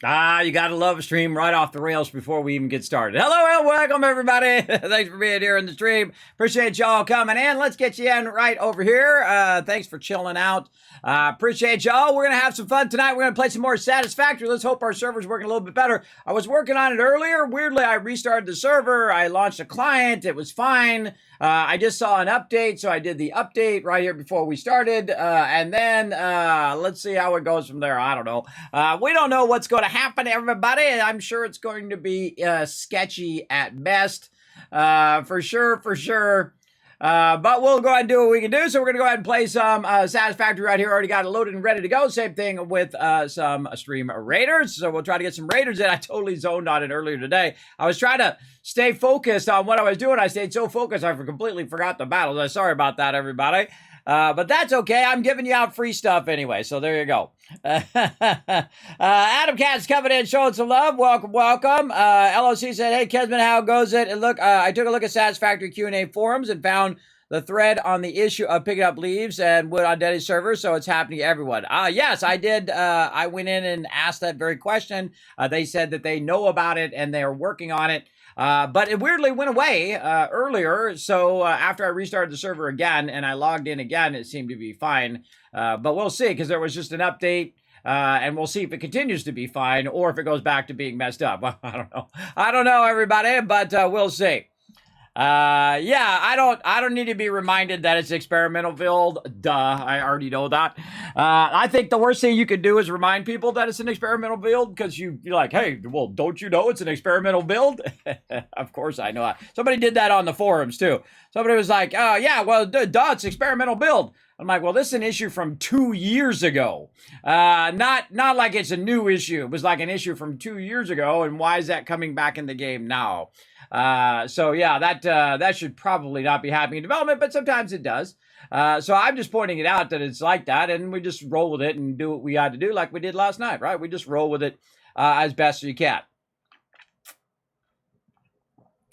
You gotta love a stream right off the rails before we even get started. Hello and welcome, everybody. Thanks for being here in the stream. Appreciate y'all coming in. Let's get you in right over here. Thanks for chilling out. Appreciate y'all. We're gonna have some fun tonight. We're gonna play some more Satisfactory. Let's hope our server's working a little bit better. I was working on it earlier. Weirdly, I restarted the server. I launched a client. It was fine. I just saw an update, so I did the update right here before we started. And then let's see how it goes from there. I don't know. We don't know what's going to happen, everybody. I'm sure it's going to be sketchy at best. For sure. But we'll go ahead and do what we can do. So we're going to go ahead and play some Satisfactory right here. Already got it loaded and ready to go. Same thing with some Stream Raiders. So we'll try to get some Raiders in. I totally zoned on it earlier today. I was trying to stay focused on what I was doing. I stayed so focused I completely forgot the battles. I'm sorry about that, everybody. But that's okay. I'm giving you out free stuff anyway. So there you go. Adam Cat's coming in, showing some love. Welcome. LOC said, hey, Kismet, how goes it? And look, I took a look at Satisfactory Q&A forums and found the thread on the issue of picking up leaves and wood on Denny's server, so it's happening to everyone. Yes, I did. I went in and asked that very question. They said that they know about it and they are working on it. But it weirdly went away earlier, so after I restarted the server again and I logged in again, it seemed to be fine. But we'll see, because there was just an update, and we'll see if it continues to be fine or if it goes back to being messed up. Well, I don't know. I don't know, everybody, but we'll see. Yeah, I don't need to be reminded that it's experimental build. Duh, I already know that. I think the worst thing you could do is remind people that it's an experimental build, because you're like, hey, well, don't you know it's an experimental build? Of course I know. Somebody did that on the forums too. Somebody was like, yeah, well, duh, it's experimental build. I'm like, well, this is an issue from 2 years ago. Not like it's a new issue. It was like an issue from 2 years ago, and why is that coming back in the game now? So yeah, that should probably not be happening in development, but sometimes it does. So I'm just pointing it out that it's like that, and we just roll with it and do what we had to do, like we did last night, right? We just roll with it as best as you can.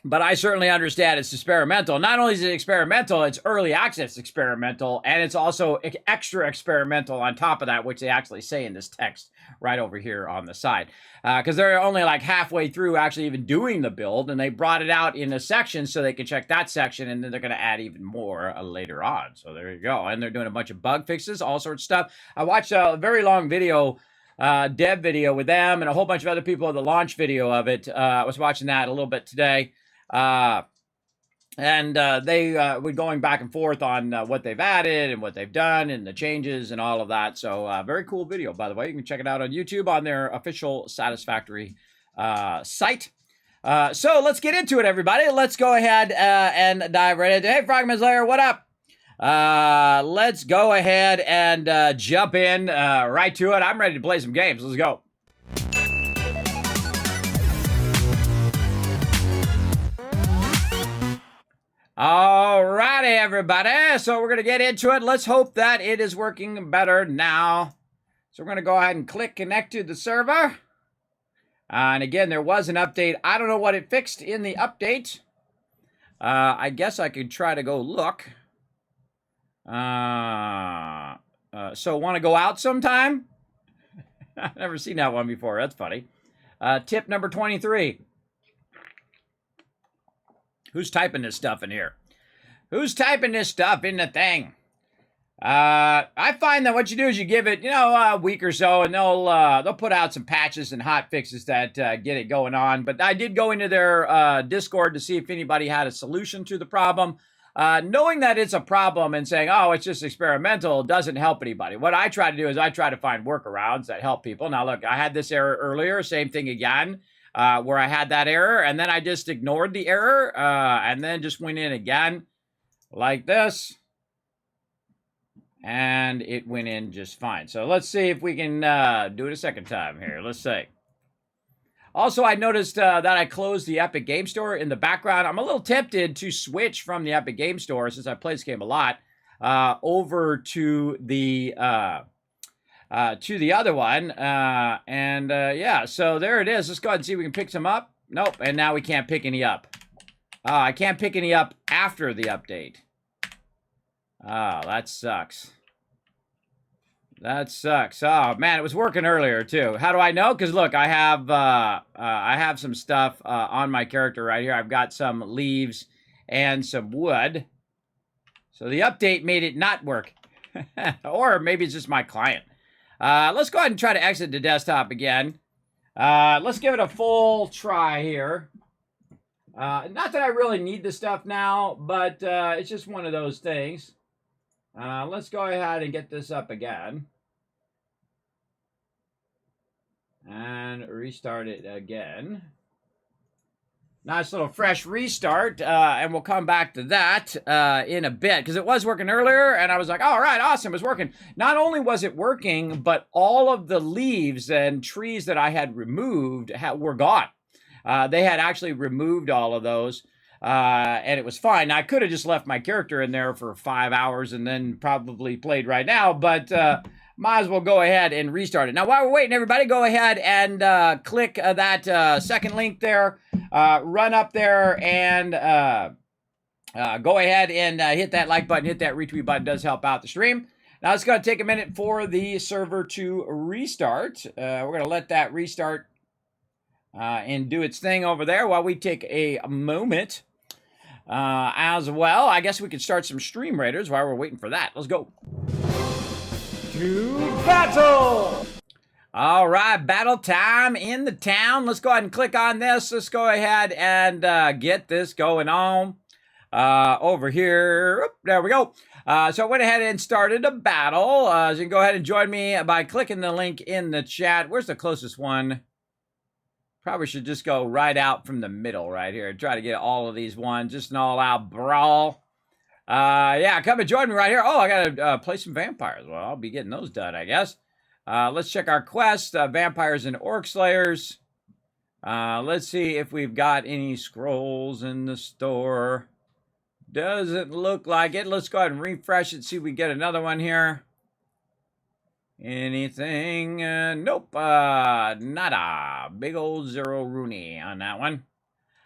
But I certainly understand it's experimental. Not only is it experimental, it's early access experimental, and it's also extra experimental on top of that, which they actually say in this text right over here on the side. Because they're only like halfway through actually even doing the build, and they brought it out in a section so they can check that section, and then they're going to add even more later on. So there you go. And they're doing a bunch of bug fixes, all sorts of stuff. I watched a very long video, dev video with them and a whole bunch of other people, the launch video of it. I was watching that a little bit today. They were going back and forth on what they've added and what they've done and the changes and all of that. So very cool video, by the way. You can check it out on YouTube on their official Satisfactory site. So let's get into it, everybody. Let's go ahead and dive right into it. Hey, Frogman's Lair, what up? Let's go ahead and jump in right to it. I'm ready to play some games. Let's go. Alrighty, everybody. So we're going to get into it. Let's hope that it is working better now. So we're going to go ahead and click connect to the server. And again, there was an update. I don't know what it fixed in the update. I guess I could try to go look. So want to go out sometime? I've never seen that one before. That's funny. Tip number 23. Who's typing this stuff in here? Who's typing this stuff in the thing? I find that what you do is you give it, a week or so, and they'll put out some patches and hot fixes that get it going on. But I did go into their Discord to see if anybody had a solution to the problem. Knowing that it's a problem and saying, oh, it's just experimental doesn't help anybody. What I try to do is I try to find workarounds that help people. Now, look, I had this error earlier, same thing again. Where I had that error, and then I just ignored the error, and then just went in again, like this, and it went in just fine. So let's see if we can do it a second time here. Let's see. Also, I noticed that I closed the Epic Game Store in the background. I'm a little tempted to switch from the Epic Game Store, since I play this game a lot, over to the other one. Yeah, so there it is. Let's go ahead and see if we can pick some up. Nope, and now we can't pick any up. I can't pick any up after the update. Oh, that sucks. That sucks. Oh man, it was working earlier too. How do I know? Because look, I have some stuff on my character right here. I've got some leaves and some wood. So the update made it not work, or maybe it's just my client. Let's go ahead and try to exit the desktop again. Let's give it a full try here. Not that I really need the stuff now, but it's just one of those things. Let's go ahead and get this up again. And restart it again. Nice little fresh restart, and we'll come back to that in a bit, because it was working earlier, and I was like, all right, awesome, it was working. Not only was it working, but all of the leaves and trees that I had removed were gone. They had actually removed all of those, and it was fine. Now, I could have just left my character in there for 5 hours and then probably played right now, but might as well go ahead and restart it. Now, while we're waiting, everybody, go ahead and click that second link there. Run up there and go ahead and hit that like button, hit that retweet button. It does help out the stream. Now, it's going to take a minute for the server to restart. We're going to let that restart and do its thing over there while we take a moment as well. I guess we could start some stream raiders while we're waiting for that. Let's go. To battle! All right, battle time in the town. Let's go ahead and click on this. Let's go ahead and get this going on over here. Oop, there we go. So I went ahead and started a battle. So you can go ahead and join me by clicking the link in the chat. Where's the closest one? Probably should just go right out from the middle right here. Try to get all of these ones. Just an all-out brawl. Yeah, come and join me right here. Oh, I got to play some vampires. Well, I'll be getting those done, I guess. Let's check our quest, Vampires and Orc Slayers. Let's see if we've got any scrolls in the store. Doesn't look like it. Let's go ahead and refresh it, see if we get another one here. Anything? Nope. Nada. Big old zero Rooney on that one.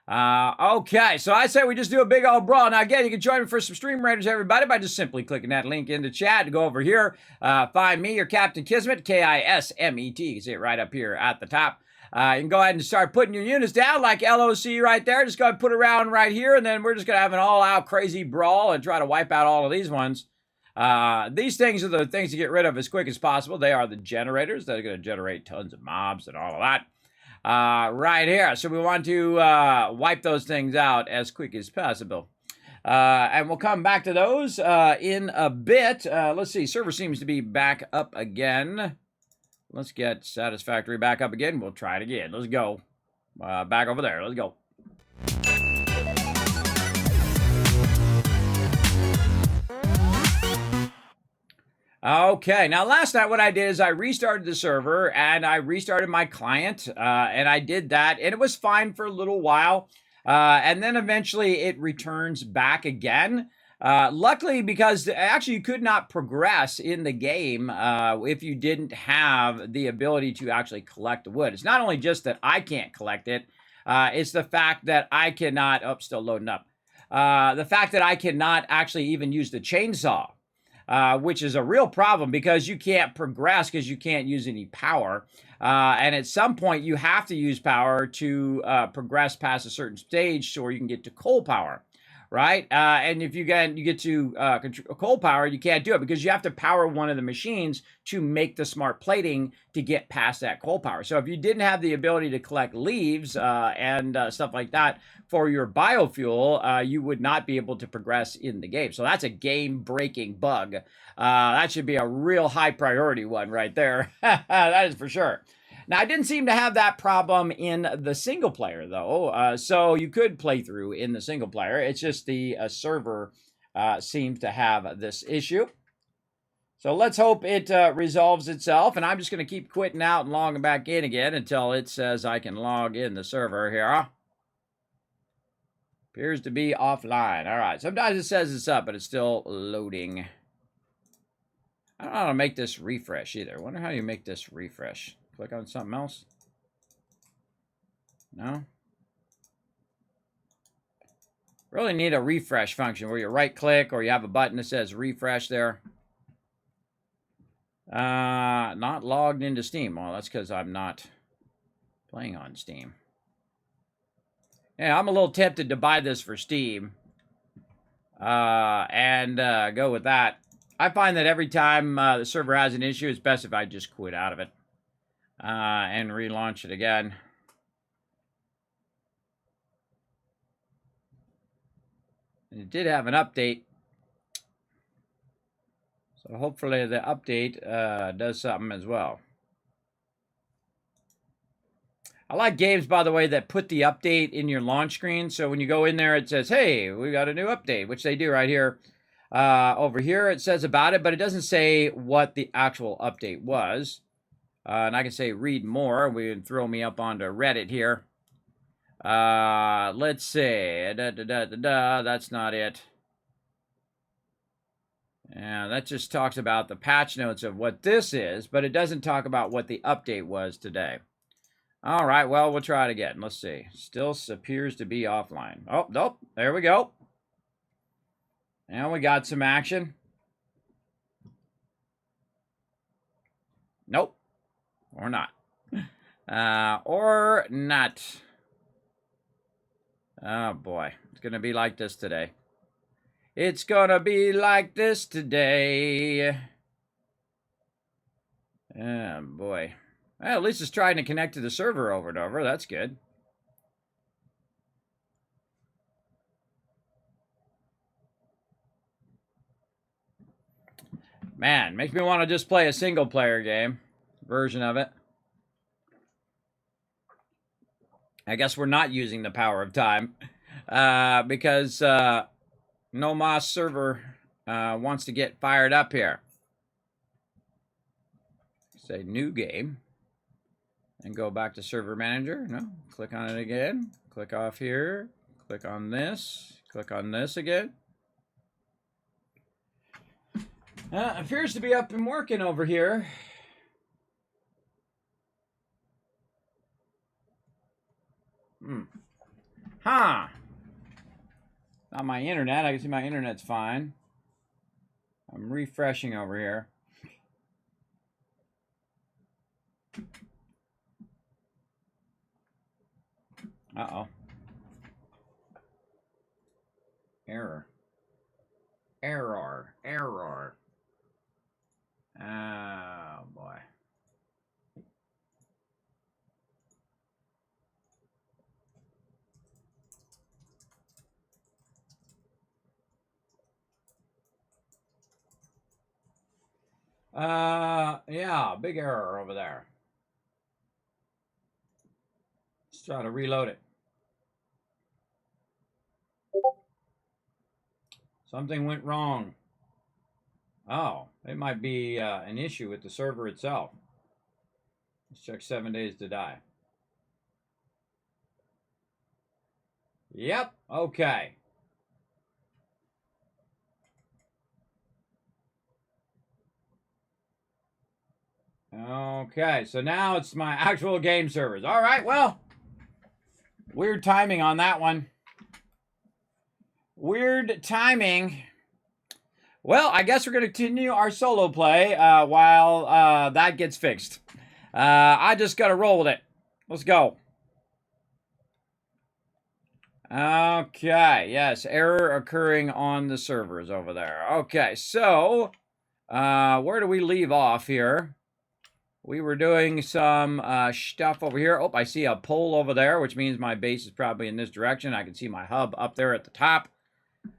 Okay, so I say we just do a big old brawl. Now, again, you can join me for some stream raiders, everybody, by just simply clicking that link in the chat. Go over here, find me, your Captain Kismet, Kismet. You can see it right up here at the top. You can go ahead and start putting your units down like LOC right there. Just go ahead and put it around right here, and then we're just going to have an all-out crazy brawl and try to wipe out all of these ones. These things are the things to get rid of as quick as possible. They are the generators that are going to generate tons of mobs and all of that. Right here. So we want to wipe those things out as quick as possible. And we'll come back to those in a bit. Let's see. Server seems to be back up again. Let's get Satisfactory back up again. We'll try it again. Let's go. Back over there. Let's go. Okay, now last night what I did is I restarted the server and I restarted my client and I did that and it was fine for a little while and then eventually it returns back again. Luckily, because actually you could not progress in the game if you didn't have the ability to actually collect the wood. It's not only just that I can't collect it, it's the fact that I cannot, oh, still loading up, the fact that I cannot actually even use the chainsaw. Which is a real problem because you can't progress because you can't use any power. And at some point, you have to use power to progress past a certain stage so you can get to coal power, right? And if you get to coal power, you can't do it because you have to power one of the machines to make the smart plating to get past that coal power. So if you didn't have the ability to collect leaves and stuff like that for your biofuel, you would not be able to progress in the game. So that's a game-breaking bug. That should be a real high priority one right there. That is for sure. Now, I didn't seem to have that problem in the single player, though. So you could play through in the single player. It's just the server seems to have this issue. So let's hope it resolves itself. And I'm just going to keep quitting out and logging back in again until it says I can log in the server here. Appears to be offline. All right. Sometimes it says it's up, but it's still loading. I don't know how to make this refresh either. I wonder how you make this refresh. Click on something else? No? Really need a refresh function where you right click or you have a button that says refresh there. Not logged into Steam. Well, that's because I'm not playing on Steam. Yeah, I'm a little tempted to buy this for Steam. And go with that. I find that every time the server has an issue, it's best if I just quit out of it. And relaunch it again. And it did have an update. So hopefully the update does something as well. I like games, by the way, that put the update in your launch screen. So when you go in there, it says, hey, we got a new update, which they do right here. Over here, it says about it, but it doesn't say what the actual update was. And I can say read more. We can throw me up onto Reddit here. Let's see. That's not it. Yeah, that just talks about the patch notes of what this is, but it doesn't talk about what the update was today. All right, well, we'll try it again. Let's see. Still appears to be offline. Oh, nope. There we go. And we got some action. Nope. Or not. Or not. Oh, boy. It's going to be like this today. It's going to be like this today. Oh, boy. Well, at least it's trying to connect to the server over and over. That's good. Man, makes me want to just play a single-player game version of it. I guess we're not using the power of time because No Moss server wants to get fired up here. Say new game. And go back to server manager. No, click on it again. Click off here. Click on this. Click on this again. Appears to be up and working over here. Huh. Not my internet. I can see my internet's fine. I'm refreshing over here. Uh-oh. Error. Error. Error. Oh, boy. Yeah, big error over there. Let's try to reload it. Something went wrong. Oh, it might be an issue with the server itself. Let's check 7 days to die. Yep, okay. Okay, so now it's my actual game servers. All right, well, weird timing on that one. Weird timing. Well, I guess we're going to continue our solo play while that gets fixed. I just got to roll with it. Let's go. Okay, yes, error occurring on the servers over there. Okay, so where do we leave off here? We were doing some stuff over here. Oh, I see a pole over there, which means my base is probably in this direction. I can see my hub up there at the top.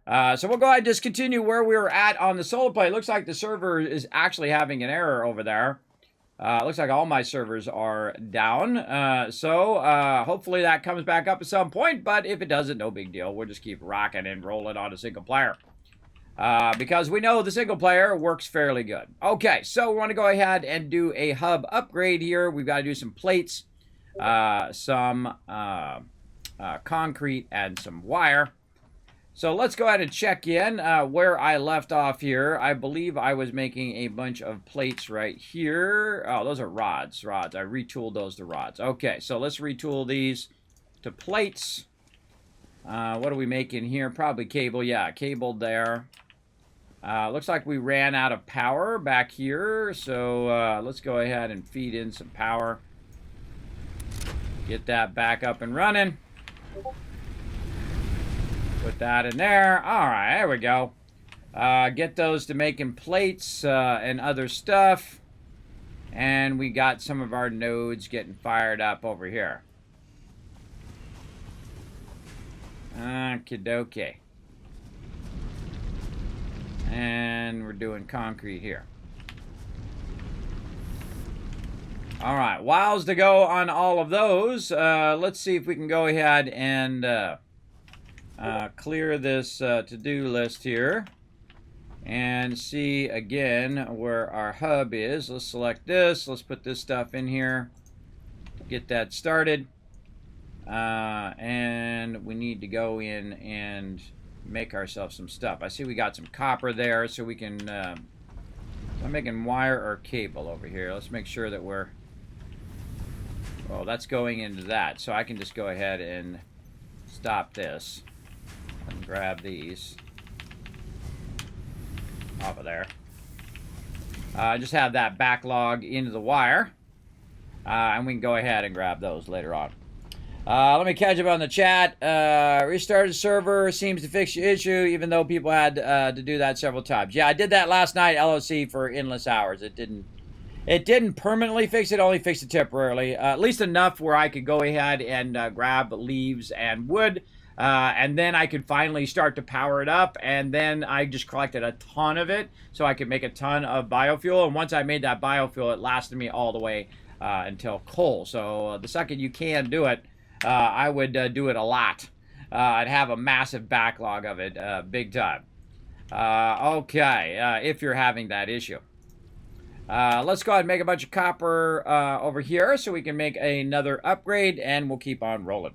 So we'll go ahead and just continue where we were at on the solo play. It looks like the server is actually having an error over there. It looks like all my servers are down. So hopefully that comes back up at some point. But if it doesn't, no big deal. We'll just keep rocking and rolling on a single player. Because we know the single player works fairly good. Okay, so we want to go ahead and do a hub upgrade here. We've got to do some plates, some concrete, and some wire. So let's go ahead and check in where I left off here. I believe I was making a bunch of plates right here. Oh, those are rods. I retooled those to rods. Okay, so let's retool these to plates. What are we making here? Probably cable. Yeah, cable there. Looks like we ran out of power back here, so let's go ahead and feed in some power. Get that back up and running. Put that in there. All right, there we go. Get those to making plates and other stuff. And we got some of our nodes getting fired up over here. Okie dokie. And we're doing concrete here. All right, whiles to go on all of those. Let's see if we can go ahead and clear this to-do list here and see again where our hub is. Let's select this. Let's put this stuff in here. Get that started. And we need to go in and make ourselves some stuff. I see we got some copper there, so we can... I'm making wire or cable over here. Let's make sure that we're... Well, that's going into that. So I can just go ahead and stop this. And grab these off of there. Just have that backlog into the wire. And we can go ahead and grab those later on. Let me catch up on the chat. Restarted server seems to fix your issue, even though people had to do that several times. Yeah, I did that last night, LOC, for endless hours. It didn't permanently fix it, only fixed it temporarily. At least enough where I could go ahead and grab leaves and wood. And then I could finally start to power it up. And then I just collected a ton of it so I could make a ton of biofuel. And once I made that biofuel, it lasted me all the way until coal. So the second you can do it, I would do it a lot. I'd have a massive backlog of it, big time. Okay, if you're having that issue. Let's go ahead and make a bunch of copper over here so we can make another upgrade, and we'll keep on rolling.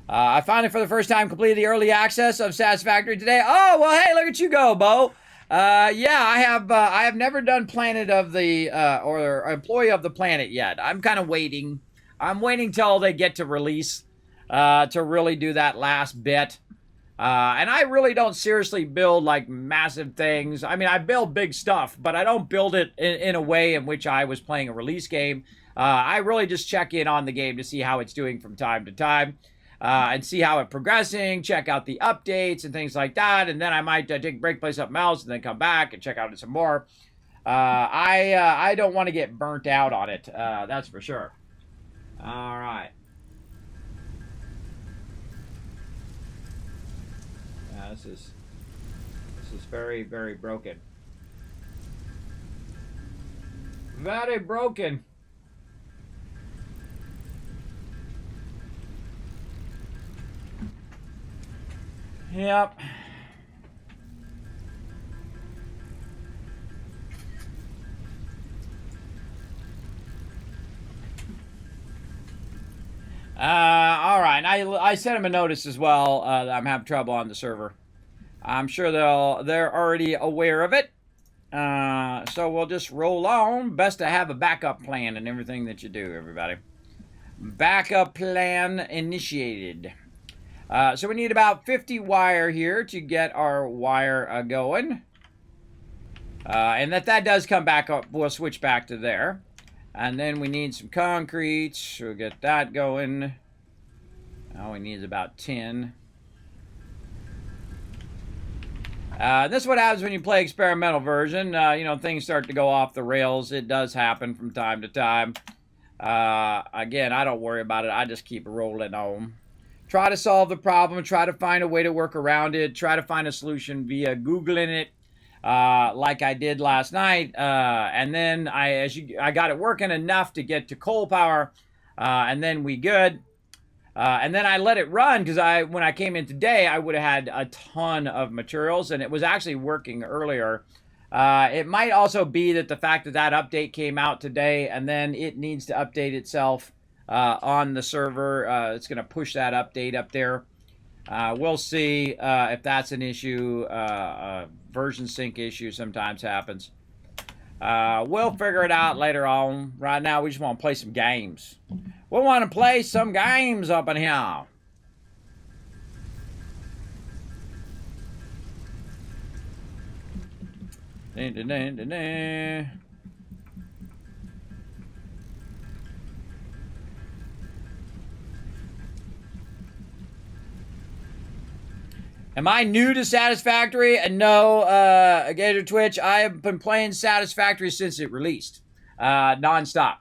I finally, for the first time, completed the early access of Satisfactory today. Oh, well, hey, look at you go, Bo. Yeah, I have never done Planet of the, or Employee of the Planet yet. I'm kind of waiting. I'm waiting till they get to release to really do that last bit. And I really don't seriously build like massive things. I mean, I build big stuff, but I don't build it in a way in which I was playing a release game. I really just check in on the game to see how it's doing from time to time. And see how it's progressing, check out the updates and things like that. And then I might take a break, play something else, and then come back and check out it some more. I don't want to get burnt out on it. That's for sure. All right. This is very, very broken. Very broken. Yep. All right. I sent him a notice as well that I'm having trouble on the server. I'm sure they're already aware of it. So we'll just roll on. Best to have a backup plan in everything that you do, everybody. Backup plan initiated. So we need about 50 wire here to get our wire going. And that does come back up. We'll switch back to there. And then we need some concrete. So we'll get that going. All we need is about 10. This is what happens when you play experimental version. You know, things start to go off the rails. It does happen from time to time. Again, I don't worry about it. I just keep rolling on. Try to solve the problem. Try to find a way to work around it. Try to find a solution via Googling it, like I did last night. And then I got it working enough to get to coal power, and then we good. And then I let it run because when I came in today, I would have had a ton of materials, and it was actually working earlier. It might also be that the fact that update came out today, and then it needs to update itself on the server. It's going to push that update up there. We'll see if that's an issue. Version sync issue sometimes happens. We'll figure it out later on. Right now, we just want to play some games. We want to play some games up in here. Dun, dun, dun, dun, dun. Am I new to Satisfactory? No, Gator Twitch. I have been playing Satisfactory since it released, nonstop.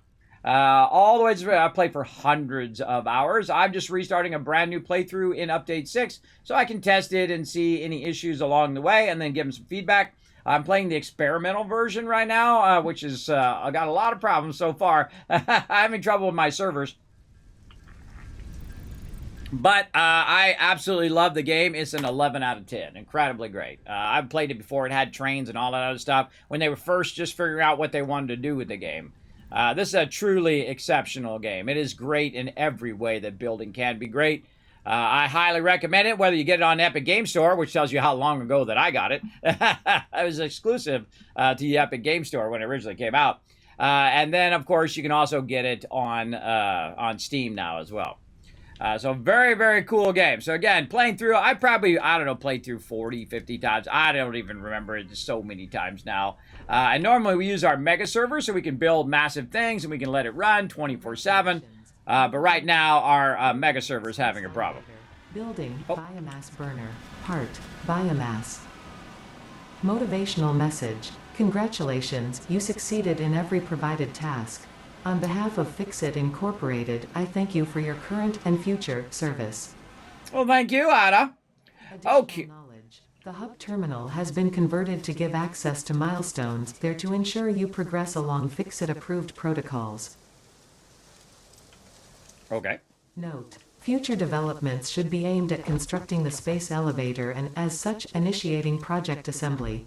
All the way through. I played for hundreds of hours. I'm just restarting a brand new playthrough in Update 6 so I can test it and see any issues along the way and then give them some feedback. I'm playing the experimental version right now, which is I got a lot of problems so far. I'm having trouble with my servers. But I absolutely love the game. It's an 11 out of 10. Incredibly great. I've played it before. It had trains and all that other stuff when they were first just figuring out what they wanted to do with the game. This is a truly exceptional game. It is great in every way that building can be great. I highly recommend it, whether you get it on Epic Game Store, which tells you how long ago that I got it. It was exclusive to the Epic Game Store when it originally came out. And then, of course, you can also get it on Steam now as well. So very, very cool game. So again, playing through, I don't know, played through 40, 50 times. I don't even remember it so many times now. And normally we use our mega server so we can build massive things and we can let it run 24/7. But right now our mega server is having a problem. Building biomass burner. Part biomass. Motivational message. Congratulations, you succeeded in every provided task. On behalf of Fixit Incorporated, I thank you for your current and future service. Well, thank you, Ada. Okay. Knowledge. The hub terminal has been converted to give access to milestones there to ensure you progress along Fixit-approved protocols. Okay. Note. Future developments should be aimed at constructing the space elevator and, as such, initiating project assembly.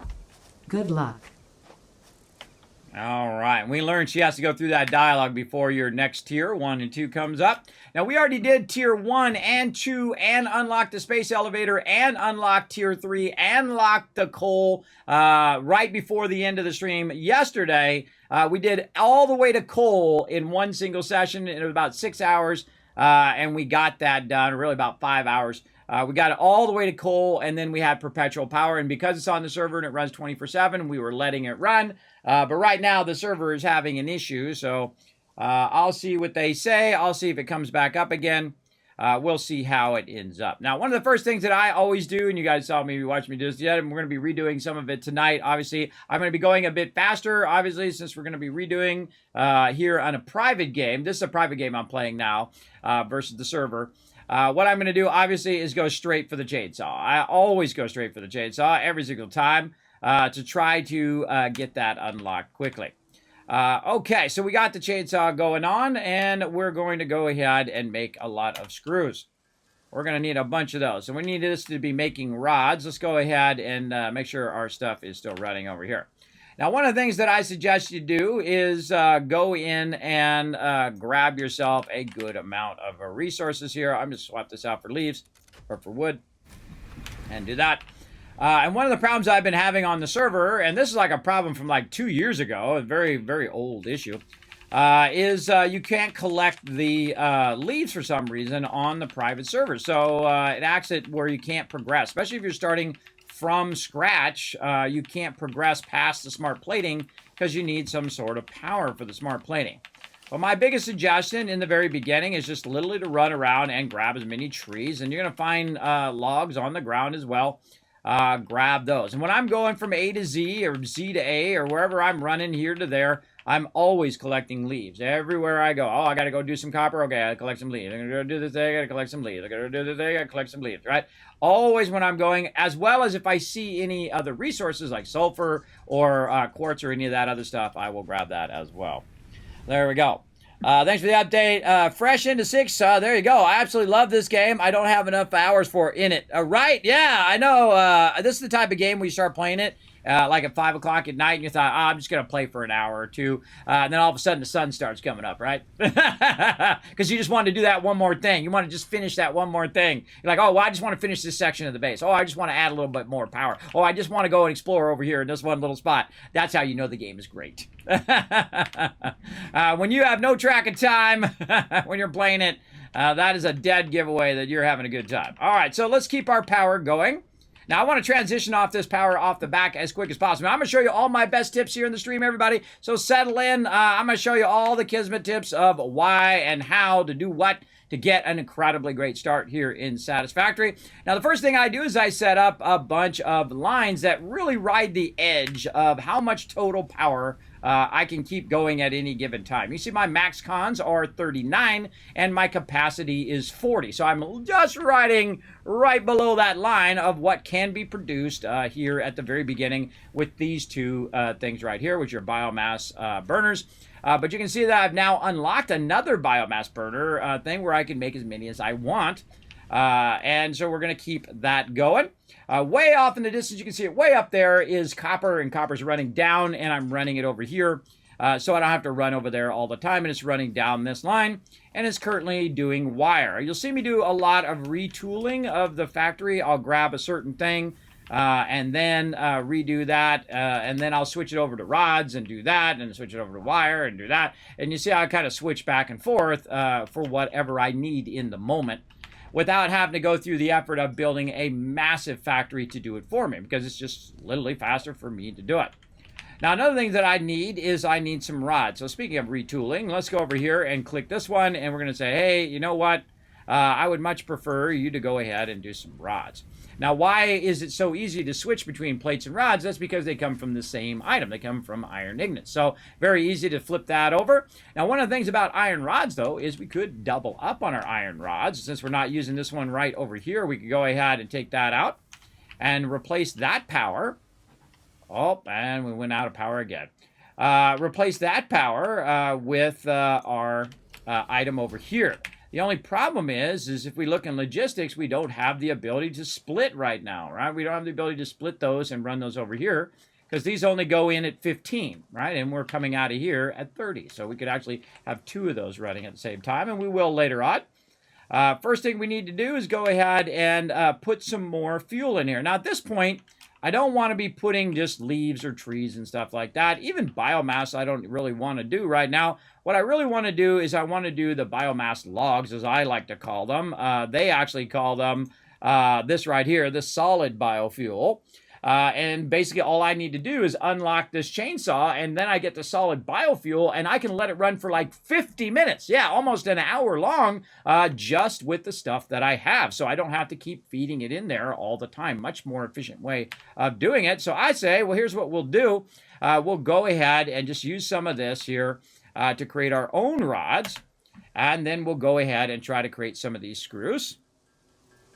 Good luck. All right. We learned she has to go through that dialogue before your next tier, 1 and 2, comes up. Now, we already did tier 1 and 2 and unlocked the space elevator and unlocked tier 3 and locked the coal right before the end of the stream yesterday. We did all the way to coal in one single session. It was about 6 hours, and we got that done, really about 5 hours. We got it all the way to coal, and then we had perpetual power. And because it's on the server and it runs 24/7, we were letting it run. But right now, the server is having an issue, so I'll see what they say. I'll see if it comes back up again. We'll see how it ends up. Now, one of the first things that I always do, and you guys saw me watch me do this yet, and we're going to be redoing some of it tonight. Obviously, I'm going to be going a bit faster, obviously, since we're going to be redoing here on a private game. This is a private game I'm playing now versus the server. What I'm going to do, obviously, is go straight for the chainsaw. I always go straight for the chainsaw every single time to try to get that unlocked quickly. Okay, so we got the chainsaw going on, and we're going to go ahead and make a lot of screws. We're going to need a bunch of those. So we need this to be making rods. Let's go ahead and make sure our stuff is still running over here. Now, one of the things that I suggest you do is go in and grab yourself a good amount of resources here. I'm going to swap this out for leaves or for wood and do that. And one of the problems I've been having on the server, and this is like a problem from like 2 years ago, a very, very old issue, is you can't collect the leaves for some reason on the private server. So it acts it where you can't progress, especially if you're starting from scratch. You can't progress past the smart plating because you need some sort of power for the smart plating. Well, my biggest suggestion in the very beginning is just literally to run around and grab as many trees, and you're going to find logs on the ground as well. Grab those. And when I'm going from A to Z or Z to A or wherever I'm running here to there, I'm always collecting leaves. Everywhere I go. Oh, I got to go do some copper. Okay, I got to collect some leaves. I'm going to go do this thing. I got to collect some leaves. I got to do this thing. I got to collect some leaves, right? Always when I'm going, as well as if I see any other resources like sulfur or quartz or any of that other stuff, I will grab that as well. There we go. Thanks for the update. Fresh into 6. There you go. I absolutely love this game. I don't have enough hours for in it. Right? Yeah, I know. This is the type of game where you start playing it like at 5 o'clock at night, and you thought, oh, I'm just going to play for an hour or two. And then all of a sudden the sun starts coming up, right? Because you just want to do that one more thing. You want to just finish that one more thing. You're like, oh, well, I just want to finish this section of the base. Oh, I just want to add a little bit more power. Oh, I just want to go and explore over here in this one little spot. That's how you know the game is great. When you have no track of time when you're playing it, that is a dead giveaway that you're having a good time. All right, so let's keep our power going. Now, I want to transition off this power off the back as quick as possible. Now, I'm going to show you all my best tips here in the stream, everybody. So settle in. I'm going to show you all the Kismet tips of why and how to do what to get an incredibly great start here in Satisfactory. Now, the first thing I do is I set up a bunch of lines that really ride the edge of how much total power I can keep going at any given time. You see my max cons are 39 and my capacity is 40. So I'm just riding right below that line of what can be produced here at the very beginning with these two things right here, which are biomass burners. But you can see that I've now unlocked another biomass burner thing where I can make as many as I want. And so we're going to keep that going. Way off in the distance, you can see it way up there is copper, and copper's running down, and I'm running it over here. So I don't have to run over there all the time, and it's running down this line, and it's currently doing wire. You'll see me do a lot of retooling of the factory. I'll grab a certain thing, and then redo that, and then I'll switch it over to rods and do that, and switch it over to wire and do that. And you see how I kind of switch back and forth for whatever I need in the moment, without having to go through the effort of building a massive factory to do it for me, because it's just literally faster for me to do it. Now, another thing that I need is I need some rods. So speaking of retooling, let's go over here and click this one, and we're going to say, hey, you know what? I would much prefer you to go ahead and do some rods. Now, why is it so easy to switch between plates and rods? That's because they come from the same item. They come from iron ingots. So very easy to flip that over. Now, one of the things about iron rods, though, is we could double up on our iron rods. Since we're not using this one right over here, we could go ahead and take that out and replace that power. Oh, and we went out of power again. Replace that power with our item over here. The only problem is if we look in logistics, we don't have the ability to split right now, right? We don't have the ability to split those and run those over here, because these only go in at 15, right? And we're coming out of here at 30. So we could actually have two of those running at the same time, and we will later on. First thing we need to do is go ahead and put some more fuel in here. Now, at this point, I don't want to be putting just leaves or trees and stuff like that. Even biomass I don't really want to do right now. What I really want to do is I want to do the biomass logs, as I like to call them. They actually call them this right here, the solid biofuel. And basically all I need to do is unlock this chainsaw, and then I get the solid biofuel, and I can let it run for like 50 minutes. Yeah, almost an hour long, just with the stuff that I have. So I don't have to keep feeding it in there all the time. Much more efficient way of doing it. So I say, well, here's what we'll do. We'll go ahead and just use some of this here to create our own rods. And then we'll go ahead and try to create some of these screws.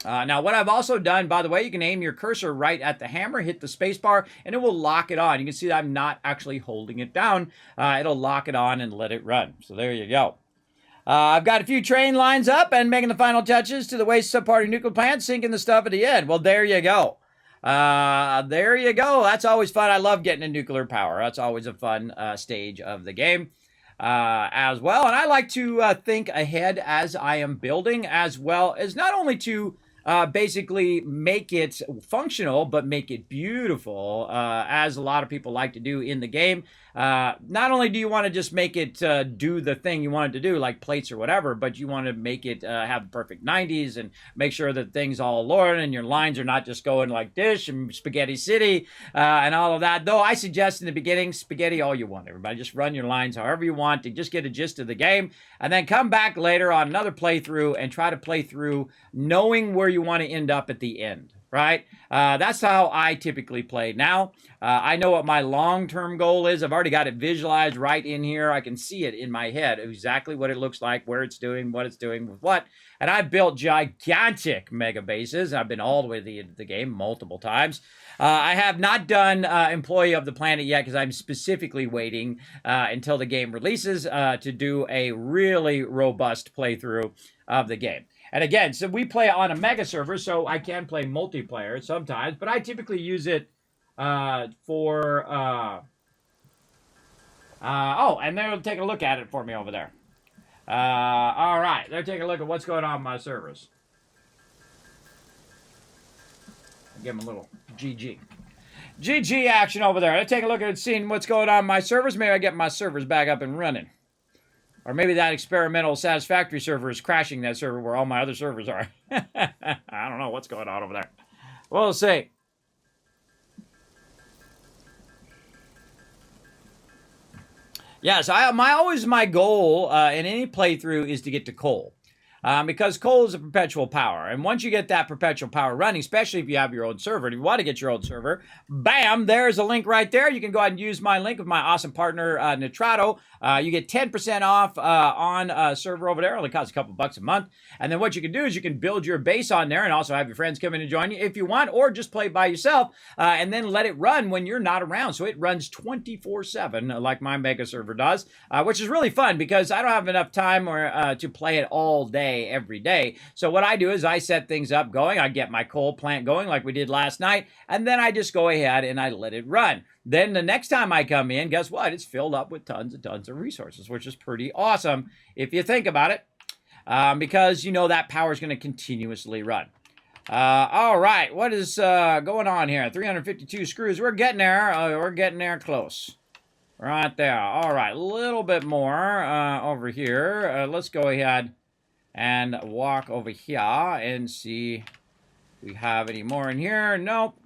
Now, what I've also done, by the way, you can aim your cursor right at the hammer, hit the space bar, and it will lock it on. You can see that I'm not actually holding it down. It'll lock it on and let it run. So there you go. I've got a few train lines up and making the final touches to the waste subparty nuclear plant, sinking the stuff at the end. Well, there you go. There you go. That's always fun. I love getting into nuclear power. That's always a fun stage of the game. As well. And I like to think ahead as I am building, as well as not only to basically make it functional, but make it beautiful, as a lot of people like to do in the game. Not only do you want to just make it do the thing you want it to do, like plates or whatever, but you want to make it have perfect 90s and make sure that things all alluring and your lines are not just going like dish and spaghetti city and all of that. Though I suggest in the beginning, spaghetti all you want, everybody. Just run your lines however you want to just get a gist of the game, and then come back later on another playthrough and try to play through knowing where you want to end up at the end. Right? That's how I typically play now. I know what my long-term goal is. I've already got it visualized right in here. I can see it in my head, exactly what it looks like, where it's doing, what it's doing with what. And I've built gigantic mega bases. I've been all the way to the end of the game multiple times. I have not done Employee of the Planet yet, because I'm specifically waiting until the game releases to do a really robust playthrough of the game. And again, so we play on a mega server, so I can play multiplayer sometimes, but I typically use it for... oh, and they'll take a look at it for me over there. All right, they're taking a look at what's going on my servers. I'll give them a little GG. GG action over there. They're taking a look at it, seeing what's going on my servers. Maybe I get my servers back up and running. Or maybe that experimental Satisfactory server is crashing that server where all my other servers are. I don't know what's going on over there. We'll see. Yeah, so always my goal in any playthrough is to get to coal. Because coal is a perpetual power. And once you get that perpetual power running, especially if you have your own server, and if you want to get your own server, bam, there's a link right there. You can go ahead and use my link with my awesome partner, Nitrato. You get 10% off on a server over there. It only costs a couple bucks a month. And then what you can do is you can build your base on there and also have your friends come in and join you if you want, or just play by yourself and then let it run when you're not around. So it runs 24/7 like my mega server does, which is really fun because I don't have enough time to play it all day, every day. So what I do is I set things up going. I get my coal plant going like we did last night, and then I just go ahead and I let it run. Then the next time I come in, guess what? It's filled up with tons and tons of resources, which is pretty awesome if you think about it, because you know that power is going to continuously run. All right, what is going on here? 352 screws. We're getting there. We're getting there close. Right there. All right, a little bit more over here. Let's go ahead and walk over here and see if we have any more in here. Nope.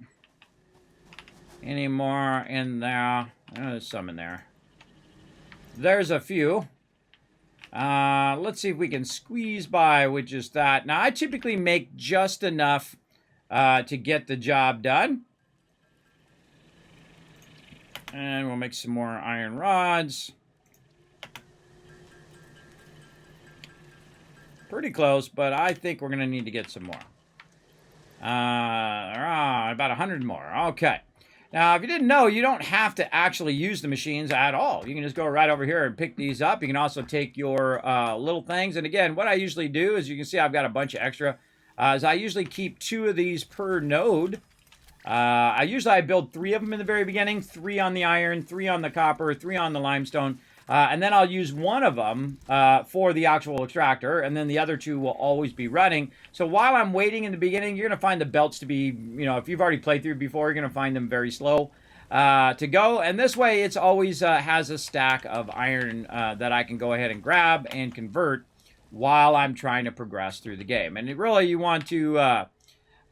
Any more in there? Oh, there's some in there. There's a few. Let's see if we can squeeze by with just that. Now, I typically make just enough to get the job done. And we'll make some more iron rods. Pretty close, but I think we're going to need to get some more. About 100 more. Okay. Now, if you didn't know, you don't have to actually use the machines at all. You can just go right over here and pick these up. You can also take your little things. And again, what I usually do is you can see I've got a bunch of extra. Is I usually keep 2 of these per node. I build 3 of them in the very beginning. 3 on the iron, 3 on the copper, 3 on the limestone. And then I'll use 1 of them for the actual extractor, and then the other 2 will always be running. So while I'm waiting in the beginning, you're going to find the belts to be, if you've already played through before, you're going to find them very slow to go. And this way, it's always has a stack of iron that I can go ahead and grab and convert while I'm trying to progress through the game. And really, you want to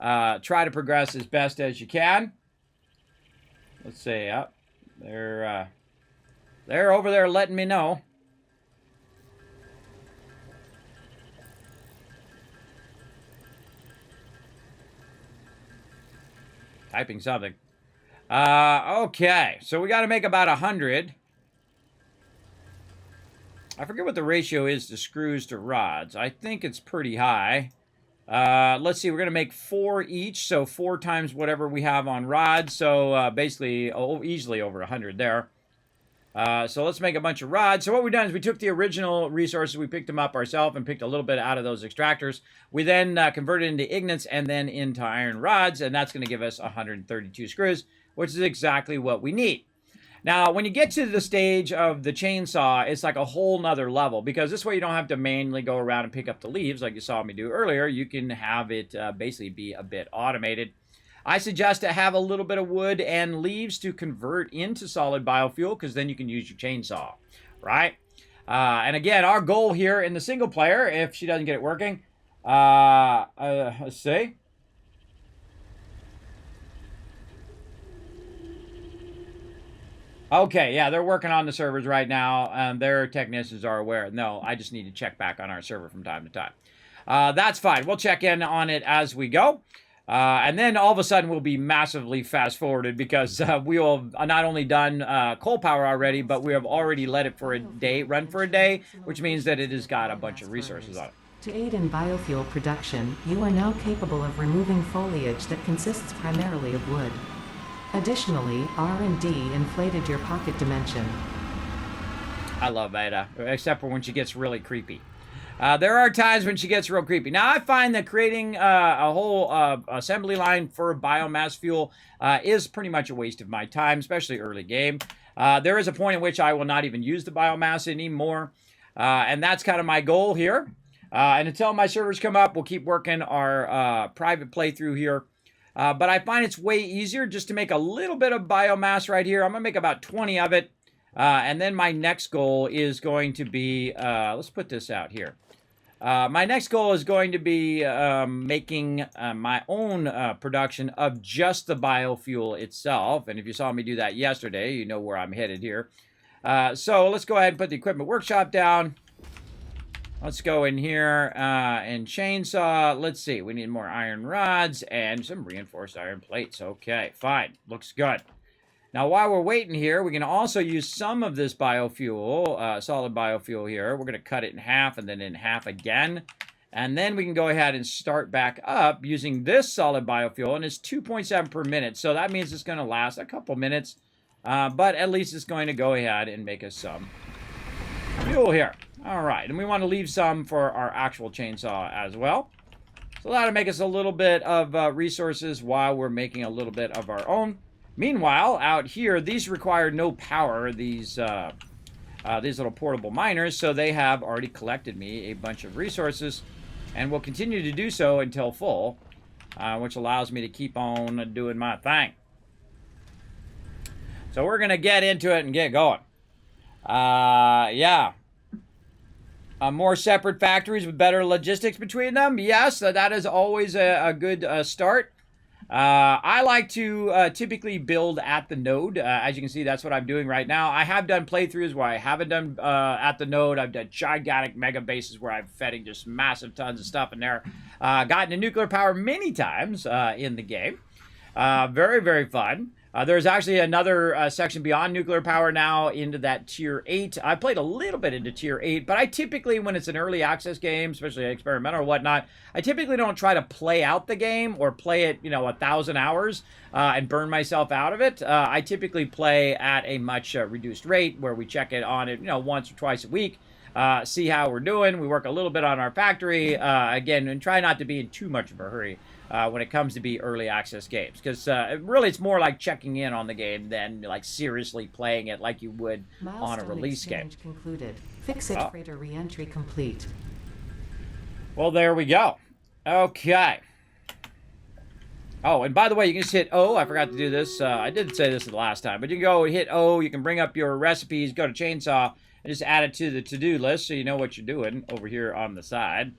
try to progress as best as you can. Let's see, they're over there letting me know. Typing something. Okay, so we got to make about 100. I forget what the ratio is to screws to rods. I think it's pretty high. Let's see, we're going to make 4 each, so 4 times whatever we have on rods. So basically, easily over 100 there. So let's make a bunch of rods. So what we've done is we took the original resources, we picked them up ourselves and picked a little bit out of those extractors. We then converted into ignits and then into iron rods, and that's going to give us 132 screws, which is exactly what we need. Now, when you get to the stage of the chainsaw, it's like a whole nother level, because this way you don't have to manually go around and pick up the leaves like you saw me do earlier. You can have it basically be a bit automated. I suggest to have a little bit of wood and leaves to convert into solid biofuel, because then you can use your chainsaw, right? And again, our goal here in the single player, if she doesn't get it working, let's see. Okay, yeah, they're working on the servers right now, and their technicians are aware. No, I just need to check back on our server from time to time. That's fine. We'll check in on it as we go. And then all of a sudden we'll be massively fast forwarded, because we will have not only done coal power already, but we have already let it for a day, run for a day, which means that it has got a bunch of resources on it. To aid in biofuel production, you are now capable of removing foliage that consists primarily of wood. Additionally, R&D inflated your pocket dimension. I love Ada, except for when she gets really creepy. There are times when she gets real creepy. Now, I find that creating a whole assembly line for biomass fuel is pretty much a waste of my time, especially early game. There is a point in which I will not even use the biomass anymore, and that's kind of my goal here. And until my servers come up, we'll keep working our private playthrough here. But I find it's way easier just to make a little bit of biomass right here. I'm going to make about 20 of it. And then my next goal is going to be, let's put this out here. My next goal is going to be making my own production of just the biofuel itself. And if you saw me do that yesterday, you know where I'm headed here. So let's go ahead and put the equipment workshop down. Let's go in here and chainsaw. Let's see. We need more iron rods and some reinforced iron plates. Okay, fine. Looks good. Now, while we're waiting here, we can also use some of this biofuel, solid biofuel here. We're going to cut it in half and then in half again. And then we can go ahead and start back up using this solid biofuel. And it's 2.7 per minute. So that means it's going to last a couple minutes. But at least it's going to go ahead and make us some fuel here. All right, and we want to leave some for our actual chainsaw as well. So that'll make us a little bit of resources while we're making a little bit of our own. Meanwhile, out here, these require no power, these little portable miners, so they have already collected me a bunch of resources and will continue to do so until full, which allows me to keep on doing my thing. So we're going to get into it and get going. Yeah. More separate factories with better logistics between them. Yes, that is always a good start. I like to typically build at the node. As you can see, that's what I'm doing right now. I have done playthroughs where I haven't done at the node. I've done gigantic mega bases where I'm fetting just massive tons of stuff in there. Gotten to nuclear power many times in the game. Very, very fun. There's actually another section beyond nuclear power now into that tier 8. I played a little bit into tier 8, but I typically, when it's an early access game, especially experimental or whatnot, I typically don't try to play out the game or play it, 1,000 hours and burn myself out of it. I typically play at a much reduced rate where we check it on it, once or twice a week. See how we're doing. We work a little bit on our factory, again, and try not to be in too much of a hurry when it comes to be early access games. Because really, it's more like checking in on the game than like seriously playing it like you would on a release game. Concluded. Fix-it freighter re-entry complete. Well, there we go. Okay. Oh, and by the way, you can just hit O. I forgot to do this. I did say this the last time. But you can go hit O. You can bring up your recipes, go to Chainsaw, and just add it to the to-do list so you know what you're doing over here on the side.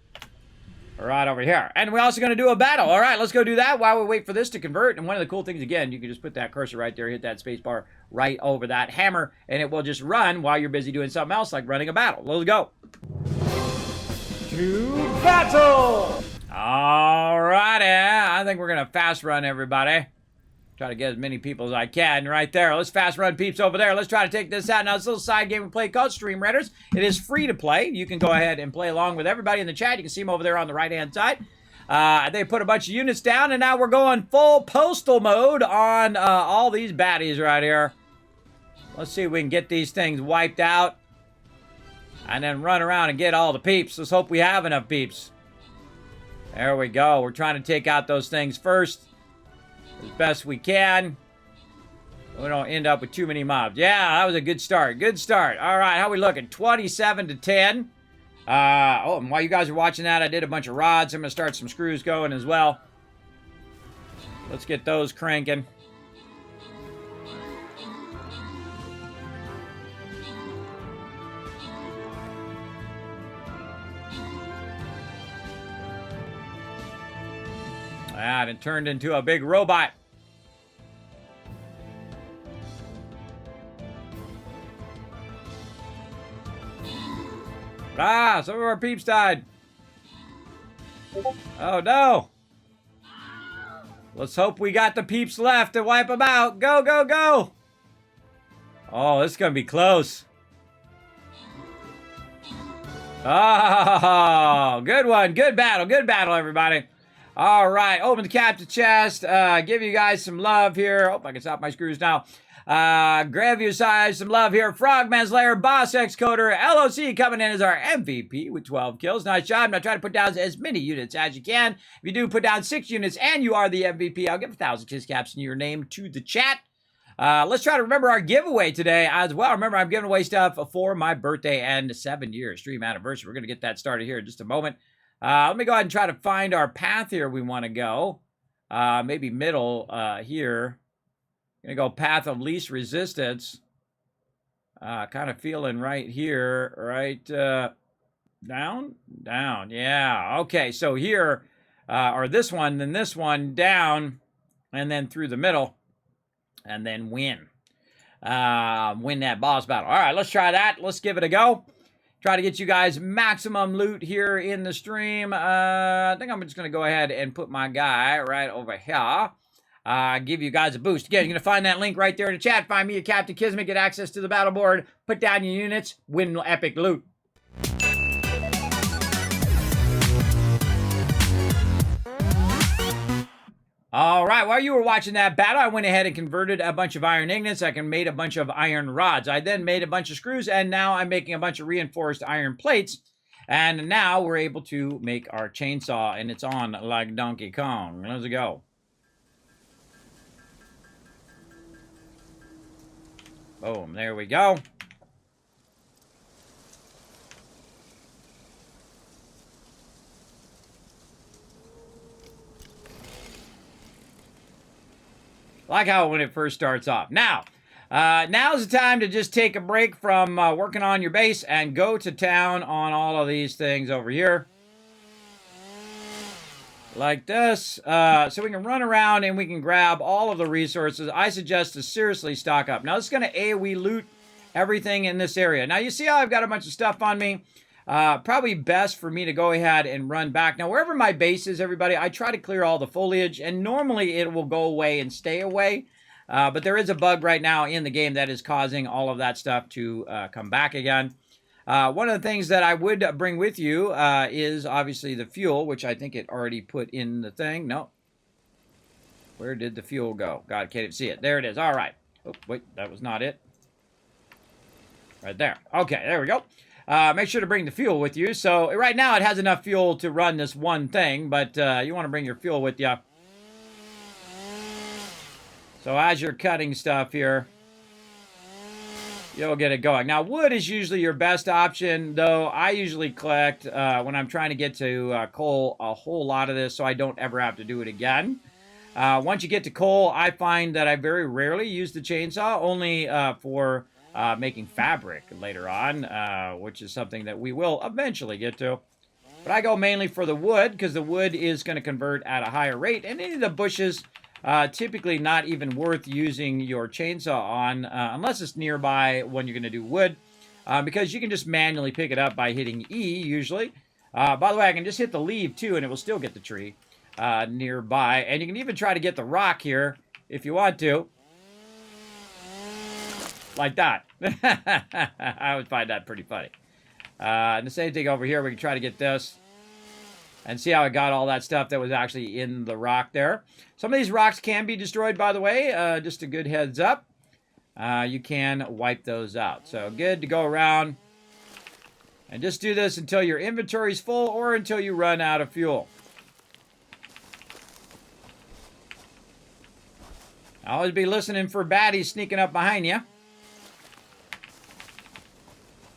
Right over here. And we're also going to do a battle. All right, let's go do that while we wait for this to convert. And one of the cool things, again, you can just put that cursor right there, hit that space bar right over that hammer, and it will just run while you're busy doing something else, like running a battle. Let's go. To battle! All righty. I think we're going to fast run, everybody. Try to get as many people as I can right there. Let's fast run peeps over there. Let's try to take this out. Now, this little side game we play called Stream Raiders. It is free to play. You can go ahead and play along with everybody in the chat. You can see them over there on the right-hand side. They put a bunch of units down, and now we're going full postal mode on all these baddies right here. Let's see if we can get these things wiped out and then run around and get all the peeps. Let's hope we have enough peeps. There we go. We're trying to take out those things first as best we can. We don't end up with too many mobs. Yeah, that was a good start. Good start. All right, how we looking? 27 to 10. Oh, and while you guys are watching that, I did a bunch of rods. I'm going to start some screws going as well. Let's get those cranking. Ah, it turned into a big robot. Ah, some of our peeps died. Oh, no. Let's hope we got the peeps left to wipe them out. Go, go, go. Oh, this is going to be close. Oh, good one. Good battle, everybody. All right, open the captain chest. Give you guys some love here. Hope I can stop my screws now. Grab you size some love here. Frogman's Lair, Boss X-Coder, LOC coming in as our MVP with 12 kills. Nice job. Now try to put down as many units as you can. If you do put down 6 units and you are the MVP, I'll give 1,000 kiss caps in your name to the chat. Let's try to remember our giveaway today as well. Remember, I'm giving away stuff for my birthday and 7-year stream anniversary. We're going to get that started here in just a moment. Let me go ahead and try to find our path here we want to go. Maybe middle here. Gonna go path of least resistance. Kind of feeling right here, right down. Yeah, okay, so here, or this one, then this one, down, and then through the middle, and then win. win that boss battle. All right, let's try that. Let's give it a go. Try to get you guys maximum loot here in the stream. I think I'm just going to go ahead and put my guy right over here. Give you guys a boost. Again, you're going to find that link right there in the chat. Find me at Captain Kismet. Get access to the battle board. Put down your units. Win epic loot. All right, while you were watching that battle, I went ahead and converted a bunch of iron ingots. I made a bunch of iron rods. I then made a bunch of screws, and now I'm making a bunch of reinforced iron plates. And now we're able to make our chainsaw, and it's on like Donkey Kong. Let's go. Boom, there we go. Like how when it first starts off. Now, now's the time to just take a break from working on your base and go to town on all of these things over here. Like this. So we can run around and we can grab all of the resources. I suggest to seriously stock up. Now, this is going to AoE loot everything in this area. Now, you see how I've got a bunch of stuff on me? Probably best for me to go ahead and run back. Now, wherever my base is, everybody, I try to clear all the foliage, and normally it will go away and stay away. But there is a bug right now in the game that is causing all of that stuff to come back again. One of the things that I would bring with you is obviously the fuel, which I think it already put in the thing. No. Where did the fuel go? God, can't see it. There it is. All right. Oh, wait, that was not it. Right there. Okay, there we go. Make sure to bring the fuel with you. So right now it has enough fuel to run this one thing, but you want to bring your fuel with you. So as you're cutting stuff here, you'll get it going. Now, wood is usually your best option, though I usually collect, when I'm trying to get to coal, a whole lot of this so I don't ever have to do it again. Once you get to coal, I find that I very rarely use the chainsaw, only for making fabric later on, which is something that we will eventually get to. But I go mainly for the wood, because the wood is going to convert at a higher rate, and any of the bushes, typically not even worth using your chainsaw on, unless it's nearby when you're going to do wood, because you can just manually pick it up by hitting E, usually. By the way, I can just hit the leaf, too, and it will still get the tree nearby. And you can even try to get the rock here, if you want to. Like that. I always find that pretty funny. And the same thing over here. We can try to get this. And see how I got all that stuff that was actually in the rock there. Some of these rocks can be destroyed, by the way. Just a good heads up. You can wipe those out. So good to go around. And just do this until your inventory's full or until you run out of fuel. Always be listening for baddies sneaking up behind you.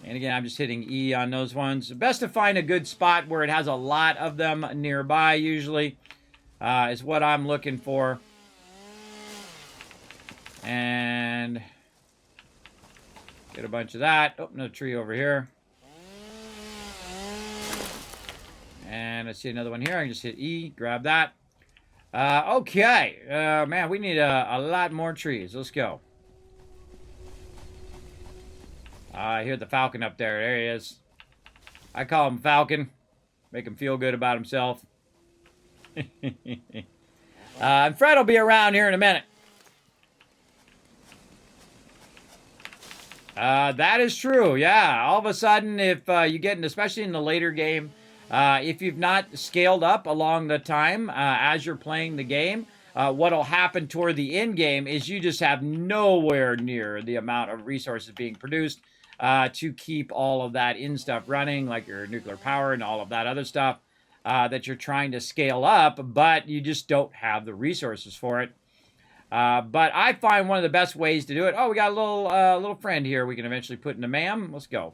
And again, I'm just hitting E on those ones. Best to find a good spot where it has a lot of them nearby, usually, is what I'm looking for. And get a bunch of that. Oh, another tree over here. And I see another one here. I can just hit E, grab that. Okay. Man, we need a lot more trees. Let's go. I hear the falcon up there. There he is. I call him Falcon. Make him feel good about himself. And Fred will be around here in a minute. That is true. Yeah. All of a sudden, if you get in, especially in the later game, if you've not scaled up along the time as you're playing the game, what'll happen toward the end game is you just have nowhere near the amount of resources being produced to keep all of that in stuff running, like your nuclear power and all of that other stuff that you're trying to scale up, but you just don't have the resources for it. But I find one of the best ways to do it. Oh, we got a little friend here we can eventually put in the MAM. Let's go.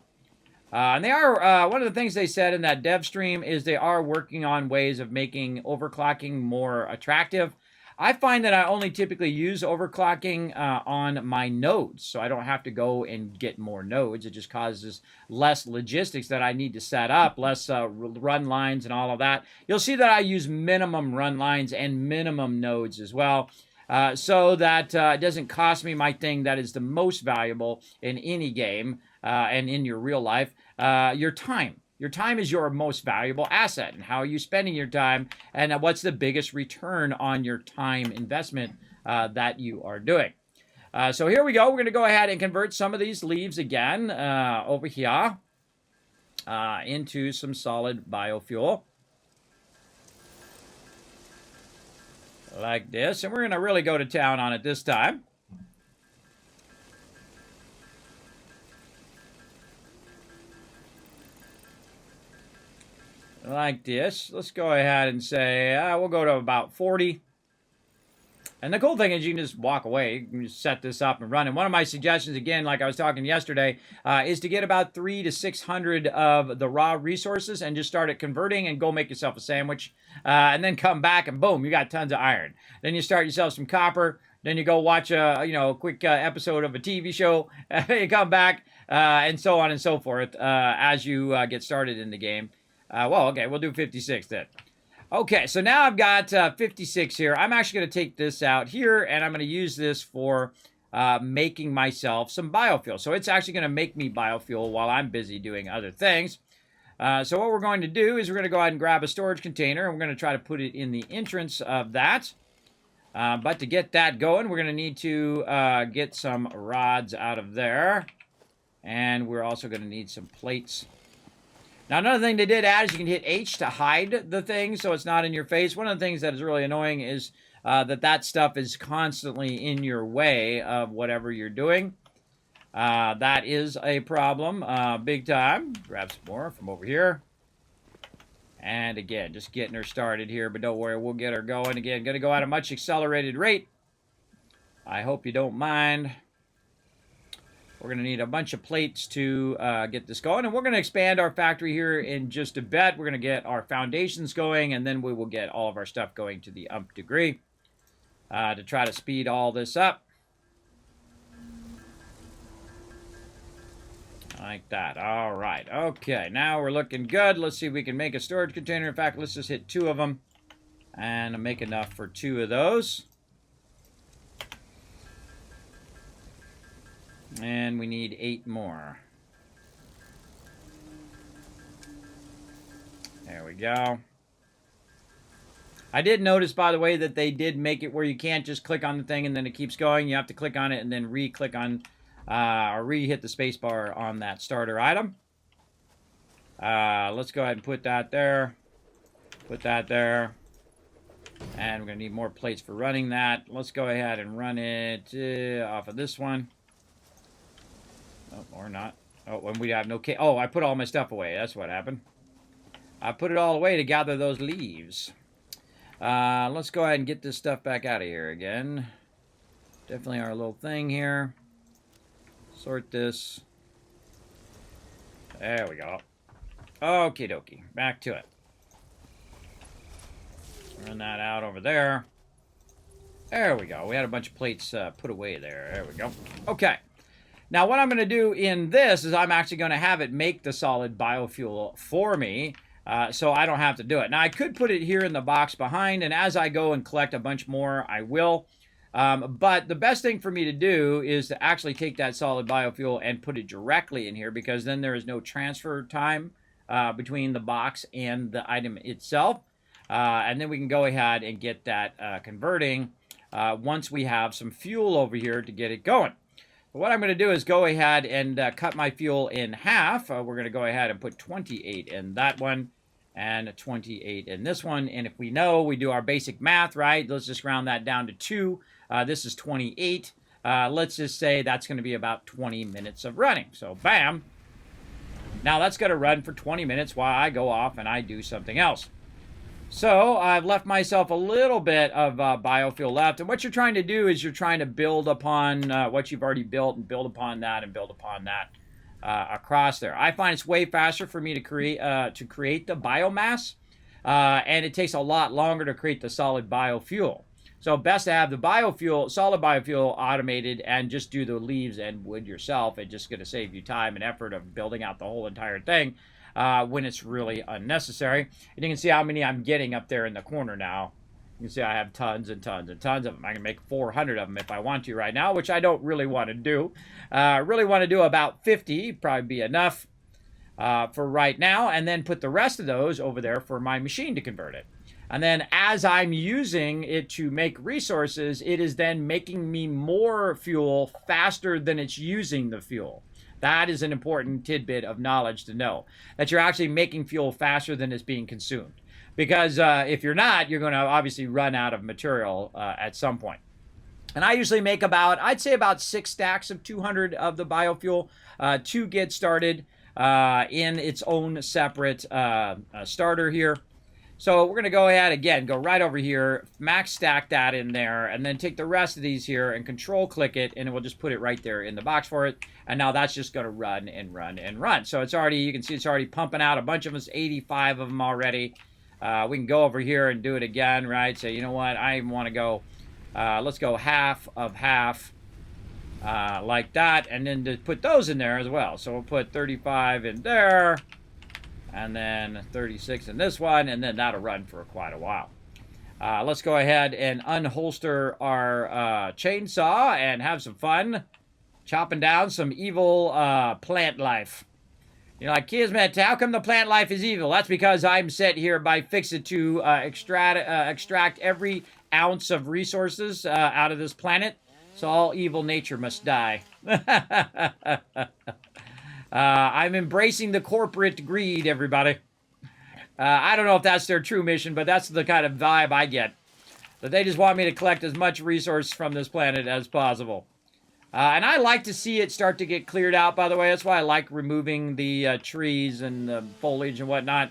And they are, one of the things they said in that dev stream is they are working on ways of making overclocking more attractive. I find that I only typically use overclocking on my nodes, so I don't have to go and get more nodes. It just causes less logistics that I need to set up, less run lines and all of that. You'll see that I use minimum run lines and minimum nodes as well. so that it doesn't cost me my thing that is the most valuable in any game and in your real life, your time. Your time is your most valuable asset, and how are you spending your time, and what's the biggest return on your time investment that you are doing. So here we go. We're going to go ahead and convert some of these leaves again over here into some solid biofuel. Like this. And we're going to really go to town on it this time. Like this. Let's go ahead and say we'll go to about 40. And the cool thing is you can just walk away. You can just set this up and run. And one of my suggestions, again, like I was talking yesterday, is to get about 300 to 600 of the raw resources and just start it converting and go make yourself a sandwich. And then come back and boom, you got tons of iron. Then you start yourself some copper. Then you go watch a quick episode of a TV show. You come back and so on and so forth as you get started in the game. Well, okay, we'll do 56 then. Okay, so now I've got 56 here. I'm actually going to take this out here, and I'm going to use this for making myself some biofuel. So it's actually going to make me biofuel while I'm busy doing other things. So what we're going to do is we're going to go ahead and grab a storage container, and we're going to try to put it in the entrance of that. But to get that going, we're going to need to get some rods out of there. And we're also going to need some plates. Now, another thing they did add is you can hit H to hide the thing so it's not in your face. One of the things that is really annoying is that stuff is constantly in your way of whatever you're doing. That is a problem, big time. Grab some more from over here. And again, just getting her started here, but don't worry, we'll get her going. Again, going to go at a much accelerated rate. I hope you don't mind. We're going to need a bunch of plates to get this going. And we're going to expand our factory here in just a bit. We're going to get our foundations going, and then we will get all of our stuff going to the nth degree to try to speed all this up. Like that. All right. Okay, now we're looking good. Let's see if we can make a storage container. In fact, let's just hit 2 of them and make enough for 2 of those. And we need 8 more. There we go. I did notice, by the way, that they did make it where you can't just click on the thing and then it keeps going. You have to click on it and then re-click on, or re-hit the space bar on that starter item. Let's go ahead and put that there. Put that there. And we're going to need more plates for running that. Let's go ahead and run it off of this one. Oh, or not. Oh, when we have no case. Oh, I put all my stuff away. That's what happened. I put it all away to gather those leaves. Let's go ahead and get this stuff back out of here again. Definitely our little thing here. Sort this. There we go. Okie dokie. Back to it. Run that out over there. There we go. We had a bunch of plates put away there. There we go. Okay. Now, what I'm going to do in this is I'm actually going to have it make the solid biofuel for me, so I don't have to do it. Now, I could put it here in the box behind, and as I go and collect a bunch more, I will. But the best thing for me to do is to actually take that solid biofuel and put it directly in here, because then there is no transfer time between the box and the item itself. And then we can go ahead and get that converting once we have some fuel over here to get it going. What I'm going to do is go ahead and cut my fuel in half. We're going to go ahead and put 28 in that one and 28 in this one. And if we know, we do our basic math, right? Let's just round that down to 2. This is 28. Let's just say that's going to be about 20 minutes of running. So, bam. Now, that's going to run for 20 minutes while I go off and I do something else. So I've left myself a little bit of biofuel left. And what you're trying to do is you're trying to build upon what you've already built and build upon that and build upon that across there. I find it's way faster for me to create the biomass. And it takes a lot longer to create the solid biofuel. So best to have the solid biofuel automated and just do the leaves and wood yourself. It's just going to save you time and effort of building out the whole entire thing. When it's really unnecessary. And you can see how many I'm getting up there in the corner now You see I have tons and tons and tons of them. I can make 400 of them if I want to right now, which I don't really want to do. I really want to do about 50, probably be enough for right now, and then put the rest of those over there for my machine to convert it. And then as I'm using it to make resources, it is then making me more fuel faster than it's using the fuel. That is an important tidbit of knowledge to know, that you're actually making fuel faster than it's being consumed. Because if you're not, you're going to obviously run out of material at some point. And I usually make about, I'd say about 6 stacks of 200 of the biofuel to get started in its own separate starter here. So we're going to go ahead, again, go right over here, max stack that in there, and then take the rest of these here and control click it, and we'll just put it right there in the box for it. And now that's just going to run and run and run. So it's already, you can see it's already pumping out a bunch of us, 85 of them already. We can go over here and do it again, right? So you know what, I want to go, let's go half of half, like that, and then to put those in there as well. So we'll put 35 in there, and then 36 in this one, and then that'll run for quite a while. Let's go ahead and unholster our chainsaw and have some fun chopping down some evil plant life. You're like, Kismet, how come the plant life is evil? That's because I'm set here by Fixit to extract every ounce of resources out of this planet. So all evil nature must die. I'm embracing the corporate greed, everybody. I don't know if that's their true mission, but that's the kind of vibe I get. That they just want me to collect as much resource from this planet as possible. And I like to see it start to get cleared out, by the way. That's why I like removing the trees and the foliage and whatnot.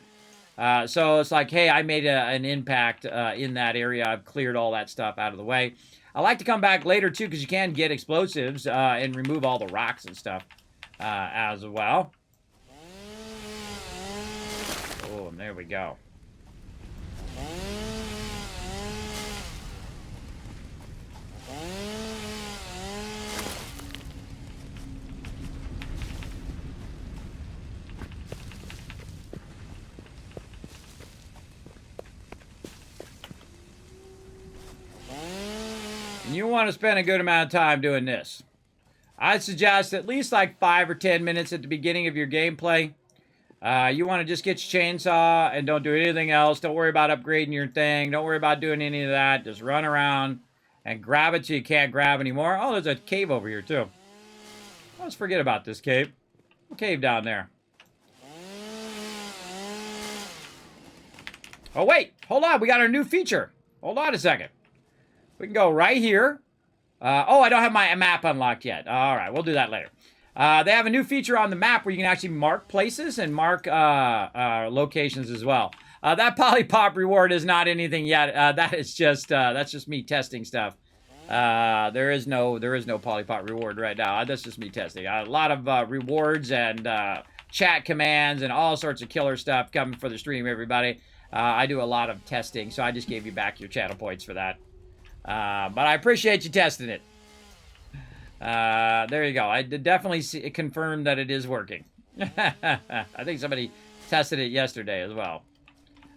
So it's like, hey, I made an impact in that area. I've cleared all that stuff out of the way. I like to come back later, too, because you can get explosives and remove all the rocks and stuff as well. Oh, and there we go. And you want to spend a good amount of time doing this. I'd suggest at least like 5 or 10 minutes at the beginning of your gameplay. You want to just get your chainsaw and don't do anything else. Don't worry about upgrading your thing. Don't worry about doing any of that. Just run around and grab it till you can't grab anymore. Oh, there's a cave over here too. Let's forget about this cave. Cave down there. Oh, wait. Hold on. We got our new feature. Hold on a second. We can go right here. Oh, I don't have my map unlocked yet. All right, we'll do that later. They have a new feature on the map where you can actually mark places and mark locations as well. That Polypop reward is not anything yet. That is just that's just me testing stuff. There is no Polypop reward right now. That's just me testing. A lot of rewards and chat commands and all sorts of killer stuff coming for the stream, everybody. I do a lot of testing, so I just gave you back your channel points for that. But I appreciate you testing it. There you go. I definitely confirmed that it is working. I think somebody tested it yesterday as well.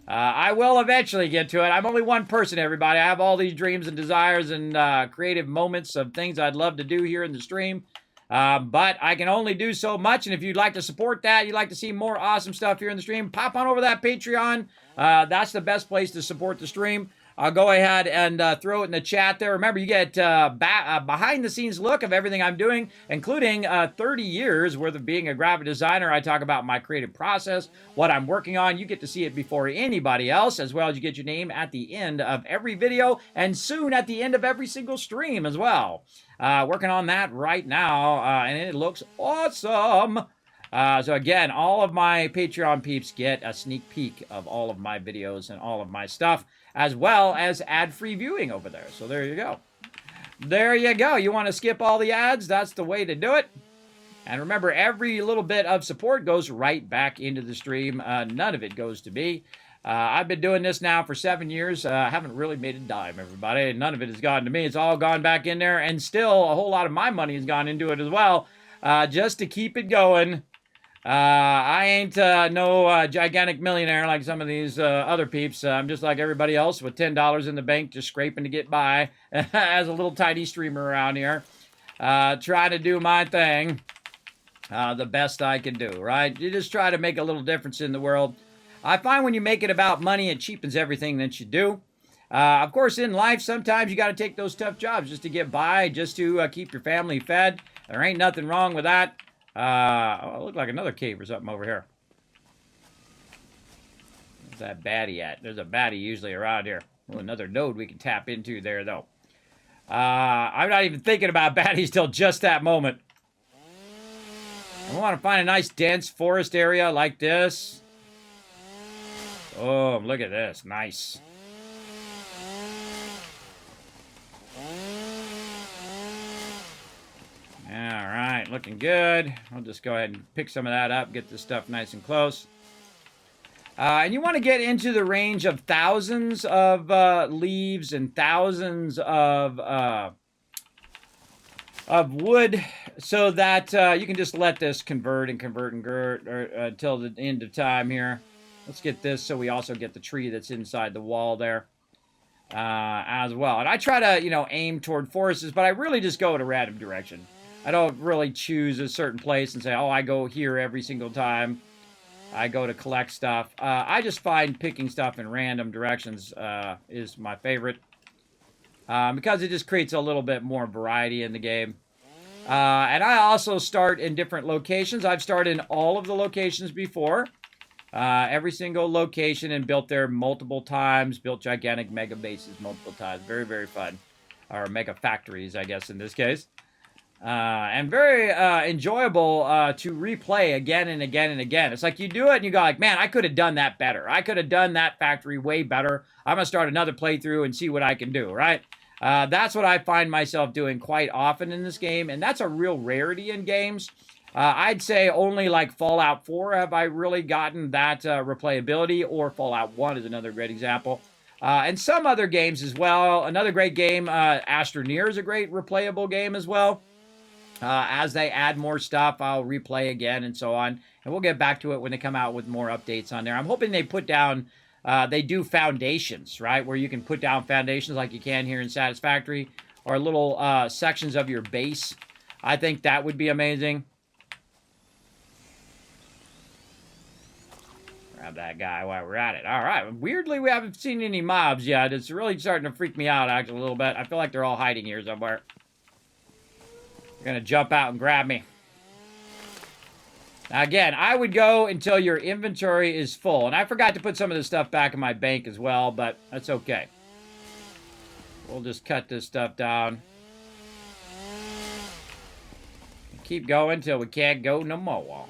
I will eventually get to it. I'm only one person, everybody. I have all these dreams and desires and creative moments of things I'd love to do here in the stream. But I can only do so much, and if you'd like to support that, you'd like to see more awesome stuff here in the stream, pop on over to that Patreon. That's the best place to support the stream. I'll go ahead and throw it in the chat there. Remember, you get behind-the-scenes look of everything I'm doing, including 30 years worth of being a graphic designer. I talk about my creative process, what I'm working on. You get to see it before anybody else, as well as you get your name at the end of every video, and soon at the end of every single stream as well. Working on that right now, and it looks awesome. So again, all of my Patreon peeps get a sneak peek of all of my videos and all of my stuff, as well as ad-free viewing over there. So there you go. There you go. You want to skip all the ads? That's the way to do it. And remember, every little bit of support goes right back into the stream. None of it goes to me. I've been doing this now for 7 years. I haven't really made a dime, everybody. None of it has gone to me. It's all gone back in there. And still, a whole lot of my money has gone into it as well, just to keep it going. I ain't no gigantic millionaire like some of these other peeps. I'm just like everybody else with $10 in the bank, just scraping to get by as a little tiny streamer around here. Trying to do my thing the best I can do, right? You just try to make a little difference in the world. I find when you make it about money, it cheapens everything that you do. Of course, in life, sometimes you got to take those tough jobs just to get by, just to keep your family fed. There ain't nothing wrong with that. Oh, it looked like another cave or something over here. Where's that baddie at? There's a baddie usually around here. Well, another node we can tap into there, though. I'm not even thinking about baddies till just that moment. I want to find a nice dense forest area like this. Oh, look at this. Nice. Alright, looking good. I'll just go ahead and pick some of that up, get this stuff nice and close. And you want to get into the range of thousands of leaves and thousands of wood so that you can just let this convert until the end of time here. Let's get this so we also get the tree that's inside the wall there as well. And I try to, you know, aim toward forests, but I really just go in a random direction. I don't really choose a certain place and say, oh, I go here every single time I go to collect stuff. I just find picking stuff in random directions is my favorite because it just creates a little bit more variety in the game. And I also start in different locations. I've started in all of the locations before. Every single location and built there multiple times. Built gigantic mega bases multiple times. Very, very fun. Or mega factories, I guess, in this case. And very enjoyable to replay again and again and again. It's like you do it and you go like, man, I could have done that better. I could have done that factory way better. I'm going to start another playthrough and see what I can do, right? That's what I find myself doing quite often in this game, and that's a real rarity in games. I'd say only like Fallout 4 have I really gotten that replayability, or Fallout 1 is another great example. And some other games as well. Another great game, Astroneer is a great replayable game as well. As they add more stuff, I'll replay again and so on. And we'll get back to it when they come out with more updates on there. I'm hoping they put down, they do foundations, right? Where you can put down foundations like you can here in Satisfactory. Or little sections of your base. I think that would be amazing. Grab that guy while we're at it. All right. Weirdly, we haven't seen any mobs yet. It's really starting to freak me out, actually, a little bit. I feel like they're all hiding here somewhere. Gonna jump out and grab me. Now again, I would go until your inventory is full. And I forgot to put some of this stuff back in my bank as well, but that's okay. We'll just cut this stuff down. Keep going till we can't go no more.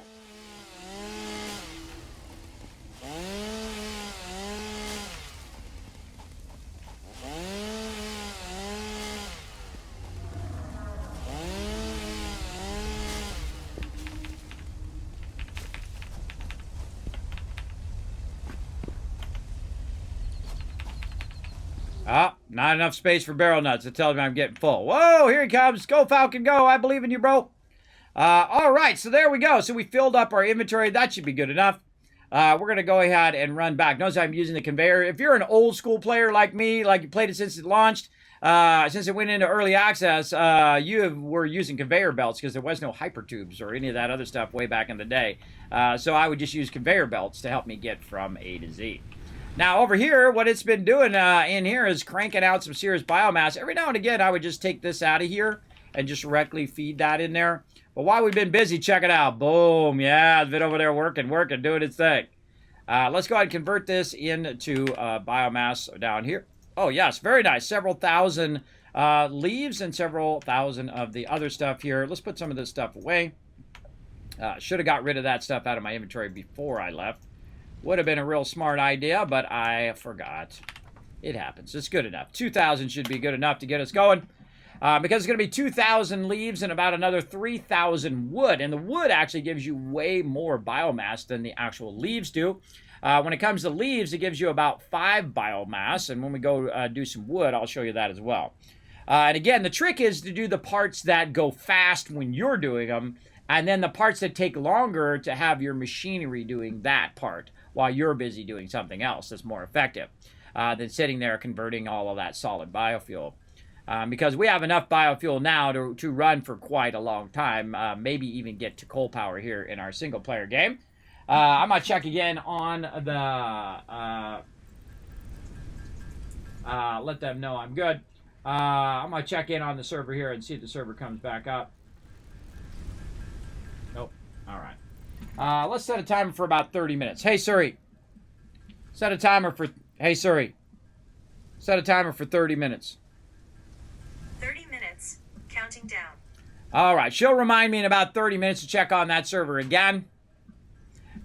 Oh, not enough space for barrel nuts. It tells me I'm getting full. Whoa, here he comes. Go, Falcon, go. I believe in you, bro. All right, so there we go. So we filled up our inventory. That should be good enough. We're going to go ahead and run back. Notice I'm using the conveyor. If you're an old school player like me, like you played it since it launched, since it went into early access, you were using conveyor belts because there was no hypertubes or any of that other stuff way back in the day. So I would just use conveyor belts to help me get from A to Z. Now, over here, what it's been doing in here is cranking out some serious biomass. Every now and again, I would just take this out of here and just directly feed that in there. But while we've been busy, check it out. Boom. Yeah, it's been over there working, doing its thing. Let's go ahead and convert this into biomass down here. Oh, yes, very nice. Several thousand leaves and several thousand of the other stuff here. Let's put some of this stuff away. Should have got rid of that stuff out of my inventory before I left. Would have been a real smart idea, but I forgot. It happens. It's good enough. 2,000 should be good enough to get us going. Because it's going to be 2,000 leaves and about another 3,000 wood. And the wood actually gives you way more biomass than the actual leaves do. When it comes to leaves, it gives you about 5 biomass. And when we go do some wood, I'll show you that as well. And again, the trick is to do the parts that go fast when you're doing them and then the parts that take longer to have your machinery doing that part while you're busy doing something else that's more effective than sitting there converting all of that solid biofuel. Because we have enough biofuel now to run for quite a long time, maybe even get to coal power here in our single player game. I'm going to check again on the... let them know I'm good. I'm going to check in on the server here and see if the server comes back up. Nope. All right. Let's set a timer for about 30 minutes. Hey, Siri. Set a timer for... Hey, Siri. Set a timer for 30 minutes. 30 minutes. Counting down. All right. She'll remind me in about 30 minutes to check on that server again.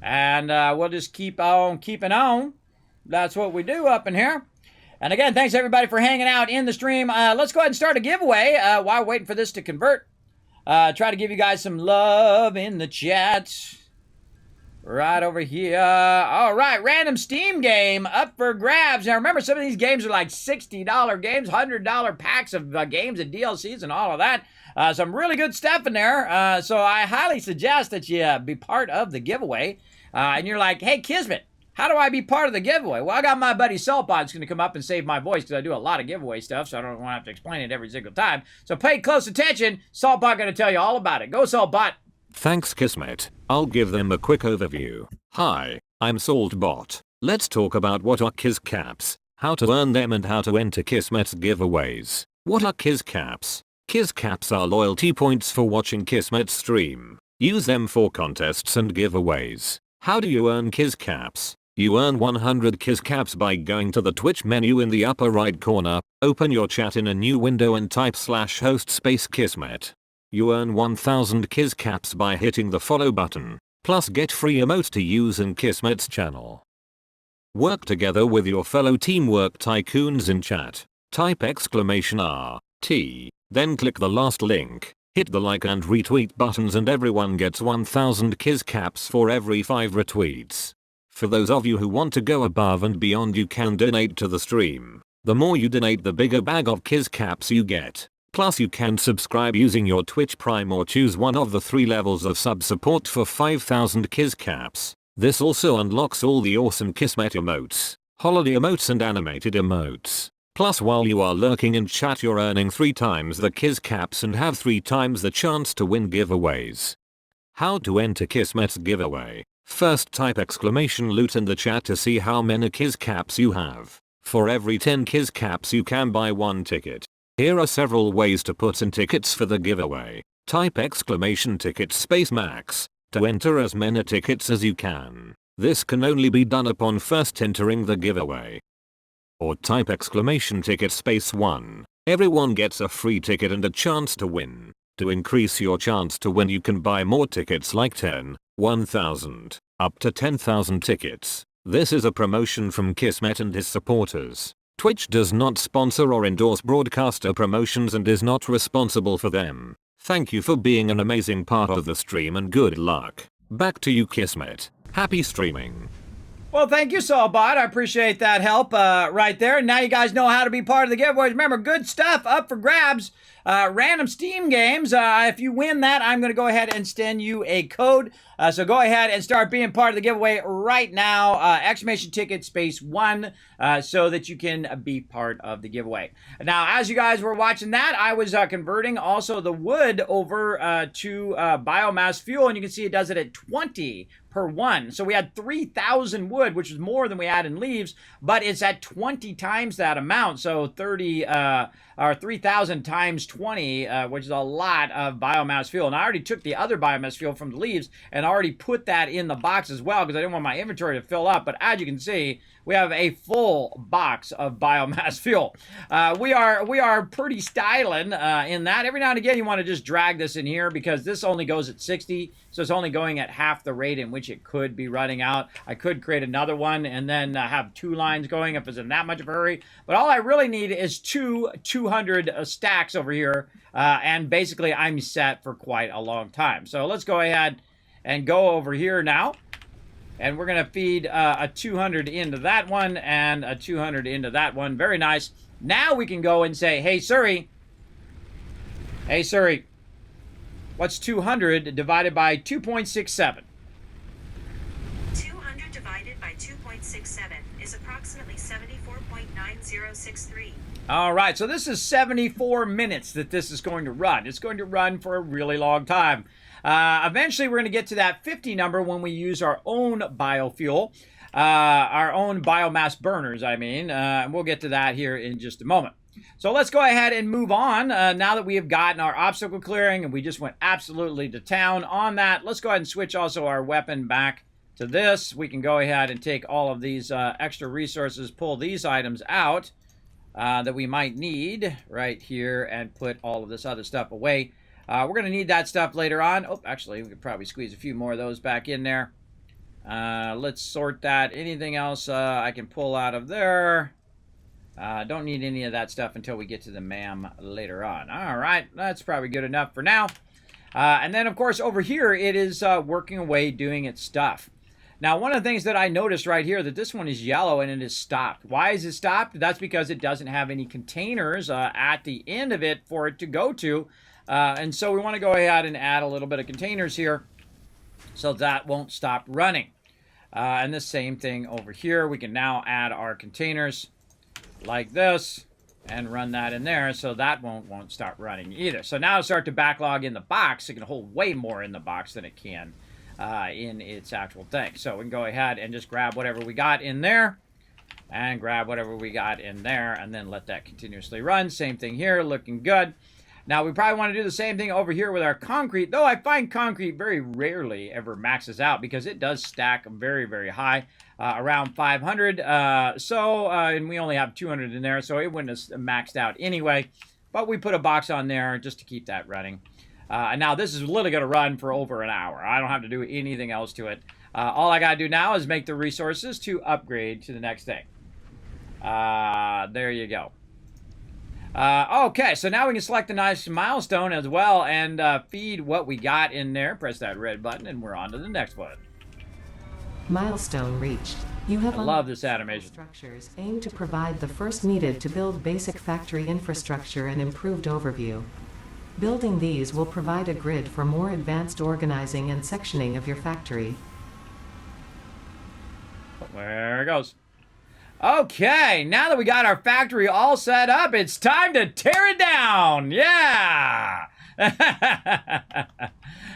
And we'll just keep on keeping on. That's what we do up in here. And again, thanks everybody for hanging out in the stream. Let's go ahead and start a giveaway while waiting for this to convert. Try to give you guys some love in the chat. Right over here. All right, random Steam game up for grabs. Now remember, some of these games are like $60 games, $100 packs of games and DLCs and all of that. Some really good stuff in there. So I highly suggest that you be part of the giveaway. And you're like, hey, Kismet, how do I be part of the giveaway? Well, I got my buddy Saltbot's going to come up and save my voice because I do a lot of giveaway stuff, so I don't want to have to explain it every single time. So pay close attention. Saltbot going to tell you all about it. Go, Saltbot. Thanks, Kismet. I'll give them a quick overview. Hi, I'm Saltbot. Let's talk about what are Kiz Caps, how to earn them and how to enter Kismet's giveaways. What are Kiz Caps? Kiz Caps are loyalty points for watching Kismet's stream. Use them for contests and giveaways. How do you earn Kiz Caps? You earn 100 Kiz Caps by going to the Twitch menu in the upper right corner, open your chat in a new window and type /host space Kismet. You earn 1000 Kiz Caps by hitting the follow button, plus get free emotes to use in Kismet's channel. Work together with your fellow teamwork tycoons in chat. Type !RT, then click the last link, hit the like and retweet buttons and everyone gets 1000 Kiz Caps for every 5 retweets. For those of you who want to go above and beyond, you can donate to the stream. The more you donate, the bigger bag of Kiz Caps you get. Plus you can subscribe using your Twitch Prime or choose one of the 3 levels of sub support for 5000 Kiz Caps. This also unlocks all the awesome Kismet emotes, holiday emotes and animated emotes. Plus while you are lurking in chat, you're earning 3 times the Kiz Caps and have 3 times the chance to win giveaways. How to enter Kismet's giveaway? First type !loot in the chat to see how many Kiz Caps you have. For every 10 Kiz Caps you can buy 1 ticket. Here are several ways to put in tickets for the giveaway. Type !ticket space max to enter as many tickets as you can. This can only be done upon first entering the giveaway. Or type !ticket space 1. Everyone gets a free ticket and a chance to win. To increase your chance to win, you can buy more tickets like 10, 1000, up to 10,000 tickets. This is a promotion from Kismet and his supporters. Twitch does not sponsor or endorse broadcaster promotions and is not responsible for them. Thank you for being an amazing part of the stream and good luck. Back to you, Kismet. Happy streaming. Well, thank you, Saltbot. I appreciate that help right there. Now you guys know how to be part of the giveaways. Remember, good stuff up for grabs. Random Steam games. If you win that, I'm going to go ahead and send you a code. So go ahead and start being part of the giveaway right now. !ticket space 1 so that you can be part of the giveaway. Now, as you guys were watching that, I was converting also the wood over to biomass fuel, and you can see it does it at 20 per 1. So we had 3,000 wood, which is more than we had in leaves, but it's at 20 times that amount. So 3,000 times 20, which is a lot of biomass fuel. And I already took the other biomass fuel from the leaves and already put that in the box as well because I didn't want my inventory to fill up. But as you can see, we have a full box of biomass fuel. We are pretty styling in that. Every now and again, you want to just drag this in here because this only goes at 60, so it's only going at half the rate in which it could be running out. I could create another one and then have 2 lines going if it's in that much of a hurry. But all I really need is 200 stacks over here, and basically I'm set for quite a long time. So let's go ahead and go over here now. And we're going to feed a 200 into that one and a 200 into that one. Very nice. Now we can go and say, hey, Siri. Hey, Siri. What's 200 divided by 2.67? 200 divided by 2.67 is approximately 74.9063. All right, so this is 74 minutes that this is going to run. It's going to run for a really long time. Eventually, we're going to get to that 50 number when we use our own biofuel, our own biomass burners, and we'll get to that here in just a moment. So let's go ahead and move on. Now that we have gotten our obstacle clearing and we just went absolutely to town on that, let's go ahead and switch also our weapon back to this. We can go ahead and take all of these extra resources, pull these items out that we might need right here, and put all of this other stuff away. We're going to need that stuff later on. Oh, actually, we could probably squeeze a few more of those back in there. Let's sort that. Anything else I can pull out of there? Don't need any of that stuff until we get to the MAM later on. All right, that's probably good enough for now. And then, of course, over here, it is working away, doing its stuff. Now, one of the things that I noticed right here, that this one is yellow and it is stopped. Why is it stopped? That's because it doesn't have any containers at the end of it for it to go to. And so we want to go ahead and add a little bit of containers here so that won't stop running. And the same thing over here. We can now add our containers like this and run that in there, so that won't start running either. So now to start to backlog in the box, it can hold way more in the box than it can in its actual thing. So we can go ahead and just grab whatever we got in there and grab whatever we got in there and then let that continuously run. Same thing here, looking good. Now we probably want to do the same thing over here with our concrete, though I find concrete very rarely ever maxes out because it does stack very, very high, around 500. And we only have 200 in there, so it wouldn't have maxed out anyway. But we put a box on there just to keep that running. And now this is literally going to run for over an hour. I don't have to do anything else to it. All I got to do now is make the resources to upgrade to the next thing. There you go. Okay, so now we can select a nice milestone as well and feed what we got in there. Press that red button and we're on to the next one. Milestone reached. You have I love this animation. Structures aim to provide the first needed to build basic factory infrastructure and improved overview. Building these will provide a grid for more advanced organizing and sectioning of your factory. There it goes. Okay, now that we got our factory all set up, it's time to tear it down. Yeah!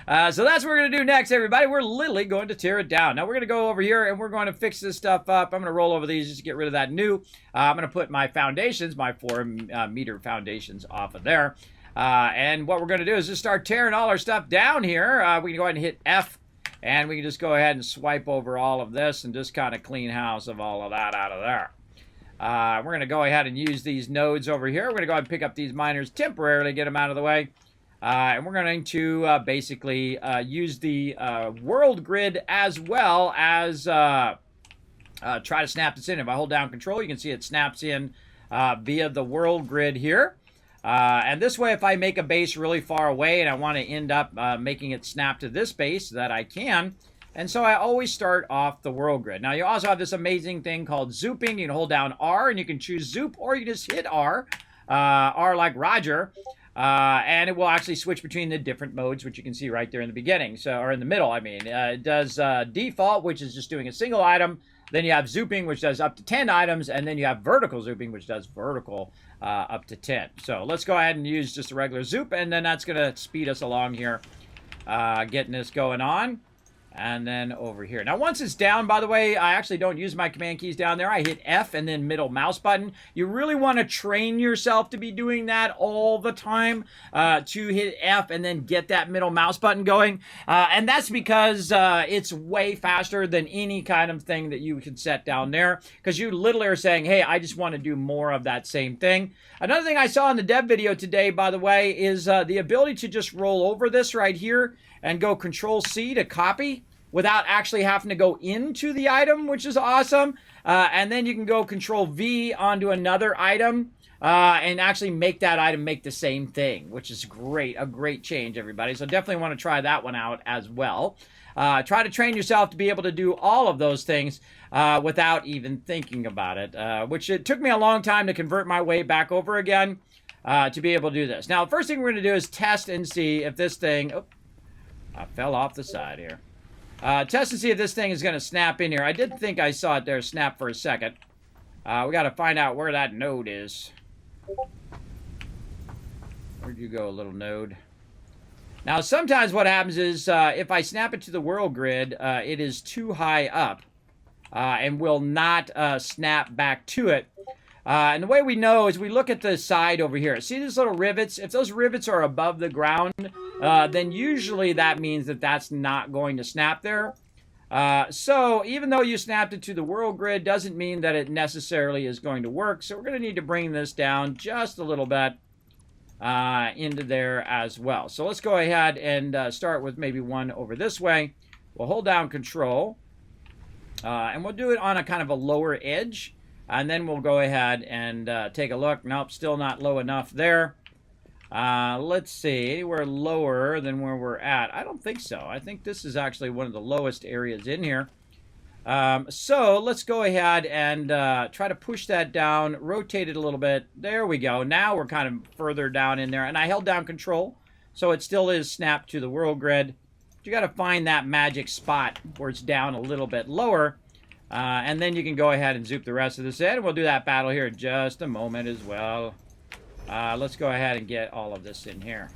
So that's what we're going to do next, everybody. We're literally going to tear it down. Now, we're going to go over here, and we're going to fix this stuff up. I'm going to roll over these just to get rid of that new. I'm going to put my foundations, my 4-meter foundations off of there. And what we're going to do is just start tearing all our stuff down here. We can go ahead and hit F. And we can just go ahead and swipe over all of this and just kind of clean house of all of that out of there. We're going to go ahead and use these nodes over here. We're going to go ahead and pick up these miners temporarily, get them out of the way. And we're going to basically use the world grid as well as try to snap this in. If I hold down control, you can see it snaps in via the world grid here. And this way, if I make a base really far away and I want to end up making it snap to this base, that I can. And so I always start off the world grid. Now, you also have this amazing thing called zooping. You can hold down R and you can choose zoop, or you can just hit R, R like Roger, and it will actually switch between the different modes, which you can see right there in the beginning, or in the middle, It does default, which is just doing a single item. Then you have zooping, which does up to 10 items, and then you have vertical zooping, which does vertical up to 10. So let's go ahead and use just a regular zoop, and then that's going to speed us along here, getting this going on. And then over here. Now, once it's down, by the way, I actually don't use my command keys down there. I hit F and then middle mouse button. You really want to train yourself to be doing that all the time, to hit F and then get that middle mouse button going. And that's because it's way faster than any kind of thing that you can set down there, because you literally are saying, hey, I just want to do more of that same thing. Another thing I saw in the dev video today, by the way, is the ability to just roll over this right here and go Control-C to copy without actually having to go into the item, which is awesome. And then you can go Control-V onto another item and actually make that item make the same thing, which is great. A great change, everybody. So definitely want to try that one out as well. Try to train yourself to be able to do all of those things without even thinking about it, which it took me a long time to convert my way back over again to be able to do this. Now, the first thing we're going to do is test and see if this thing... I fell off the side here. Test to see if this thing is going to snap in here. I did think I saw it there snap for a second. We got to find out where that node is. Where'd you go, little node? Now, sometimes what happens is if I snap it to the world grid, it is too high up and will not snap back to it. And the way we know is we look at the side over here. See these little rivets? If those rivets are above the ground, then usually that means that that's not going to snap there. So even though you snapped it to the world grid, doesn't mean that it necessarily is going to work. So we're going to need to bring this down just a little bit into there as well. So let's go ahead and start with maybe one over this way. We'll hold down Control, and we'll do it on a kind of a lower edge. And then we'll go ahead and take a look. Nope, still not low enough there. Let's see, anywhere lower than where we're at? I don't think so. I think this is actually one of the lowest areas in here. So let's go ahead and try to push that down, rotate it a little bit. There we go. Now we're kind of further down in there. And I held down Control, so it still is snapped to the world grid. You got to find that magic spot where it's down a little bit lower. And then you can go ahead and zoop the rest of this in. We'll do that battle here in just a moment as well. Let's go ahead and get all of this in here.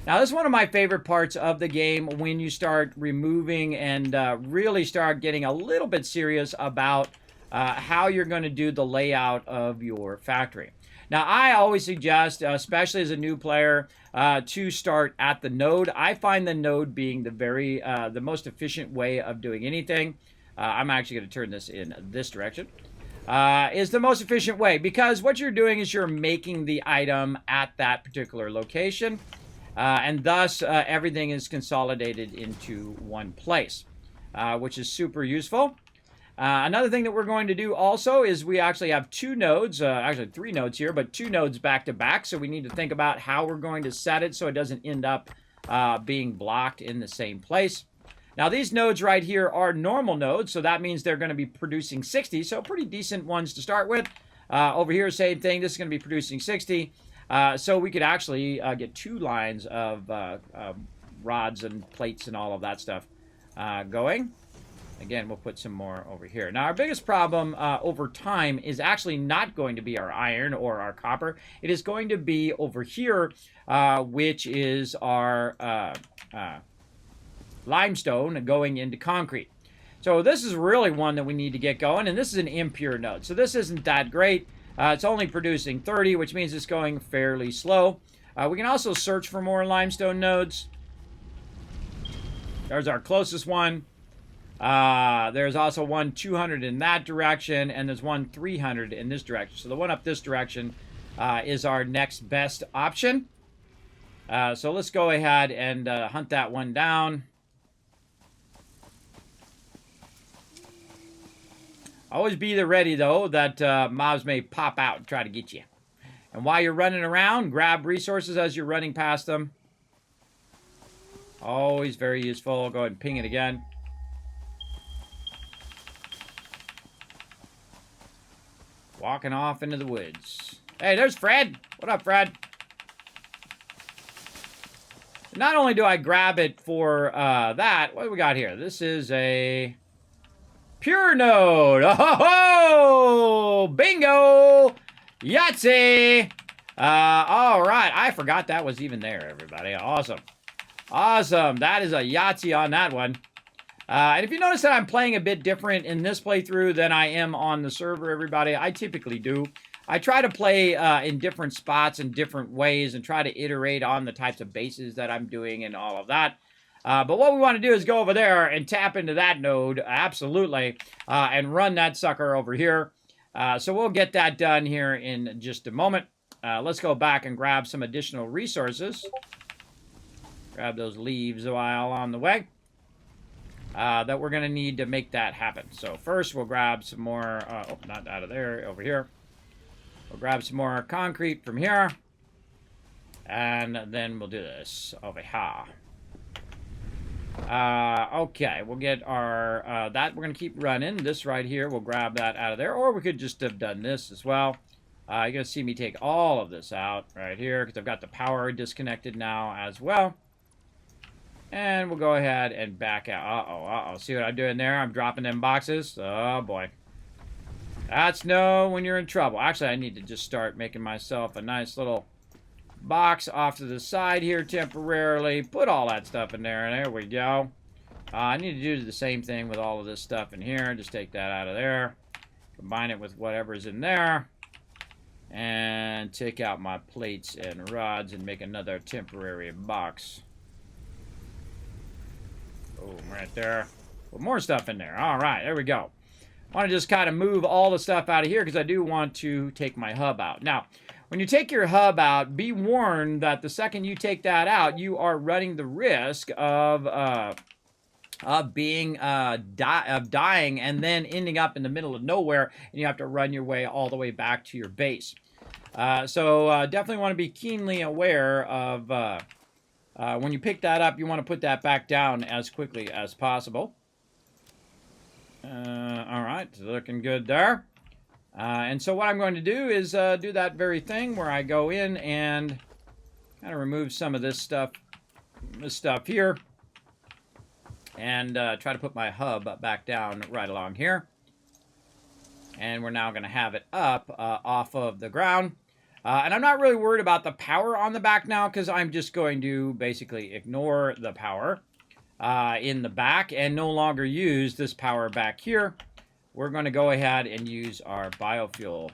Now, this is one of my favorite parts of the game when you start removing and really start getting a little bit serious about how you're going to do the layout of your factory. Now, I always suggest, especially as a new player, to start at the node. I find the node being the most efficient way of doing anything. I'm actually going to turn this in this direction. Is the most efficient way, because what you're doing is you're making the item at that particular location, and thus everything is consolidated into one place, which is super useful. Another thing that we're going to do also is we actually have two nodes, actually 3 nodes here, but 2 nodes back to back, so we need to think about how we're going to set it so it doesn't end up being blocked in the same place. Now, these nodes right here are normal nodes, so that means they're going to be producing 60, so pretty decent ones to start with. Over here, same thing. This is going to be producing 60, so we could actually get 2 lines of rods and plates and all of that stuff going. Again, we'll put some more over here. Now, our biggest problem over time is actually not going to be our iron or our copper. It is going to be over here, which is our limestone going into concrete. So this is really one that we need to get going, and this is an impure node. So this isn't that great. It's only producing 30, which means it's going fairly slow. We can also search for more limestone nodes. There's our closest one. There's also one 200 in that direction, and there's one 300 in this direction. So the one up this direction is our next best option. So let's go ahead and hunt that one down. Always be ready, though, that mobs may pop out and try to get you. And while you're running around, grab resources as you're running past them. Always very useful. Go ahead and ping it again. Walking off into the woods. Hey, there's Fred. What up, Fred? Not only do I grab it for that, what do we got here? This is a pure node. Oh, bingo! Yahtzee! All right. I forgot that was even there, everybody. Awesome. Awesome. That is a Yahtzee on that one. And if you notice that I'm playing a bit different in this playthrough than I am on the server, everybody, I typically do. I try to play in different spots in different ways and try to iterate on the types of bases that I'm doing and all of that. But what we want to do is go over there and tap into that node, absolutely, and run that sucker over here. So we'll get that done here in just a moment. Let's go back and grab some additional resources. Grab those leaves while on the way. That we're going to need to make that happen. So first we'll grab some more, oh, not out of there, over here. We'll grab some more concrete from here. And then we'll do this over here. Okay, we'll get our, that we're going to keep running. This right here, we'll grab that out of there. Or we could just have done this as well. You're going to see me take all of this out right here because I've got the power disconnected now as well. And we'll go ahead and back out. Uh-oh. See what I'm doing there? I'm dropping them boxes. Oh, boy. That's no when you're in trouble. Actually, I need to just start making myself a nice little box off to the side here temporarily. Put all that stuff in there. There we go. I need to do the same thing with all of this stuff in here. Just take that out of there. Combine it with whatever's in there. And take out my plates and rods and make another temporary box. Boom, right there. Put more stuff in there. All right, there we go. I want to just kind of move all the stuff out of here because I do want to take my hub out. Now, when you take your hub out, be warned that the second you take that out, you are running the risk of dying and then ending up in the middle of nowhere, and you have to run your way all the way back to your base. So definitely want to be keenly aware of when you pick that up, you want to put that back down as quickly as possible. All right, looking good there. And so what I'm going to do is do that very thing where I go in and kind of remove some of this stuff here, and try to put my hub back down right along here. And we're now going to have it up off of the ground. And I'm not really worried about the power on the back now because I'm just going to basically ignore the power in the back and no longer use this power back here. We're going to go ahead and use our biofuel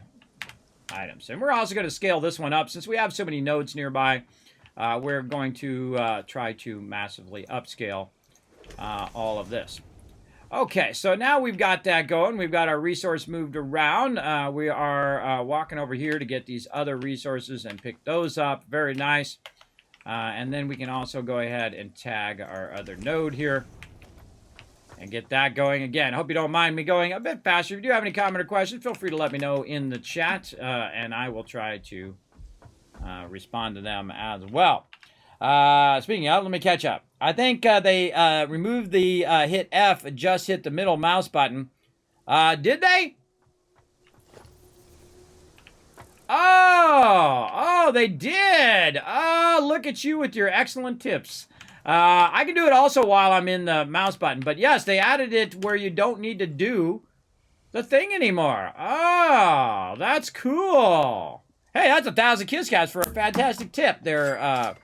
items. And we're also going to scale this one up. Since we have so many nodes nearby, we're going to try to massively upscale all of this. Okay, so now we've got that going. We've got our resource moved around. We are walking over here to get these other resources and pick those up. Very nice. And then we can also go ahead and tag our other node here and get that going. Again, I hope you don't mind me going a bit faster. If you do have any comment or question, feel free to let me know in the chat, and I will try to respond to them as well. Speaking of, let me catch up. I think they removed the hit F, just hit the middle mouse button. Did they? Oh, they did. Oh, look at you with your excellent tips. I can do it also while I'm in the mouse button. But yes, they added it where you don't need to do the thing anymore. Oh, that's cool. Hey, that's 1,000 Kiss Cats for a fantastic tip there,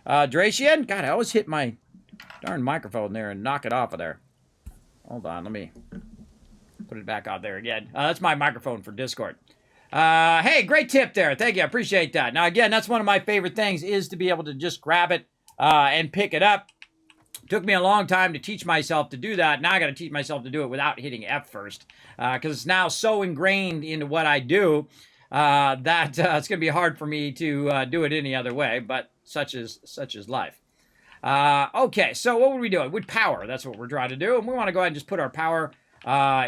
Dracian. God, I always hit my darn microphone there and knock it off of there. Hold on, let me put it back out there again. That's my microphone for Discord. Hey, great tip there. Thank you. I appreciate that. Now, again, that's one of my favorite things is to be able to just grab it and pick it up. It took me a long time to teach myself to do that. Now I got to teach myself to do it without hitting F first because it's now so ingrained into what I do that it's going to be hard for me to do it any other way, but such is life. Okay, so what were we doing? With power, that's what we're trying to do. And we want to go ahead and just put our power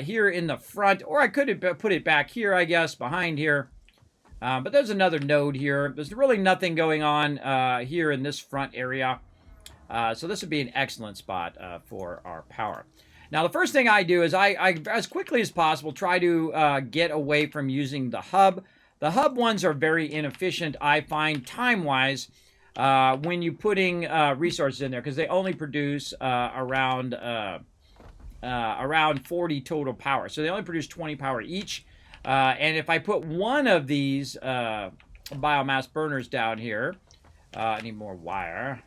here in the front, or I could put it back here, I guess, behind here. But there's another node here. There's really nothing going on here in this front area. So this would be an excellent spot for our power. Now, the first thing I do is I as quickly as possible, try to get away from using the hub. The hub ones are very inefficient, I find, time-wise, when you're putting resources in there, because they only produce around 40 total power. So they only produce 20 power each. And if I put one of these biomass burners down here, I need more wire.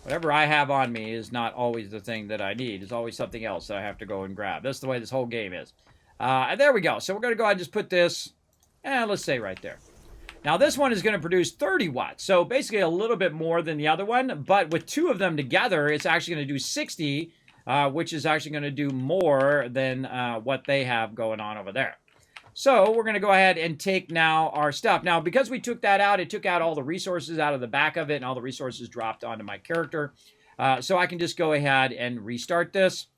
Whatever I have on me is not always the thing that I need. It's always something else that I have to go and grab. That's the way this whole game is. And there we go. So we're going to go ahead and just put this, let's say right there. Now this one is going to produce 30 watts. So basically a little bit more than the other one. But with two of them together, it's actually going to do 60, which is actually going to do more than what they have going on over there. So we're going to go ahead and take now our stuff. Now, because we took that out, it took out all the resources out of the back of it, and all the resources dropped onto my character. So I can just go ahead and restart this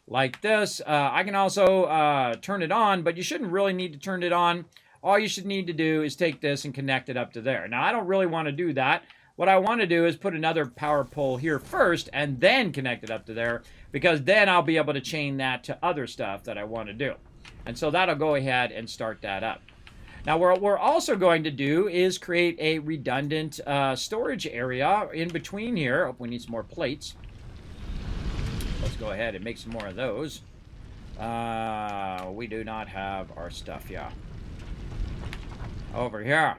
like this. I can also turn it on, but you shouldn't really need to turn it on. All you should need to do is take this and connect it up to there. Now, I don't really want to do that. What I want to do is put another power pole here first and then connect it up to there, because then I'll be able to chain that to other stuff that I want to do. And so that'll go ahead and start that up. Now, what we're also going to do is create a redundant storage area in between here. Oh, we need some more plates. Let's go ahead and make some more of those. We do not have our stuff, yeah. Over here.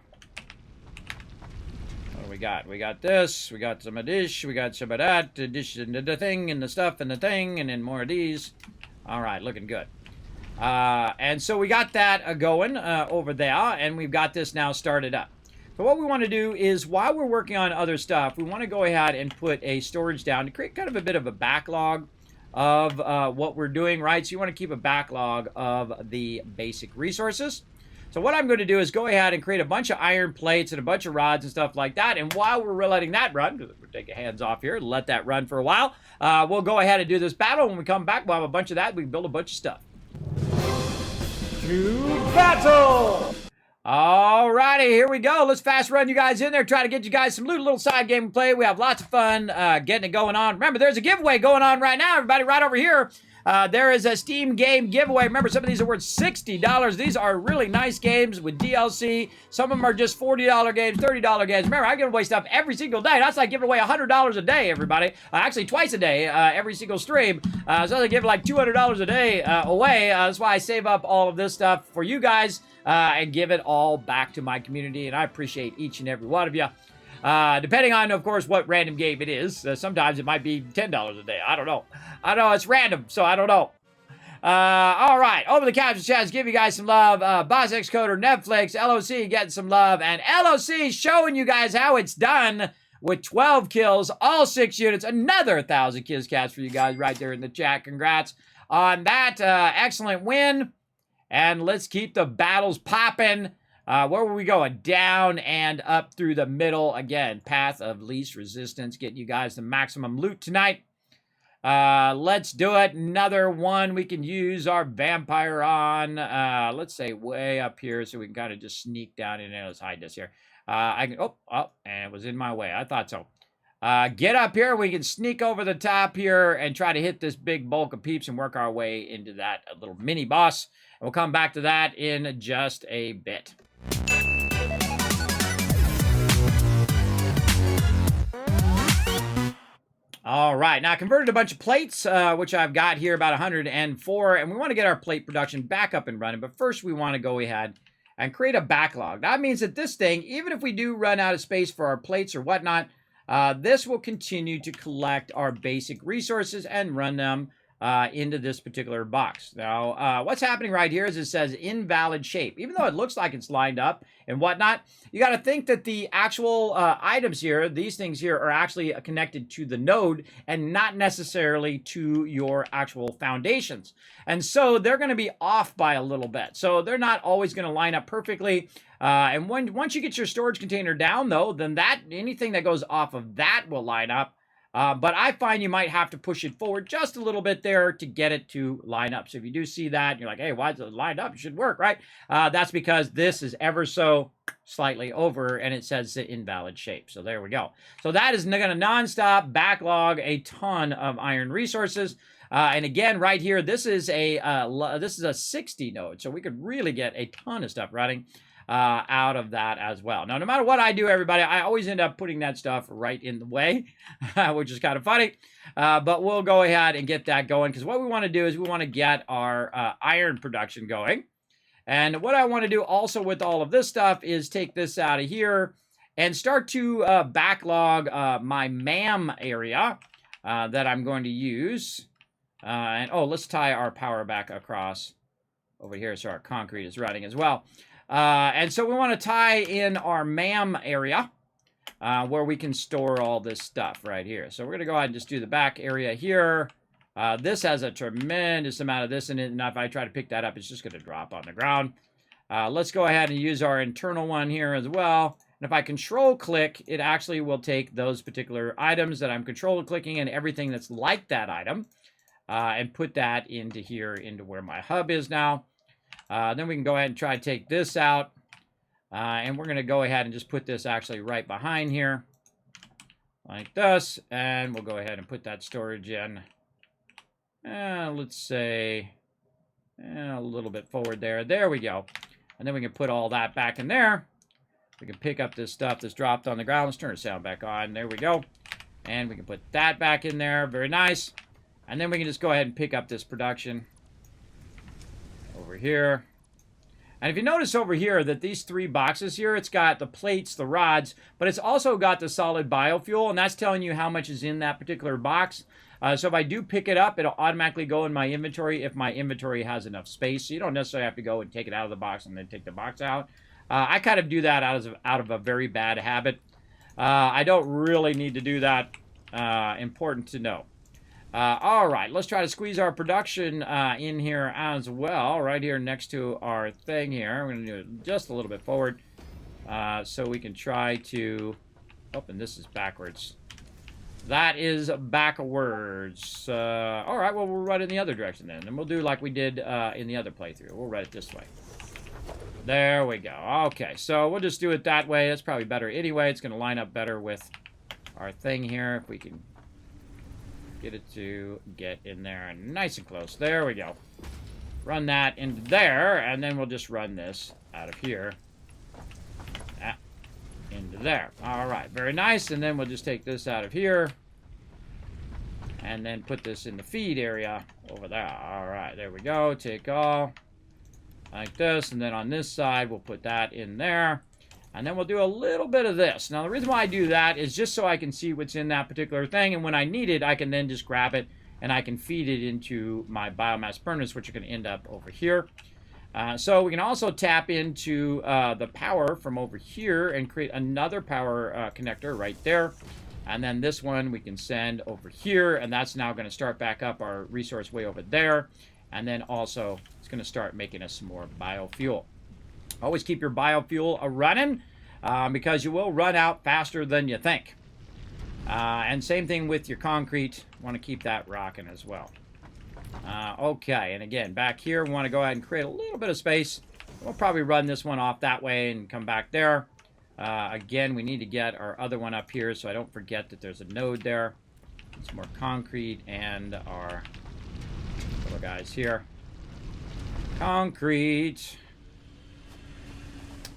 What do we got? We got this. We got some of this. We got some of that. The dish and the thing and the stuff and the thing. And then more of these. All right, looking good. And so we got that going over there. And we've got this now started up. So what we want to do is, while we're working on other stuff, we want to go ahead and put a storage down to create kind of a bit of a backlog of what we're doing, right? So you want to keep a backlog of the basic resources. So what I'm going to do is go ahead and create a bunch of iron plates and a bunch of rods and stuff like that. And while we're letting that run, we'll take your hands off here, let that run for a while. We'll go ahead and do this battle. When we come back, we'll have a bunch of that. We can build a bunch of stuff. To battle! Alrighty, here we go. Let's fast run you guys in there. Try to get you guys some loot, a little side game play. We have lots of fun getting it going on. Remember, there's a giveaway going on right now. Everybody right over here. There is a Steam game giveaway. Remember, some of these are worth $60. These are really nice games with DLC. Some of them are just $40 games, $30 games. Remember, I give away stuff every single day. That's like giving away $100 a day, everybody. Actually, twice a day, every single stream. So they give like $200 a day away. That's why I save up all of this stuff for you guys and give it all back to my community. And I appreciate each and every one of you. Depending on, of course, what random game it is. Sometimes it might be $10 a day. I don't know. I know it's random, so I don't know. All right. Over the caption chats, give you guys some love. Boss X Coder, Netflix, LOC getting some love. And LOC showing you guys how it's done with 12 kills, all 6 units. Another 1,000 kills cats for you guys right there in the chat. Congrats on that. Excellent win. And let's keep the battles popping. Where were we going? Down and up through the middle. Again, path of least resistance. Getting you guys the maximum loot tonight. Let's do it. Another one we can use our vampire on. Let's say way up here so we can kind of just sneak down in there. Let's hide this here. I can, and it was in my way. I thought so. Get up here. We can sneak over the top here and try to hit this big bulk of peeps and work our way into that little mini boss. And we'll come back to that in just a bit. All right, now I converted a bunch of plates, which I've got here about 104, and we want to get our plate production back up and running, but first we want to go ahead and create a backlog. That means that this thing, even if we do run out of space for our plates or whatnot, this will continue to collect our basic resources and run them into this particular box. Now, what's happening right here is it says invalid shape. Even though it looks like it's lined up and whatnot, you got to think that the actual items here, these things here, are actually connected to the node and not necessarily to your actual foundations. And so they're going to be off by a little bit. So they're not always going to line up perfectly. And once you get your storage container down, though, then anything that goes off of that will line up. But I find you might have to push it forward just a little bit there to get it to line up. So if you do see that, you're like, hey, why is it lined up? It should work, right? That's because this is ever so slightly over, and it says the invalid shape. So there we go. So that is going to nonstop backlog a ton of iron resources. And again, right here, this is a 60 node. So we could really get a ton of stuff running out of that as well. Now, no matter what I do, everybody, I always end up putting that stuff right in the way, which is kind of funny. But we'll go ahead and get that going, because what we want to do is we want to get our iron production going. And what I want to do also with all of this stuff is take this out of here and start to backlog my MAM area that I'm going to use. And let's tie our power back across over here so our concrete is running as well. And so we want to tie in our MAM area where we can store all this stuff right here. So we're going to go ahead and just do the back area here. This has a tremendous amount of this in it, and if I try to pick that up, it's just going to drop on the ground. Let's go ahead and use our internal one here as well. And if I control click, it actually will take those particular items that I'm control clicking and everything that's like that item and put that into here, into where my hub is now. Then we can go ahead and try to take this out. And we're going to go ahead and just put this actually right behind here. Like this. And we'll go ahead and put that storage in. Let's say a little bit forward there. There we go. And then we can put all that back in there. We can pick up this stuff that's dropped on the ground. Let's turn the sound back on. There we go. And we can put that back in there. Very nice. And then we can just go ahead and pick up this production over here. And if you notice over here that these 3 boxes here, it's got the plates, the rods, but it's also got the solid biofuel, and that's telling you how much is in that particular box. So if I do pick it up, it'll automatically go in my inventory if my inventory has enough space. So you don't necessarily have to go and take it out of the box and then take the box out. I kind of do that out of a very bad habit. I don't really need to do that. Important to know. All right, let's try to squeeze our production in here as well, right here next to our thing here. We're going to do it just a little bit forward so we can try to... Oh, and this is backwards. That is backwards. All right, well, we'll run it in the other direction then. And we'll do like we did in the other playthrough. We'll run it this way. There we go. Okay, so we'll just do it that way. That's probably better anyway. It's going to line up better with our thing here if we can... get it to get in there nice and close. There we go. Run that into there, and then we'll just run this out of here. Into there. All right, very nice. And then we'll just take this out of here. And then put this in the feed area over there. All right, there we go. Take all. Like this. And then on this side, we'll put that in there. And then we'll do a little bit of this. Now, the reason why I do that is just so I can see what's in that particular thing. And when I need it, I can then just grab it and I can feed it into my biomass burners, which are going to end up over here. So we can also tap into the power from over here and create another power connector right there. And then this one we can send over here. And that's now going to start back up our resource way over there. And then also it's going to start making us some more biofuel. Always keep your biofuel running because you will run out faster than you think. And same thing with your concrete. Want to keep that rocking as well. Okay, and again, back here, we want to go ahead and create a little bit of space. We'll probably run this one off that way and come back there. Again, we need to get our other one up here so I don't forget that there's a node there. Some more concrete and our little guys here. Concrete.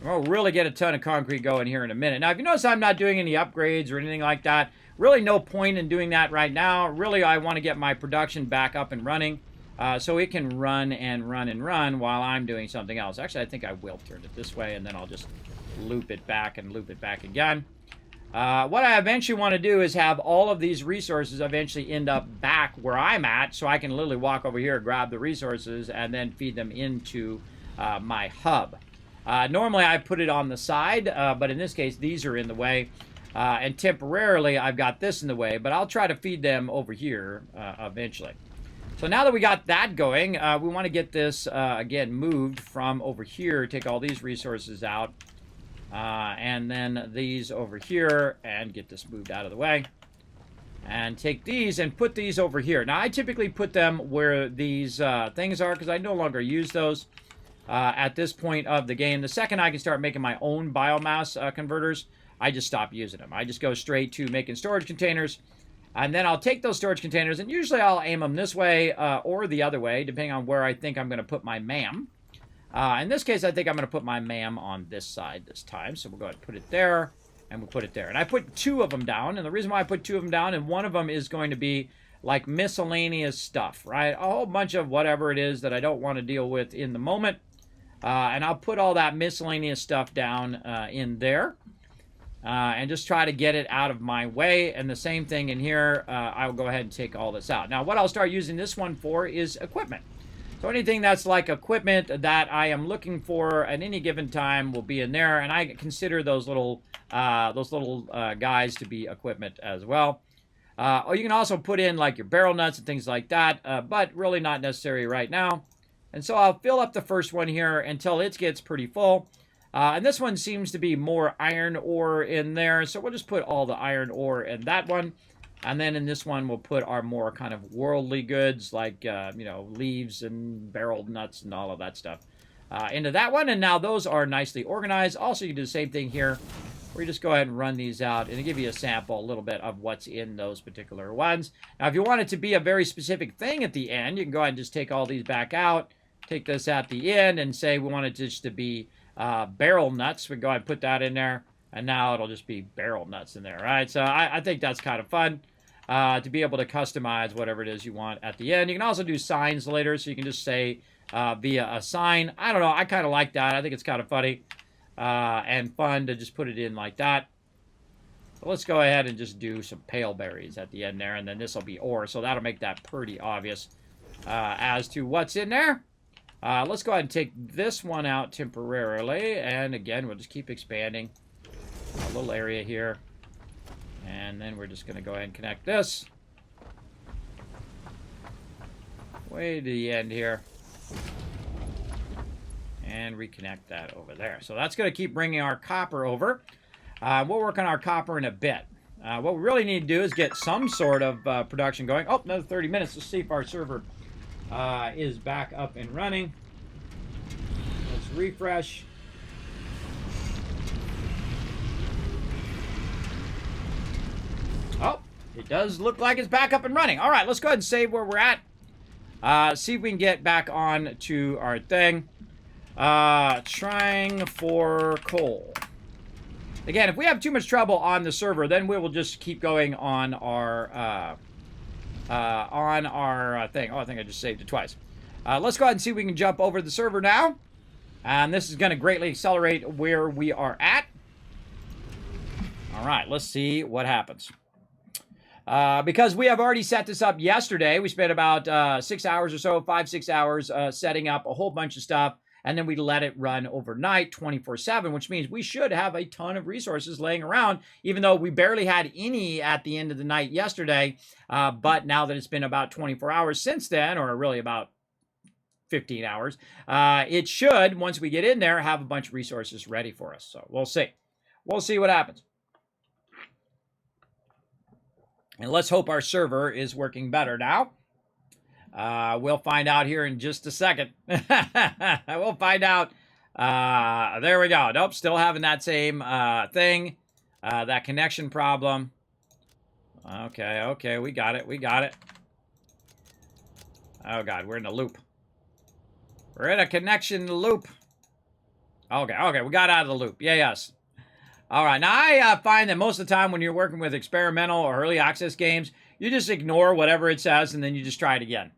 We'll really get a ton of concrete going here in a minute. Now, if you notice I'm not doing any upgrades or anything like that, really no point in doing that right now. Really, I want to get my production back up and running so it can run and run and run while I'm doing something else. Actually, I think I will turn it this way, and then I'll just loop it back and loop it back again. What I eventually want to do is have all of these resources eventually end up back where I'm at, so I can literally walk over here, grab the resources, and then feed them into my hub. Normally, I put it on the side, but in this case, these are in the way. And temporarily, I've got this in the way, but I'll try to feed them over here eventually. So now that we got that going, we want to get this, again, moved from over here, take all these resources out, and then these over here, and get this moved out of the way. And take these and put these over here. Now, I typically put them where these things are, because I no longer use those at this point of the game. The second I can start making my own biomass converters, I just stop using them. I just go straight to making storage containers. And then I'll take those storage containers, and usually I'll aim them this way or the other way, depending on where I think I'm going to put my MAM. In this case, I think I'm going to put my MAM on this side this time. So we'll go ahead and put it there, and we'll put it there. And I put 2 of them down, and the reason why I put 2 of them down, and one of them is going to be like miscellaneous stuff, right? A whole bunch of whatever it is that I don't want to deal with in the moment. And I'll put all that miscellaneous stuff down in there. And just try to get it out of my way. And the same thing in here, I'll go ahead and take all this out. Now, what I'll start using this one for is equipment. So anything that's like equipment that I am looking for at any given time will be in there. And I consider those little guys to be equipment as well. Or you can also put in like your barrel nuts and things like that, but really not necessary right now. And so I'll fill up the first one here until it gets pretty full. And this one seems to be more iron ore in there. So we'll just put all the iron ore in that one. And then in this one, we'll put our more kind of worldly goods like, you know, leaves and barreled nuts and all of that stuff into that one. And now those are nicely organized. Also, you do the same thing here where you just go ahead and run these out and give you a sample, a little bit of what's in those particular ones. Now, if you want it to be a very specific thing at the end, you can go ahead and just take all these back out take this at the end and say we want it just to be barrel nuts. We go ahead and put that in there, and now it'll just be barrel nuts in there, right? So I think that's kind of fun to be able to customize whatever it is you want at the end. You can also do signs later, so you can just say via a sign. I don't know. I kind of like that. I think it's kind of funny and fun to just put it in like that. So let's go ahead and just do some pale berries at the end there, and then this will be ore, so that'll make that pretty obvious as to what's in there. Let's go ahead and take this one out temporarily, and again, we'll just keep expanding a little area here. And then we're just going to go ahead and connect this way to the end here. And reconnect that over there. So that's going to keep bringing our copper over. We'll work on our copper in a bit. What we really need to do is get some sort of production going. Oh, another 30 minutes. Let's see if our server is back up and running. Let's refresh. Oh, it does look like it's back up and running. All right, let's go ahead and save where we're at. See if we can get back on to our thing. Trying for coal. Again, if we have too much trouble on the server, then we will just keep going on our thing. Oh, I think I just saved it twice. Let's go ahead and see if we can jump over the server now. And this is going to greatly accelerate where we are at. All right, let's see what happens. Because we have already set this up yesterday, we spent about 6 hours or so, 5-6 hours setting up a whole bunch of stuff, and then we let it run overnight 24/7, which means we should have a ton of resources laying around, even though we barely had any at the end of the night yesterday. But now that it's been about 24 hours since then, or really about 15 hours, it should, once we get in there, have a bunch of resources ready for us. So we'll see. We'll see what happens. And let's hope our server is working better now. We'll find out here in just a second. We'll find out. There we go. Nope, still having that same thing. That connection problem. Okay, we got it. Oh, God, we're in a loop. We're in a connection loop. Okay, we got out of the loop. Yes. All right, now I find that most of the time when you're working with experimental or early access games, you just ignore whatever it says and then you just try it again.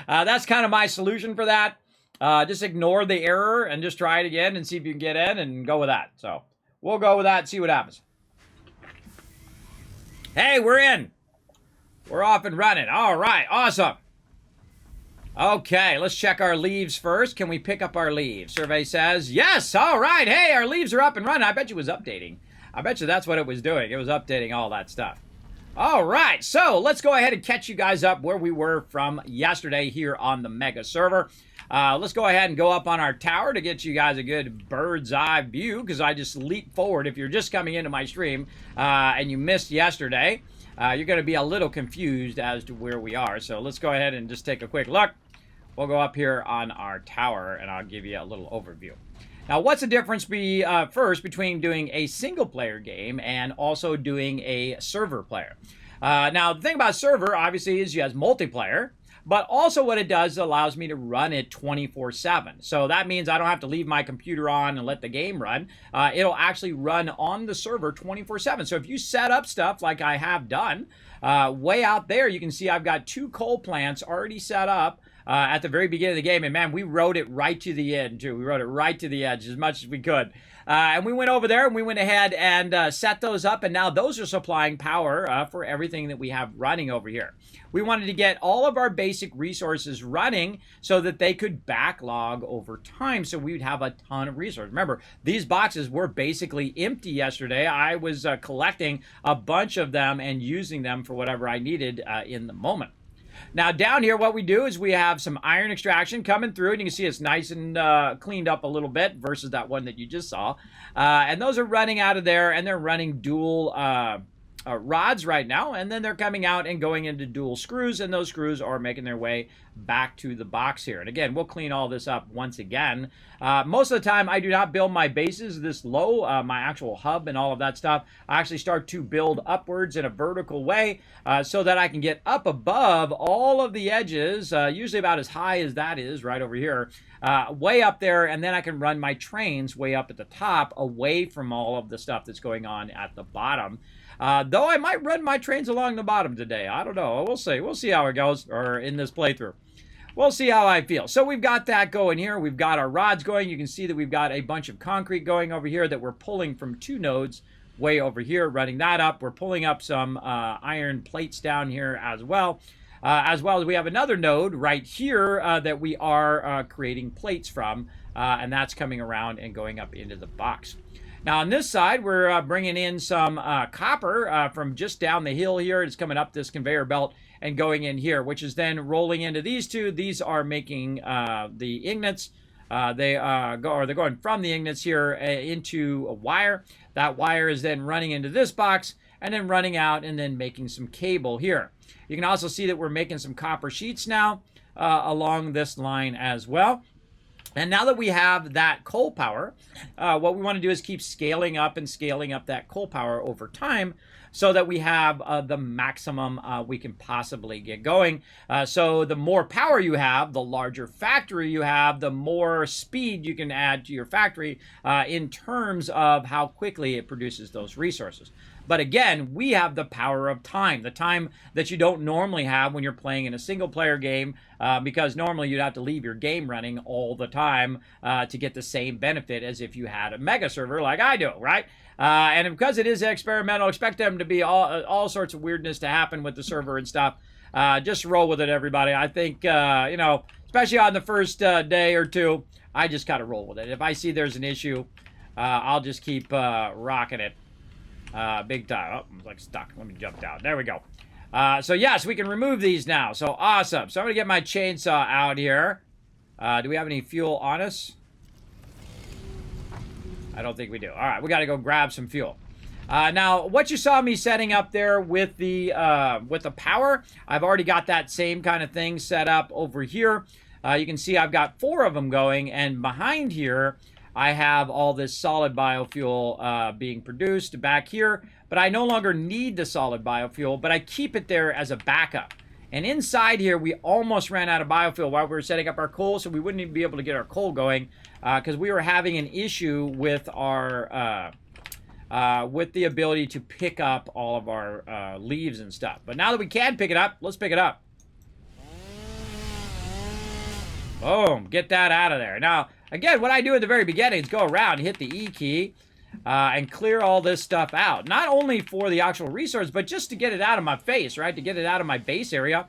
That's kind of my solution for that. Just ignore the error and just try it again and see if you can get in and go with that. So we'll go with that and see what happens. Hey, we're in. We're off and running. All right, awesome. Okay, let's check our leaves first. Can we pick up our leaves? Survey says yes. All right. Hey, our leaves are up and running. I bet you it was updating. I bet you that's what it was doing. It was updating all that stuff. All right, so let's go ahead and catch you guys up where we were from yesterday here on the Mega server. Let's go ahead and go up on our tower to get you guys a good bird's eye view, because I just leap forward. If you're just coming into my stream and you missed yesterday, you're going to be a little confused as to where we are. So let's go ahead and just take a quick look. We'll go up here on our tower, and I'll give you a little overview. Now, what's the difference first between doing a single-player game and also doing a server player? Now, the thing about server, obviously, is you have multiplayer, but also what it does allows me to run it 24/7. So that means I don't have to leave my computer on and let the game run. It'll actually run on the server 24/7. So if you set up stuff like I have done, way out there, you can see I've got 2 coal plants already set up at the very beginning of the game. And man, we rode it right to the end too. We rode it right to the edge as much as we could. And we went over there and we went ahead and set those up. And now those are supplying power for everything that we have running over here. We wanted to get all of our basic resources running so that they could backlog over time, so we would have a ton of resources. Remember, these boxes were basically empty yesterday. I was collecting a bunch of them and using them for whatever I needed in the moment. Now down here, what we do is we have some iron extraction coming through, and you can see it's nice and cleaned up a little bit versus that one that you just saw. And those are running out of there, and they're running dual rods right now, and then they're coming out and going into dual screws, and those screws are making their way back to the box here. And again, we'll clean all this up once again. Most of the time, I do not build my bases this low, my actual hub and all of that stuff. I actually start to build upwards in a vertical way so that I can get up above all of the edges, usually about as high as that is right over here, way up there, and then I can run my trains way up at the top away from all of the stuff that's going on at the bottom. Though I might run my trains along the bottom today. I don't know. We'll see. We'll see how it goes, or in this playthrough. We'll see how I feel. So we've got that going here. We've got our rods going. You can see that we've got a bunch of concrete going over here that we're pulling from 2 nodes way over here, running that up. We're pulling up some iron plates down here as well. As we have another node right here that we are creating plates from, and that's coming around and going up into the box. Now on this side, we're bringing in some copper from just down the hill here. It's coming up this conveyor belt and going in here, which is then rolling into these 2. These are making the ingots. They're going from the ingots here into a wire. That wire is then running into this box and then running out and then making some cable here. You can also see that we're making some copper sheets now along this line as well. And now that we have that coal power, what we want to do is keep scaling up and scaling up that coal power over time so that we have the maximum we can possibly get going. So the more power you have, the larger factory you have, the more speed you can add to your factory in terms of how quickly it produces those resources. But again, we have the power of time, the time that you don't normally have when you're playing in a single-player game, because normally you'd have to leave your game running all the time to get the same benefit as if you had a mega server like I do, right? And because it is experimental, expect them to be all sorts of weirdness to happen with the server and stuff. Just roll with it, everybody. I think, you know, especially on the first day or 2, I just gotta roll with it. If I see there's an issue, I'll just keep rocking it. Big time. Oh, I'm like stuck. Let me jump down. There we go. So yes, we can remove these now. So awesome. So I'm gonna get my chainsaw out here. Do we have any fuel on us? I don't think we do. All right, we got to go grab some fuel. Now, what you saw me setting up there with the power, I've already got that same kind of thing set up over here. You can see I've got 4 of them going, and behind here, I have all this solid biofuel being produced back here, but I no longer need the solid biofuel, but I keep it there as a backup. And inside here, we almost ran out of biofuel while we were setting up our coal, so we wouldn't even be able to get our coal going because we were having an issue with our with the ability to pick up all of our leaves and stuff. But now that we can pick it up, let's pick it up. Boom, get that out of there. Now, again, what I do at the very beginning is go around, hit the E key, and clear all this stuff out. Not only for the actual resource, but just to get it out of my face, right? To get it out of my base area,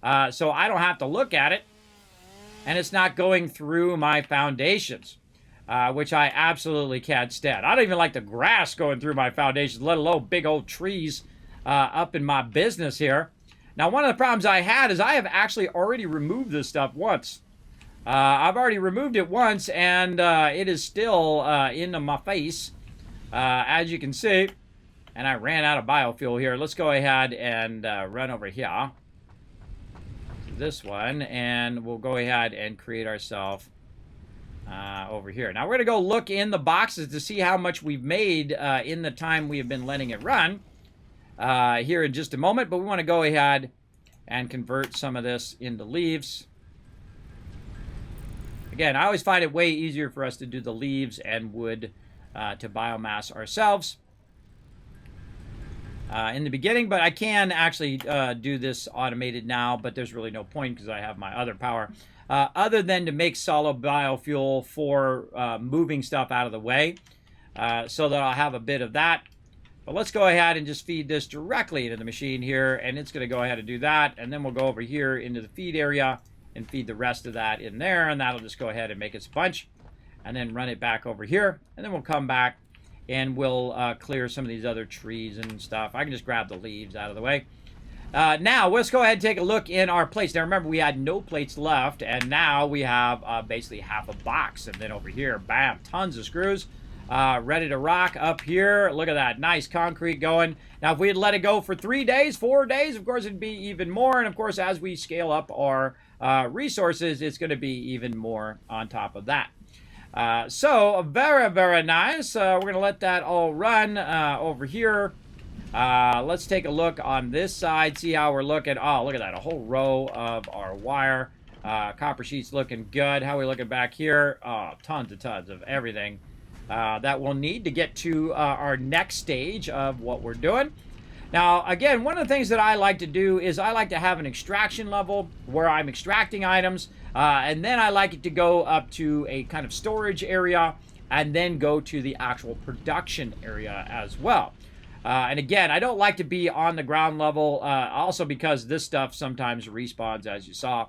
so I don't have to look at it, and it's not going through my foundations, which I absolutely can't stand. I don't even like the grass going through my foundations, let alone big old trees up in my business here. Now, one of the problems I had is I have actually already removed this stuff once. I've already removed it once, and it is still into my face, as you can see. And I ran out of biofuel here. Let's go ahead and run over here to this one, and we'll go ahead and create ourselves over here. Now, we're going to go look in the boxes to see how much we've made in the time we have been letting it run here in just a moment. But we want to go ahead and convert some of this into leaves. Again, I always find it way easier for us to do the leaves and wood to biomass ourselves in the beginning, but I can actually do this automated now, but there's really no point because I have my other power, other than to make solid biofuel for moving stuff out of the way, so that I'll have a bit of that. But let's go ahead and just feed this directly into the machine here, and it's going to go ahead and do that, and then we'll go over here into the feed area and feed the rest of that in there, and that'll just go ahead and make its bunch, and then run it back over here, and then we'll come back and we'll clear some of these other trees and stuff. I can just grab the leaves out of the way. Now, let's go ahead and take a look in our plates. Now, remember, we had no plates left, and now we have basically half a box, and then over here, bam, tons of screws. ready to rock up here. Look at that. Nice concrete going. Now, if we had let it go for 3 days, 4 days, of course, it'd be even more. And, of course, as we scale up our resources, it's going to be even more on top of that. So, very, very nice. We're going to let that all run over here. Let's take a look on this side, see how we're looking. Oh, look at that. A whole row of our wire. Copper sheets looking good. How are we looking back here? Oh, tons of everything. That we'll need to get to our next stage of what we're doing. Now, again, one of the things that I like to do is I like to have an extraction level where I'm extracting items, and then I like it to go up to a kind of storage area and then go to the actual production area as well. And again, I don't like to be on the ground level, also because this stuff sometimes respawns, as you saw.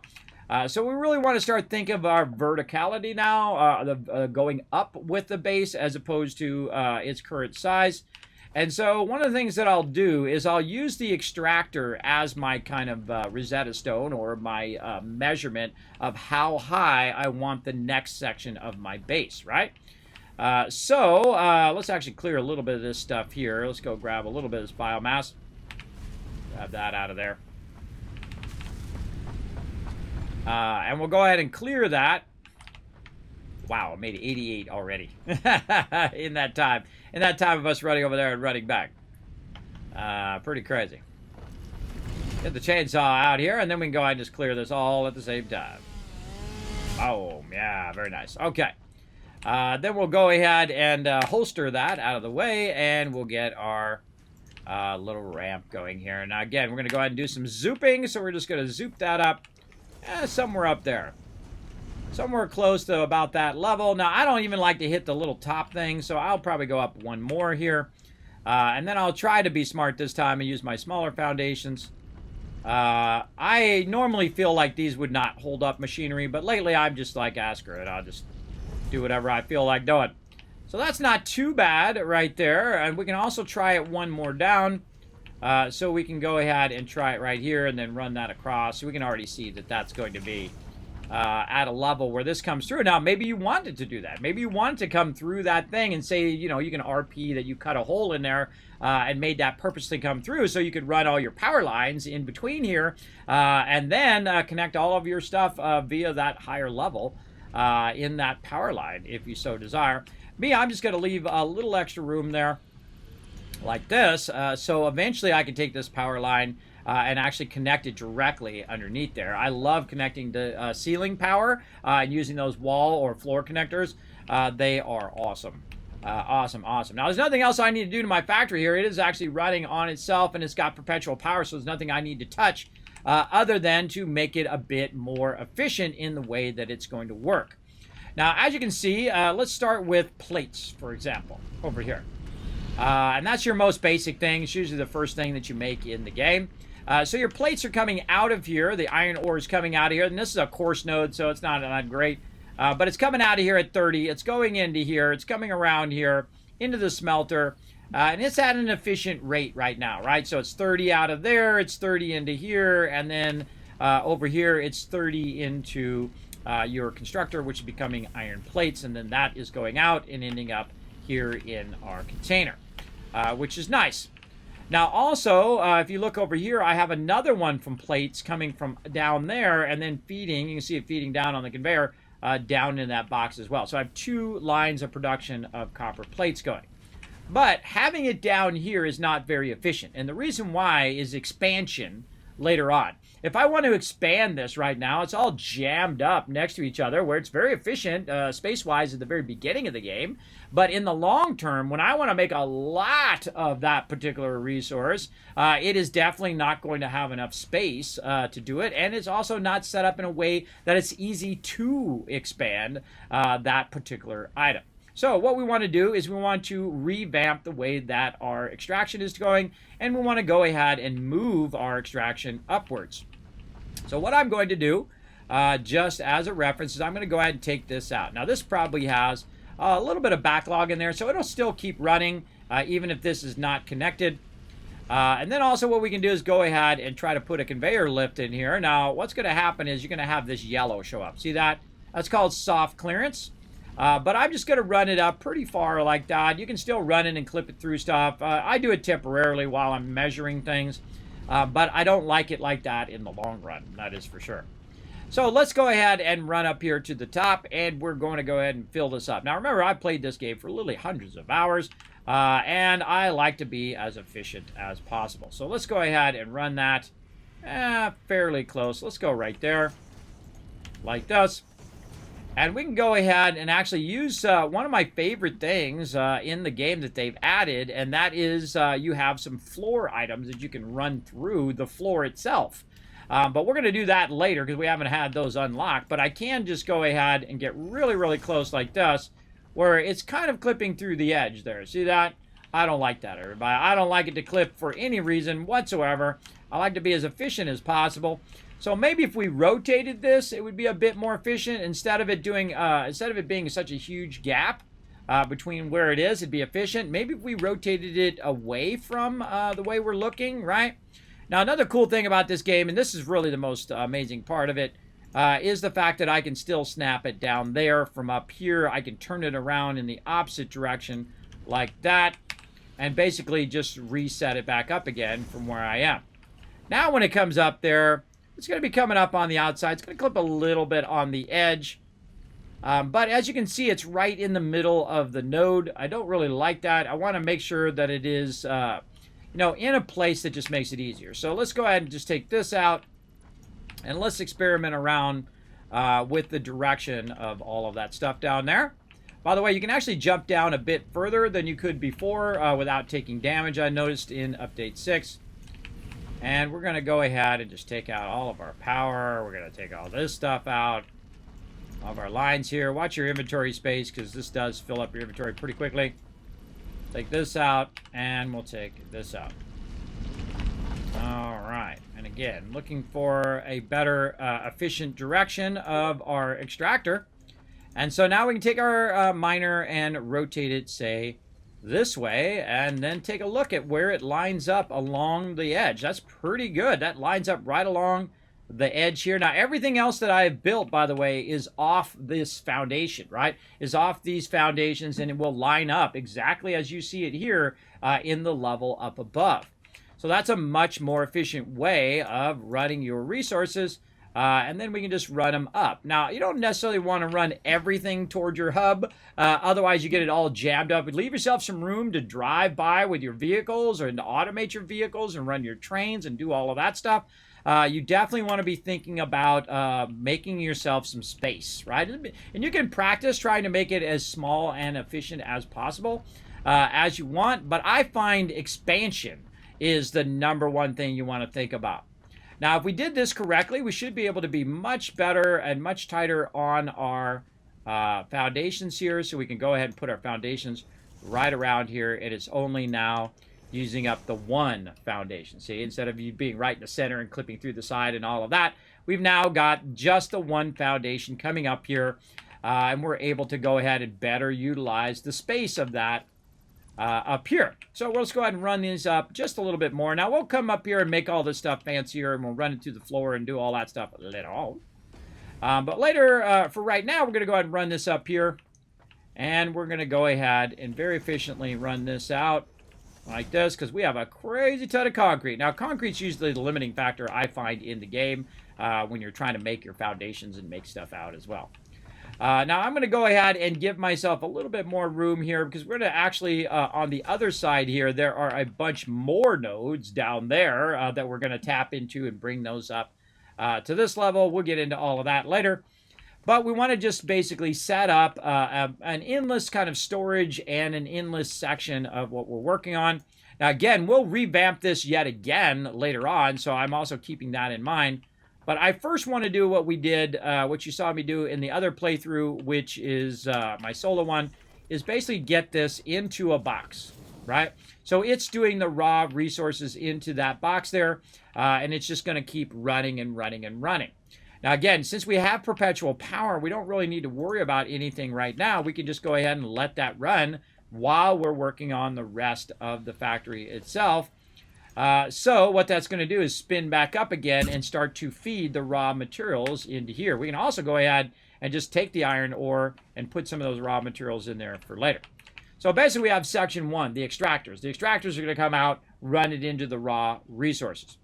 So we really want to start thinking of our verticality now, going up with the base as opposed to its current size. And so one of the things that I'll do is I'll use the extractor as my kind of Rosetta Stone or my measurement of how high I want the next section of my base, right? So let's actually clear a little bit of this stuff here. Let's go grab a little bit of this biomass. Grab that out of there. And we'll go ahead and clear that. Wow, I made 88 already in that time. In that time of us running over there and running back. Pretty crazy. Get the chainsaw out here, and then we can go ahead and just clear this all at the same time. Oh, yeah, very nice. Okay. Then we'll go ahead and holster that out of the way, and we'll get our little ramp going here. Now, again, we're going to go ahead and do some zooping, so we're just going to zoop that up somewhere up there. Somewhere close to about that level. Now, I don't even like to hit the little top thing, so I'll probably go up one more here. And then I'll try to be smart this time and use my smaller foundations. I normally feel like these would not hold up machinery, but lately I'm just like, screw it. I'll just do whatever I feel like doing. So that's not too bad right there. And we can also try it one more down. So we can go ahead and try it right here and then run that across. So we can already see that that's going to be at a level where this comes through. Now, maybe you wanted to do that. Maybe you wanted to come through that thing and say, you know, you can RP that you cut a hole in there and made that purposely come through so you could run all your power lines in between here and then connect all of your stuff via that higher level in that power line if you so desire. Me, I'm just going to leave a little extra room there like this, so eventually I can take this power line and actually connect it directly underneath there. I love connecting to ceiling power and using those wall or floor connectors. They are awesome. Awesome. Now, there's nothing else I need to do to my factory here. It is actually running on itself, and it's got perpetual power, so there's nothing I need to touch other than to make it a bit more efficient in the way that it's going to work. Now, as you can see, let's start with plates, for example, over here. And that's your most basic thing. It's usually the first thing that you make in the game. So your plates are coming out of here. The iron ore is coming out of here. And this is a coarse node, so it's not great. But it's coming out of here at 30. It's going into here. It's coming around here into the smelter. And it's at an efficient rate right now, right? So it's 30 out of there. It's 30 into here. And then over here, it's 30 into your constructor, which is becoming iron plates. And then that is going out and ending up here in our container, which is nice. Now, also, if you look over here, I have another one from plates coming from down there and then feeding. You can see it feeding down on the conveyor down in that box as well. So I have 2 lines of production of copper plates going. But having it down here is not very efficient. And the reason why is expansion later on. If I want to expand this right now, it's all jammed up next to each other where it's very efficient space-wise at the very beginning of the game. But in the long term, when I want to make a lot of that particular resource, it is definitely not going to have enough space to do it. And it's also not set up in a way that it's easy to expand that particular item. So what we want to do is we want to revamp the way that our extraction is going, and we want to go ahead and move our extraction upwards. So what I'm going to do, just as a reference, is I'm going to go ahead and take this out. Now this probably has a little bit of backlog in there, so it'll still keep running even if this is not connected. And then also what we can do is go ahead and try to put a conveyor lift in here. Now what's going to happen is you're going to have this yellow show up. See that? That's called soft clearance. But I'm just going to run it up pretty far like that. You can still run it and clip it through stuff. I do it temporarily while I'm measuring things. But I don't like it like that in the long run. That is for sure. So let's go ahead and run up here to the top, and we're going to go ahead and fill this up. Now, remember, I played this game for literally hundreds of hours, and I like to be as efficient as possible. So let's go ahead and run that fairly close. Let's go right there, like this. And we can go ahead and actually use one of my favorite things in the game that they've added, and that is you have some floor items that you can run through the floor itself. But we're going to do that later because we haven't had those unlocked. But I can just go ahead and get really, really close like this, where it's kind of clipping through the edge there. See that? I don't like that, everybody. I don't like it to clip for any reason whatsoever. I like to be as efficient as possible. So maybe if we rotated this, it would be a bit more efficient. Instead of it being such a huge gap between where it is, it'd be efficient. Maybe if we rotated it away from the way we're looking, right? Now, another cool thing about this game, and this is really the most amazing part of it, is the fact that I can still snap it down there from up here. I can turn it around in the opposite direction like that, and basically just reset it back up again from where I am. Now, when it comes up there, it's going to be coming up on the outside. It's going to clip a little bit on the edge. But as you can see, it's right in the middle of the node. I don't really like that. I want to make sure that it is, in a place that just makes it easier. So let's go ahead and just take this out. And let's experiment around with the direction of all of that stuff down there. By the way, you can actually jump down a bit further than you could before without taking damage, I noticed in Update 6. And we're going to go ahead and just take out all of our power. We're going to take all this stuff out. All of our lines here. Watch your inventory space because this does fill up your inventory pretty quickly. Take this out, and we'll take this out. All right. And again, looking for a better efficient direction of our extractor. And so now we can take our miner and rotate it, say, this way, and then take a look at where it lines up along the edge. That's pretty good. That lines up right along the edge here. Now, everything else that I've built, by the way, is off this foundation, right? Is off these foundations, and it will line up exactly as you see it here in the level up above. So that's a much more efficient way of running your resources. And then we can just run them up. Now, you don't necessarily want to run everything toward your hub. Otherwise, you get it all jammed up. Leave yourself some room to drive by with your vehicles or to automate your vehicles and run your trains and do all of that stuff. You definitely want to be thinking about making yourself some space, right? And you can practice trying to make it as small and efficient as possible as you want. But I find expansion is the #1 thing you want to think about. Now, if we did this correctly, we should be able to be much better and much tighter on our foundations here. So we can go ahead and put our foundations right around here. And it's only now using up the one foundation. See, instead of you being right in the center and clipping through the side and all of that, we've now got just the one foundation coming up here. And we're able to go ahead and better utilize the space of that up here. So let's go ahead and run these up just a little bit more. Now we'll come up here and make all this stuff fancier, and we'll run it to the floor and do all that stuff later on. But later, for right now, we're going to go ahead and run this up here. And we're going to go ahead and very efficiently run this out like this, because we have a crazy ton of concrete. Now, concrete's usually the limiting factor I find in the game when you're trying to make your foundations and make stuff out as well. Now, I'm going to go ahead and give myself a little bit more room here because we're going to actually, on the other side here, there are a bunch more nodes down there that we're going to tap into and bring those up to this level. We'll get into all of that later. But we want to just basically set up an endless kind of storage and an endless section of what we're working on. Now, again, we'll revamp this yet again later on, so I'm also keeping that in mind. But I first want to do what we did, what you saw me do in the other playthrough, which is my solo one, is basically get this into a box, right? So it's doing the raw resources into that box there, and it's just going to keep running and running and running. Now, again, since we have perpetual power, we don't really need to worry about anything right now. We can just go ahead and let that run while we're working on the rest of the factory itself. So what that's going to do is spin back up again and start to feed the raw materials into here. We can also go ahead and just take the iron ore and put some of those raw materials in there for later. So basically we have section 1, the extractors. The extractors are going to come out, run it into the raw resources.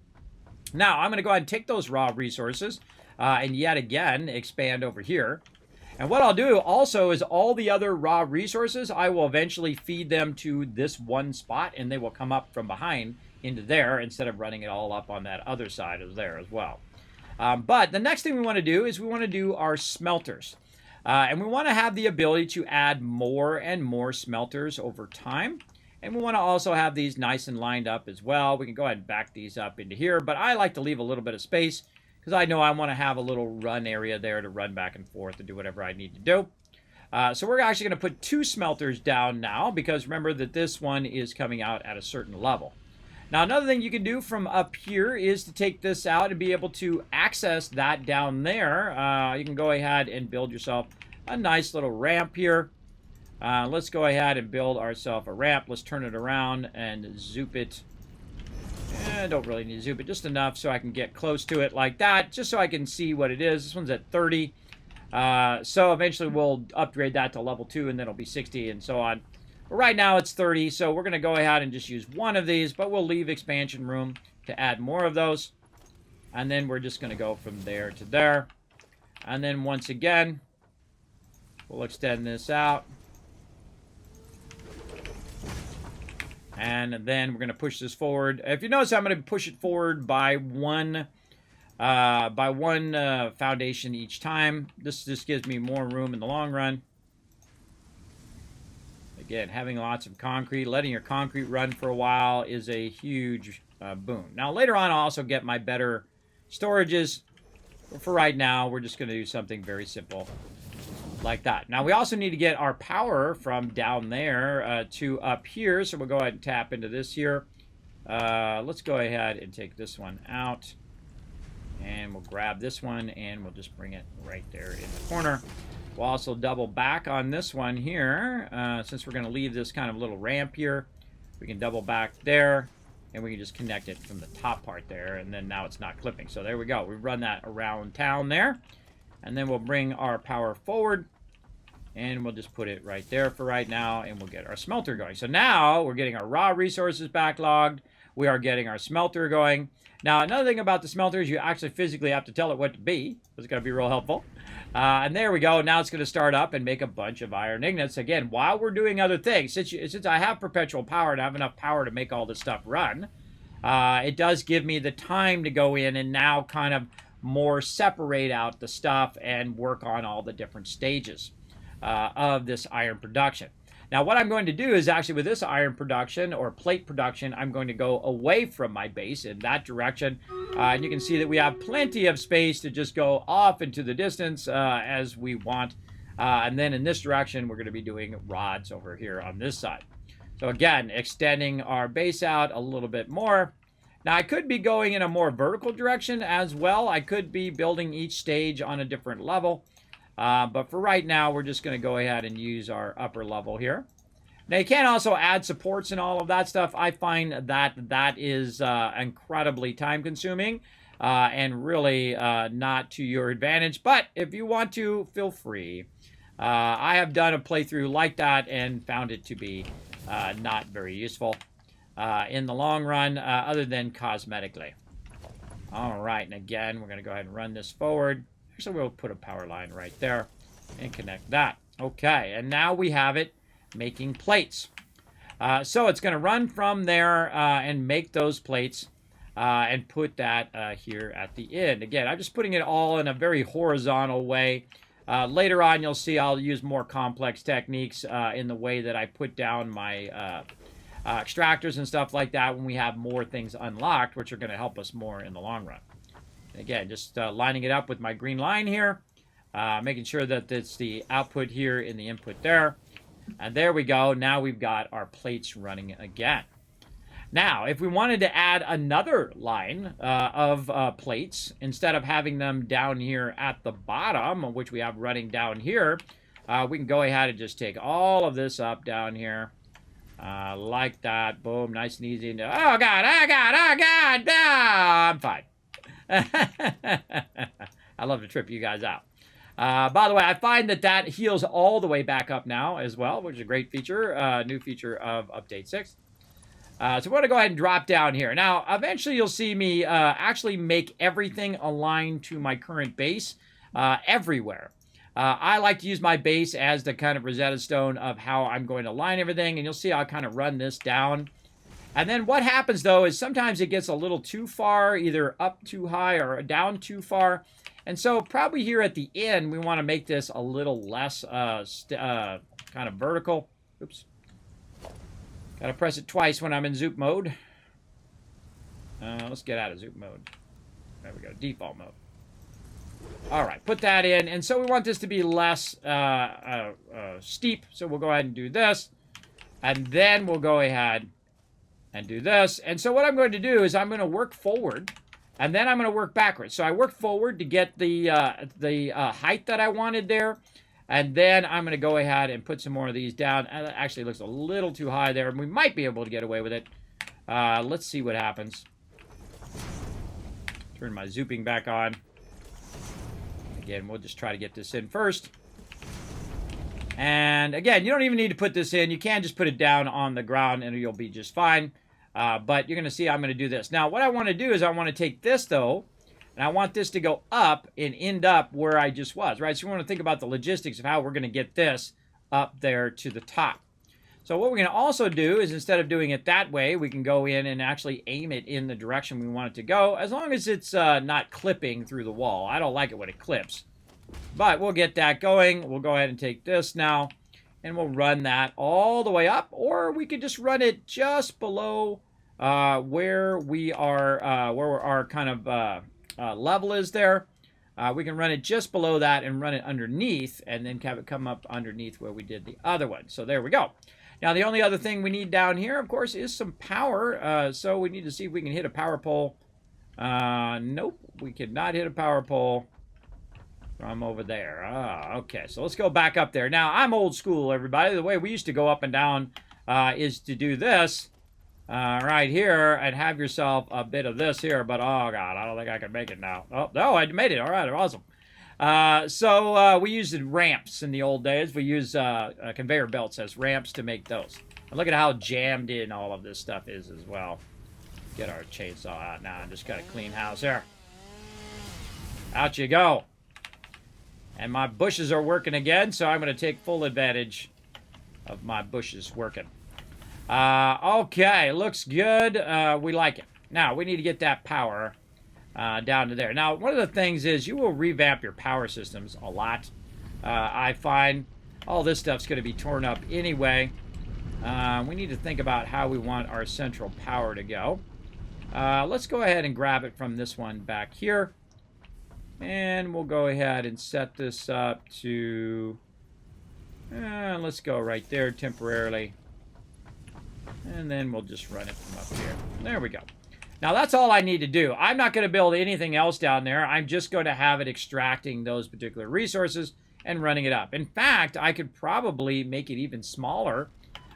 Now I'm going to go ahead and take those raw resources and yet again expand over here. And what I'll do also is all the other raw resources, I will eventually feed them to this one spot, and they will come up from behind into there instead of running it all up on that other side of there as well. But the next thing we want to do is we want to do our smelters. And we want to have the ability to add more and more smelters over time. And we want to also have these nice and lined up as well. We can go ahead and back these up into here, but I like to leave a little bit of space because I know I want to have a little run area there to run back and forth and do whatever I need to do. So we're actually going to put 2 smelters down now because remember that this one is coming out at a certain level. Now another thing you can do from up here is to take this out and be able to access that down there. You can go ahead and build yourself a nice little ramp here. Let's go ahead and build ourselves a ramp. Let's turn it around and zoop it. I don't really need to zoom it, just enough so I can get close to it like that, just so I can see what it is. This one's at 30. So eventually we'll upgrade that to level 2, and then it'll be 60 and so on. But right now it's 30, so we're going to go ahead and just use one of these, but we'll leave expansion room to add more of those. And then we're just going to go from there to there. And then once again, we'll extend this out. And then we're going to push this forward. If you notice, I'm going to push it forward by one foundation each time. This just gives me more room in the long run. Again, having lots of concrete, letting your concrete run for a while is a huge boon. Now, later on, I'll also get my better storages. But for right now, we're just going to do something very simple like that. Now, we also need to get our power from down there to up here. So we'll go ahead and tap into this here. Let's go ahead and take this one out. And we'll grab this one, and we'll just bring it right there in the corner. We'll also double back on this one here. Since we're going to leave this kind of little ramp here, we can double back there, and we can just connect it from the top part there, and then now it's not clipping. So there we go. We run that around town there, and then we'll bring our power forward, and we'll just put it right there for right now, and we'll get our smelter going. So now we're getting our raw resources backlogged. We are getting our smelter going. Now, another thing about the smelter is you actually physically have to tell it what to be. It's going to be real helpful. And there we go. Now it's going to start up and make a bunch of iron ingots. Again, while we're doing other things, since I have perpetual power and I have enough power to make all this stuff run, it does give me the time to go in and now kind of more separate out the stuff and work on all the different stages of this iron production. Now, what I'm going to do is actually with this iron production or plate production, I'm going to go away from my base in that direction. And you can see that we have plenty of space to just go off into the distance as we want. And then in this direction, we're going to be doing rods over here on this side. So again, extending our base out a little bit more. Now, I could be going in a more vertical direction as well. I could be building each stage on a different level. But for right now, we're just going to go ahead and use our upper level here. Now, you can also add supports and all of that stuff. I find that that is incredibly time-consuming and really not to your advantage. But if you want to, feel free. I have done a playthrough like that and found it to be not very useful in the long run, other than cosmetically. All right, and again, we're going to go ahead and run this forward. So we'll put a power line right there and connect that. Okay, and now we have it making plates. So it's going to run from there and make those plates and put that here at the end. Again, I'm just putting it all in a very horizontal way. Later on, you'll see I'll use more complex techniques in the way that I put down my extractors and stuff like that when we have more things unlocked, which are going to help us more in the long run. Again, just lining it up with my green line here, making sure that it's the output here in the input there. And there we go. Now we've got our plates running again. Now, if we wanted to add another line of plates, instead of having them down here at the bottom, which we have running down here, we can go ahead and just take all of this up down here. Like that. Boom. Nice and easy. Oh, God. Oh, God. Oh, God. No, I'm fine. I love to trip you guys out. By the way, I find that heals all the way back up now as well, which is a great feature, new feature of Update 6. So we're going to go ahead and drop down here. Now, eventually you'll see me actually make everything align to my current base everywhere. I like to use my base as the kind of Rosetta Stone of how I'm going to align everything, and you'll see I'll kind of run this down. And then what happens, though, is sometimes it gets a little too far, either up too high or down too far. And so probably here at the end, we want to make this a little less kind of vertical. Oops. Got to press it twice when I'm in zoop mode. Let's get out of zoop mode. There we go, default mode. All right, put that in. And so we want this to be less steep. So we'll go ahead and do this. And then we'll go ahead and do this. And so what I'm going to do is I'm going to work forward. And then I'm going to work backwards. So I work forward to get the height that I wanted there. And then I'm going to go ahead and put some more of these down. It actually looks a little too high there. We might be able to get away with it. Let's see what happens. Turn my zooping back on. Again, we'll just try to get this in first. And again, you don't even need to put this in. You can just put it down on the ground and you'll be just fine. But you're going to see I'm going to do this. Now, what I want to do is I want to take this, though, and I want this to go up and end up where I just was, right? So we want to think about the logistics of how we're going to get this up there to the top. So what we're going to also do is instead of doing it that way, we can go in and actually aim it in the direction we want it to go, as long as it's not clipping through the wall. I don't like it when it clips. But we'll get that going. We'll go ahead and take this now, and we'll run that all the way up, or we could just run it just below where we are, where our kind of level is there. We can run it just below that and run it underneath, and then have it come up underneath where we did the other one. So there we go. Now, the only other thing we need down here, of course, is some power. So we need to see if we can hit a power pole. Nope, we could not hit a power pole from over there. Okay, so let's go back up there. Now, I'm old school, everybody. The way we used to go up and down is to do this right here and have yourself a bit of this here. But, oh, God, I don't think I can make it now. Oh, no, I made it. All right, awesome. So we used ramps in the old days. We use conveyor belts as ramps to make those. And look at how jammed in all of this stuff is as well. Get our chainsaw out now and just got a clean house here. Out you go. And my bushes are working again, so I'm going to take full advantage of my bushes working. Okay, looks good. We like it. Now, we need to get that power down to there. Now, one of the things is you will revamp your power systems a lot. I find all this stuff's going to be torn up anyway. We need to think about how we want our central power to go. Let's go ahead and grab it from this one back here. And we'll go ahead and set this up to... let's go right there temporarily. And then we'll just run it from up here. There we go. Now, that's all I need to do. I'm not going to build anything else down there. I'm just going to have it extracting those particular resources and running it up. In fact, I could probably make it even smaller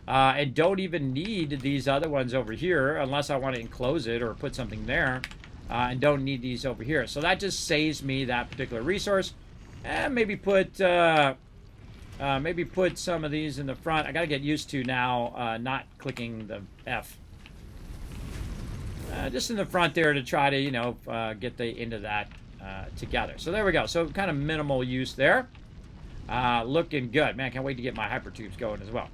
and don't even need these other ones over here unless I want to enclose it or put something there and don't need these over here. So that just saves me that particular resource. And maybe put some of these in the front. I got to get used to now not clicking the F. Just in the front there to try to, you know, get the end of that together. So there we go. So kind of minimal use there. Looking good. Man, I can't wait to get my hypertubes going as well.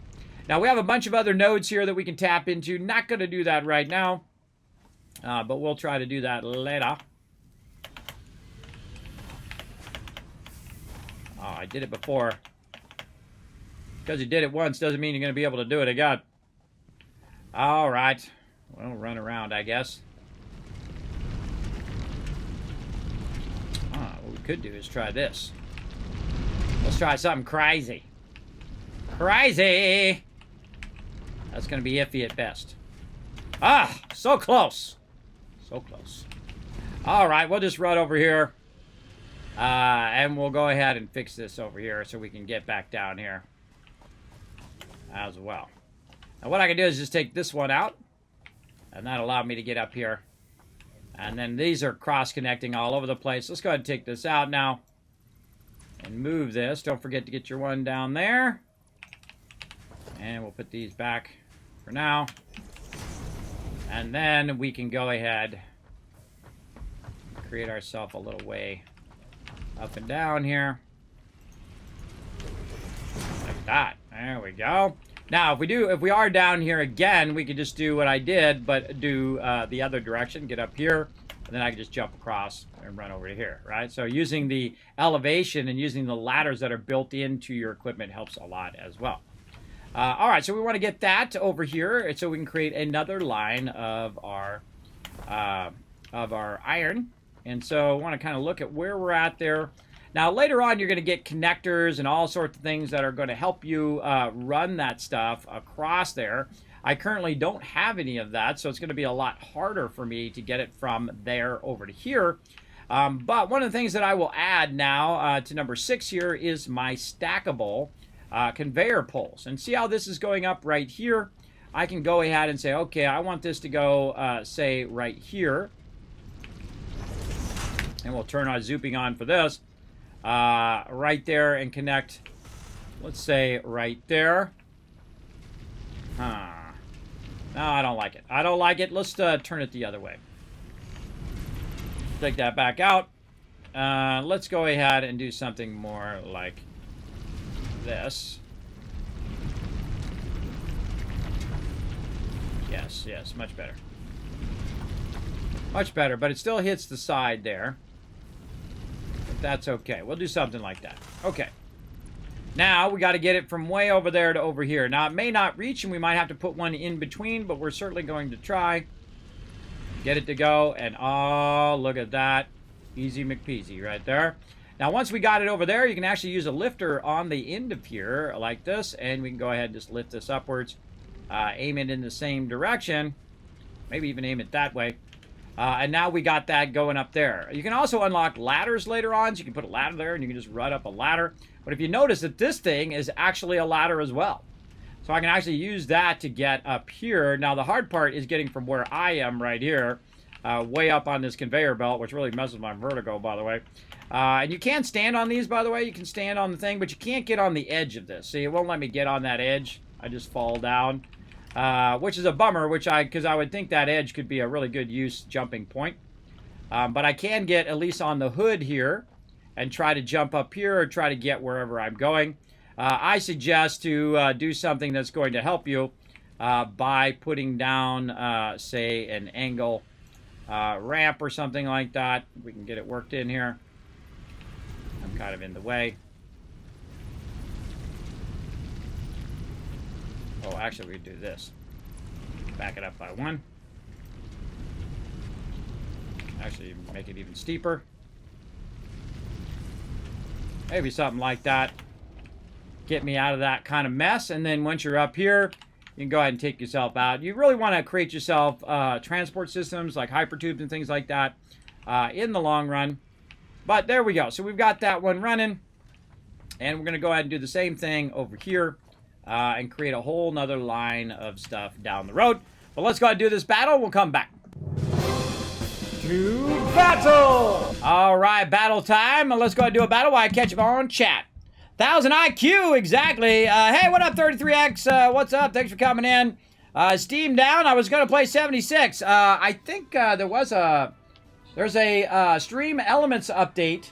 Now, we have a bunch of other nodes here that we can tap into. Not going to do that right now, but we'll try to do that later. Oh, I did it before. Because you did it once doesn't mean you're going to be able to do it again. All right. Well, run around, I guess. What we could do is try this. Let's try something crazy. Crazy! That's going to be iffy at best. Ah! So close! So close. All right, we'll just run over here. And we'll go ahead and fix this over here so we can get back down here as well. Now, what I can do is just take this one out. And that'll allow me to get up here. And then these are cross-connecting all over the place. Let's go ahead and take this out now. and move this. Don't forget to get your one down there. And we'll put these back for now. And then we can go ahead and create ourselves a little way up and down here. Like that. There we go. Now, if we are down here again, we could just do what I did, but do the other direction, get up here, and then I can just jump across and run over to here, right? So using the elevation and using the ladders that are built into your equipment helps a lot as well. All right, so we want to get that over here so we can create another line of our iron. And so I want to kind of look at where we're at there. Now, later on, you're going to get connectors and all sorts of things that are going to help you run that stuff across there. I currently don't have any of that, so it's going to be a lot harder for me to get it from there over to here. But one of the things that I will add now to number 6 here is my stackable conveyor poles. And see how this is going up right here? I can go ahead and say, okay, I want this to go, say, right here. And we'll turn our zooping on for this. Right there and connect, let's say, right there. No, I don't like it. I don't like it. Let's turn it the other way. Take that back out. Let's go ahead and do something more like this. Yes, much better. Much better, but it still hits the side there. But that's okay. We'll do something like that. Okay. Now, we got to get it from way over there to over here. Now, it may not reach, and we might have to put one in between, but we're certainly going to try. Get it to go, and oh, look at that. Easy McPeasy right there. Now, once we got it over there, you can actually use a lifter on the end of here, like this, and we can go ahead and just lift this upwards. Aim it in the same direction. Maybe even aim it that way. And now we got that going up there. You can also unlock ladders later on, so you can put a ladder there, and you can just run up a ladder. But if you notice that this thing is actually a ladder as well. So I can actually use that to get up here. Now, the hard part is getting from where I am right here, way up on this conveyor belt, which really messes my vertigo, by the way. And you can stand on these, by the way. You can stand on the thing, but you can't get on the edge of this. See, it won't let me get on that edge. I just fall down. Which is a bummer, because I would think that edge could be a really good jumping point. But I can get at least on the hood here and try to jump up here or try to get wherever I'm going. I suggest to do something that's going to help you by putting down, say, an angle ramp or something like that. We can get it worked in here. I'm kind of in the way. Oh, actually, we could do this. Back it up by 1. Actually, make it even steeper. Maybe something like that. Get me out of that kind of mess. And then once you're up here, you can go ahead and take yourself out. You really want to create yourself transport systems like hypertubes and things like that in the long run. But there we go. So we've got that one running. And we're going to go ahead and do the same thing over here. And create a whole nother line of stuff down the road. But let's go ahead and do this battle. We'll come back. To battle! All right, battle time. Let's go ahead and do a battle while I catch up on chat. 1000 IQ, exactly. Hey, what up, 33X? What's up? Thanks for coming in. Steam down. I was going to play 76. I think there's a Stream Elements update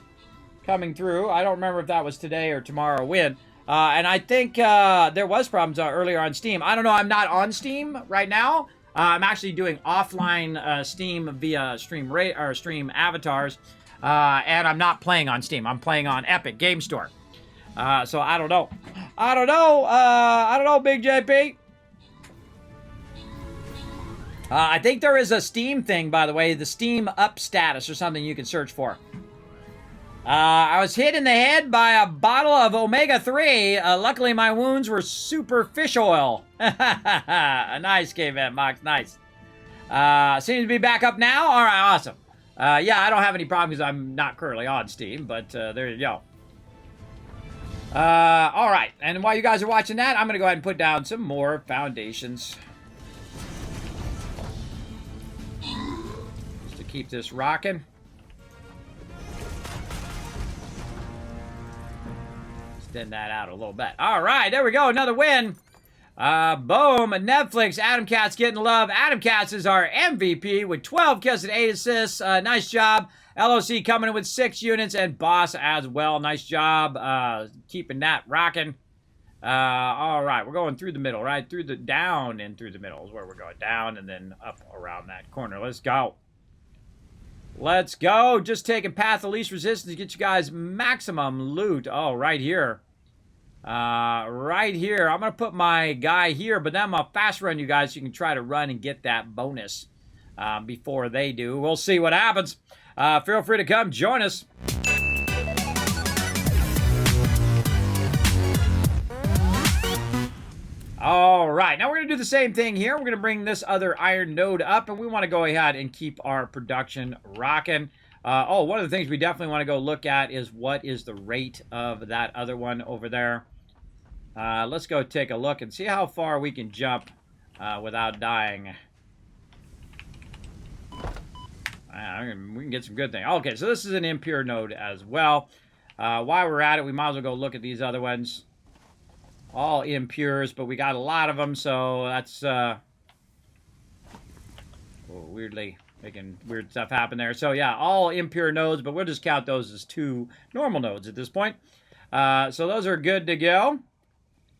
coming through. I don't remember if that was today or tomorrow when. And I think there was problems earlier on Steam. I don't know. I'm not on Steam right now. I'm actually doing offline Steam via Stream avatars. And I'm not playing on Steam. I'm playing on Epic Game Store. So I don't know. I don't know, Big JP. I think there is a Steam thing, by the way. The Steam Up status or something you can search for. I was hit in the head by a bottle of omega-3. Luckily, my wounds were super fish oil. Nice, K-Vet Mox. Nice. Seems to be back up now. All right, awesome. Yeah, I don't have any problem because I'm not currently on Steam, but there you go. All right, and while you guys are watching that, I'm going to go ahead and put down some more foundations. Just to keep this rocking. thin that out a little bit. All right, there we go. Another win. Boom. Netflix. Adam Katz getting love. Adam Katz is our MVP with 12 kills and 8 assists. Nice job. LOC coming in with 6 units, and Boss as well. Nice job keeping that rocking. All right, we're going through the middle, right? Through the down and through the middle is where we're going. Down and then up around that corner. Let's go. Let's go. Just taking path of least resistance to get you guys maximum loot. Oh, right here. Right here. I'm going to put my guy here, but then I'm going to fast run you guys so you can try to run and get that bonus before they do. We'll see what happens. Feel free to come join us. All right, now we're going to do the same thing here. We're going to bring this other iron node up, and we want to go ahead and keep our production rocking. One of the things we definitely want to go look at is what is the rate of that other one over there. Let's go take a look and see how far we can jump without dying. We can get some good things. Okay, so this is an impure node as well. While we're at it, we might as well go look at these other ones. All impures, but we got a lot of them, so that's weirdly making weird stuff happen there. So yeah, all impure nodes, but we'll just count those as 2 normal nodes at this point. So those are good to go.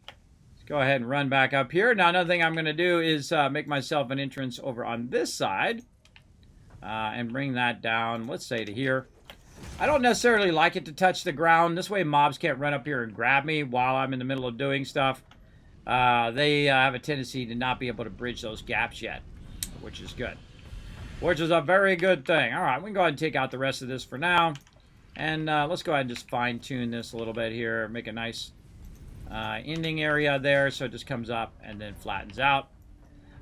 Let's go ahead and run back up here. Now another thing I'm going to do is make myself an entrance over on this side and bring that down, let's say to here. I don't necessarily like it to touch the ground. This way mobs can't run up here and grab me while I'm in the middle of doing stuff. They have a tendency to not be able to bridge those gaps yet, which is good. Which is a very good thing. All right, we can go ahead and take out the rest of this for now. And let's go ahead and just fine-tune this a little bit here. Make a nice ending area there so it just comes up and then flattens out.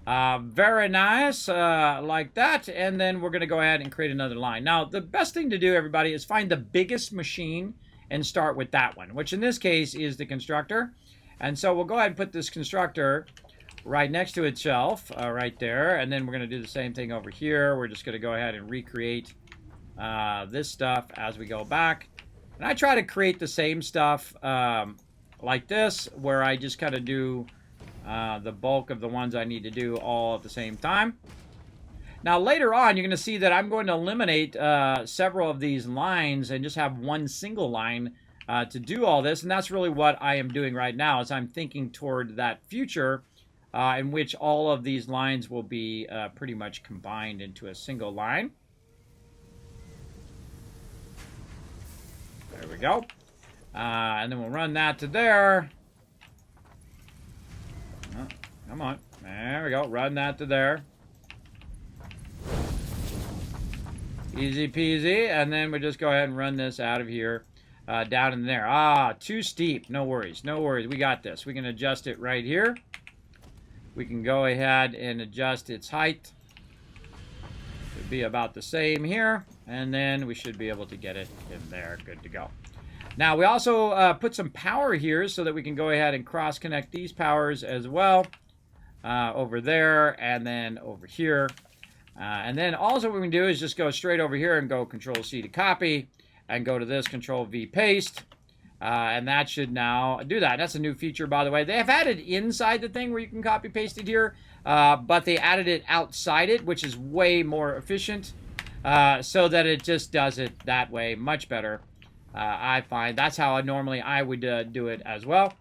Very nice, like that, and then we're going to go ahead and create another line. Now, the best thing to do, everybody, is find the biggest machine and start with that one, which in this case is the constructor. And so we'll go ahead and put this constructor right next to itself, right there, and then we're going to do the same thing over here. We're just going to go ahead and recreate this stuff as we go back. And I try to create the same stuff like this, where I just kind of do the bulk of the ones I need to do all at the same time. Now later on you're going to see that I'm going to eliminate several of these lines and just have one single line to do all this, and that's really what I am doing right now, is I'm thinking toward that future in which all of these lines will be pretty much combined into a single line. There we go. And then we'll run that to there. Oh, come on. There we go. Run that to there. Easy peasy. And then we just go ahead and run this out of here. Down in there. Ah, too steep. No worries. No worries. We got this. We can adjust it right here. We can go ahead and adjust its height. Should be about the same here. And then we should be able to get it in there. Good to go. Now, we also put some power here so that we can go ahead and cross-connect these powers as well. Over there and then over here. And then also what we can do is just go straight over here and go Control-C to copy. And go to this, Control-V paste. And that should now do that. That's a new feature, by the way. They have added inside the thing where you can copy paste it here. But they added it outside it, which is way more efficient. So that it just does it that way much better. I find that's how normally I would do it as well.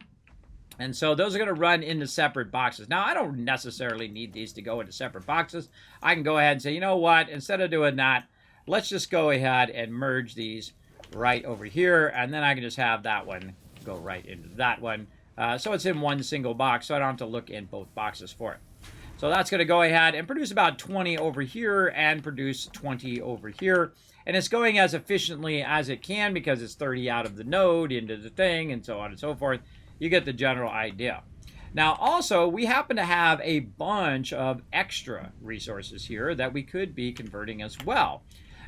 And so those are going to run into separate boxes. Now, I don't necessarily need these to go into separate boxes. I can go ahead and say, you know what? Instead of doing that, let's just go ahead and merge these right over here. And then I can just have that one go right into that one. So it's in one single box, so I don't have to look in both boxes for it. So that's going to go ahead and produce about 20 over here and produce 20 over here. And it's going as efficiently as it can because it's 30 out of the node into the thing and so on and so forth. You get the general idea. Now, also, we happen to have a bunch of extra resources here that we could be converting as well.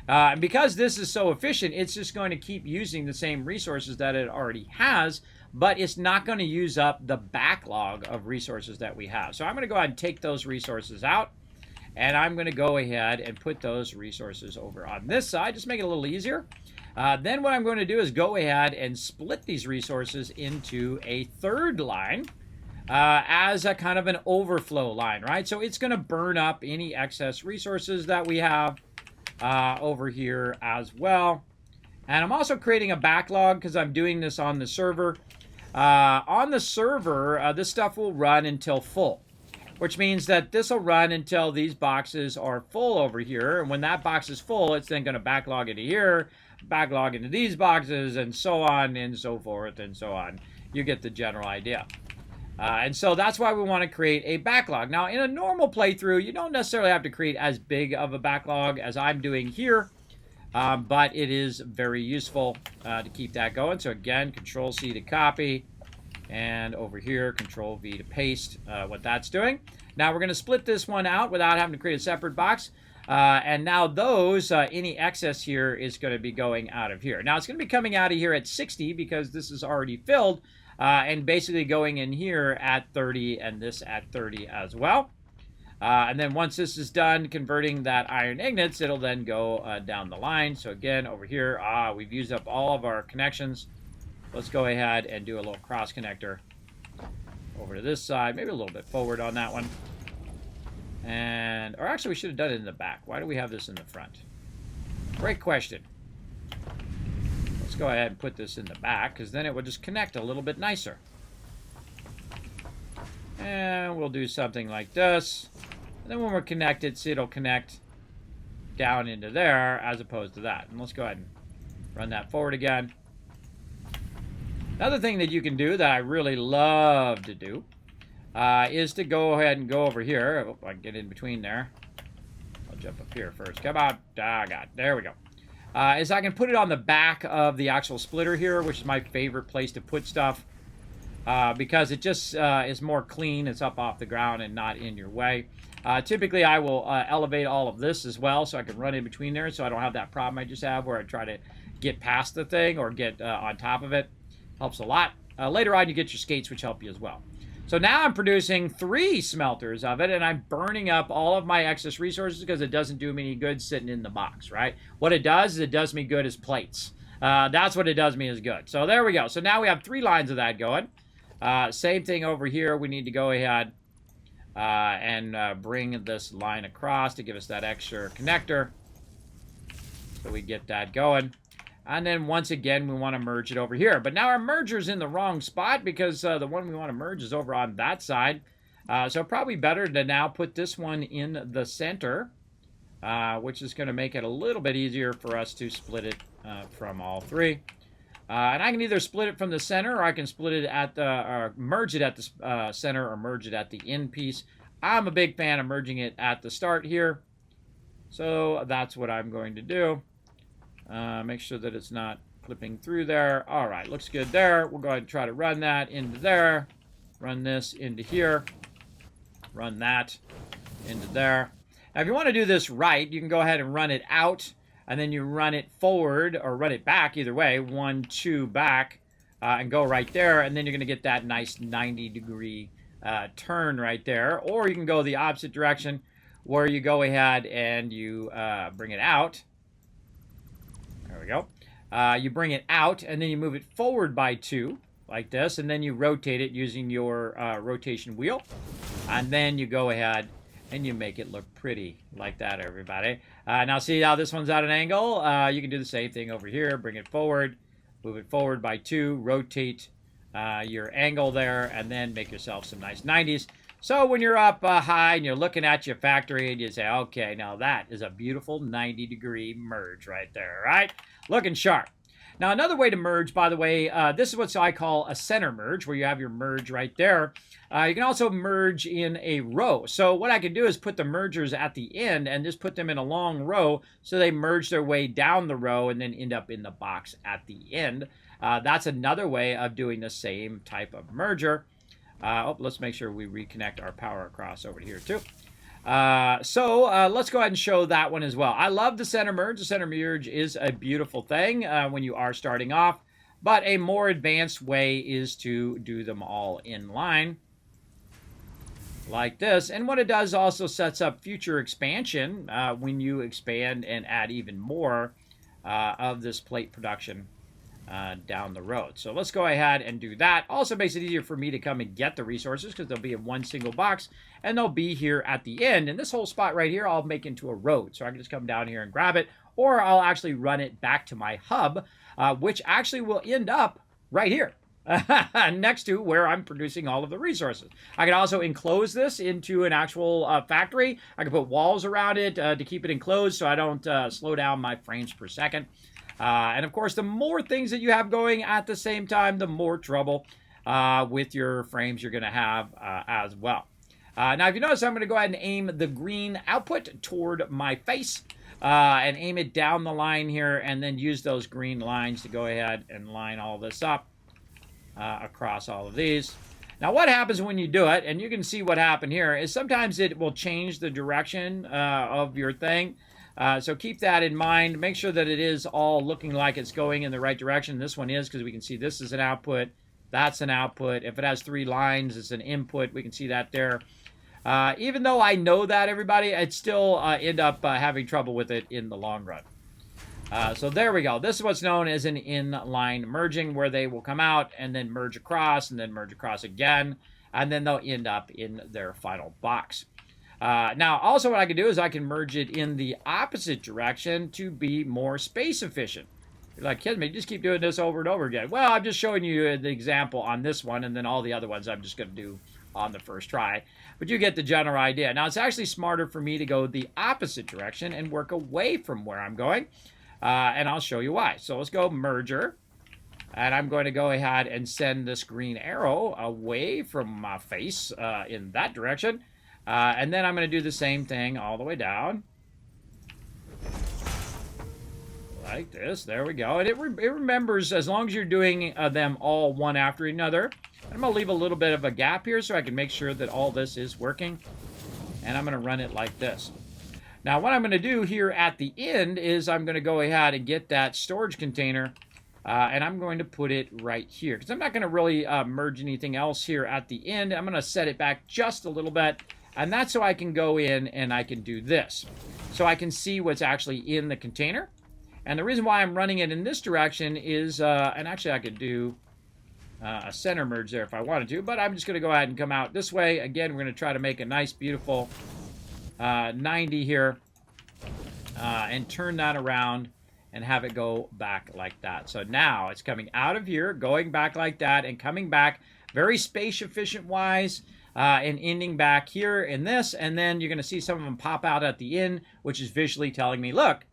And because this is so efficient, it's just going to keep using the same resources that it already has, but it's not going to use up the backlog of resources that we have. So I'm going to go ahead and take those resources out, and I'm going to go ahead and put those resources over on this side. Just make it a little easier. Then what I'm going to do is go ahead and split these resources into a third line as a kind of an overflow line, right? So it's going to burn up any excess resources that we have over here as well. And I'm also creating a backlog because I'm doing this on the server. On the server, this stuff will run until full, which means that this will run until these boxes are full over here. And when that box is full, it's then going to backlog into here, backlog into these boxes, and so on and so forth and so on. You get the general idea. And so that's why we want to create a backlog. Now, in a normal playthrough, you don't necessarily have to create as big of a backlog as I'm doing here. But it is very useful to keep that going. So again, Control-C to copy. And over here, Control-V to paste what that's doing. Now we're going to split this one out without having to create a separate box. And now those, any excess here is going to be going out of here. Now it's going to be coming out of here at 60 because this is already filled. And basically going in here at 30 and this at 30 as well. And then once this is done converting that iron ingots, it'll then go down the line. So again, over here, we've used up all of our connections. Let's go ahead and do a little cross connector over to this side, maybe a little bit forward on that one. And, or actually we should have done it in the back. Why do we have this in the front? Great question. Let's go ahead and put this in the back because then it will just connect a little bit nicer. And we'll do something like this. And then when we're connected, see, it'll connect down into there as opposed to that. And let's go ahead and run that forward again. Another thing that you can do that I really love to do is to go ahead and go over here. Oh, I can get in between there. I'll jump up here first. Come on. Ah, God. There we go. Is I can put it on the back of the actual splitter here, which is my favorite place to put stuff. Because it just is more clean. It's up off the ground and not in your way. Typically, I will elevate all of this as well so I can run in between there so I don't have that problem I just have where I try to get past the thing or get on top of it. Helps a lot. Later on, you get your skates, which help you as well. So now I'm producing 3 smelters of it, and I'm burning up all of my excess resources because it doesn't do me any good sitting in the box, right? What it does is it does me good as plates. That's what it does me as good. So there we go. So now we have 3 lines of that going. Same thing over here. We need to go ahead and bring this line across to give us that extra connector. So we get that going. And then once again, we want to merge it over here. But now our merger's in the wrong spot because the one we want to merge is over on that side. So probably better to now put this one in the center, which is going to make it a little bit easier for us to split it from all 3. And I can either split it from the center, or I can split it at the, or merge it at the center, or merge it at the end piece. I'm a big fan of merging it at the start here. So that's what I'm going to do. Make sure that it's not clipping through there. All right, looks good there. We'll go ahead and try to run that into there. Run this into here. Run that into there. Now, if you want to do this right, you can go ahead and run it out, and then you run it forward or run it back, either way, 1, 2 back, and go right there, and then you're going to get that nice 90-degree turn right there. Or you can go the opposite direction, where you go ahead and you bring it out. There we go. You bring it out, and then you move it forward by 2, like this, and then you rotate it using your rotation wheel. And then you go ahead and you make it look pretty, like that, everybody. Now, see how this one's at an angle? You can do the same thing over here. Bring it forward, move it forward by 2, rotate your angle there, and then make yourself some nice 90s. So when you're up high and you're looking at your factory and you say, okay, now that is a beautiful 90-degree merge right there, right? Looking sharp. Now, another way to merge, by the way, this is what I call a center merge, where you have your merge right there. You can also merge in a row. So what I can do is put the mergers at the end and just put them in a long row so they merge their way down the row and then end up in the box at the end. That's another way of doing the same type of merger. Let's make sure we reconnect our power across over here too. Let's go ahead and show that one as well. I love the center merge. The center merge is a beautiful thing when you are starting off, but a more advanced way is to do them all in line like this. And what it does also sets up future expansion when you expand and add even more of this plate production down the road. So let's go ahead and do that. Also makes it easier for me to come and get the resources because they'll be in one single box and they'll be here at the end. And this whole spot right here, I'll make into a road. So I can just come down here and grab it, or I'll actually run it back to my hub, which actually will end up right here. Next to where I'm producing all of the resources. I can also enclose this into an actual factory. I can put walls around it to keep it enclosed so I don't slow down my frames per second. And of course, the more things that you have going at the same time, the more trouble with your frames you're going to have as well. Now, if you notice, I'm going to go ahead and aim the green output toward my face and aim it down the line here, and then use those green lines to go ahead and line all this up across all of these. Now, what happens when you do it, and you can see what happened here, is sometimes it will change the direction of your thing. So keep that in mind. Make sure that it is all looking like it's going in the right direction. This one is, because we can see this is an output. That's an output. If it has 3 lines, it's an input. We can see that there. Even though I know that, everybody, I'd still end up having trouble with it in the long run. So there we go. This is what's known as an inline merging, where they will come out and then merge across and then merge across again, and then they'll end up in their final box. Now, also what I can do is I can merge it in the opposite direction to be more space efficient. You're like, kidding me, you just keep doing this over and over again. Well, I'm just showing you the example on this one, and then all the other ones I'm just going to do on the first try. But you get the general idea. Now, it's actually smarter for me to go the opposite direction and work away from where I'm going. And I'll show you why. So let's go merger. And I'm going to go ahead and send this green arrow away from my face in that direction. And then I'm going to do the same thing all the way down. Like this. There we go. And it remembers, as long as you're doing them all one after another. I'm going to leave a little bit of a gap here so I can make sure that all this is working. And I'm going to run it like this. Now, what I'm going to do here at the end is I'm going to go ahead and get that storage container. And I'm going to put it right here. Because I'm not going to really merge anything else here at the end. I'm going to set it back just a little bit. And that's so I can go in and I can do this. So I can see what's actually in the container. And the reason why I'm running it in this direction is, and actually I could do a center merge there if I wanted to, but I'm just going to go ahead and come out this way. Again, we're going to try to make a nice, beautiful 90 here and turn that around and have it go back like that. So now it's coming out of here, going back like that, and coming back very space efficient wise. And ending back here in this, and then you're going to see some of them pop out at the end, which is visually telling me, look,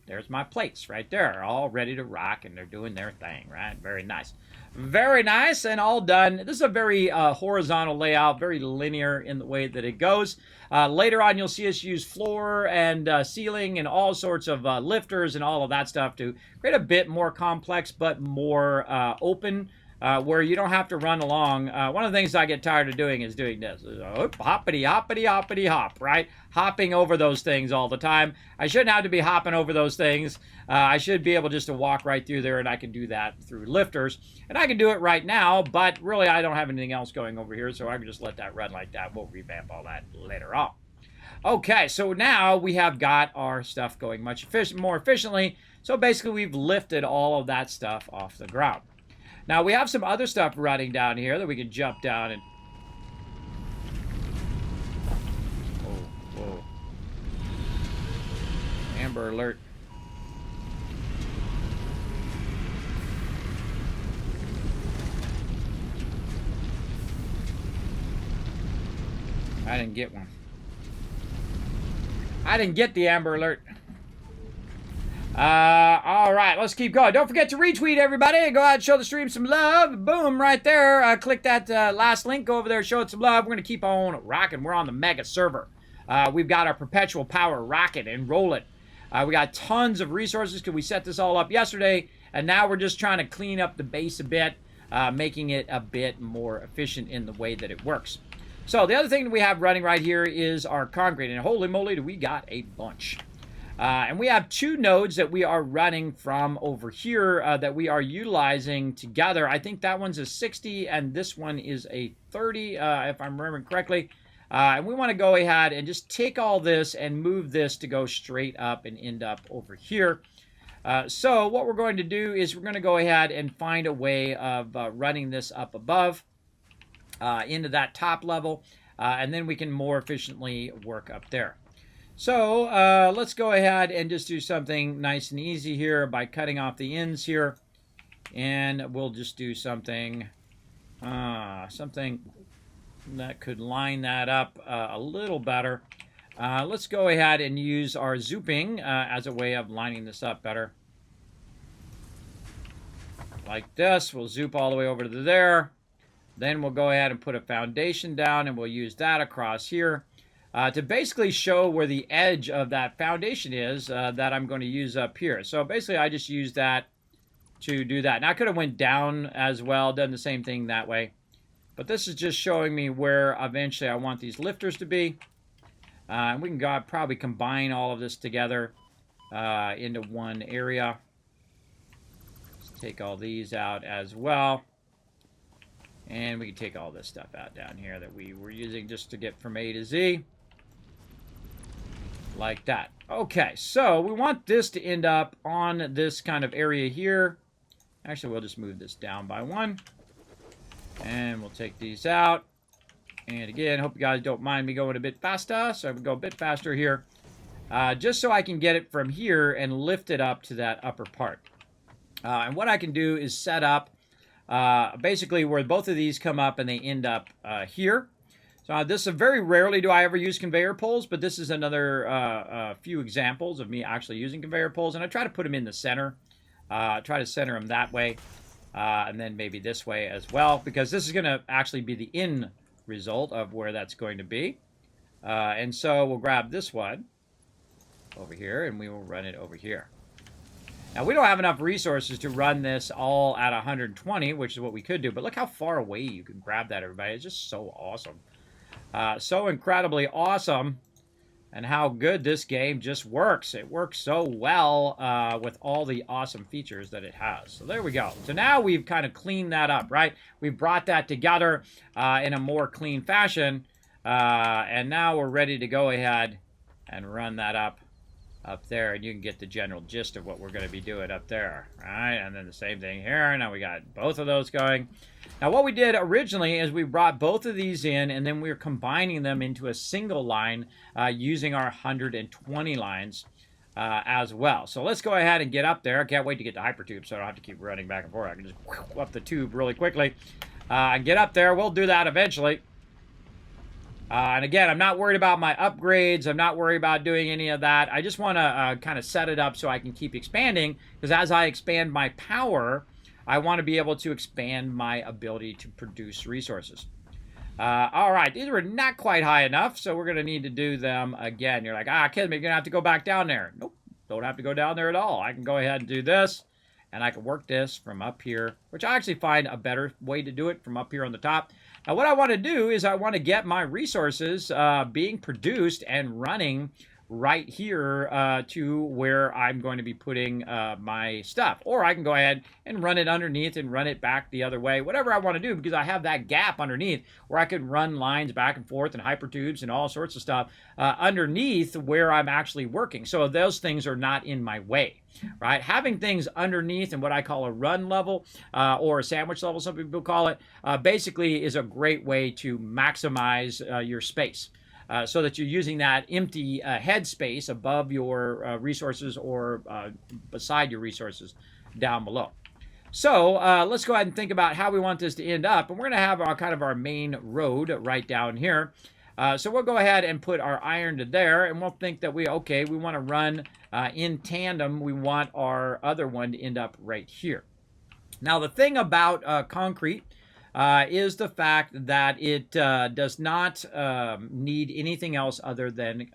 there's my plates right there, all ready to rock, and they're doing their thing, right? Very nice. Very nice, and all done. This is a very horizontal layout, very linear in the way that it goes. Later on, you'll see us use floor and ceiling and all sorts of lifters and all of that stuff to create a bit more complex, but more open, where you don't have to run along. One of the things I get tired of doing is doing this. Hoppity, hoppity, hoppity, hop, right? Hopping over those things all the time. I shouldn't have to be hopping over those things. I should be able just to walk right through there, and I can do that through lifters. And I can do it right now, but really I don't have anything else going over here, so I can just let that run like that. We'll revamp all that later on. Okay, so now we have got our stuff going much more efficiently. So basically we've lifted all of that stuff off the ground. Now, we have some other stuff running down here that we can jump down and... Whoa. Amber alert. I didn't get one. I didn't get the Amber alert. All right, let's keep going. Don't forget to retweet, everybody. Go ahead and show the stream some love. Boom, right there. Click that last link. Go over there, show it some love. We're going to keep on rocking. We're on the mega server. We've got our perpetual power rocket and roll it. We got tons of resources because we set this all up yesterday, and now we're just trying to clean up the base a bit, making it a bit more efficient in the way that it works. So the other thing that we have running right here is our concrete, and holy moly, do we got a bunch. And we have 2 nodes that we are running from over here that we are utilizing together. I think that one's a 60 and this one is a 30, if I'm remembering correctly. And we want to go ahead and just take all this and move this to go straight up and end up over here. So what we're going to do is we're going to go ahead and find a way of running this up above into that top level, and then we can more efficiently work up there. So let's go ahead and just do something nice and easy here by cutting off the ends here, and we'll just do something something that could line that up a little better. Let's go ahead and use our zooping as a way of lining this up better. Like this. We'll zoop all the way over to there. Then we'll go ahead and put a foundation down, and we'll use that across here to basically show where the edge of that foundation is that I'm going to use up here. So basically, I just use that to do that. Now, I could have went down as well, done the same thing that way. But this is just showing me where eventually I want these lifters to be. And we can probably combine all of this together into one area. Let's take all these out as well. And we can take all this stuff out down here that we were using just to get from A to Z. Like that. Okay, so we want this to end up on this kind of area here. Actually, we'll just move this down by one. And we'll take these out. And again, hope you guys don't mind me going a bit faster. So I'm going to go a bit faster here. Just so I can get it from here and lift it up to that upper part. And what I can do is set up basically where both of these come up and they end up here. So this is very rarely do I ever use conveyor pulls, but this is another few examples of me actually using conveyor pulls. And I try to put them in the center. Try to center them that way. And then maybe this way as well, because this is going to actually be the end result of where that's going to be. And so we'll grab this one over here, and we will run it over here. Now, we don't have enough resources to run this all at 120, which is what we could do. But look how far away you can grab that, everybody. It's just so awesome. So incredibly awesome. And how good this game just works. It works so well with all the awesome features that it has. So there we go. So now we've kind of cleaned that up, right? We've brought that together in a more clean fashion. And now we're ready to go ahead and run that up there. And you can get the general gist of what we're going to be doing up there, right? And then the same thing here. Now we got both of those going. Now, what we did originally is we brought both of these in, and then we were combining them into a single line using our 120 lines as well. So let's go ahead and get up there. I can't wait to get to Hypertube, so I don't have to keep running back and forth. I can just up the tube really quickly and get up there. We'll do that eventually. And again, I'm not worried about my upgrades. I'm not worried about doing any of that. I just want to kind of set it up so I can keep expanding, because as I expand my power, I want to be able to expand my ability to produce resources. All right, these were not quite high enough, so we're going to need to do them again. You're like, Kismet, you're going to have to go back down there. Nope, don't have to go down there at all. I can go ahead and do this, and I can work this from up here, which I actually find a better way to do it from up here on the top. Now, what I want to do is I want to get my resources being produced and running right here to where I'm going to be putting my stuff. Or I can go ahead and run it underneath and run it back the other way, whatever I want to do, because I have that gap underneath where I can run lines back and forth and hypertubes and all sorts of stuff underneath where I'm actually working. So those things are not in my way, right? Having things underneath and what I call a run level or a sandwich level, some people call it, basically is a great way to maximize your space. So that you're using that empty head space above your resources or beside your resources down below. So let's go ahead and think about how we want this to end up. And we're going to have our kind of our main road right down here. So we'll go ahead and put our iron to there, and we'll think that we want to run in tandem. We want our other one to end up right here. Now, the thing about concrete is the fact that it does not need anything else other than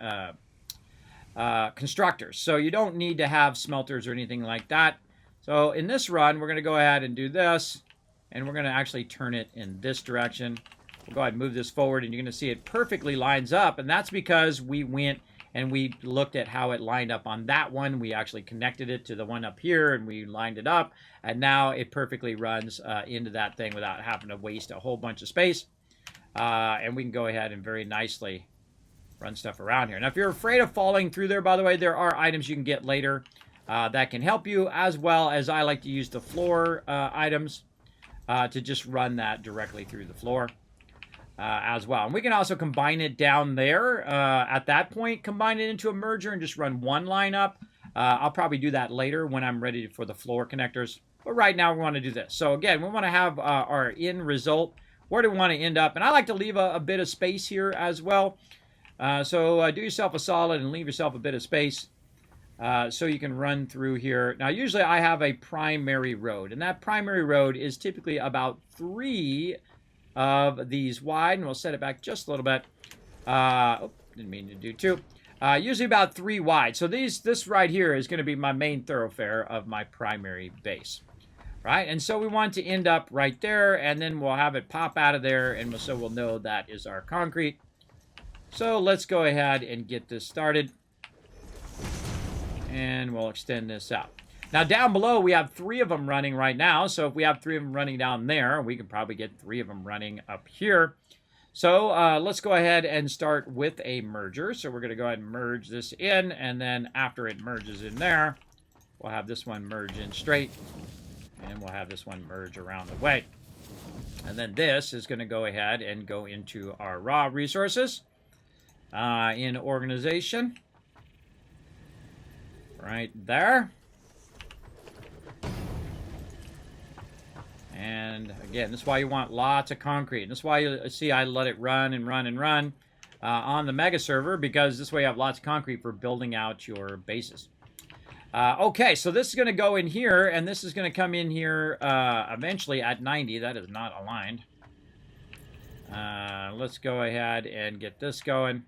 constructors. So you don't need to have smelters or anything like that. So in this run, we're going to go ahead and do this, and we're going to actually turn it in this direction. We'll go ahead and move this forward, and you're going to see it perfectly lines up, and that's because we went and we looked at how it lined up on that one. We actually connected it to the one up here, and we lined it up. And now it perfectly runs into that thing without having to waste a whole bunch of space. And we can go ahead and very nicely run stuff around here. Now, if you're afraid of falling through there, by the way, there are items you can get later that can help you, as well as I like to use the floor items to just run that directly through the floor as well. And we can also combine it down there. At that point, combine it into a merger and just run one line up. I'll probably do that later when I'm ready for the floor connectors. But right now, we want to do this. So again, we want to have our end result. Where do we want to end up? And I like to leave a bit of space here as well. So do yourself a solid and leave yourself a bit of space so you can run through here. Now, usually I have a primary road, and that primary road is typically about 3 of these wide, and we'll set it back just a little bit. Oh, didn't mean to do 2. Usually about 3 wide. So this right here is going to be my main thoroughfare of my primary base. Right, and so we want to end up right there, and then we'll have it pop out of there, and so we'll know that is our concrete. So let's go ahead and get this started, and we'll extend this out. Now down below, we have 3 of them running right now, so if we have 3 of them running down there, we can probably get 3 of them running up here. So let's go ahead and start with a merger. So we're going to go ahead and merge this in, and then after it merges in there, we'll have this one merge in straight. And we'll have this one merge around the way. And then this is going to go ahead and go into our raw resources in organization. Right there. And again, this is why you want lots of concrete. And this is why you see I let it run and run and run on the mega server, because this way you have lots of concrete for building out your bases. Okay, so this is going to go in here, and this is going to come in here eventually at 90. That is not aligned. Let's go ahead and get this going.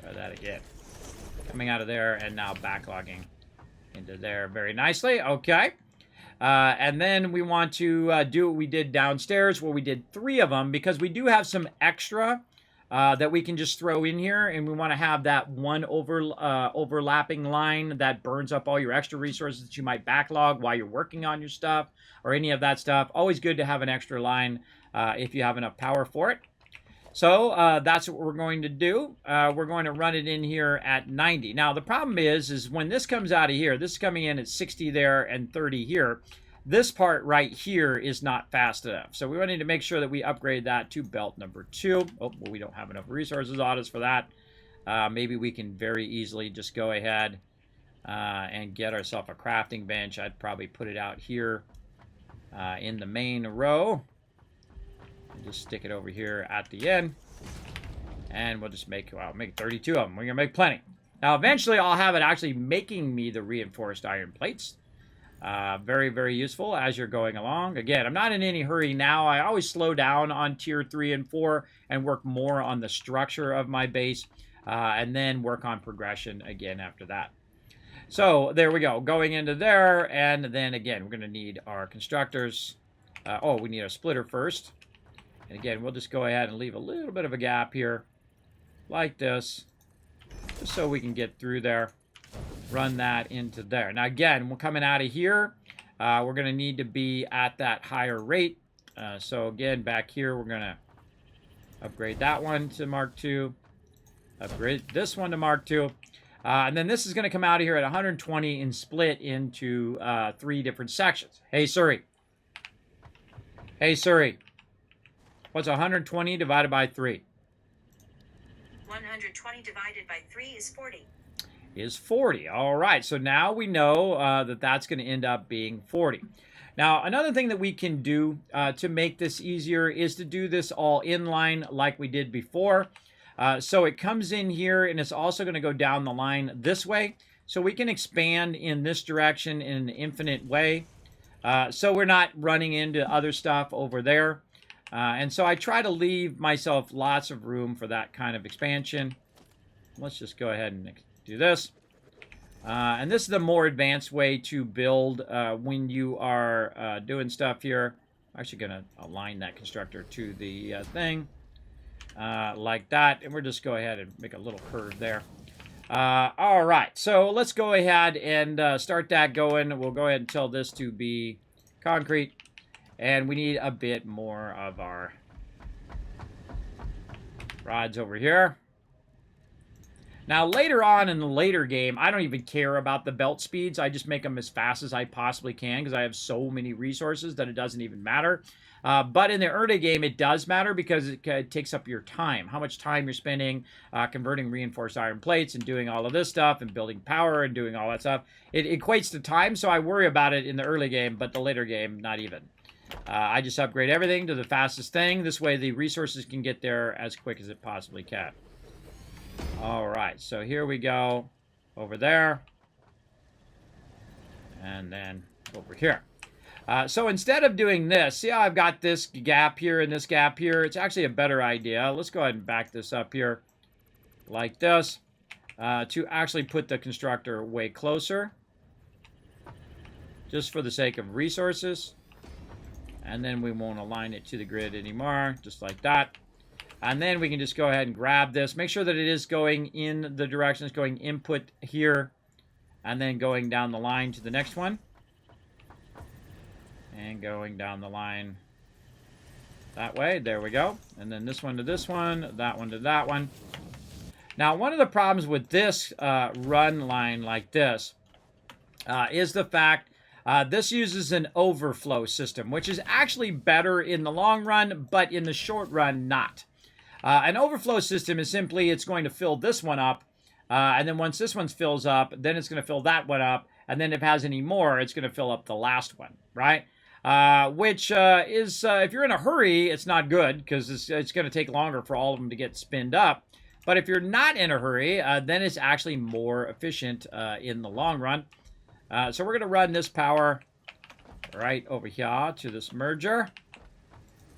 Try that again. Coming out of there and now backlogging into there very nicely. Okay. And then we want to do what we did downstairs, where we did 3 of them, because we do have some extra that we can just throw in here, and we want to have that one overlapping line that burns up all your extra resources that you might backlog while you're working on your stuff or any of that stuff. Always good to have an extra line if you have enough power for it. So that's what we're going to do. We're going to run it in here at 90. Now, the problem is when this comes out of here, this is coming in at 60 there and 30 here. This part right here is not fast enough. So we need to make sure that we upgrade that to belt number 2. Oh, well, we don't have enough resources on us for that. Maybe we can very easily just go ahead and get ourselves a crafting bench. I'd probably put it out here in the main row. And just stick it over here at the end. And we'll just make 32 of them. We're going to make plenty. Now, eventually, I'll have it actually making me the reinforced iron plates. Very, very useful as you're going along. Again, I'm not in any hurry now. I always slow down on tier 3 and 4 and work more on the structure of my base, and then work on progression again after that. So there we go, going into there, and then again, we're going to need our constructors. Oh, we need a splitter first. And again, we'll just go ahead and leave a little bit of a gap here, like this, just so we can get through there. Run that into there. Now again, we're coming out of here. We're going to need to be at that higher rate. So again, back here, we're going to upgrade that one to Mark II. Upgrade this one to Mark II. And then this is going to come out of here at 120 and split into 3 different sections. Hey, Siri. Hey, Siri. What's 120 divided by 3? 120 divided by 3 is 40. Is 40. All right, so now we know that that's going to end up being 40. Now, another thing that we can do to make this easier is to do this all inline like we did before. So it comes in here, and it's also going to go down the line this way. So we can expand in this direction in an infinite way. So we're not running into other stuff over there. And so I try to leave myself lots of room for that kind of expansion. Let's just go ahead and do this. And this is the more advanced way to build when you are doing stuff here. I'm actually going to align that constructor to the thing like that. And we'll just go ahead and make a little curve there. All right, so let's go ahead and start that going. We'll go ahead and tell this to be concrete. And we need a bit more of our rods over here. Now, later on in the later game, I don't even care about the belt speeds. I just make them as fast as I possibly can because I have so many resources that it doesn't even matter. But in the early game, it does matter because it takes up your time. How much time you're spending converting reinforced iron plates and doing all of this stuff and building power and doing all that stuff. It equates to time, so I worry about it in the early game, but the later game, not even. I just upgrade everything to the fastest thing. This way the resources can get there as quick as it possibly can. All right, so here we go over there. And then over here. So instead of doing this, see how I've got this gap here and this gap here? It's actually a better idea. Let's go ahead and back this up here like this to actually put the constructor way closer. Just for the sake of resources. And then we won't align it to the grid anymore, just like that. And then we can just go ahead and grab this. Make sure that it is going in the direction. It's going input here. And then going down the line to the next one. And going down the line that way. There we go. And then this one to this one. That one to that one. Now, one of the problems with this run line like this is the fact this uses an overflow system, which is actually better in the long run, but in the short run, not. An overflow system is simply it's going to fill this one up, and then once this one fills up, then it's going to fill that one up, and then if it has any more, it's going to fill up the last one, right? Which is, if you're in a hurry, it's not good, because it's going to take longer for all of them to get spinned up. But if you're not in a hurry, then it's actually more efficient in the long run. So we're going to run this power right over here to this merger.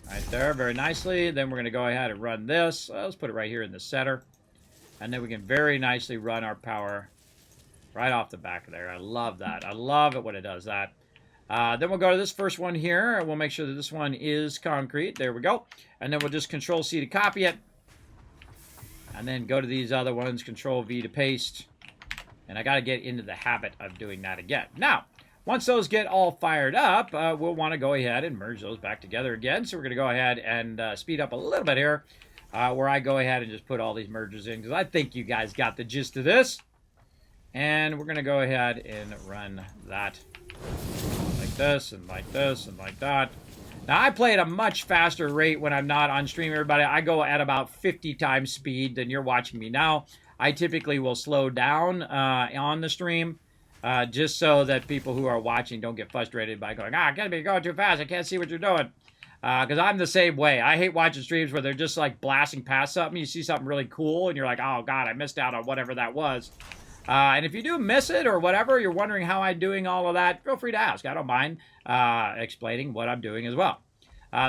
Right there, very nicely. Then we're going to go ahead and run this. Let's put it right here in the center. And then we can very nicely run our power right off the back of there. I love that. I love it when it does that. Then we'll go to this first one here. And we'll make sure that this one is concrete. There we go. And then we'll just Control-C to copy it. And then go to these other ones. Control-V to paste. And I got to get into the habit of doing that again. Now, once those get all fired up, we'll want to go ahead and merge those back together again. So we're going to go ahead and speed up a little bit here, where I go ahead and just put all these mergers in, because I think you guys got the gist of this. And we're going to go ahead and run that like this and like this and like that. Now, I play at a much faster rate when I'm not on stream, everybody. I go at about 50 times speed than you're watching me now. I typically will slow down on the stream just so that people who are watching don't get frustrated by going, I gotta be going too fast. I can't see what you're doing. Because I'm the same way. I hate watching streams where they're just like blasting past something. You see something really cool and you're like, oh, God, I missed out on whatever that was. And if you do miss it or whatever, you're wondering how I'm doing all of that, feel free to ask. I don't mind explaining what I'm doing as well.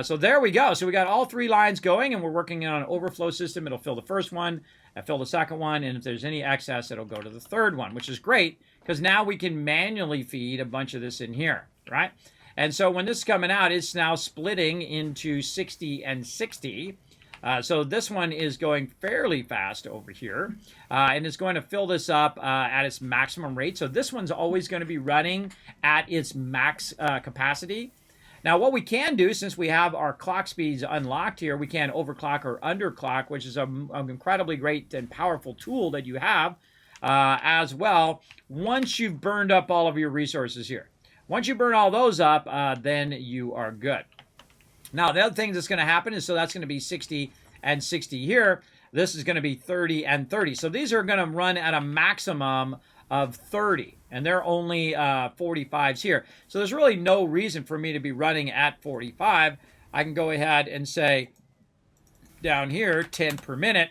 So there we go. So we got all three lines going, and we're working on an overflow system. It'll fill the first one, fill the second one, and if there's any excess, it'll go to the third one, which is great because now we can manually feed a bunch of this in here, right? And so when this is coming out, it's now splitting into 60 and 60. So this one is going fairly fast over here, and it's going to fill this up at its maximum rate. So this one's always going to be running at its max capacity. Now, what we can do, since we have our clock speeds unlocked here, we can overclock or underclock, which is an incredibly great and powerful tool that you have as well, once you've burned up all of your resources here. Once you burn all those up, then you are good. Now, the other thing that's going to happen is, so that's going to be 60 and 60 here. This is going to be 30 and 30. So these are going to run at a maximum of 30, and they're only 45s here. So there's really no reason for me to be running at 45. I can go ahead and say down here 10 per minute.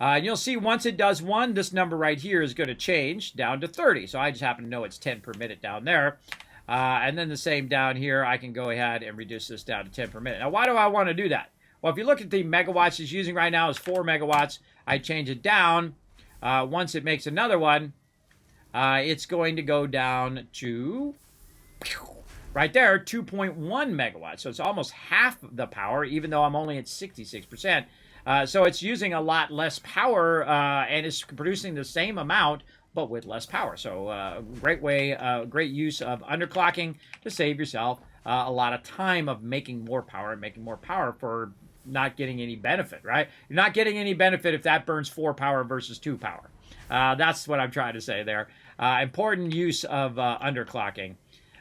And you'll see once it does one, this number right here is going to change down to 30. So I just happen to know it's 10 per minute down there. And then the same down here, I can go ahead and reduce this down to 10 per minute. Now, why do I want to do that? Well, if you look at the megawatts it's using right now is 4 megawatts. I change it down. Once it makes another one, it's going to go down to, right there, 2.1 megawatts. So it's almost half the power, even though I'm only at 66%. So it's using a lot less power, and it's producing the same amount, but with less power. So great way, great use of underclocking to save yourself a lot of time of making more power for not getting any benefit, right? You're not getting any benefit if that burns 4 power versus 2 power. That's what I'm trying to say there. Important use of underclocking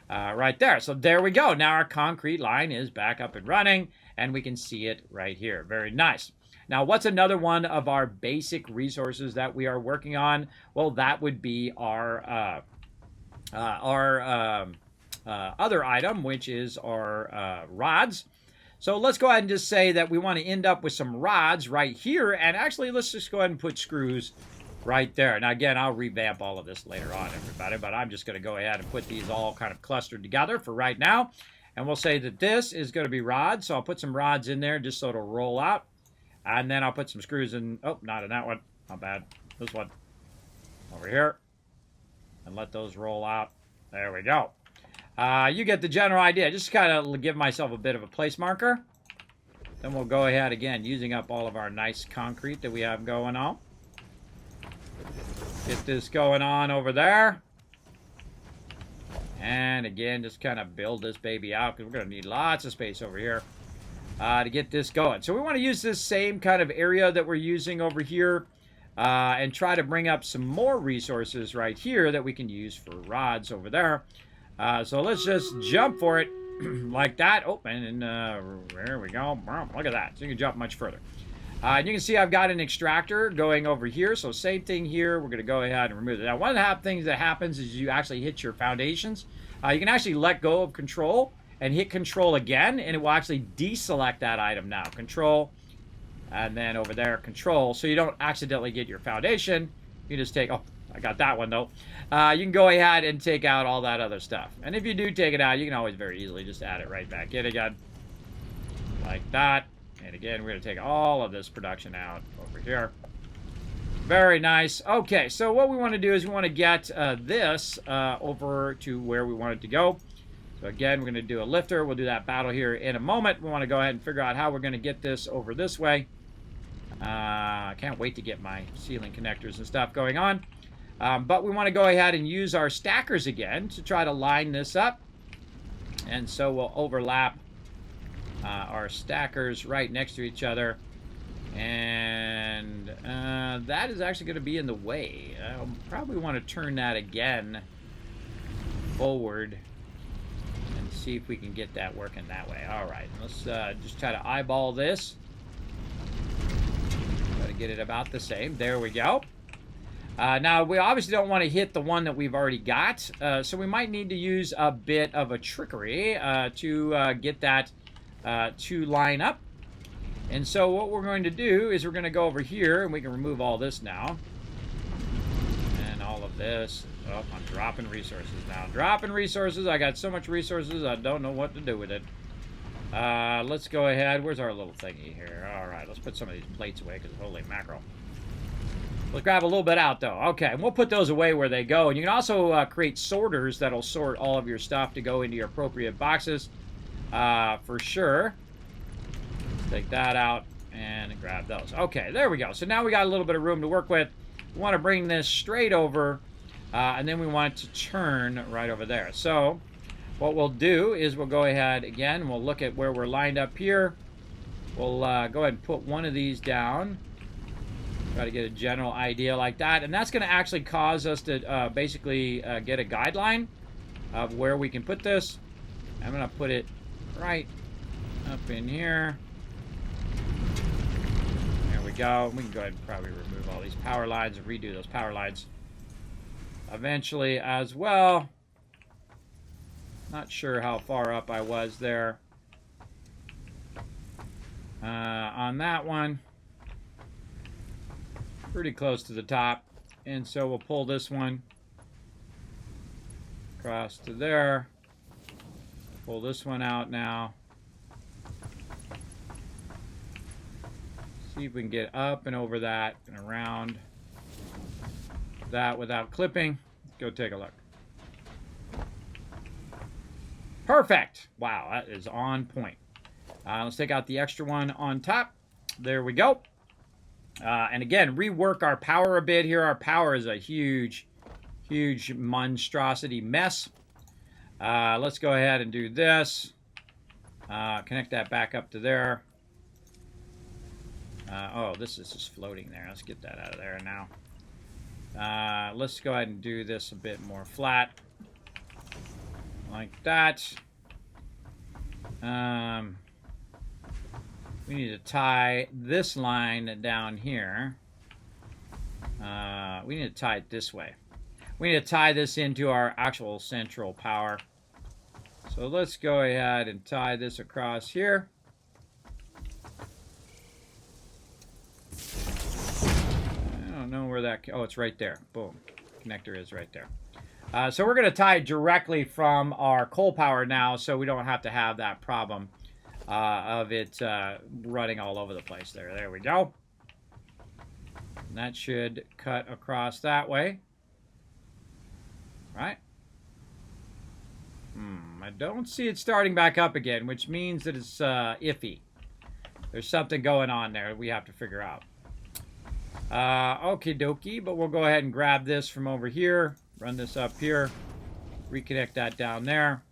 right there. So there we go. Now our concrete line is back up and running, and we can see it right here. Very nice. Now, what's another one of our basic resources that we are working on? Well, that would be our other item, which is our rods. So let's go ahead and just say that we want to end up with some rods right here. And actually, let's just go ahead and put screws right there. Now, again, I'll revamp all of this later on, everybody. But I'm just going to go ahead and put these all kind of clustered together for right now. And we'll say that this is going to be rods. So I'll put some rods in there just so it'll roll out. And then I'll put some screws in. Oh, not in that one. Not bad. This one. Over here. And let those roll out. There we go. You get the general idea. Just kind of give myself a bit of a place marker. Then we'll go ahead again, using up all of our nice concrete that we have going on. Get this going on over there. And again, just kind of build this baby out because we're going to need lots of space over here to get this going. So we want to use this same kind of area that we're using over here and try to bring up some more resources right here that we can use for rods over there. So let's just jump for it like that. Oh, and there we go. Look at that. So you can jump much further. And you can see I've got an extractor going over here. So same thing here. We're going to go ahead and remove it. Now, one of the things that happens is you actually hit your foundations. You can actually let go of control and hit control again, and it will actually deselect that item now. Control, and then over there, control. So you don't accidentally get your foundation. You just take, oh, I got that one though. You can go ahead and take out all that other stuff. And if you do take it out, you can always very easily just add it right back in again. Like that. And again, we're going to take all of this production out over here. Very nice. Okay, so what we want to do is we want to get this over to where we want it to go. So again, we're going to do a lifter. We'll do that battle here in a moment. We want to go ahead and figure out how we're going to get this over this way. I can't wait to get my ceiling connectors and stuff going on. But we want to go ahead and use our stackers again to try to line this up. And so we'll overlap our stackers right next to each other. And that is actually going to be in the way. I'll probably want to turn that again forward and see if we can get that working that way. All right, let's just try to eyeball this. Try to get it about the same. There we go. Now, we obviously don't want to hit the one that we've already got, so we might need to use a bit of a trickery to get that to line up. And so what we're going to do is we're going to go over here, and we can remove all this now. And all of this. Oh, I'm dropping resources now. Dropping resources. I got so much resources, I don't know what to do with it. Let's go ahead. Where's our little thingy here? All right, let's put some of these plates away, because holy mackerel. Let's grab a little bit out, though. Okay, and we'll put those away where they go. And you can also create sorters that'll sort all of your stuff to go into your appropriate boxes for sure. Take that out and grab those. Okay, there we go. So now we got a little bit of room to work with. We want to bring this straight over, and then we want it to turn right over there. So what we'll do is we'll go ahead again. We'll look at where we're lined up here. We'll go ahead and put one of these down. Try to get a general idea like that. And that's going to actually cause us to basically get a guideline of where we can put this. I'm going to put it right up in here. There we go. We can go ahead and probably remove all these power lines and redo those power lines eventually as well. Not sure how far up I was there on that one. Pretty close to the top. And so we'll pull this one across to there. Pull this one out now. See if we can get up and over that and around that without clipping. Let's go take a look. Perfect. Wow, that is on point. Let's take out the extra one on top. There we go. And again, rework our power a bit here. Our power is a huge, huge monstrosity mess. Let's go ahead and do this. Connect that back up to there. Oh, this is just floating there. Let's get that out of there now. Let's go ahead and do this a bit more flat. Like that. We need to tie this line down here. We need to tie it this way. We need to tie this into our actual central power. So let's go ahead and tie this across here. I don't know where that... Oh, it's right there. Boom. Connector is right there. So we're going to tie directly from our coal power now, so we don't have to have that problem of it running all over the place there. There we go. And that should cut across that way. Right? I don't see it starting back up again, which means that it's iffy. There's something going on there we have to figure out. Okie dokie, but we'll go ahead and grab this from over here. Run this up here. Reconnect that down there.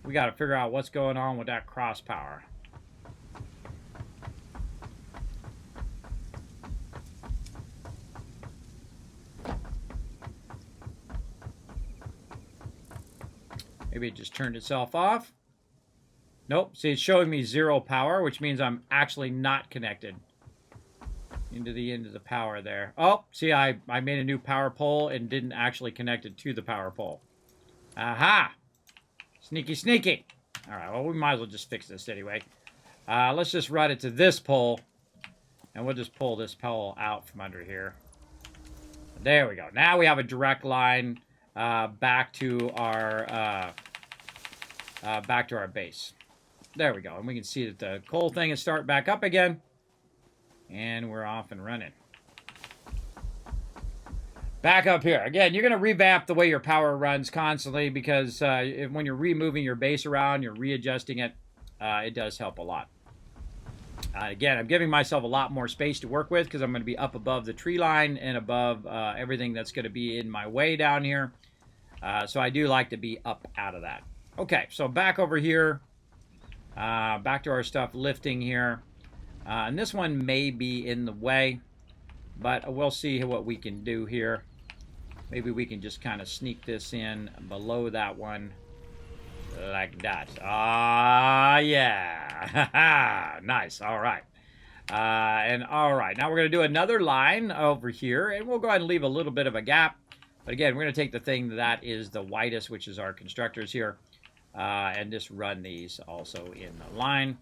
We got to figure out what's going on with that cross power. Maybe it just turned itself off. Nope. See, it's showing me 0 power, which means I'm actually not connected into the end of the power there. Oh, see, I made a new power pole and didn't actually connect it to the power pole. Aha! Sneaky, sneaky. All right, well, we might as well just fix this anyway. Let's just run it to this pole, and we'll just pull this pole out from under here. There we go. Now we have a direct line back to our base. There we go. And we can see that the coal thing is starting back up again. And we're off and running. Back up here. Again, you're going to revamp the way your power runs constantly because when you're removing your base around, you're readjusting it, it does help a lot. Again, I'm giving myself a lot more space to work with because I'm going to be up above the tree line and above everything that's going to be in my way down here. So I do like to be up out of that. Okay, so back over here. Back to our stuff lifting here. And this one may be in the way, but we'll see what we can do here. Maybe we can just kind of sneak this in below that one like that. Ah, yeah. Nice. All right. And all right. Now we're going to do another line over here, and we'll go ahead and leave a little bit of a gap. But again, we're going to take the thing that is the widest, which is our constructors here, and just run these also in the line.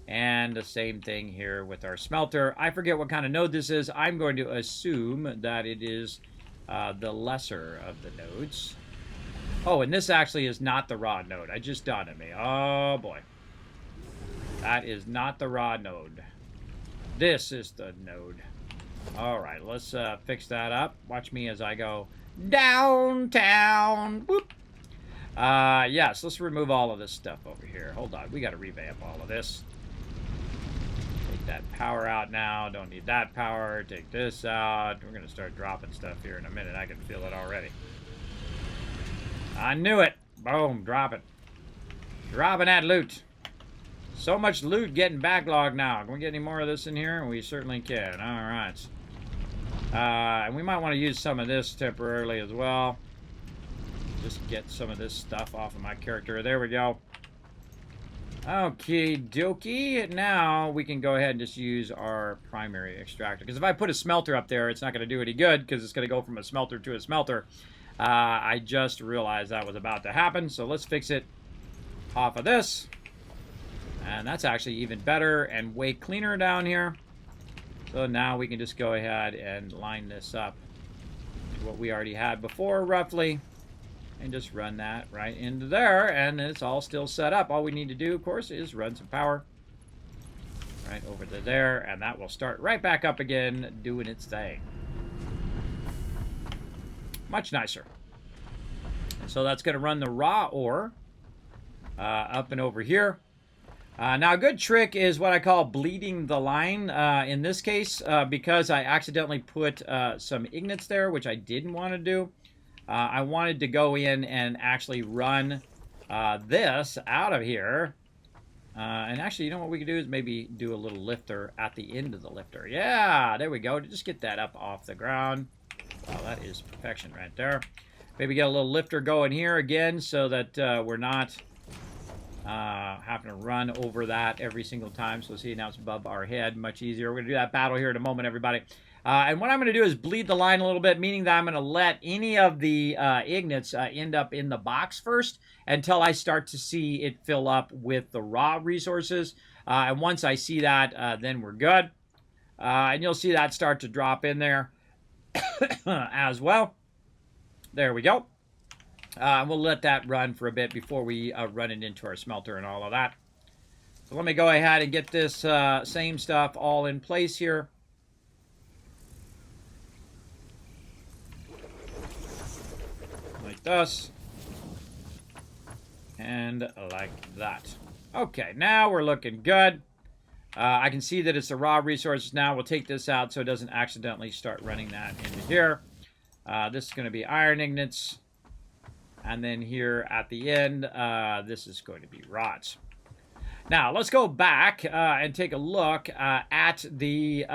And the same thing here with our smelter. I forget what kind of node this is. I'm going to assume that it is the lesser of the nodes. Oh, and this actually is not the raw node. I just dawned on me. Oh, boy. That is not the raw node. This is the node. All right, let's fix that up. Watch me as I go downtown. Whoop. Yes, let's remove all of this stuff over here. Hold on. We got to revamp all of this. That power out now. Don't need that power. Take this out. We're going to start dropping stuff here in a minute. I can feel it already. I knew it. Boom. Drop it. Dropping that loot. So much loot getting backlogged now. Can we get any more of this in here? We certainly can. All right. And we might want to use some of this temporarily as well. Just get some of this stuff off of my character. There we go. Okie dokie. Now we can go ahead and just use our primary extractor. Because if I put a smelter up there, it's not going to do any good because it's going to go from a smelter to a smelter. I just realized that was about to happen. So let's fix it off of this. And that's actually even better and way cleaner down here. So now we can just go ahead and line this up to what we already had before, roughly. And just run that right into there, and it's all still set up. All we need to do, of course, is run some power right over to there, and that will start right back up again, doing its thing. Much nicer. So that's going to run the raw ore up and over here. Now, a good trick is what I call bleeding the line. In this case, because I accidentally put some ignits there, which I didn't want to do. I wanted to go in and actually run this out of here. And actually, you know what we could do is maybe do a little lifter at the end of the lifter. Yeah, there we go. To just get that up off the ground. Wow, that is perfection right there. Maybe get a little lifter going here again so that we're not having to run over that every single time. So see, now it's above our head. Much easier. We're going to do that battle here in a moment, everybody. And what I'm going to do is bleed the line a little bit, meaning that I'm going to let any of the ignits end up in the box first until I start to see it fill up with the raw resources. And once I see that, then we're good. And you'll see that start to drop in there as well. There we go. We'll let that run for a bit before we run it into our smelter and all of that. So let me go ahead and get this same stuff all in place here. Like this. And like that. Okay, now we're looking good. I can see that it's the raw resources now. We'll take this out so it doesn't accidentally start running that into here. This is going to be iron ignits. And then here at the end, this is going to be rods. Now, let's go back and take a look at the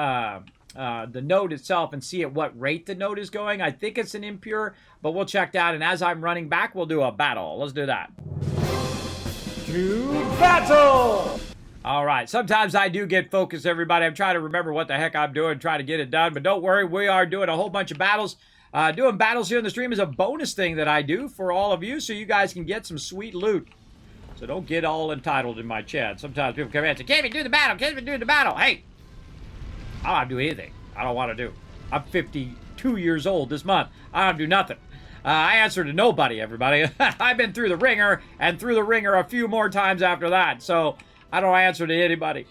node itself and see at what rate the node is going. I think it's an impure, but we'll check that. And as I'm running back, we'll do a battle. Let's do that. To battle! All right, sometimes I do get focused, everybody. I'm trying to remember what the heck I'm doing, try to get it done. But don't worry, we are doing a whole bunch of battles. Doing battles here in the stream is a bonus thing that I do for all of you so you guys can get some sweet loot. So don't get all entitled in my chat. Sometimes people come in and say, Kismet, do the battle. Kismet, do the battle. Hey, I don't have to do anything. I don't want to do. I'm 52 years old this month. I don't do nothing. I answer to nobody, everybody. I've been through the ringer and through the ringer a few more times after that. So I don't answer to anybody.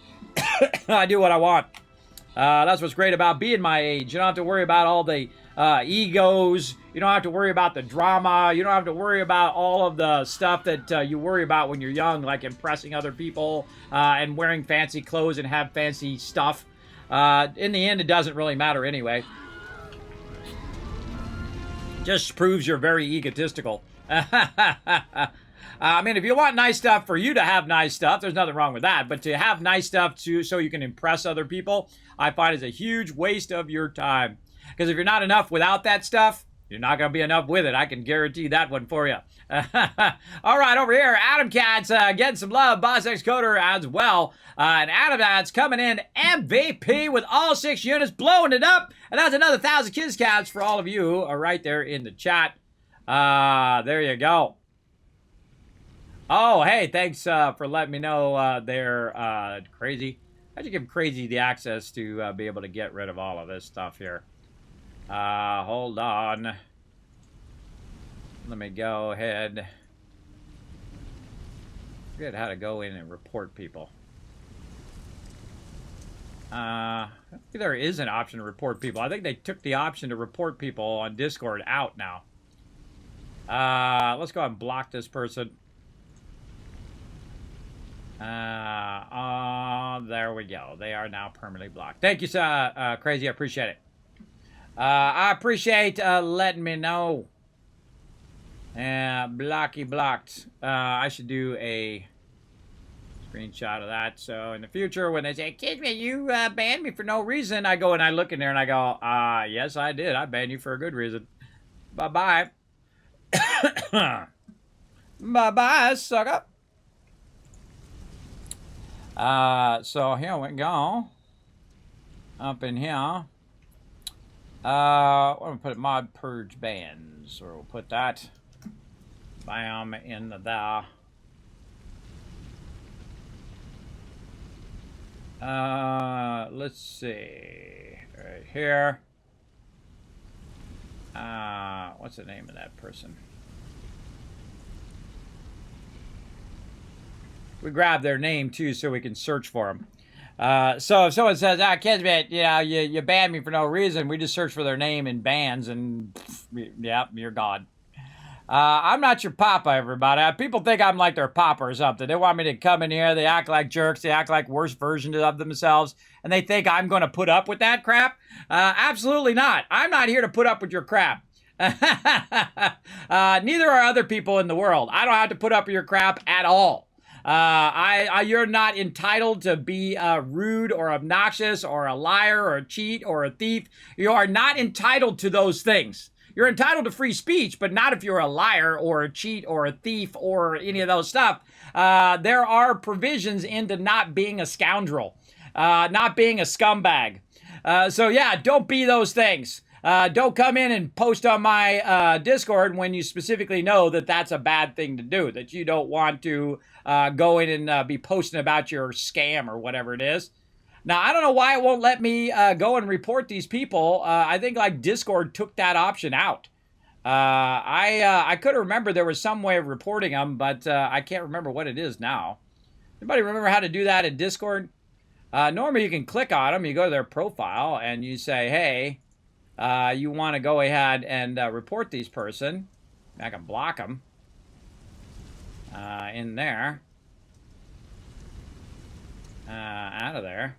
I do what I want. That's what's great about being my age. You don't have to worry about all the egos. You don't have to worry about the drama. You don't have to worry about all of the stuff that you worry about when you're young, like impressing other people and wearing fancy clothes and have fancy stuff. In the end, it doesn't really matter anyway. Just proves you're very egotistical. I mean, if you want nice stuff for you to have nice stuff, there's nothing wrong with that. But to have nice stuff so you can impress other people, I find is a huge waste of your time. Because if you're not enough without that stuff, you're not going to be enough with it. I can guarantee that one for you. All right, over here, Adam Cat's getting some love. Boss X Coder as well. And Adam Cat's coming in MVP with all 6 units, blowing it up. And that's another 1,000 Kiss Caps for all of you right there in the chat. There you go. Oh, hey, thanks for letting me know they're crazy. How'd you give Crazy the access to be able to get rid of all of this stuff here? Hold on. Let me go ahead. I forget how to go in and report people. I think there is an option to report people. I think they took the option to report people on Discord out now. Let's go ahead and block this person. There we go. They are now permanently blocked. Thank you, Crazy. I appreciate it. I appreciate letting me know. Blocky blocked. I should do a screenshot of that. So in the future, when they say, Kismet, you banned me for no reason, I go and I look in there and I go, yes, I did. I banned you for a good reason. Bye-bye. Bye-bye, sucker. So here we go. Up in here. I'm going to put mod purge bans. Or we'll put that. Bam, in there. Let's see. Right here. What's the name of that person? We grab their name, too, so we can search for them. So if someone says, Kismet, you banned me for no reason, we just search for their name in bans, and, yeah, you're gone. I'm not your papa, everybody. People think I'm like their papa or something. They want me to come in here. They act like jerks. They act like worse versions of themselves, and they think I'm going to put up with that crap. Absolutely not. I'm not here to put up with your crap. Neither are other people in the world. I don't have to put up with your crap at all. You're not entitled to be rude or obnoxious or a liar or a cheat or a thief. You are not entitled to those things. You're entitled to free speech, but not if you're a liar or a cheat or a thief or any of those stuff. There are provisions into not being a scoundrel, not being a scumbag. So yeah, don't be those things. Don't come in and post on my Discord when you specifically know that that's a bad thing to do, that you don't want to go in and be posting about your scam or whatever it is. Now, I don't know why it won't let me go and report these people. I think like Discord took that option out. I could remember there was some way of reporting them, but I can't remember what it is now. Anybody remember how to do that in Discord? Normally you can click on them, you go to their profile, and you say, hey, you want to go ahead and report these person. I can block them in there. Out of there.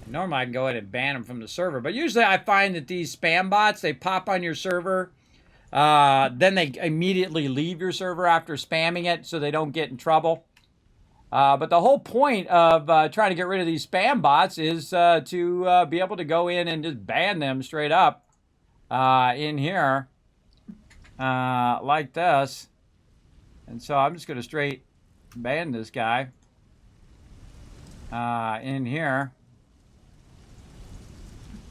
Normally I can go ahead and ban them from the server, but usually I find that these spam bots, they pop on your server, then they immediately leave your server after spamming it so they don't get in trouble. But the whole point of trying to get rid of these spam bots is to be able to go in and just ban them straight up in here like this. And so I'm just going to straight ban this guy in here.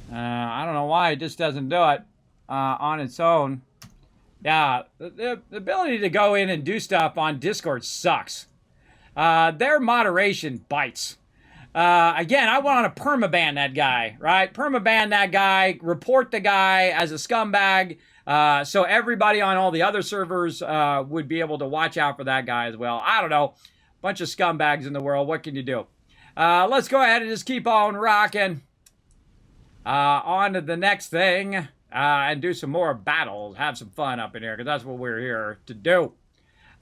I don't know why it just doesn't do it on its own. Yeah, the ability to go in and do stuff on Discord sucks. Their moderation bites. Again, I want to permaban that guy, right? Permaban that guy, report the guy as a scumbag, so everybody on all the other servers would be able to watch out for that guy as well. I don't know. Bunch of scumbags in the world. What can you do? Let's go ahead and just keep on rocking. On to the next thing, and do some more battles. Have some fun up in here, because that's what we're here to do.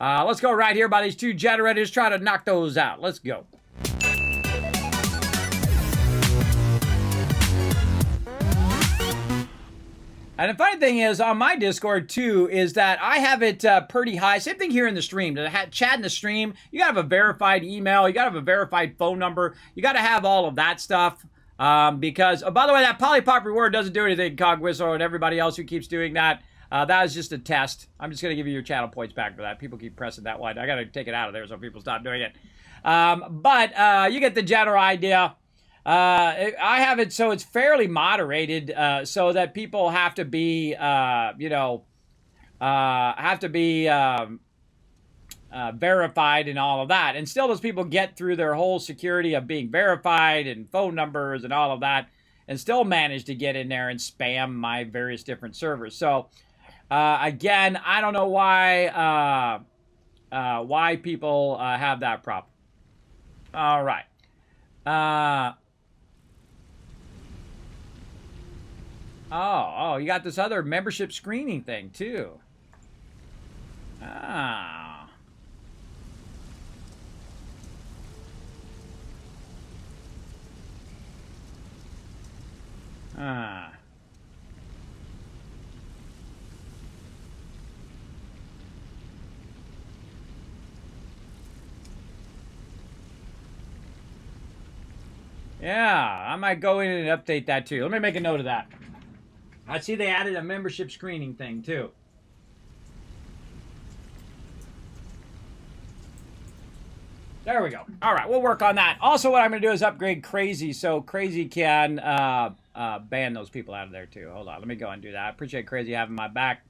Let's go right here by these two generators. Try to knock those out. Let's go. And the funny thing is, on my Discord, too, is that I have it pretty high. Same thing here in the stream. To chat in the stream, you got to have a verified email. You got to have a verified phone number. You got to have all of that stuff. Because, oh, by the way, that polypop reward doesn't do anything, Cog Whistle, and everybody else who keeps doing that. That is just a test. I'm just going to give you your channel points back for that. People keep pressing that one. I got to take it out of there so people stop doing it. But you get the general idea. I have it so it's fairly moderated, so that people have to be, verified and all of that. And still those people get through their whole security of being verified and phone numbers and all of that, and still manage to get in there and spam my various different servers. So, again, I don't know why people have that problem. All right. Oh, you got this other membership screening thing, too. Ah. Ah. Yeah, I might go in and update that too. Let me make a note of that. I see they added a membership screening thing too. There we go. All right, we'll work on that. Also, what I'm going to do is upgrade Crazy so Crazy can ban those people out of there too. Hold on, let me go and do that. I appreciate Crazy having my back.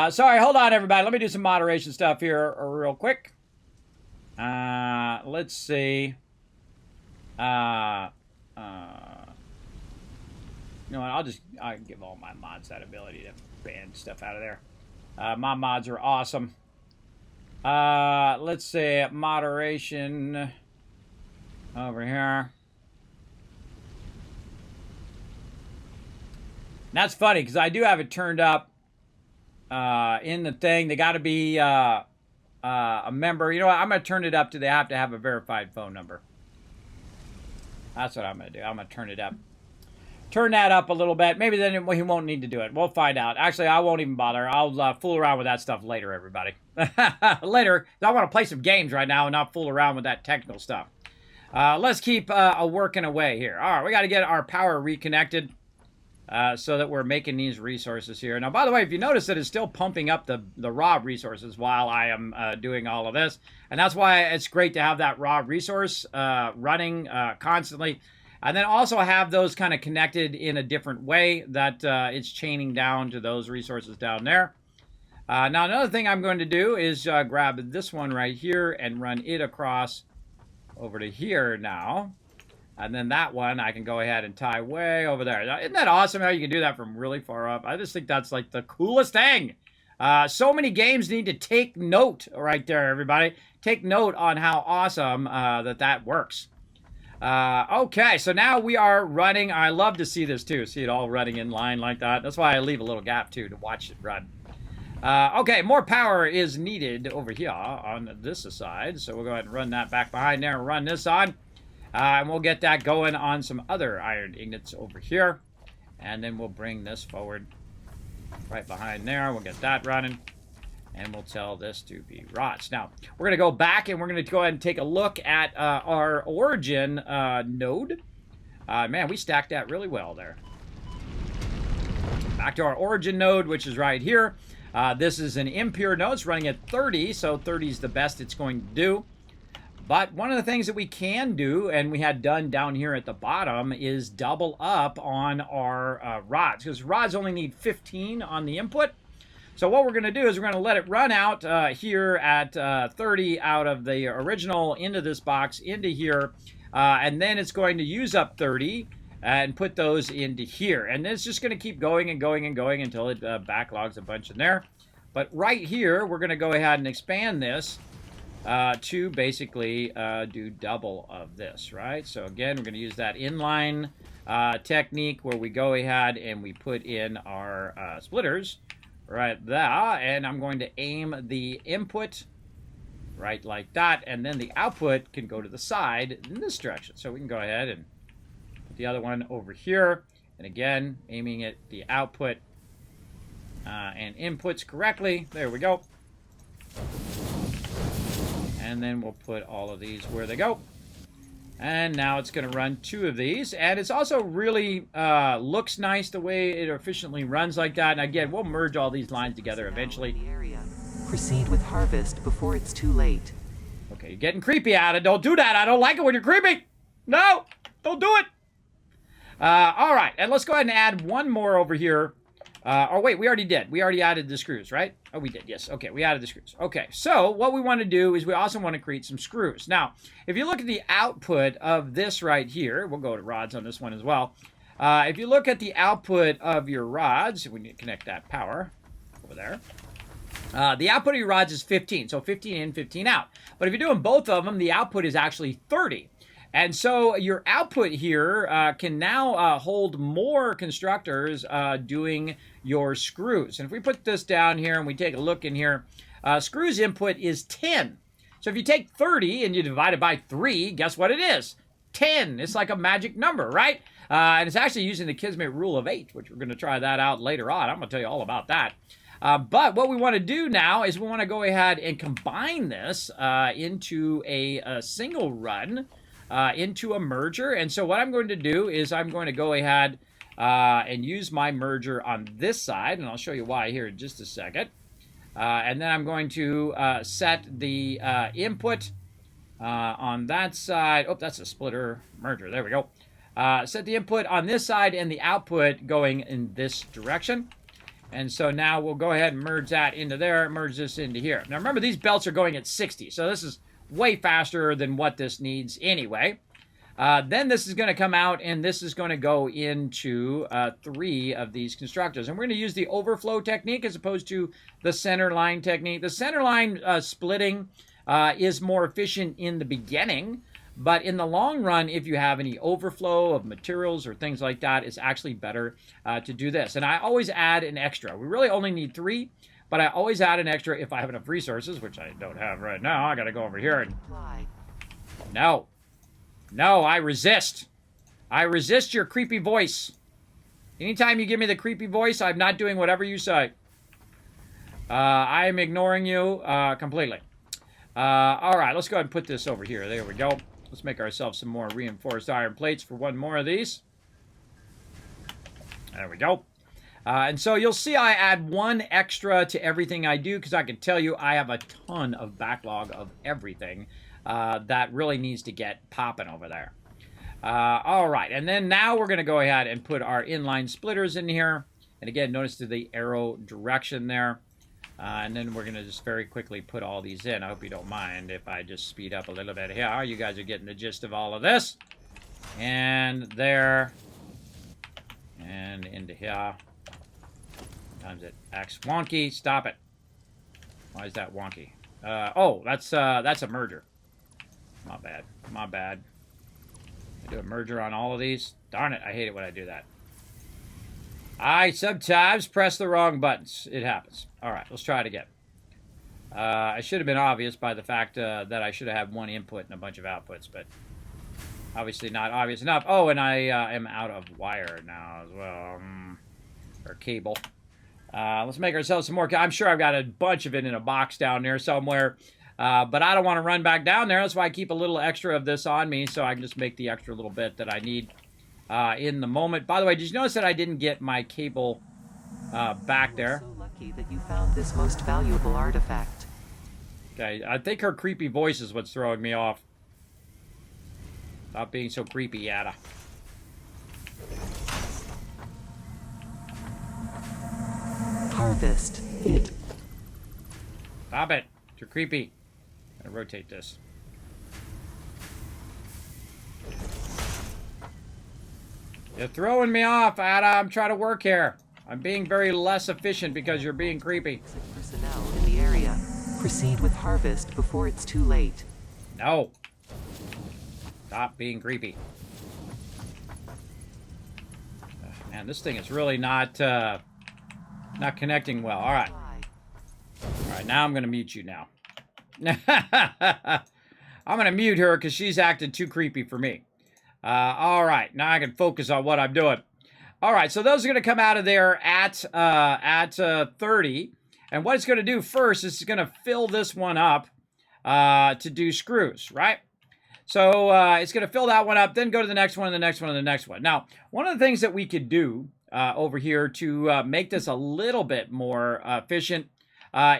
Sorry, hold on, everybody. Let me do some moderation stuff here real quick. Let's see. You know what, I'll give all my mods that ability to ban stuff out of there. My mods are awesome. Let's see, moderation over here. That's funny, because I do have it turned up in the thing. They got to be a member. You know what, I'm going to turn it up to they have to have a verified phone number. That's what I'm going to do. I'm going to turn it up. turn that up a little bit. Maybe then he won't need to do it. We'll find out. Actually, I won't even bother. I'll fool around with that stuff later, everybody. Later. I want to play some games right now and not fool around with that technical stuff. Let's keep working away here. All right, we got to get our power reconnected so that we're making these resources here. Now, by the way, if you notice that it's still pumping up the raw resources while I am doing all of this, and that's why it's great to have that raw resource running constantly. And then also have those kind of connected in a different way that it's chaining down to those resources down there. Now, another thing I'm going to do is grab this one right here and run it across over to here now. And then that one I can go ahead and tie way over there. Now, isn't that awesome how you can do that from really far up? I just think that's like the coolest thing. So many games need to take note right there, everybody. Take note on how awesome that works. Okay, so now we are running. I love to see this too. See it all running in line like that. That's why I leave a little gap too to watch it run. Okay, more power is needed over here on this side. So we'll go ahead and run that back behind there and run this on. And we'll get that going on some other iron ingots over here. And then we'll bring this forward right behind there. We'll get that running. And we'll tell this to be rods. Now, we're going to go back and we're going to go ahead and take a look at our origin node. Man, we stacked that really well there. Back to our origin node, which is right here. This is an impure node. It's running at 30, so 30 is the best it's going to do. But one of the things that we can do, and we had done down here at the bottom, is double up on our rods. Because rods only need 15 on the input. So what we're going to do is we're going to let it run out here at 30 out of the original into this box, into here. And then it's going to use up 30 and put those into here. And then it's just going to keep going and going and going until it backlogs a bunch in there. But right here, we're going to go ahead and expand this to basically do double of this, right? So again, we're going to use that inline technique where we go ahead and we put in our splitters right there, and I'm going to aim the input right like that, and then the output can go to the side in this direction. So we can go ahead and put the other one over here, and again, aiming at the output and inputs correctly. There we go. And then we'll put all of these where they go. And now it's going to run 2 of these. And it's also really looks nice the way it efficiently runs like that. And again, we'll merge all these lines together eventually. Proceed with harvest before it's too late. Okay, you're getting creepy at it. Don't do that. I don't like it when you're creepy. No, don't do it. All right, and let's go ahead and add one more over here. Oh, wait, we already did. We already added the screws, right? Oh, we did, yes. Okay, we added the screws. Okay, so what we want to do is we also want to create some screws. Now, if you look at the output of this right here, we'll go to rods on this one as well. If you look at the output of your rods, we need to connect that power over there. The output of your rods is 15, so 15 in, 15 out. But if you're doing both of them, the output is actually 30. And so your output here can now hold more constructors doing your screws. And if we put this down here and we take a look in here, screws input is 10. So if you take 30 and you divide it by 3, guess what it is? 10. It's like a magic number, right? And it's actually using the Kismet rule of 8, which we're going to try that out later on. I'm going to tell you all about that. But what we want to do now is we want to go ahead and combine this into a single run. Into a merger. And so what I'm going to do is I'm going to go ahead and use my merger on this side, and I'll show you why here in just a second. And then I'm going to set the input on that side. Oh, that's a splitter merger. There we go. Set the input on this side and the output going in this direction. And so now we'll go ahead and merge that into there, merge this into here. Now remember, these belts are going at 60, so this is way faster than what this needs anyway. Then this is going to come out, and this is going to go into 3 of these constructors. And we're going to use the overflow technique as opposed to the center line technique. The center line splitting is more efficient in the beginning, but in the long run, if you have any overflow of materials or things like that, it's actually better to do this. And I always add an extra. We really only need 3. But I always add an extra if I have enough resources, which I don't have right now. I got to go over here and... No. No, I resist. I resist your creepy voice. Anytime you give me the creepy voice, I'm not doing whatever you say. I am ignoring you completely. All right, let's go ahead and put this over here. There we go. Let's make ourselves some more reinforced iron plates for one more of these. There we go. And so you'll see I add one extra to everything I do because I can tell you I have a ton of backlog of everything that really needs to get popping over there. All right, and then now we're going to go ahead and put our inline splitters in here. And again, notice the arrow direction there. And then we're going to just very quickly put all these in. I hope you don't mind if I just speed up a little bit here. You guys are getting the gist of all of this. And there. And into here. Times it X wonky. Stop it. Why is that wonky? Oh, that's a merger. My bad. My bad. I do a merger on all of these. Darn it, I hate it when I do that. I sometimes press the wrong buttons. It happens. All right, let's try it again. I should have been obvious by the fact that I should have had one input and a bunch of outputs, but obviously not obvious enough. Oh, and I am out of wire now as well, or cable. Let's make ourselves some more. I'm sure I've got a bunch of it in a box down there somewhere, but I don't want to run back down there. That's why I keep a little extra of this on me so I can just make the extra little bit that I need in the moment. By the way, did you notice that I didn't get my cable back there? So lucky that you found this most valuable artifact. Okay, I think her creepy voice is what's throwing me off. Stop being so creepy, Yada. Harvest it. Stop it. You're creepy. I'm gonna rotate this. You're throwing me off, Ada. I'm trying to work here. I'm being very less efficient because you're being creepy. Personnel in the area. Proceed with harvest before it's too late. No. Stop being creepy. Man, this thing is really not connecting well. All right. All right, now I'm going to mute you now. I'm going to mute her because she's acted too creepy for me. All right, now I can focus on what I'm doing. All right, so those are going to come out of there at 30. And what it's going to do first is it's going to fill this one up to do screws, right? So it's going to fill that one up, then go to the next one, and the next one, and the next one. Now, one of the things that we could do over here to make this a little bit more efficient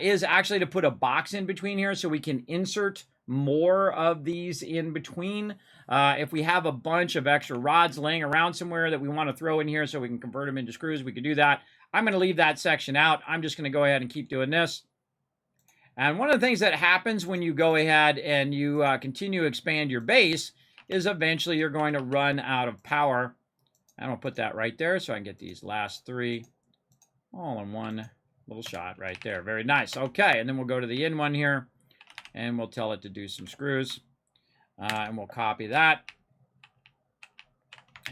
is actually to put a box in between here so we can insert more of these in between. If we have a bunch of extra rods laying around somewhere that we want to throw in here so we can convert them into screws, we could do that. I'm going to leave that section out. I'm just going to go ahead and keep doing this. And one of the things that happens when you go ahead and you continue to expand your base is eventually you're going to run out of power. I'm going to put that right there so I can get these last three all in one little shot right there. Very nice. Okay, and then we'll go to the in one here, and we'll tell it to do some screws. And we'll copy that.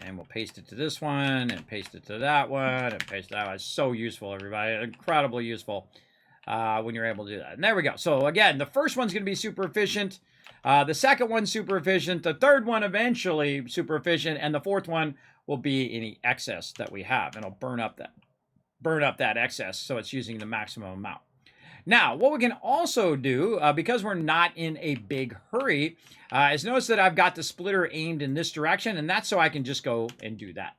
And we'll paste it to this one, and paste it to that one, and paste that one. It's so useful, everybody. Incredibly useful when you're able to do that. And there we go. So again, the first one's going to be super efficient. The second one's super efficient. The third one eventually super efficient. And the fourth one will be any excess that we have. And it'll burn up that excess, so it's using the maximum amount. Now, what we can also do, because we're not in a big hurry, is notice that I've got the splitter aimed in this direction, and that's so I can just go and do that.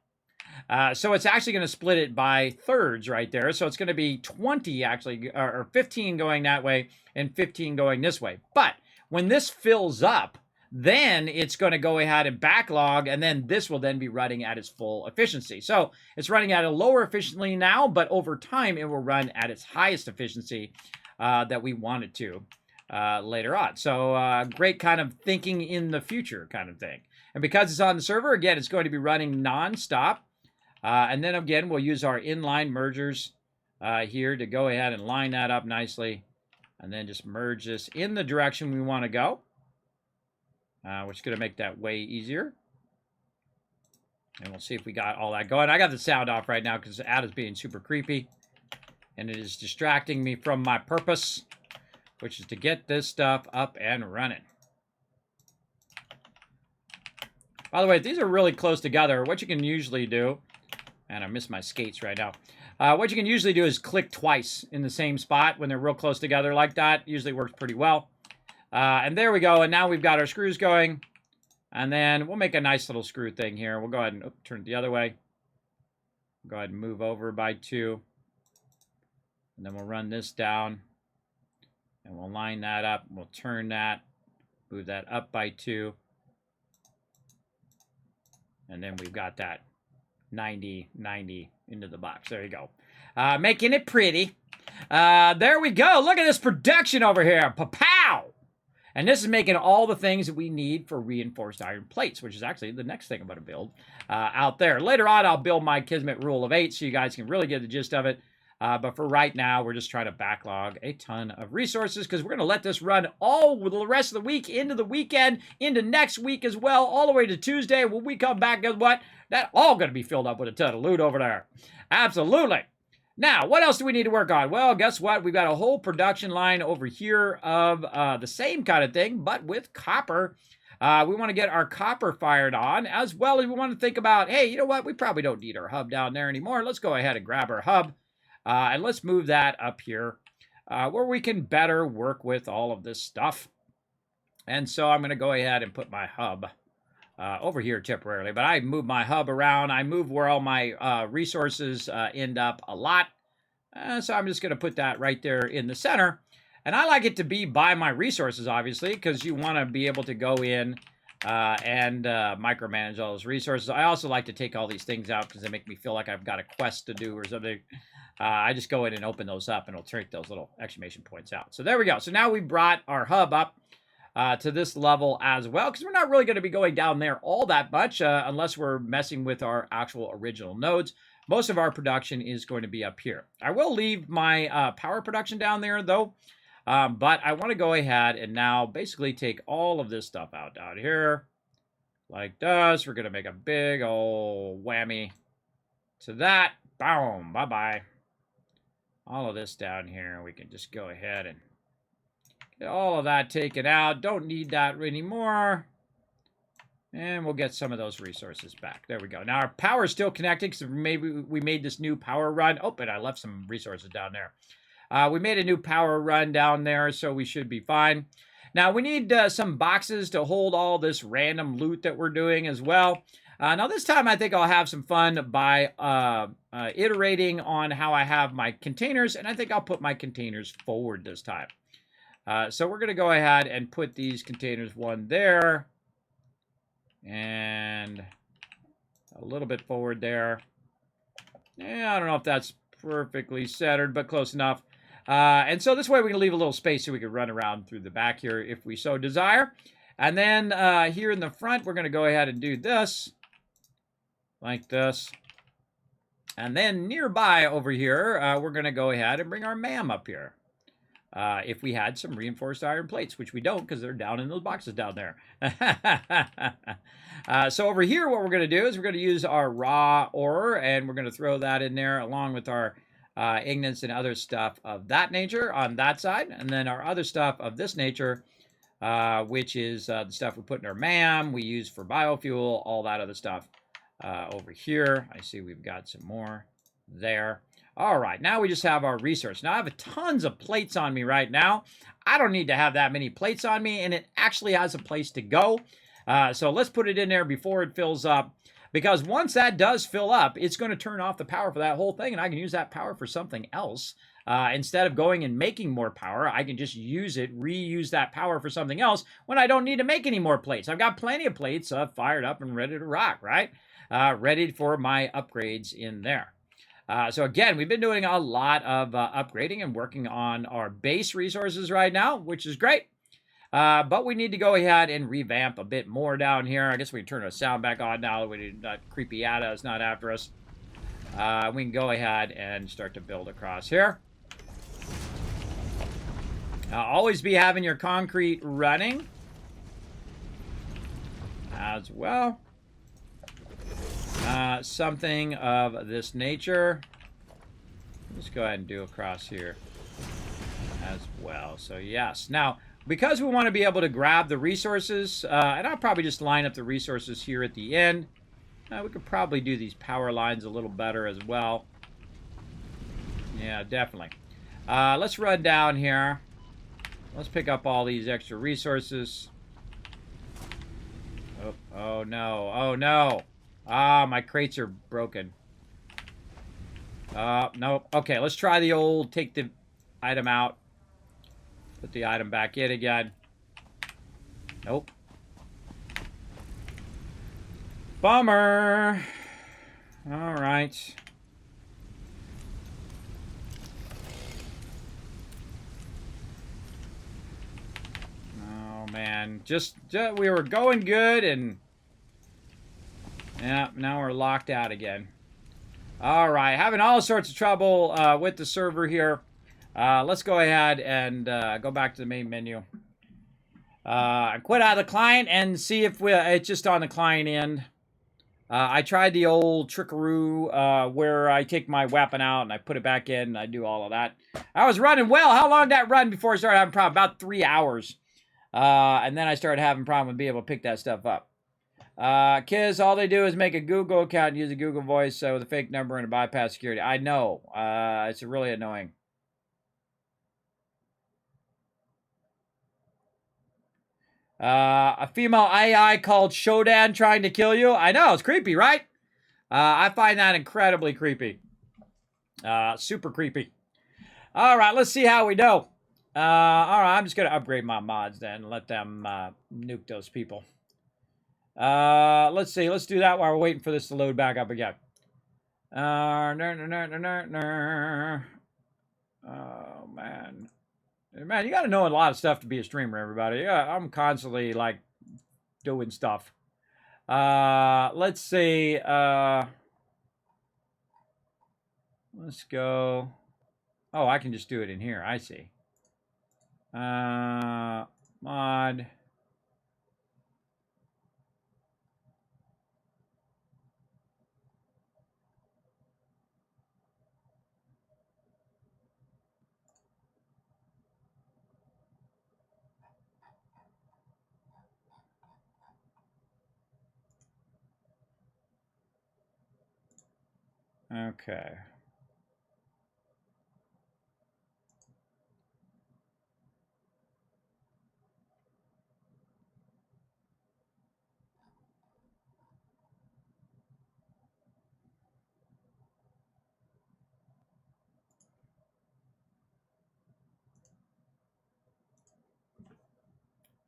So it's actually going to split it by thirds right there. So it's going to be 20 actually, or 15 going that way, and 15 going this way. But when this fills up, then it's going to go ahead and backlog, and then this will then be running at its full efficiency. So it's running at a lower efficiency now, but over time it will run at its highest efficiency that we want it to later on. So great kind of thinking in the future kind of thing. And because it's on the server, again, it's going to be running nonstop. And then again, we'll use our inline mergers here to go ahead and line that up nicely. And then just merge this in the direction we want to go. Which is going to make that way easier. And we'll see if we got all that going. I got the sound off right now because Ada's being super creepy. And it is distracting me from my purpose, which is to get this stuff up and running. By the way, if these are really close together, what you can usually do And I miss my skates right now. What you can usually do is click twice in the same spot when they're real close together like that. Usually works pretty well. And there we go. And now we've got our screws going. And then we'll make a nice little screw thing here. We'll go ahead and turn it the other way. Go ahead and move over by 2. And then we'll run this down. And we'll line that up. We'll turn that. Move that up by 2. And then we've got that 90, 90 into the box. There you go. Making it pretty. There we go. Look at this production over here. Pa-pow! And this is making all the things that we need for reinforced iron plates, which is actually the next thing I'm going to build out there. Later on, I'll build my Kismet rule of 8 so you guys can really get the gist of it. But for right now, we're just trying to backlog a ton of resources because we're going to let this run all the rest of the week, into the weekend, into next week as well, all the way to Tuesday. When we come back, guess what? That all going to be filled up with a ton of loot over there. Absolutely. Now, what else do we need to work on? Well, guess what? We've got a whole production line over here of the same kind of thing, but with copper. We want to get our copper fired on, as well as we want to think about, hey, you know what? We probably don't need our hub down there anymore. Let's go ahead and grab our hub. And let's move that up here where we can better work with all of this stuff. And so I'm going to go ahead and put my hub over here temporarily. But I move my hub around. I move where all my resources end up a lot. So I'm just going to put that right there in the center. And I like it to be by my resources, obviously, because you want to be able to go in and micromanage all those resources. I also like to take all these things out because they make me feel like I've got a quest to do or something. I just go in and open those up, and it'll take those little exclamation points out. So there we go. So now we brought our hub up to this level as well, because we're not really going to be going down there all that much unless we're messing with our actual original nodes. Most of our production is going to be up here. I will leave my power production down there, though. But I want to go ahead and now basically take all of this stuff out down here. Like this. We're going to make a big old whammy to that. Boom. Bye-bye. All of this down here, we can just go ahead and get all of that taken out. Don't need that anymore. And we'll get some of those resources back. There we go. Now our power is still connected because maybe we made this new power run. Oh, but I left some resources down there. We made a new power run down there, so we should be fine. Now we need some boxes to hold all this random loot that we're doing as well. Now this time I think I'll have some fun by iterating on how I have my containers, and I think I'll put my containers forward this time. So we're going to go ahead and put these containers, one there, and a little bit forward there. Yeah, I don't know if that's perfectly centered, but close enough. And so this way we can leave a little space so we can run around through the back here if we so desire. And then here in the front, we're going to go ahead and do this. Like this. And then nearby over here, we're going to go ahead and bring our MAM up here. If we had some reinforced iron plates, which we don't because they're down in those boxes down there. So over here, what we're going to do is we're going to use our raw ore, and we're going to throw that in there along with our ignites and other stuff of that nature on that side. And then our other stuff of this nature, which is the stuff we put in our MAM, we use for biofuel, all that other stuff. Over here, I see we've got some more there. All right, now we just have our resource. Now I have tons of plates on me right now. I don't need to have that many plates on me, and it actually has a place to go. So let's put it in there before it fills up, because once that does fill up, it's going to turn off the power for that whole thing, and I can use that power for something else. Instead of going and making more power, I can just use it, reuse that power for something else when I don't need to make any more plates. I've got plenty of plates fired up and ready to rock, right? Ready for my upgrades in there. So again, we've been doing a lot of upgrading and working on our base resources right now, which is great. But we need to go ahead and revamp a bit more down here. I guess we can turn our sound back on now that Creepy Ada is not after us. We can go ahead and start to build across here. Always be having your concrete running as well. Something of this nature. Let's go ahead and do across here as well. So yes. Now, because we want to be able to grab the resources, and I'll probably just line up the resources here at the end. We could probably do these power lines a little better as well. Yeah, definitely. Let's run down here. Let's pick up all these extra resources. Oh no. Oh no. Ah, my crates are broken. Nope. Okay, let's try the old take the item out. Put the item back in again. Nope. Bummer. All right. Oh man, just we were going good, and yeah, now we're locked out again. All right, having all sorts of trouble with the server here. Let's go ahead and go back to the main menu. Quit out of the client and see if it's just on the client end. I tried the old trickaroo where I take my weapon out and I put it back in and I do all of that. I was running well. How long did that run before I started having a problem? About 3 hours. And then I started having a problem with being able to pick that stuff up. Kids, all they do is make a Google account and use a Google Voice with a fake number and a bypass security. I know. It's really annoying. A female AI called Shodan trying to kill you. I know, it's creepy, right? I find that incredibly creepy. Super creepy. All right, let's see how we do. All right, I'm just going to upgrade my mods then and let them nuke those people. Let's see. Let's do that while we're waiting for this to load back up again. Oh, man. Man, you got to know a lot of stuff to be a streamer, everybody. Yeah, I'm constantly, like, doing stuff. Let's see. Let's go. Oh, I can just do it in here. I see. Mod. Okay.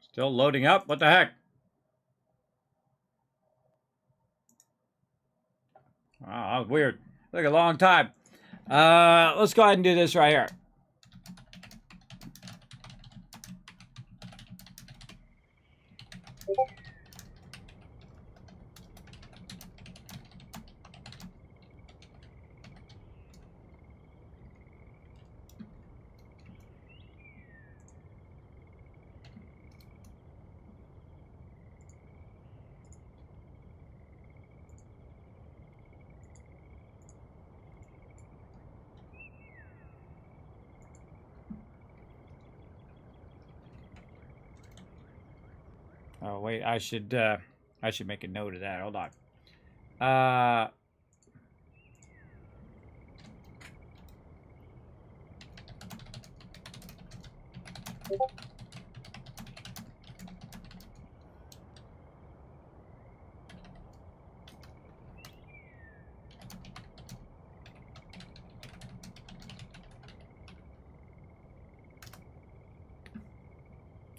Still loading up? What the heck? Wow, that was weird. Took a long time. Let's go ahead and do this right here. Oh wait, I should make a note of that. Hold on.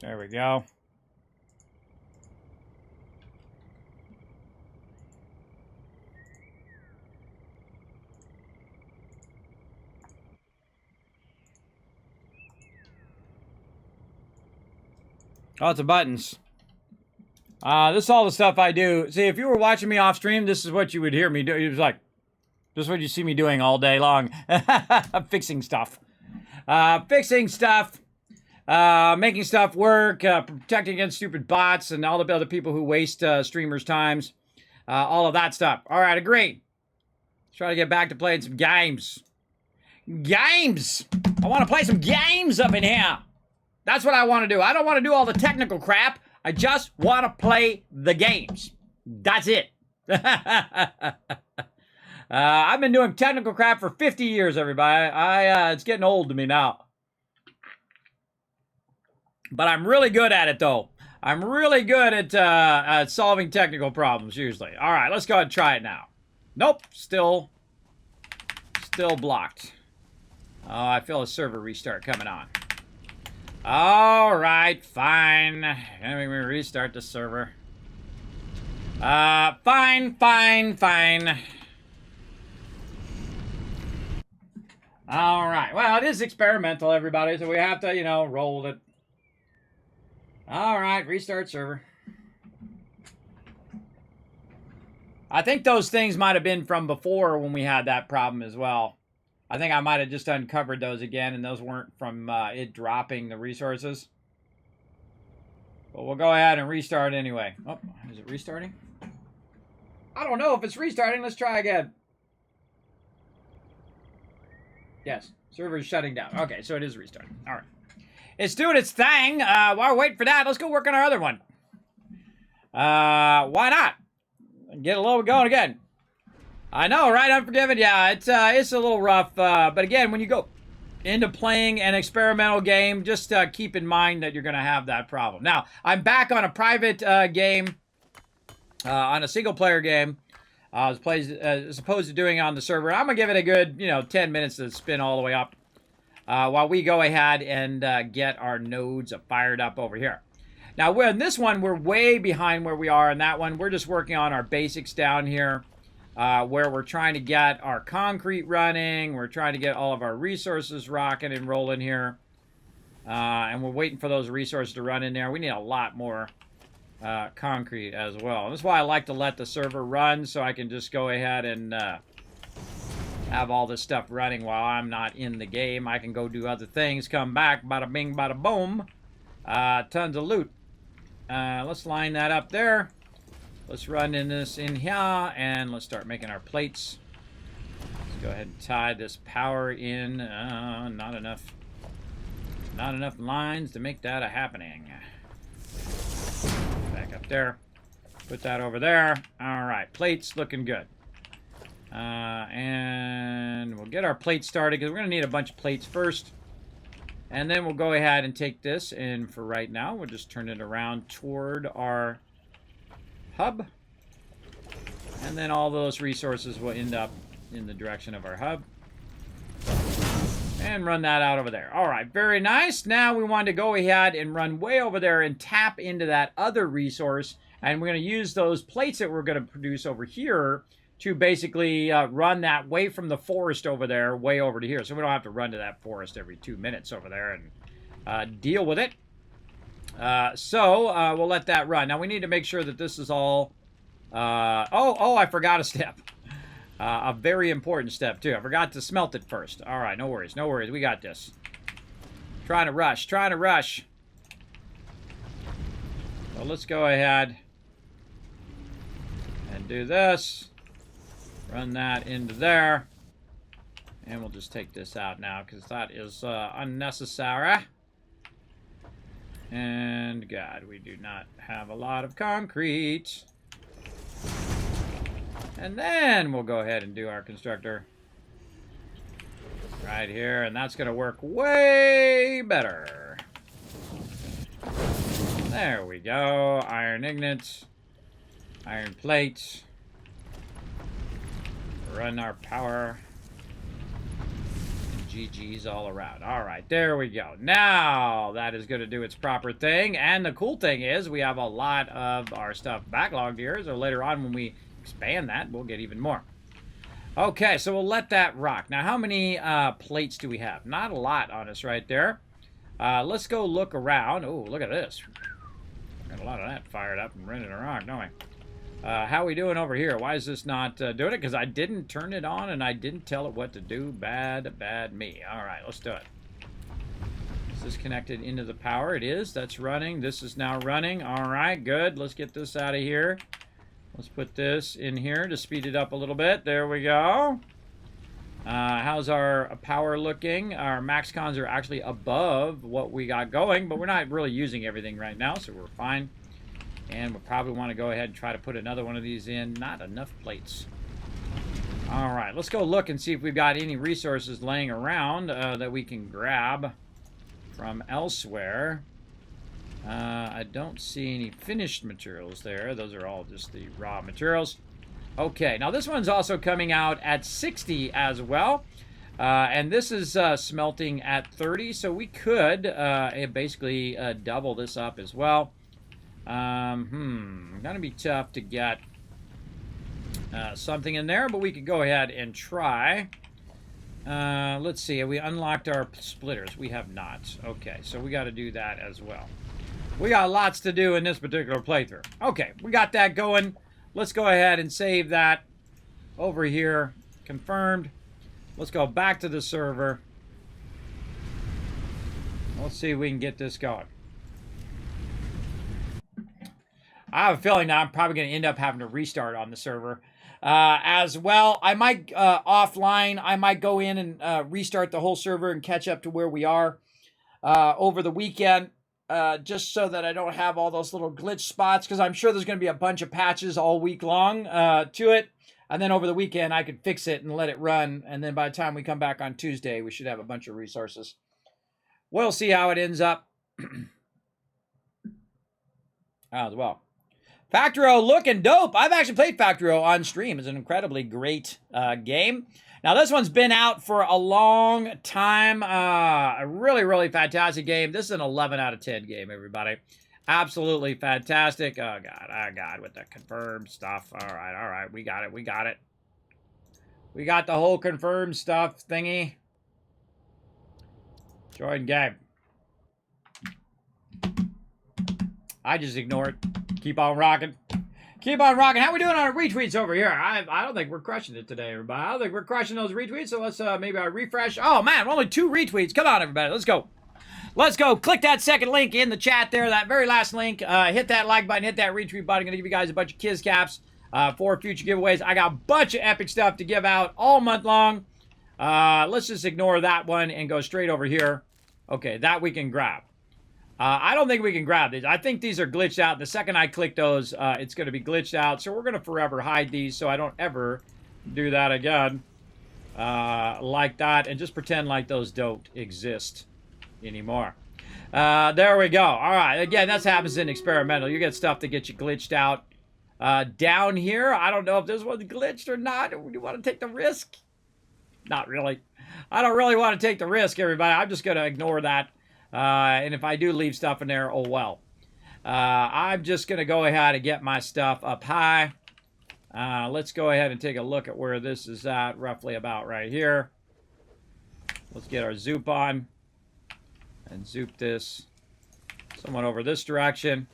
There we go. Lots of buttons. This is all the stuff I do. See, if you were watching me off stream, this is what you would hear me do. It was like, this is what you see me doing all day long. Fixing stuff. Fixing stuff. Making stuff work. Protecting against stupid bots and all the other people who waste streamers' times. All of that stuff. All right, agreed. Let's try to get back to playing some games. Games! I want to play some games up in here. That's what I want to do. I don't want to do all the technical crap. I just want to play the games. That's it. I've been doing technical crap for 50 years, everybody. It's getting old to me now. But I'm really good at it, though. I'm really good at solving technical problems, usually. All right, let's go ahead and try it now. Nope, still blocked. Oh, I feel a server restart coming on. All right, fine. Let me restart the server. Fine. All right. Well, it is experimental, everybody, so we have to, you know, roll it. All right, restart server. I think those things might have been from before when we had that problem as well. I think I might have just uncovered those again, and those weren't from it dropping the resources. But we'll go ahead and restart anyway. Oh, is it restarting? I don't know if it's restarting. Let's try again. Yes, server's shutting down. Okay, so it is restarting. All right. It's doing its thing. While we're waiting for that, let's go work on our other one. Why not? Get a little going again. I know, right? Unforgiven. Yeah, it's a little rough. But again, when you go into playing an experimental game, just keep in mind that you're going to have that problem. Now, I'm back on a private game, on a single-player game, as opposed to doing it on the server. I'm going to give it a good, 10 minutes to spin all the way up while we go ahead and get our nodes fired up over here. Now, in this one, we're way behind where we are in that one. We're just working on our basics down here. Where we're trying to get our concrete running. We're trying to get all of our resources rocking and rolling here. And we're waiting for those resources to run in there. We need a lot more concrete as well. And that's why I like to let the server run, so I can just go ahead and have all this stuff running while I'm not in the game. I can go do other things, come back, bada bing, bada boom. Tons of loot. Let's line that up there. Let's run this in here, and let's start making our plates. Let's go ahead and tie this power in. Not enough lines to make that a happening. Back up there. Put that over there. All right, plates looking good. And we'll get our plates started, because we're going to need a bunch of plates first. And then we'll go ahead and take this, and for right now, we'll just turn it around toward our hub, and then all those resources will end up in the direction of our hub, and run that out over there. All right, very nice. Now we want to go ahead and run way over there and tap into that other resource, and we're going to use those plates that we're going to produce over here to basically run that way from the forest over there way over to here, so we don't have to run to that forest every 2 minutes over there and deal with it. So we'll let that run. Now we need to make sure that this is all... I forgot a step. A very important step, too. I forgot to smelt it first. All right, no worries, no worries. We got this. Trying to rush. So let's go ahead and do this. Run that into there. And we'll just take this out now, because that is unnecessary. And, God, we do not have a lot of concrete. And then we'll go ahead and do our constructor. Right here, and that's going to work way better. There we go. Iron ingots. Iron plates. Run our power. GG's all around. All right, there we go. Now that is going to do its proper thing. And the cool thing is we have a lot of our stuff backlogged here. So later on when we expand that, we'll get even more. Okay, so we'll let that rock. Now, how many plates do we have? Not a lot on us right there. Let's go look around. Oh, look at this. Got a lot of that fired up and running around, don't we? How are we doing over here? Why is this not doing it? Because I didn't turn it on and I didn't tell it what to do. Bad me. All right, let's do it. Is this connected into the power? It is. That's running. This is now running. All right, good. Let's get this out of here. Let's put this in here to speed it up a little bit. There we go. How's our power looking? Our max cons are actually above what we got going, but we're not really using everything right now, so we're fine. And we'll probably want to go ahead and try to put another one of these in. Not enough plates. All right, let's go look and see if we've got any resources laying around that we can grab from elsewhere. I don't see any finished materials there. Those are all just the raw materials. Okay, now this one's also coming out at 60 as well. And this is smelting at 30, so we could basically double this up as well. Gonna be tough to get something in there, but we could go ahead and try. Let's see, have we unlocked our splitters? We have not. Okay, so we got to do that as well. We got lots to do in this particular playthrough. Okay, we got that going. Let's go ahead and save that over here. Confirmed. Let's go back to the server. Let's see if we can get this going. I have a feeling that I'm probably going to end up having to restart on the server as well. I might, offline, I might go in and restart the whole server and catch up to where we are over the weekend. Just so that I don't have all those little glitch spots, because I'm sure there's going to be a bunch of patches all week long to it. And then over the weekend, I could fix it and let it run. And then by the time we come back on Tuesday, we should have a bunch of resources. We'll see how it ends up. As well. Factoro looking dope. I've actually played Factoro on stream. It's an incredibly great game. Now, this one's been out for a long time. A really, really fantastic game. This is an 11 out of 10 game, everybody. Absolutely fantastic. Oh, God, with the confirmed stuff. All right. We got it. We got the whole confirmed stuff thingy. Join game. I just ignore it. Keep on rocking. Keep on rocking. How we doing on our retweets over here? I don't think we're crushing it today, everybody. I don't think we're crushing those retweets, so let's maybe I refresh. Oh, man, only 2 retweets. Come on, everybody. Let's go. Let's go. Click that second link in the chat there, that very last link. Hit that like button, hit that retweet button. I'm going to give you guys a bunch of Kiz caps for future giveaways. I got a bunch of epic stuff to give out all month long. Let's just ignore that one and go straight over here. Okay, that we can grab. I don't think we can grab these. I think these are glitched out. The second I click those, it's going to be glitched out. So we're going to forever hide these so I don't ever do that again like that. And just pretend like those don't exist anymore. There we go. All right. Again, that happens in experimental. You get stuff that gets you glitched out. Down here, I don't know if this one's glitched or not. Do you want to take the risk? Not really. I don't really want to take the risk, everybody. I'm just going to ignore that. And if I do leave stuff in there, oh well. I'm just going to go ahead and get my stuff up high. Let's go ahead and take a look at where this is at, roughly about right here. Let's get our zoop on and zoop this somewhat over this direction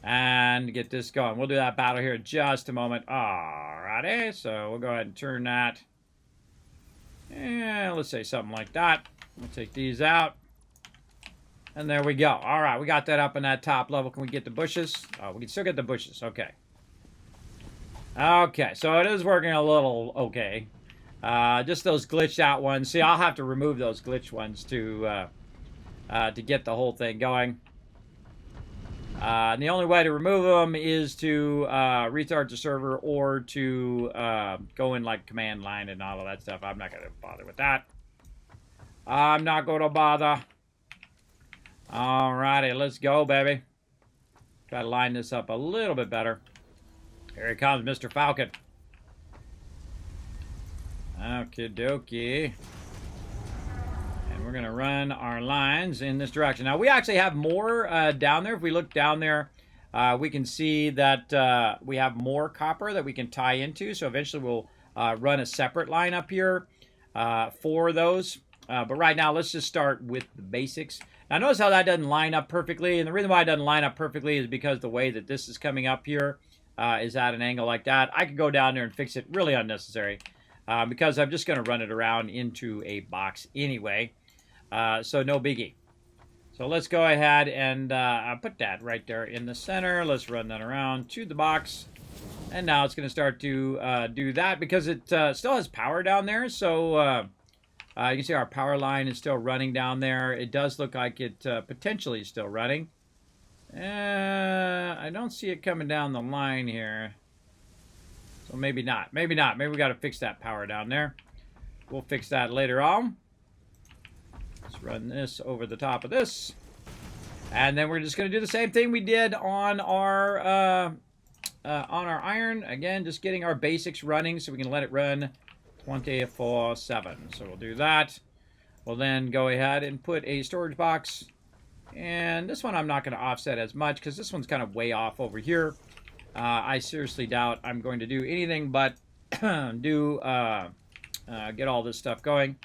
and get this going. We'll do that battle here in just a moment. Alrighty, so we'll go ahead and turn that. And let's say something like that. We'll take these out. And there we go. All right, we got that up in that top level. Can we get the bushes? Oh, we can still get the bushes. Okay. Okay, so it is working a little okay. Just those glitched out ones. See, I'll have to remove those glitched ones to get the whole thing going. And the only way to remove them is to restart the server or to go in like command line and all of that stuff. I'm not going to bother with that. I'm not going to bother. Alrighty, let's go, baby. Try to line this up a little bit better. Here he comes, Mr. Falcon. Okie dokie. And we're going to run our lines in this direction. Now, we actually have more down there. If we look down there, we can see that we have more copper that we can tie into. So eventually we'll run a separate line up here for those. But right now, let's just start with the basics. Now, notice how that doesn't line up perfectly. And the reason why it doesn't line up perfectly is because the way that this is coming up here is at an angle like that. I could go down there and fix it. Really unnecessary. Because I'm just going to run it around into a box anyway. So no biggie. So let's go ahead and put that right there in the center. Let's run that around to the box. And now it's going to start to do that because it still has power down there. So you can see our power line is still running down there. It does look like it potentially is still running. I don't see it coming down the line here. So maybe not. Maybe not. Maybe we got to fix that power down there. We'll fix that later on. Let's run this over the top of this. And then we're just going to do the same thing we did on our iron. Again, just getting our basics running so we can let it run 24/7. So we'll do that. We'll then go ahead and put a storage box. And this one I'm not going to offset as much because this one's kind of way off over here. I seriously doubt I'm going to do anything but get all this stuff going.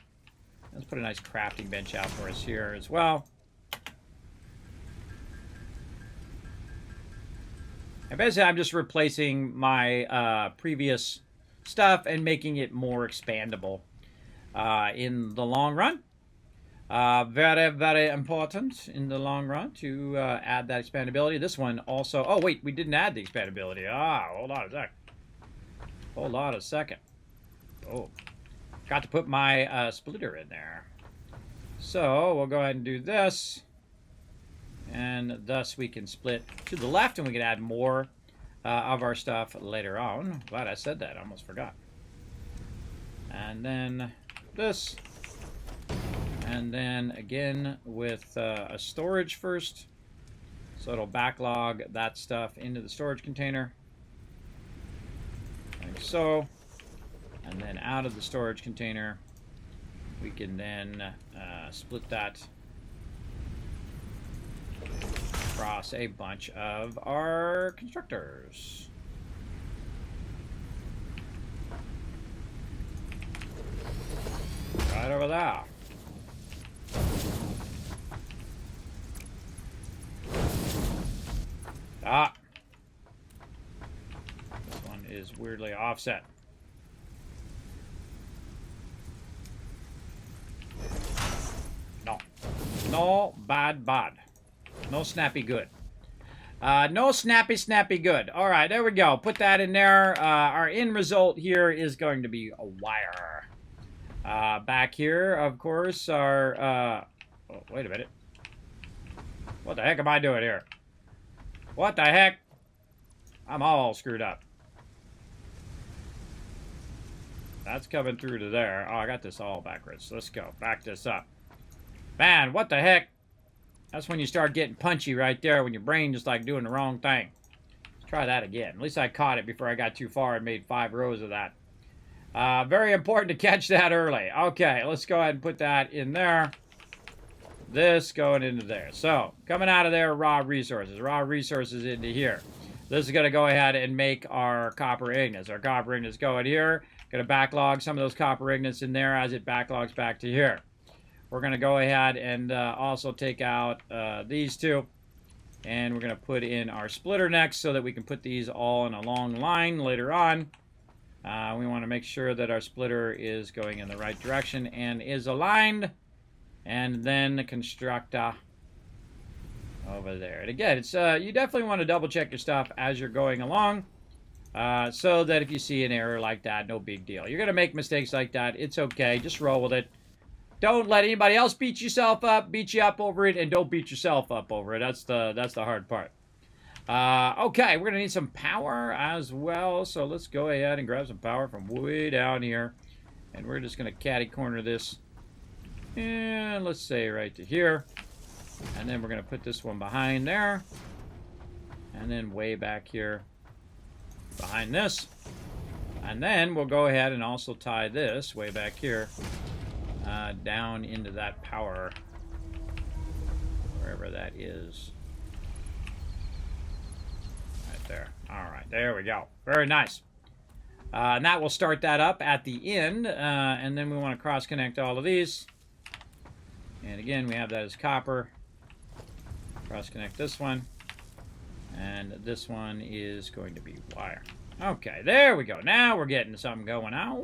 Let's put a nice crafting bench out for us here as well. And basically, I'm just replacing my previous stuff and making it more expandable in the long run. Very, very important in the long run to add that expandability. This one also... Oh, wait, we didn't add the expandability. Hold on a sec. Hold on a second. Oh, got to put my splitter in there. So we'll go ahead and do this. And thus we can split to the left and we can add more of our stuff later on. Glad I said that. I almost forgot. And then this. And then again with a storage first. So it'll backlog that stuff into the storage container. Like so. And then out of the storage container, we can then split that across a bunch of our constructors. Right over there. Ah. This one is weirdly offset. No. No, bad. No snappy good. No snappy good. All right, there we go. Put that in there. Our end result here is going to be a wire. Back here, of course, our... oh, wait a minute. What the heck am I doing here? What the heck? I'm all screwed up. That's coming through to there. Oh, I got this all backwards. Let's go. Back this up. Man, what the heck? That's when you start getting punchy right there, when your brain just like doing the wrong thing. Let's try that again. At least I caught it before I got too far and made 5 rows of that. Very important to catch that early. Okay, let's go ahead and put that in there. This going into there. So, coming out of there, raw resources. Raw resources into here. This is going to go ahead and make our copper ignits. Our copper ignits go in here. Going to backlog some of those copper ignits in there as it backlogs back to here. We're going to go ahead and also take out these two. And we're going to put in our splitter next so that we can put these all in a long line later on. We want to make sure that our splitter is going in the right direction and is aligned. And then construct over there. And again, it's you definitely want to double check your stuff as you're going along. So that if you see an error like that, no big deal. You're going to make mistakes like that. It's okay. Just roll with it. Don't let anybody else beat you up over it, and don't beat yourself up over it. That's the hard part. Okay, we're going to need some power as well. So let's go ahead and grab some power from way down here. And we're just going to catty corner this. And let's say right to here. And then we're going to put this one behind there. And then way back here behind this. And then we'll go ahead and also tie this way back here down into that power, wherever that is. Right there. All right, there we go. Very nice. And that will start that up at the end. And then we want to cross connect all of these. And again, we have that as copper. Cross connect this one. And this one is going to be wire. Okay, there we go. Now we're getting something going out.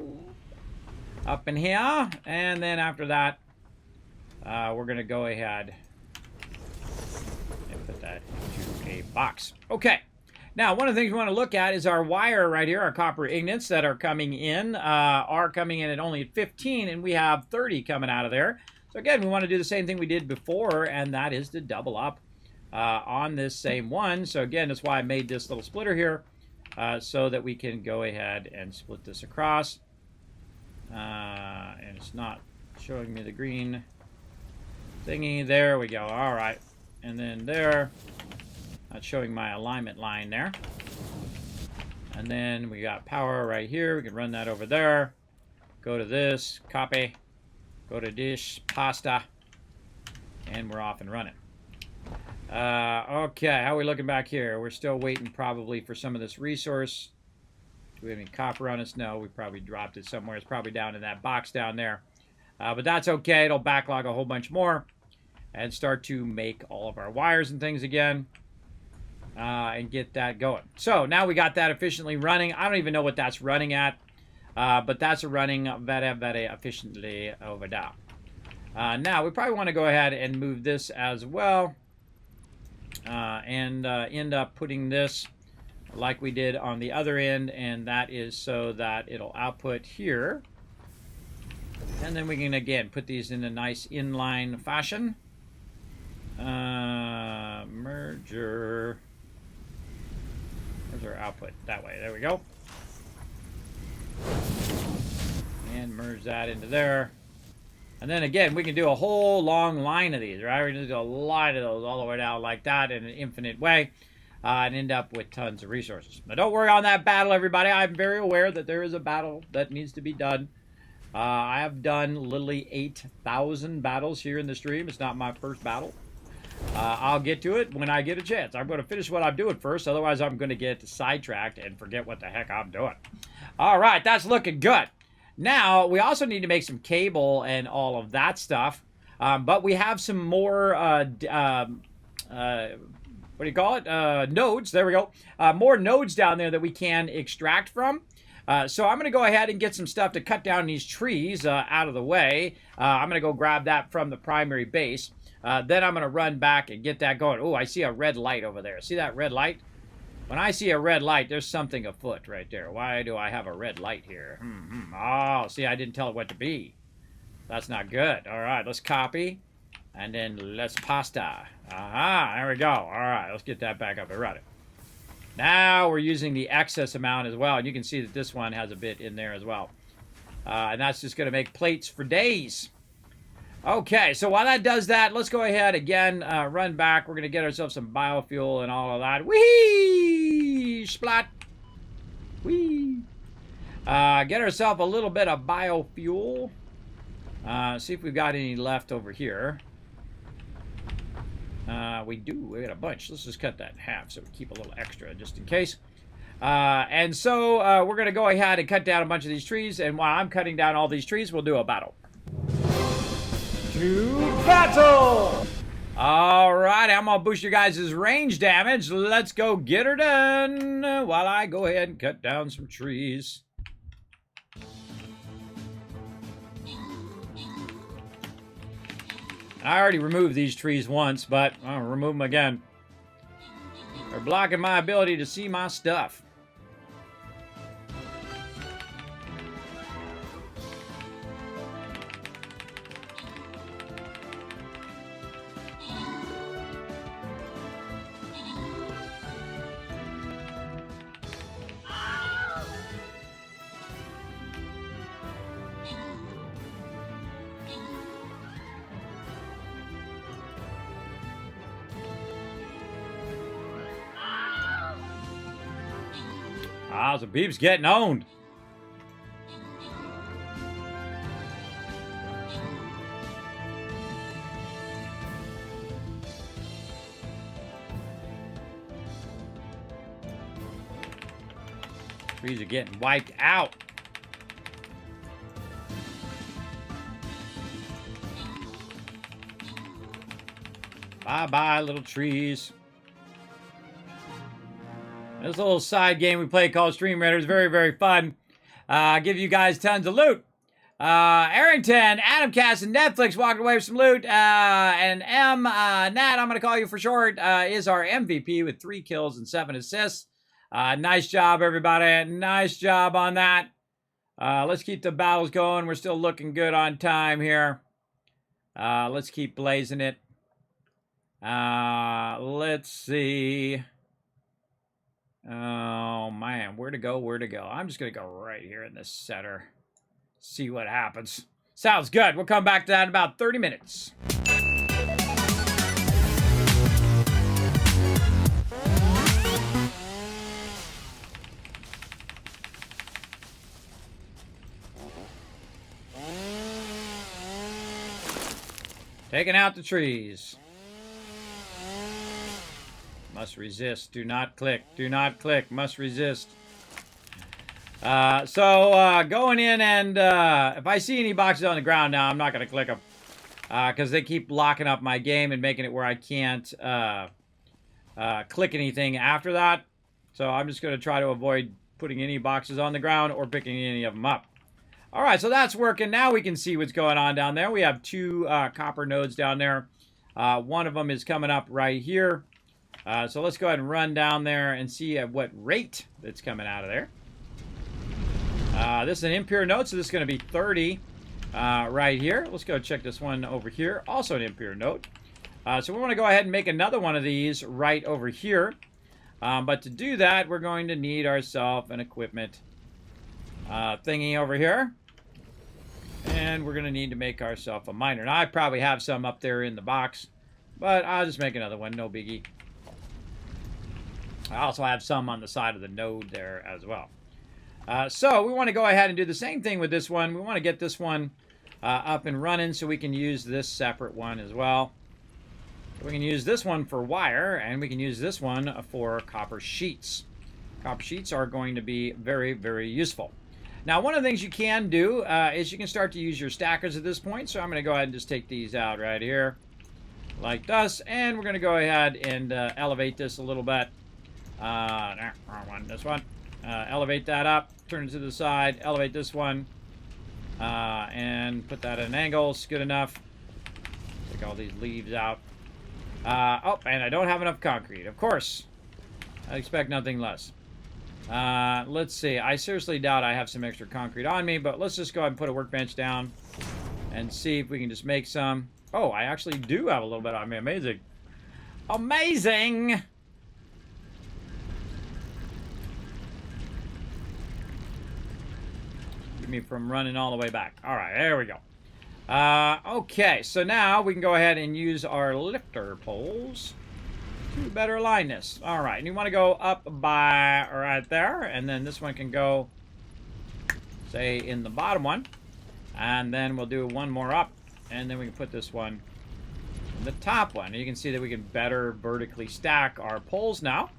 Up in here. And then after that, we're going to go ahead and put that into a box. Okay. Now, one of the things we want to look at is our wire right here, our copper ignits that are coming in at only 15, and we have 30 coming out of there. So again, we want to do the same thing we did before, and that is to double up on this same one. So again, that's why I made this little splitter here, so that we can go ahead and split this across. And it's not showing me the green thingy. There we go. All right. And then there. Not showing my alignment line there. And then we got power right here. We can run that over there. Go to this. Copy. Go to dish. Pasta. And we're off and running. Okay. How are we looking back here? We're still waiting probably for some of this resource. Do we have any copper on us? No, we probably dropped it somewhere. It's probably down in that box down there. But that's okay. It'll backlog a whole bunch more and start to make all of our wires and things again, and get that going. So now we got that efficiently running. I don't even know what that's running at, but that's running very, very efficiently over there. Now we probably want to go ahead and move this as well, and end up putting this like we did on the other end, and that is so that it'll output here. And then we can again put these in a nice inline fashion. Merger. Where's our output? That way. There we go. And merge that into there. And then again, we can do a whole long line of these, right? We can do a line of those all the way down like that in an infinite way. And end up with tons of resources. Now, don't worry on that battle, everybody. I'm very aware that there is a battle that needs to be done. I have done literally 8,000 battles here in the stream. It's not my first battle. I'll get to it when I get a chance. I'm going to finish what I'm doing first. Otherwise, I'm going to get sidetracked and forget what the heck I'm doing. All right, that's looking good. Now, we also need to make some cable and all of that stuff. But we have some more... what do you call it? Nodes. There we go. More nodes down there that we can extract from. So I'm going to go ahead and get some stuff to cut down these trees out of the way. I'm going to go grab that from the primary base. Then I'm going to run back and get that going. Oh, I see a red light over there. See that red light? When I see a red light, there's something afoot right there. Why do I have a red light here? Oh, see, I didn't tell it what to be. That's not good. All right, let's copy. And then let's pasta. Aha, there we go. All right, let's get that back up and running. Now we're using the excess amount as well. And you can see that this one has a bit in there as well. And that's just going to make plates for days. Okay, so while that does that, let's go ahead again, run back. We're going to get ourselves some biofuel and all of that. Whee! Splat! Whee! Get ourselves a little bit of biofuel. See if we've got any left over here. We do. We got a bunch. Let's just cut that in half so we keep a little extra just in case. And so we're going to go ahead and cut down a bunch of these trees. And while I'm cutting down all these trees, we'll do a battle. To battle! All right, I'm going to boost your guys' range damage. Let's go get her done while I go ahead and cut down some trees. I already removed these trees once, but I'll remove them again. They're blocking my ability to see my stuff. Ah, so Beep's getting owned. Trees are getting wiped out. Bye-bye, little trees. This little side game we play called Stream Raider is very, very fun. Give you guys tons of loot. Arrington, Adamcast, and Netflix walking away with some loot. And Nat, I'm going to call you for short, is our MVP with 3 kills and 7 assists. Nice job, everybody. Nice job on that. Let's keep the battles going. We're still looking good on time here. Let's keep blazing it. Let's see. Oh, man. Where to go? Where to go? I'm just going to go right here in the center. See what happens. Sounds good. We'll come back to that in about 30 minutes. Taking out the trees. Must resist. Do not click. Do not click. Must resist. Going in and if I see any boxes on the ground now, I'm not going to click them. Because they keep locking up my game and making it where I can't click anything after that. So I'm just going to try to avoid putting any boxes on the ground or picking any of them up. All right, so that's working. Now we can see what's going on down there. We have two copper nodes down there. One of them is coming up right here. So let's go ahead and run down there and see at what rate it's coming out of there. This is an impure node, so this is going to be 30 right here. Let's go check this one over here. Also an impure node. So we want to go ahead and make another one of these right over here. But to do that, we're going to need ourselves an equipment thingy over here. And we're going to need to make ourselves a miner. Now, I probably have some up there in the box, but I'll just make another one. No biggie. I also have some on the side of the node there as well. So we want to go ahead and do the same thing with this one. We want to get this one up and running so we can use this separate one as well. We can use this one for wire, and we can use this one for copper sheets. Copper sheets are going to be very, very useful. Now, one of the things you can do is you can start to use your stackers at this point. So I'm going to go ahead and just take these out right here like this. And we're going to go ahead and elevate this a little bit. Wrong one, this one. Elevate that up, turn it to the side, elevate this one, and put that at an angle. It's good enough. Take all these leaves out. Oh, and I don't have enough concrete. Of course. I expect nothing less. Let's see. I seriously doubt I have some extra concrete on me, but let's just go ahead and put a workbench down and see if we can just make some. Oh, I actually do have a little bit on me. Amazing. Amazing! Keep me from running all the way back. All right, there we go. Okay, so now we can go ahead and use our lifter poles to better align this. All right, and you want to go up by right there, and then this one can go, say, in the bottom one. And then we'll do one more up, and then we can put this one in the top one. And you can see that we can better vertically stack our poles now,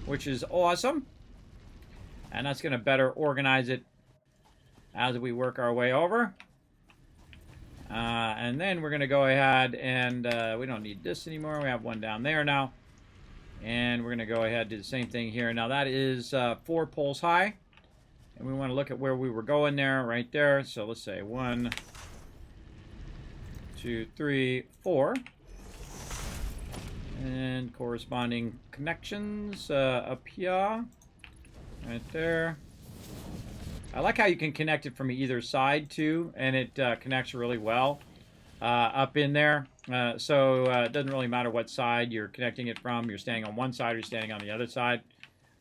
which is awesome. And that's going to better organize it as we work our way over. And then we're going to go ahead and we don't need this anymore. We have one down there now. And we're going to go ahead and do the same thing here. Now that is 4 poles high. And we want to look at where we were going there, right there. So let's say 1, 2, 3, 4. And corresponding connections up here. Right there. I like how you can connect it from either side, too, and it connects really well up in there. So it doesn't really matter what side you're connecting it from. You're standing on one side or you're standing on the other side.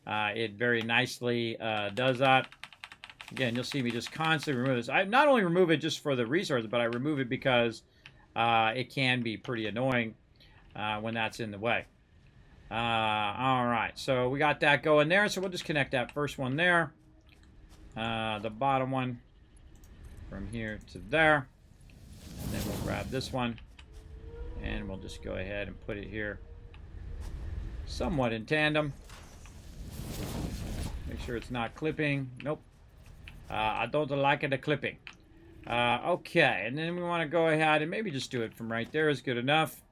It very nicely does that. Again, you'll see me just constantly remove this. I not only remove it just for the resources, but I remove it because it can be pretty annoying when that's in the way. All right, so we got that going there. So we'll just connect that first one there. The bottom one from here to there. And then we'll grab this one. And we'll just go ahead and put it here somewhat in tandem. Make sure it's not clipping. Nope. I don't like it clipping. Okay, and then we want to go ahead and maybe just do it from right there is good enough.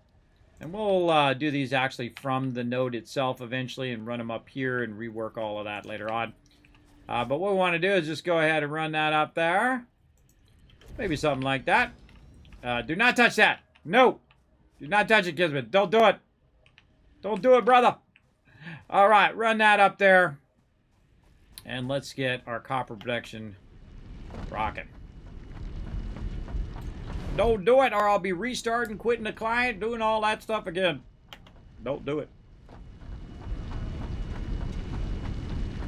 And we'll do these actually from the node itself eventually and run them up here and rework all of that later on. But what we want to do is just go ahead and run that up there. Maybe something like that. Do not touch that. No. Do not touch it, Kismet. Don't do it. Don't do it, brother. All right, run that up there. And let's get our copper production rocking. Don't do it, or I'll be restarting, quitting the client, doing all that stuff again. Don't do it.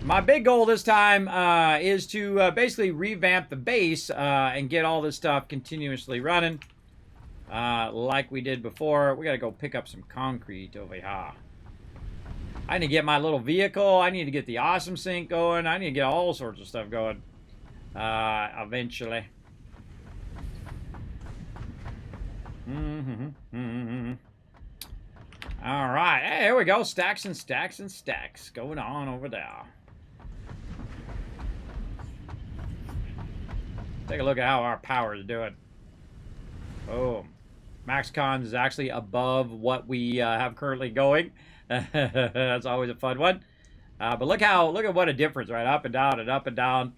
My big goal this time is to basically revamp the base and get all this stuff continuously running like we did before. We got to go pick up some concrete over here. I need to get my little vehicle. I need to get the awesome sink going. I need to get all sorts of stuff going eventually. All right. Hey, here we go. Stacks and stacks and stacks going on over there. Take a look at how our power is doing. Boom. Max cons is actually above what we have currently going. That's always a fun one. But look at what a difference, right? Up and down and up and down.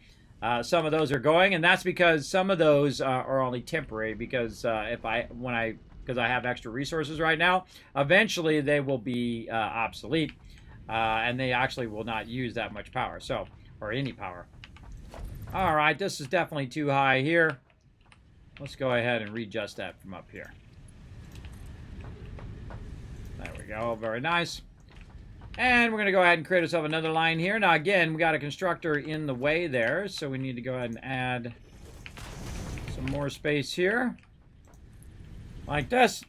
Some of those are going, and that's because some of those are only temporary. Because because I have extra resources right now, eventually they will be obsolete, and they actually will not use that much power. So, or any power. All right, this is definitely too high here. Let's go ahead and readjust that from up here. There we go. Very nice. And we're going to go ahead and create ourselves another line here. Now, again, we got a constructor in the way there, so we need to go ahead and add some more space here. Like this.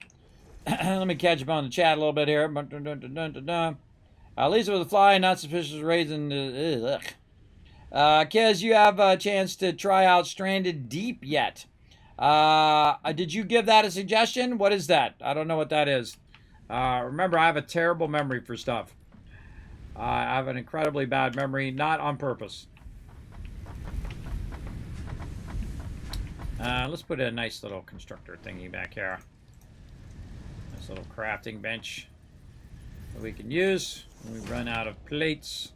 Let me catch up on the chat a little bit here. At least with a fly, not suspicious raising. Kez, you have a chance to try out Stranded Deep yet. Did you give that a suggestion? What is that? I don't know what that is. Remember, I have a terrible memory for stuff. I have an incredibly bad memory, not on purpose. Let's put a nice little constructor thingy back here. Nice little crafting bench that we can use when we run out of plates.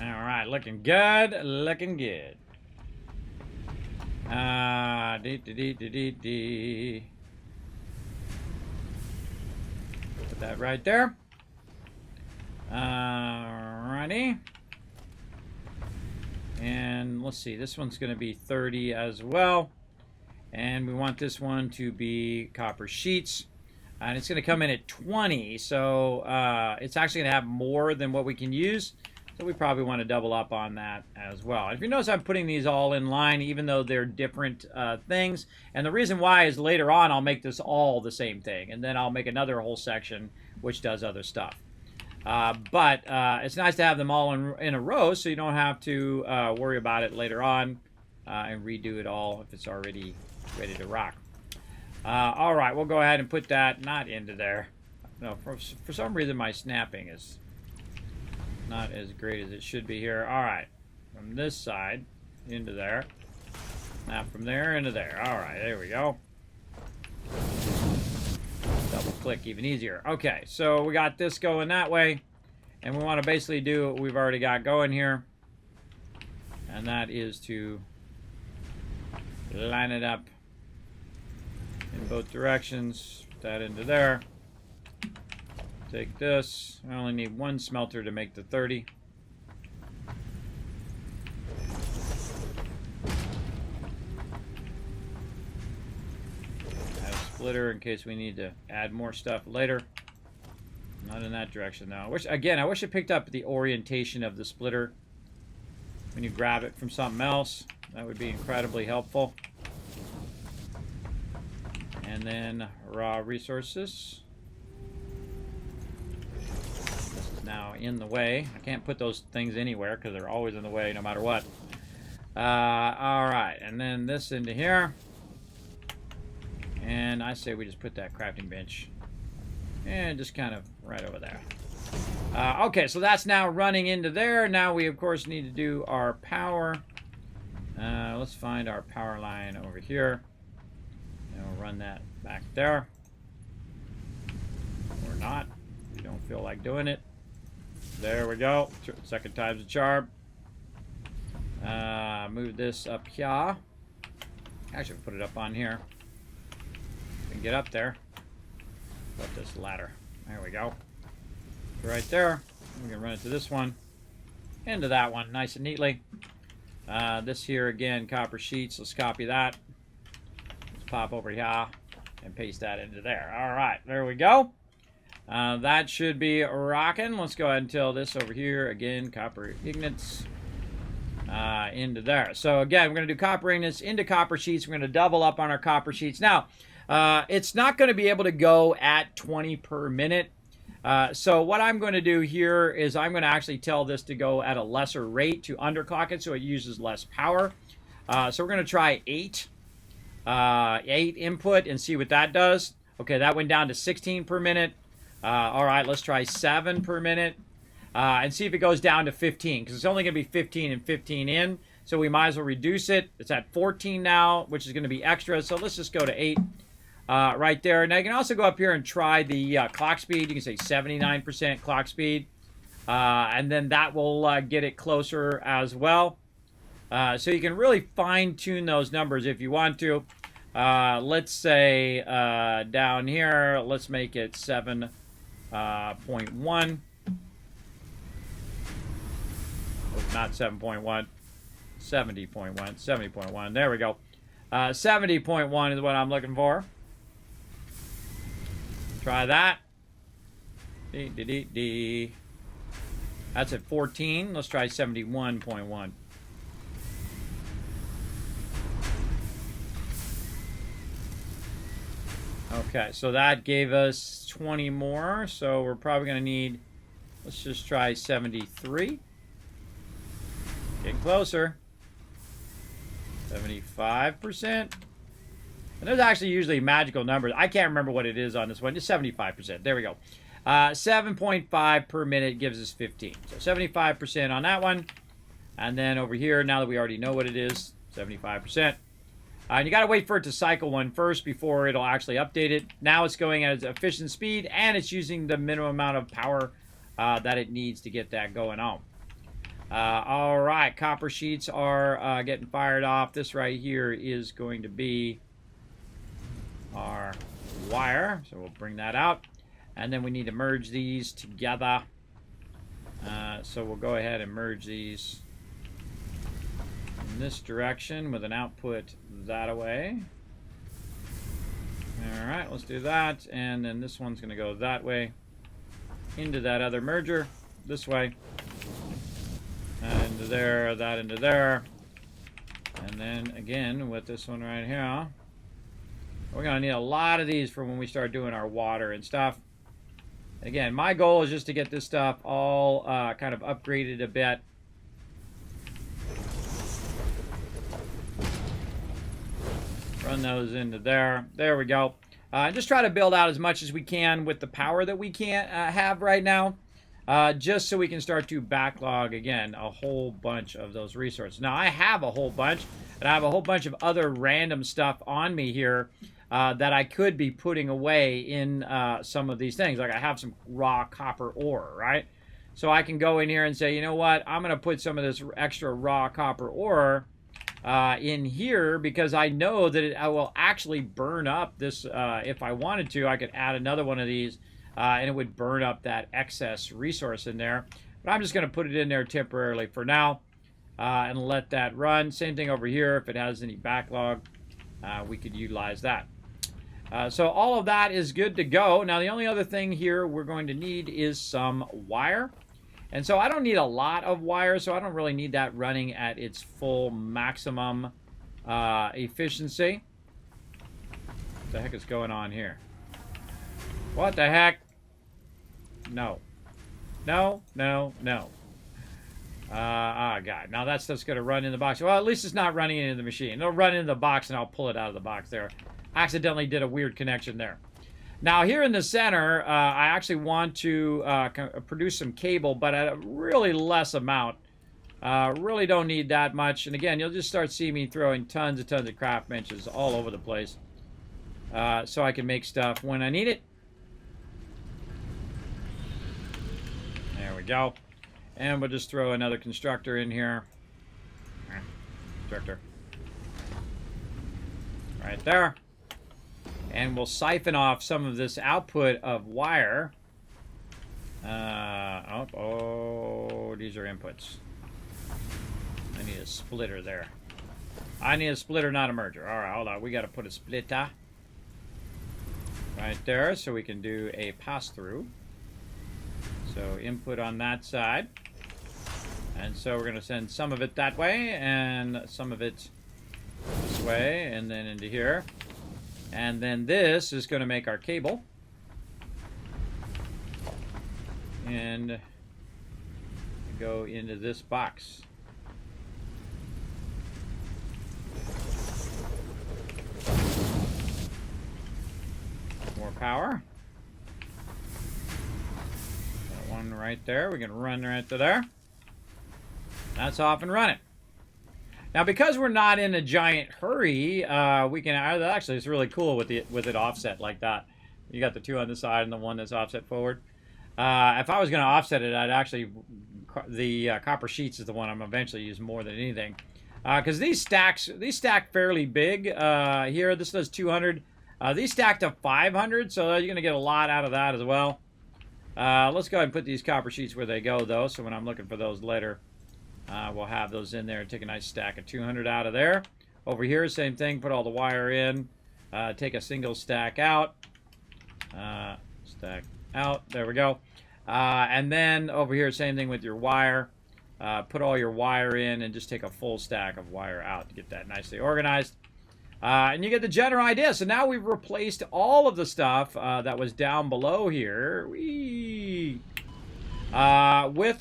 All right, looking good, looking good. Put that right there. Alrighty. And let's see, this one's going to be 30 as well. And we want this one to be copper sheets. And it's going to come in at 20, so it's actually going to have more than what we can use. So we probably want to double up on that as well. If you notice, I'm putting these all in line, even though they're different things. And the reason why is later on, I'll make this all the same thing. And then I'll make another whole section which does other stuff. But it's nice to have them all in a row so you don't have to worry about it later on and redo it all if it's already ready to rock. All right, we'll go ahead and put that not into there. No, for some reason my snapping is not as great as it should be here. All right, from this side into there. Now from there into there. All right, there we go. Double click even easier. Okay, so we got this going that way, and we want to basically do what we've already got going here, and that is to line it up in both directions. Put that into there. Take this. I only need one smelter to make the 30. Add a splitter in case we need to add more stuff later. Not in that direction though. I wish I picked up the orientation of the splitter when you grab it from something else. That would be incredibly helpful. And then raw resources. Now in the way. I can't put those things anywhere because they're always in the way no matter what. Alright, and then this into here. And I say we just put that crafting bench and just kind of right over there. Okay, so that's now running into there. Now we of course need to do our power. Let's find our power line over here. And we'll run that back there. Or not. We don't feel like doing it. There we go. Second time's a charm. Move this up here. Actually, put it up on here. We can get up there. Put this ladder. There we go. Right there. We can run it to this one. Into that one, nice and neatly. This here again, copper sheets. Let's copy that. Let's pop over here and paste that into there. All right, there we go. That should be rocking. Let's go ahead and tell this over here again. Copper ingots into there. So again, we're going to do copper ingots into copper sheets. We're going to double up on our copper sheets. Now, it's not going to be able to go at 20 per minute. So what I'm going to do here is I'm going to actually tell this to go at a lesser rate to underclock it so it uses less power. So we're going to try 8 input and see what that does. Okay, that went down to 16 per minute. All right, let's try 7 per minute and see if it goes down to 15 because it's only going to be 15 and 15 in. So we might as well reduce it. It's at 14 now, which is going to be extra. So let's just go to 8. Right there. Now you can also go up here and try the clock speed. You can say 79% clock speed. And then that will get it closer as well. So you can really fine tune those numbers if you want to. Let's say down here, let's make it 7.1. Not 7.1. 70.1. 70.1. There we go. 70.1 is what I'm looking for. Try that. That's at 14. Let's try 71.1. Okay, so that gave us 20 more. So we're probably going to need, let's just try 73. Getting closer. 75%. And there's actually usually magical numbers. I can't remember what it is on this one. Just 75%. There we go. 7.5 per minute gives us 15. So 75% on that one. And then over here, now that we already know what it is, 75%. And you got to wait for it to cycle one first before it'll actually update it. Now it's going at its efficient speed, and it's using the minimum amount of power that it needs to get that going on. All right, copper sheets are getting fired off. This right here is going to be our wire, so we'll bring that out, and then we need to merge these together. So we'll go ahead and merge these in this direction with an output that way. All right, let's do that, and then this one's going to go that way into that other merger this way, into there, that into there, and then again with this one right here. We're going to need a lot of these for when we start doing our water and stuff. Again, my goal is just to get this stuff all kind of upgraded a bit. Run those into there. There we go. Just try to build out as much as we can with the power that we can't have right now. Just so we can start to backlog, again, a whole bunch of those resources. Now, I have a whole bunch, and I have a whole bunch of other random stuff on me here that I could be putting away in some of these things. Like I have some raw copper ore, right? So I can go in here and say, you know what? I'm going to put some of this extra raw copper ore in here because I know that I will actually burn up this. If I wanted to, I could add another one of these. And it would burn up that excess resource in there. But I'm just going to put it in there temporarily for now and let that run. Same thing over here. If it has any backlog, we could utilize that. So all of that is good to go. Now, the only other thing here we're going to need is some wire. And so I don't need a lot of wire, so I don't really need that running at its full maximum efficiency. What the heck is going on here? What the heck? No. No, no, no. Oh, God. Now that's going to run in the box. Well, at least it's not running into the machine. It'll run into the box, and I'll pull it out of the box there. Accidentally did a weird connection there. Now, here in the center, I actually want to produce some cable, but at a really less amount. Really don't need that much. And again, you'll just start seeing me throwing tons of craft benches all over the place. So I can make stuff when I need it. There we go. And we'll just throw another constructor in here. Constructor. Right there. And we'll siphon off some of this output of wire. Oh, these are inputs. And need a splitter there. I need a splitter, not a merger. All right, hold on. We got to put a splitter right there so we can do a pass-through. So input on that side. And so we're going to send some of it that way and some of it this way and then into here. And then this is going to make our cable. And go into this box. More power. Got one right there. We can run right to there. That's off and running. Now, because we're not in a giant hurry, we can actually it's really cool with it offset like that. You got the two on the side and the one that's offset forward. If I was going to offset it, I'd actually the copper sheets is the one I'm eventually use more than anything, because these stack fairly big. Here, this does 200. These stack to 500, so you're going to get a lot out of that as well. Let's go ahead and put these copper sheets where they go, though, so when I'm looking for those later, we'll have those in there and take a nice stack of 200 out of there. Over here, same thing, put all the wire in, take a single stack out, stack out, there we go. And then over here, same thing with your wire. Put all your wire in and just take a full stack of wire out to get that nicely organized. And you get the general idea. So now we've replaced all of the stuff that was down below here with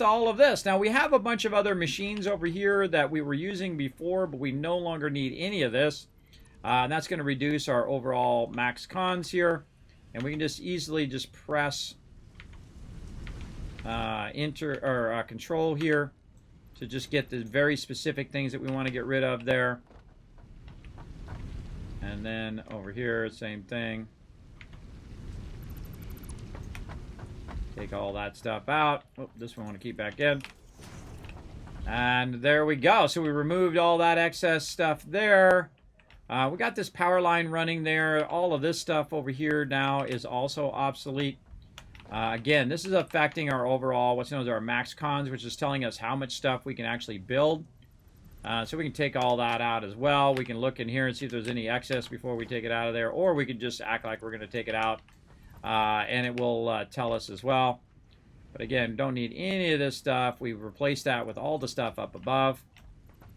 all of this. Now we have a bunch of other machines over here that we were using before, but we no longer need any of this. And that's going to reduce our overall max cons here. And we can just easily just press control here to just get the very specific things that we want to get rid of there. And then over here, same thing. Take all that stuff out. Oh, this one I want to keep back in. And there we go. So we removed all that excess stuff there. We got this power line running there. All of this stuff over here now is also obsolete. Again, this is affecting our overall, what's known as our max cons, which is telling us how much stuff we can actually build. So we can take all that out as well. We can look in here and see if there's any excess before we take it out of there. Or we can just act like we're going to take it out. And it will tell us as well. But again, don't need any of this stuff. We've replaced that with all the stuff up above.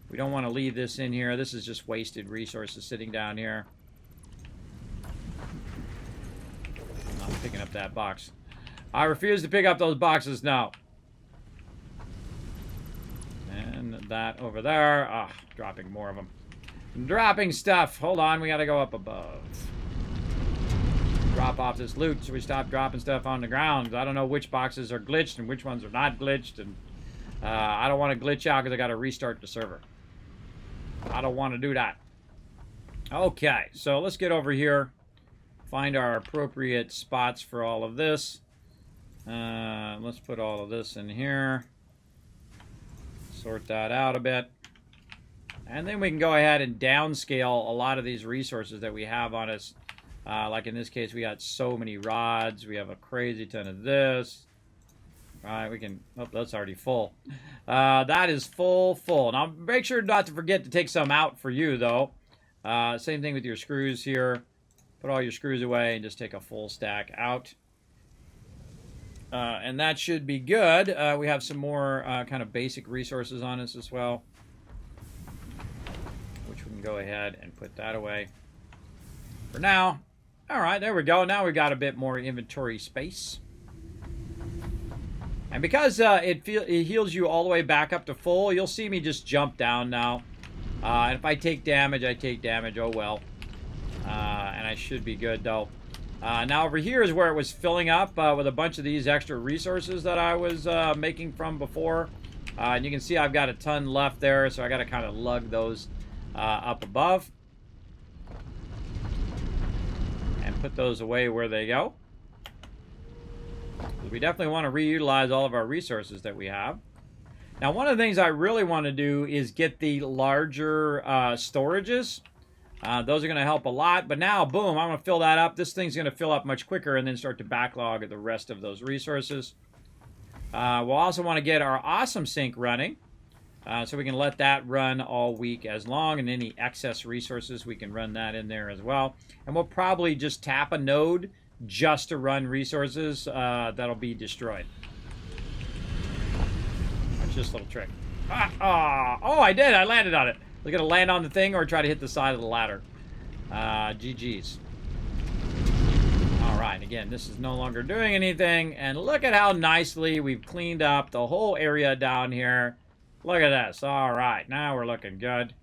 We don't want to leave this in here. This is just wasted resources sitting down here. I'm not picking up that box. I refuse to pick up those boxes now. And that over there. Ah, dropping more of them. Dropping stuff. Hold on, we got to go up above. Drop off this loot so we stop dropping stuff on the ground. I don't know which boxes are glitched and which ones are not glitched. And I don't want to glitch out because I got to restart the server. I don't want to do that. Okay, so let's get over here. Find our appropriate spots for all of this. Let's put all of this in here. Sort that out a bit. And then we can go ahead and downscale a lot of these resources that we have on us. Like in this case, we got so many rods. We have a crazy ton of this. All right, we can... Oh, that's already full. That is full. Now, make sure not to forget to take some out for you, though. Same thing with your screws here. Put all your screws away and just take a full stack out. And that should be good. We have some more kind of basic resources on us as well, which we can go ahead and put that away for now. All right, there we go. Now we've got a bit more inventory space. And because it heals you all the way back up to full, you'll see me just jump down now. And if I take damage, I take damage. Oh, well. And I should be good, though. Now over here is where it was filling up with a bunch of these extra resources that I was making from before. And you can see I've got a ton left there, so I got to kind of lug those up above. And put those away where they go. We definitely want to reutilize all of our resources that we have. Now, one of the things I really want to do is get the larger storages. Those are going to help a lot. But now, boom, I'm going to fill that up. This thing's going to fill up much quicker and then start to backlog the rest of those resources. We'll also want to get our awesome sink running. So we can let that run all week as long, and any excess resources, we can run that in there as well. And we'll probably just tap a node just to run resources that'll be destroyed. Watch this little trick. Oh, I did. I landed on it. We're going to land on the thing or try to hit the side of the ladder. GG's. All right, again, this is no longer doing anything. And look at how nicely we've cleaned up the whole area down here. Look at this. All right, now we're looking good.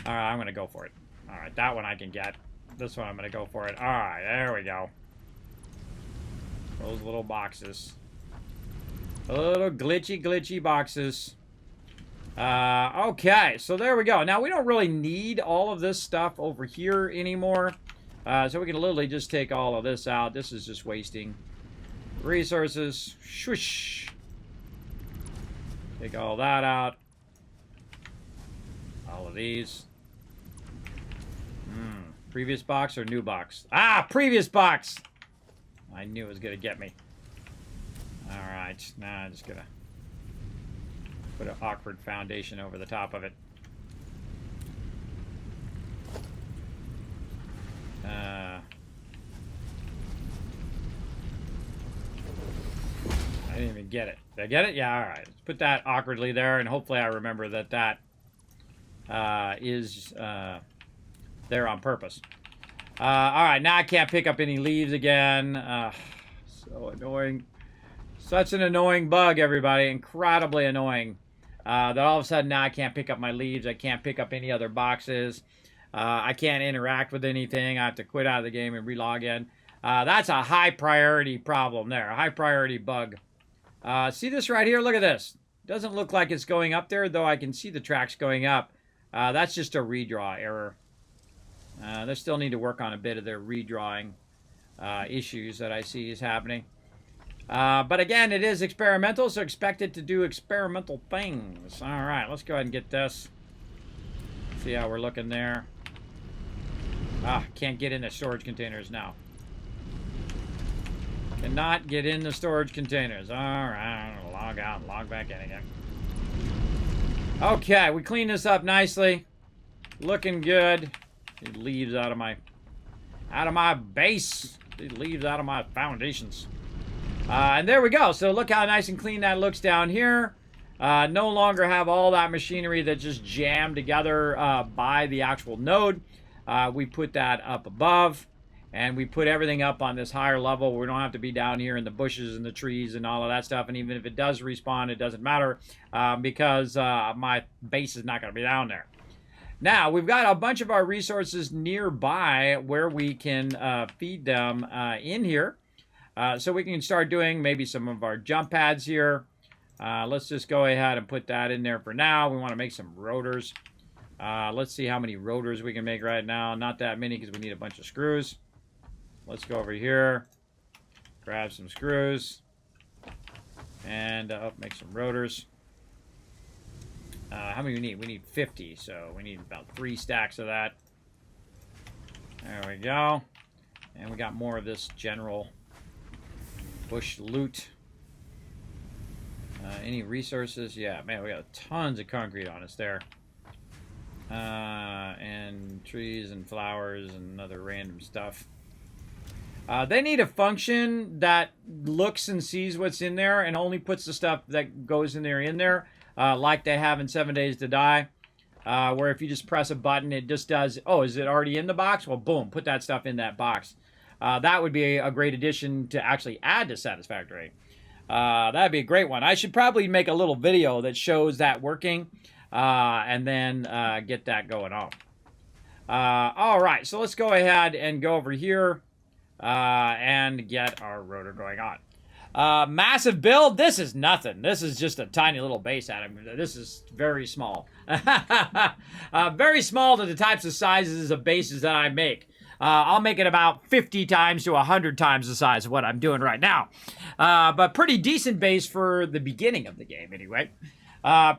All right, I'm going to go for it. All right, that one I can get. This one I'm going to go for it. All right, there we go. Those little boxes. Little glitchy boxes. Okay, so there we go. Now, we don't really need all of this stuff over here anymore. So we can literally just take all of this out. This is just wasting resources. Swoosh. Take all that out. All of these. Previous box or new box? Ah, previous box! I knew it was going to get me. Alright, now I'm just going to put an awkward foundation over the top of it. I didn't even get it. Did I get it? Yeah, alright. Let's put that awkwardly there, and hopefully I remember that that is there on purpose. Alright, now I can't pick up any leaves again. So annoying. Such an annoying bug, everybody. Incredibly annoying. That all of a sudden now I can't pick up my leaves. I can't pick up any other boxes. I can't interact with anything. I have to quit out of the game and relog in. That's a high priority problem there. A high priority bug. See this right here? Look at this. Doesn't look like it's going up there, though I can see the tracks going up. That's just a redraw error. They still need to work on a bit of their redrawing issues that I see is happening. But again, it is experimental, so expect it to do experimental things. All right, let's go ahead and get this. See how we're looking there. Can't get in the storage containers now. Cannot get in the storage containers. All right, log out and log back in again. Okay, we cleaned this up nicely. Looking good. It leaves out of my base. It leaves out of my foundations. And there we go. So look how nice and clean that looks down here. No longer have all that machinery that just jammed together by the actual node. We put that up above, and we put everything up on this higher level. We don't have to be down here in the bushes and the trees and all of that stuff. And even if it does respawn, it doesn't matter because my base is not going to be down there. Now, we've got a bunch of our resources nearby where we can feed them in here. So we can start doing maybe some of our jump pads here. Let's just go ahead and put that in there for now. We want to make some rotors. Let's see how many rotors we can make right now. Not that many because we need a bunch of screws. Let's go over here. Grab some screws. And make some rotors. How many we need? We need 50, so we need about 3 stacks of that. There we go. And we got more of this general bush loot. Any resources? Yeah, man, we got tons of concrete on us there. And trees and flowers and other random stuff. They need a function that looks and sees what's in there and only puts the stuff that goes in there. Like they have in 7 Days to Die. Where if you just press a button, it just does, oh, is it already in the box? Well, boom, put that stuff in that box. That would be a great addition to actually add to Satisfactory. That'd be a great one. I should probably make a little video that shows that working and then get that going on. All right, so let's go ahead and go over here and get our rotor going on. Massive build. This is nothing. This is just a tiny little base atom. This is very small. Very small to the types of sizes of bases that I make. I'll make it about 50 times to 100 times the size of what I'm doing right now. But pretty decent base for the beginning of the game anyway.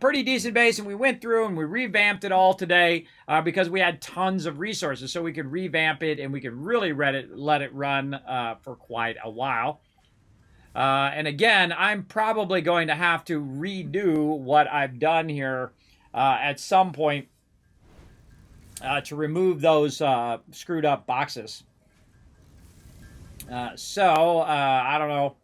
Pretty decent base, and we went through and we revamped it all today because we had tons of resources, so we could revamp it and we could really let it run for quite a while. And again, I'm probably going to have to redo what I've done here at some point to remove those screwed up boxes. I don't know.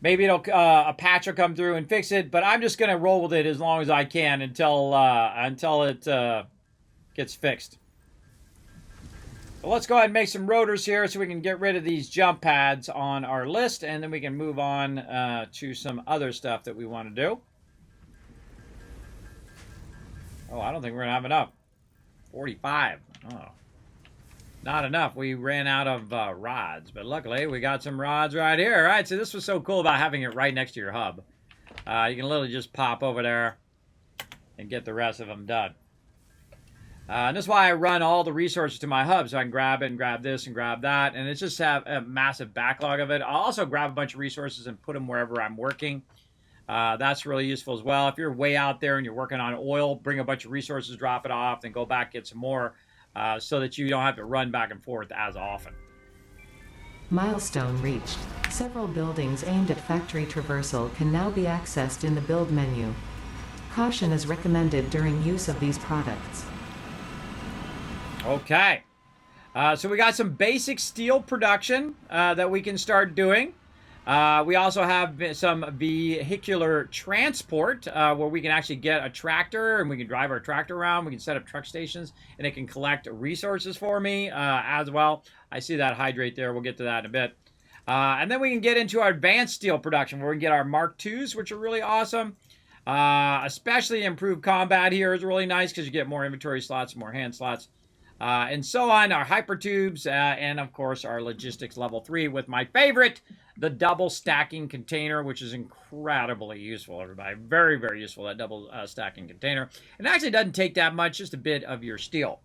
Maybe a patch will come through and fix it, but I'm just going to roll with it as long as I can until it gets fixed. Well, let's go ahead and make some rotors here so we can get rid of these jump pads on our list, and then we can move on to some other stuff that we want to do. Oh, I don't think we're going to have enough. 45. Oh. Not enough. We ran out of rods, but luckily we got some rods right here. All right, so this was so cool about having it right next to your hub. You can literally just pop over there and get the rest of them done. And that's why I run all the resources to my hub, so I can grab it and grab this and grab that, and it's just have a massive backlog of it. I'll also grab a bunch of resources and put them wherever I'm working. That's really useful as well. If you're way out there and you're working on oil, bring a bunch of resources, drop it off, then go back, get some more, so that you don't have to run back and forth as often. Milestone reached. Several buildings aimed at factory traversal can now be accessed in the build menu. Caution is recommended during use of these products. Okay. So we got some basic steel production that we can start doing. We also have some vehicular transport where we can actually get a tractor and we can drive our tractor around. We can set up truck stations and it can collect resources for me as well. I see that hydrate there. We'll get to that in a bit. And then we can get into our advanced steel production where we can get our Mark IIs, which are really awesome. Especially improved combat here is really nice because you get more inventory slots, more hand slots. And so on, our hypertubes, and of course our logistics level 3 with my favorite, the double stacking container, which is incredibly useful, everybody. Very, very useful, that double stacking container. It actually doesn't take that much, just a bit of your steel.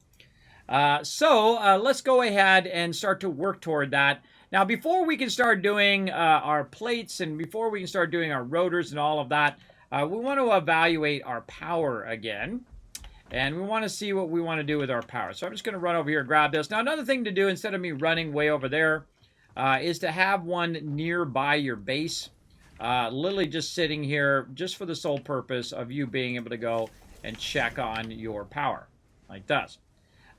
Let's go ahead and start to work toward that. Now, before we can start doing our plates and before we can start doing our rotors and all of that, we want to evaluate our power again. And we want to see what we want to do with our power. So I'm just going to run over here and grab this. Now, another thing to do, instead of me running way over there, is to have one nearby your base. Literally just sitting here just for the sole purpose of you being able to go and check on your power, like this.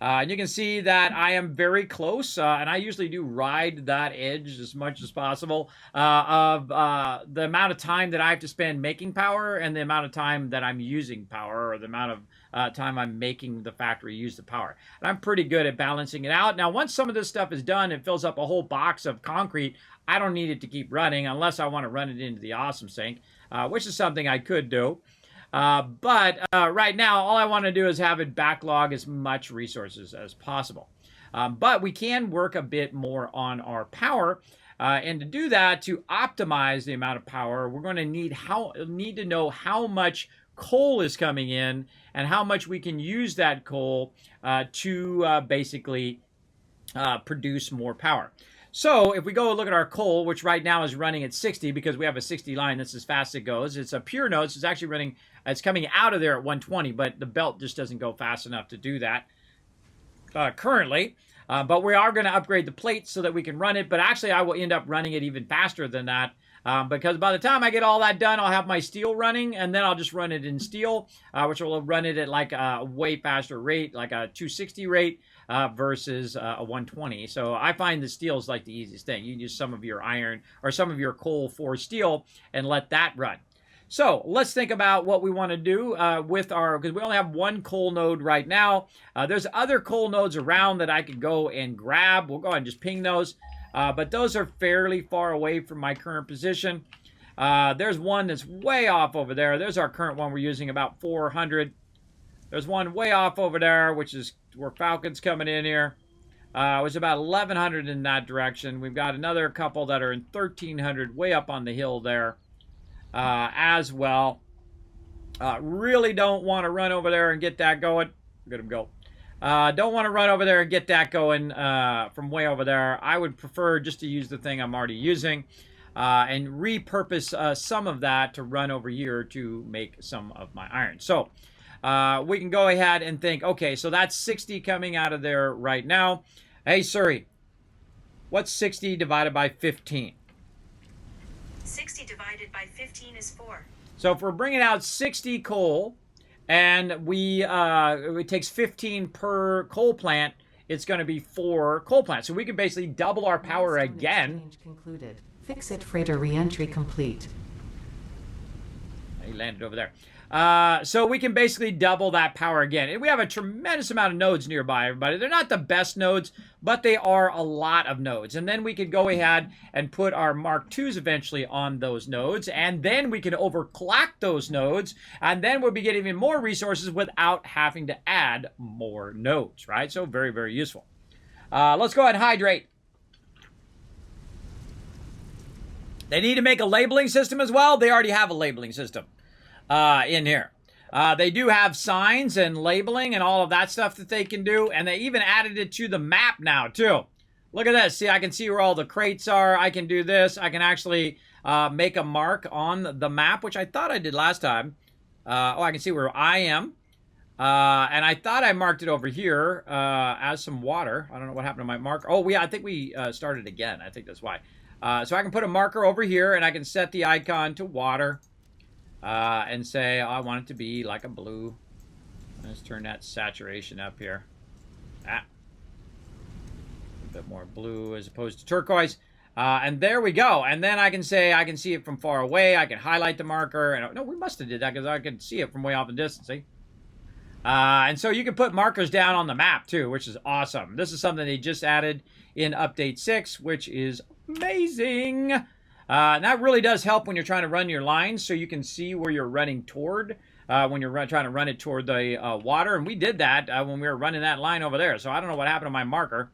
And you can see that I am very close, and I usually do ride that edge as much as possible of the amount of time that I have to spend making power and the amount of time that I'm using power, or the amount of time I'm making the factory use the power. And I'm pretty good at balancing it out. Now, once some of this stuff is done, it fills up a whole box of concrete. I don't need it to keep running unless I want to run it into the awesome sink, which is something I could do. But right now, all I want to do is have it backlog as much resources as possible. But we can work a bit more on our power. And to do that, to optimize the amount of power, we're going to need to know how much coal is coming in and how much we can use that coal to basically produce more power. So if we go look at our coal, which right now is running at 60 because we have a 60 line, that's as fast as it goes. It's a pure node, so it's actually running, it's coming out of there at 120, but the belt just doesn't go fast enough to do that currently. But we are going to upgrade the plates so that we can run it, but actually I will end up running it even faster than that. Because by the time I get all that done, I'll have my steel running, and then I'll just run it in steel, which will run it at like a way faster rate, like a 260 rate versus a 120. So I find the steel is like the easiest thing. You can use some of your iron or some of your coal for steel and let that run. So let's think about what we want to do with our, because we only have one coal node right now. There's other coal nodes around that I could go and grab. We'll go ahead and just ping those. But those are fairly far away from my current position. There's one that's way off over there. There's our current one we're using, about 400. There's one way off over there, which is where Falcon's coming in here. It was about 1,100 in that direction. We've got another couple that are in 1,300 way up on the hill there as well. Really don't want to run over there and get that going. Look at him go. Don't want to run over there and get that going from way over there. I would prefer just to use the thing I'm already using and repurpose some of that to run over here to make some of my iron. So we can go ahead and think, okay, so that's 60 coming out of there right now. Hey, Siri, what's 60 divided by 15? 60 divided by 15 is 4. So if we're bringing out 60 coal, and it takes 15 per coal plant, it's going to be 4 coal plants. So we can basically double our power Milestone again. exchange concluded. Fix-it freighter re-entry complete. He landed over there. So we can basically double that power again. And we have a tremendous amount of nodes nearby, everybody. They're not the best nodes, but they are a lot of nodes. And then we could go ahead and put our Mark IIs eventually on those nodes. And then we can overclock those nodes. And then we'll be getting even more resources without having to add more nodes, right? So very, very useful. Let's go ahead and hydrate. They need to make a labeling system as well. They already have a labeling system in here. They do have signs and labeling and all of that stuff that they can do. And they even added it to the map now, too. Look at this. See, I can see where all the crates are. I can do this. I can actually make a mark on the map, which I thought I did last time. I can see where I am. And I thought I marked it over here as some water. I don't know what happened to my marker. Oh, yeah, I think we started again. I think that's why. So I can put a marker over here, and I can set the icon to water and say, oh, I want it to be like a blue. Let's turn that saturation up here. A bit more blue as opposed to turquoise. And there we go. And then I can say I can see it from far away. I can highlight the marker. And no, we must have did that because I could see it from way off in distance. See? And so you can put markers down on the map, too, which is awesome. This is something they just added in Update 6, which is amazing. And that really does help when you're trying to run your lines so you can see where you're running toward when you're trying to run it toward the water. And we did that when we were running that line over there. So I don't know what happened to my marker.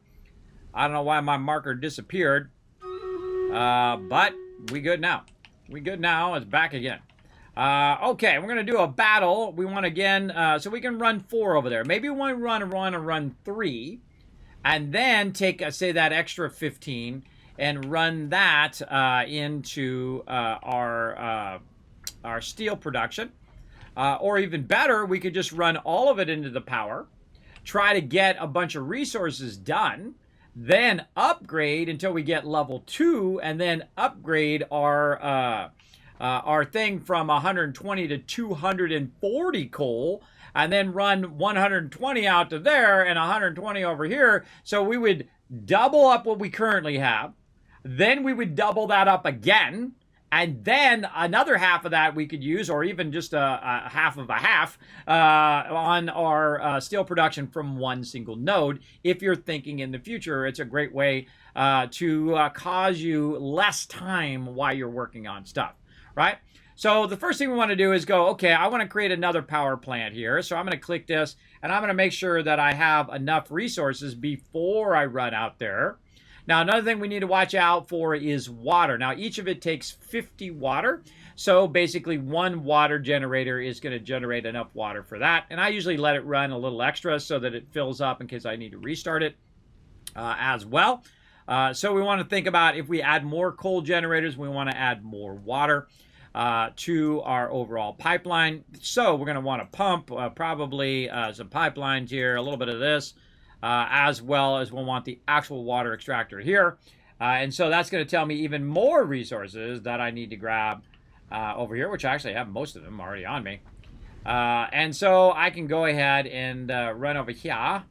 I don't know why my marker disappeared. But we good now. We good now. It's back again. Okay, we're going to do a battle. We want again, so we can run 4 over there. Maybe we want to run 3. And then take, say, that extra 15 and run that into our steel production. Or even better, we could just run all of it into the power, try to get a bunch of resources done, then upgrade until we get level 2, and then upgrade our thing from 120 to 240 coal, and then run 120 out to there and 120 over here. So we would double up what we currently have. Then we would double that up again. And then another half of that we could use, or even just a half of a half, on our steel production from one single node. If you're thinking in the future, it's a great way to cause you less time while you're working on stuff, right? So the first thing we want to do is go, okay, I want to create another power plant here. So I'm going to click this, and I'm going to make sure that I have enough resources before I run out there. Now, another thing we need to watch out for is water. Now, each of it takes 50 water. So basically, one water generator is going to generate enough water for that. And I usually let it run a little extra so that it fills up in case I need to restart it as well. So we want to think about if we add more coal generators, we want to add more water to our overall pipeline. So we're going to want to pump probably some pipelines here, a little bit of this, as well as we'll want the actual water extractor here. And so that's going to tell me even more resources that I need to grab over here, which I actually have most of them already on me. And so I can go ahead and run over here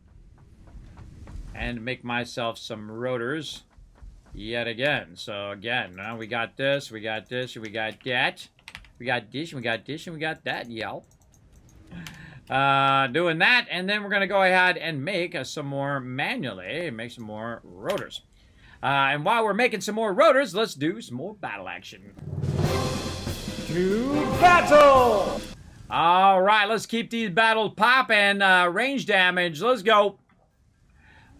and make myself some rotors yet again. So again, now we got this, we got this, we got that, we got this, we got this, and we got that, y'all. Doing that, and then we're going to go ahead and make some more manually, make some more rotors. And while we're making some more rotors, let's do some more battle action. To battle! All right, let's keep these battles popping. Range damage, let's go.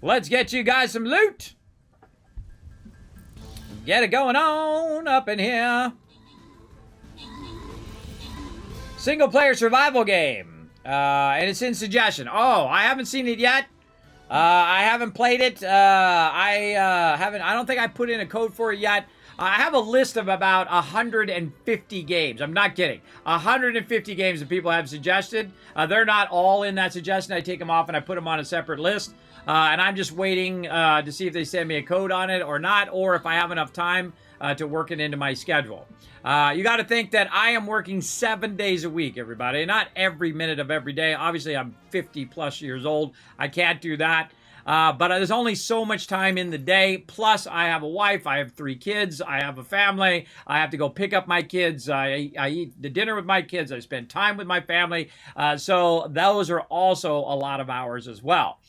Let's get you guys some loot. Get it going on up in here. Single player survival game. And it's in suggestion. Oh, I haven't seen it yet. I haven't played it. I don't think I put in a code for it yet. I have a list of about 150 games. I'm not kidding. 150 games that people have suggested. They're not all in that suggestion. I take them off and I put them on a separate list. and I'm just waiting to see if they send me a code on it or not, or if I have enough time to work it into my schedule. You got to think that I am working 7 days a week, everybody. Not every minute of every day. Obviously, I'm 50 plus years old. I can't do that. But there's only so much time in the day. Plus, I have a wife. I have 3 kids. I have a family. I have to go pick up my kids. I eat the dinner with my kids. I spend time with my family. So those are also a lot of hours as well.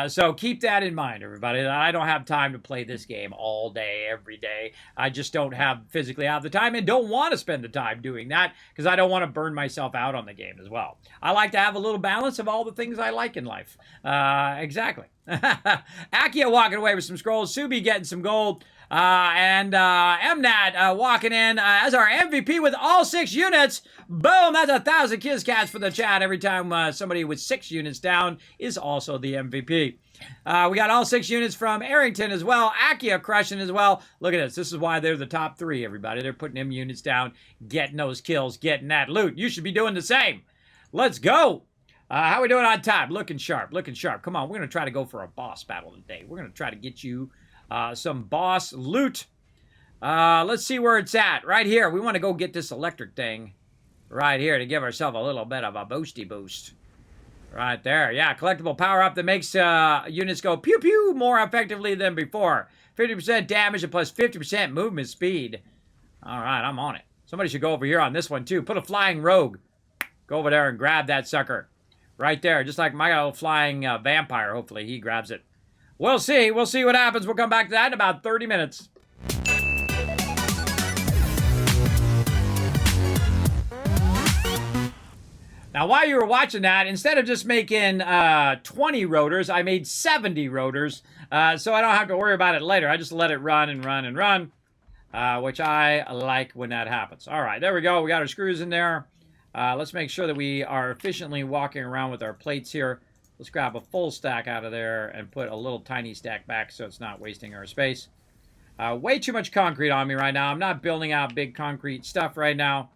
So keep that in mind, everybody. I don't have time to play this game all day, every day. I just don't physically have the time and don't want to spend the time doing that because I don't want to burn myself out on the game as well. I like to have a little balance of all the things I like in life. Exactly. Akia walking away with some scrolls. Subi getting some gold. And Mnat walking in as our MVP with all 6 units. Boom! That's 1,000 Kiss Cats for the chat. Every time somebody with 6 units down is also the MVP. We got all 6 units from Arrington as well. Akia crushing as well. Look at this. This is why they're the top 3, everybody. They're putting them units down, getting those kills, getting that loot. You should be doing the same. Let's go. How we doing on time? Looking sharp, looking sharp. Come on, we're going to try to go for a boss battle today. We're going to try to get you some boss loot. Let's see where it's at. Right here. We want to go get this electric thing right here to give ourselves a little bit of a boosty boost. Right there. Yeah, collectible power-up that makes units go pew-pew more effectively than before. 50% damage and plus 50% movement speed. All right, I'm on it. Somebody should go over here on this one, too. Put a flying rogue. Go over there and grab that sucker. Right there, just like my old flying vampire. Hopefully he grabs it. We'll see. We'll see what happens. We'll come back to that in about 30 minutes. Now, while you were watching that, instead of just making 20 rotors, I made 70 rotors. So I don't have to worry about it later. I just let it run and run and run, which I like when that happens. All right, there we go. We got our screws in there. Let's make sure that we are efficiently walking around with our plates here. Let's grab a full stack out of there and put a little tiny stack back so it's not wasting our space. Way too much concrete on me right now. I'm not building out big concrete stuff right now.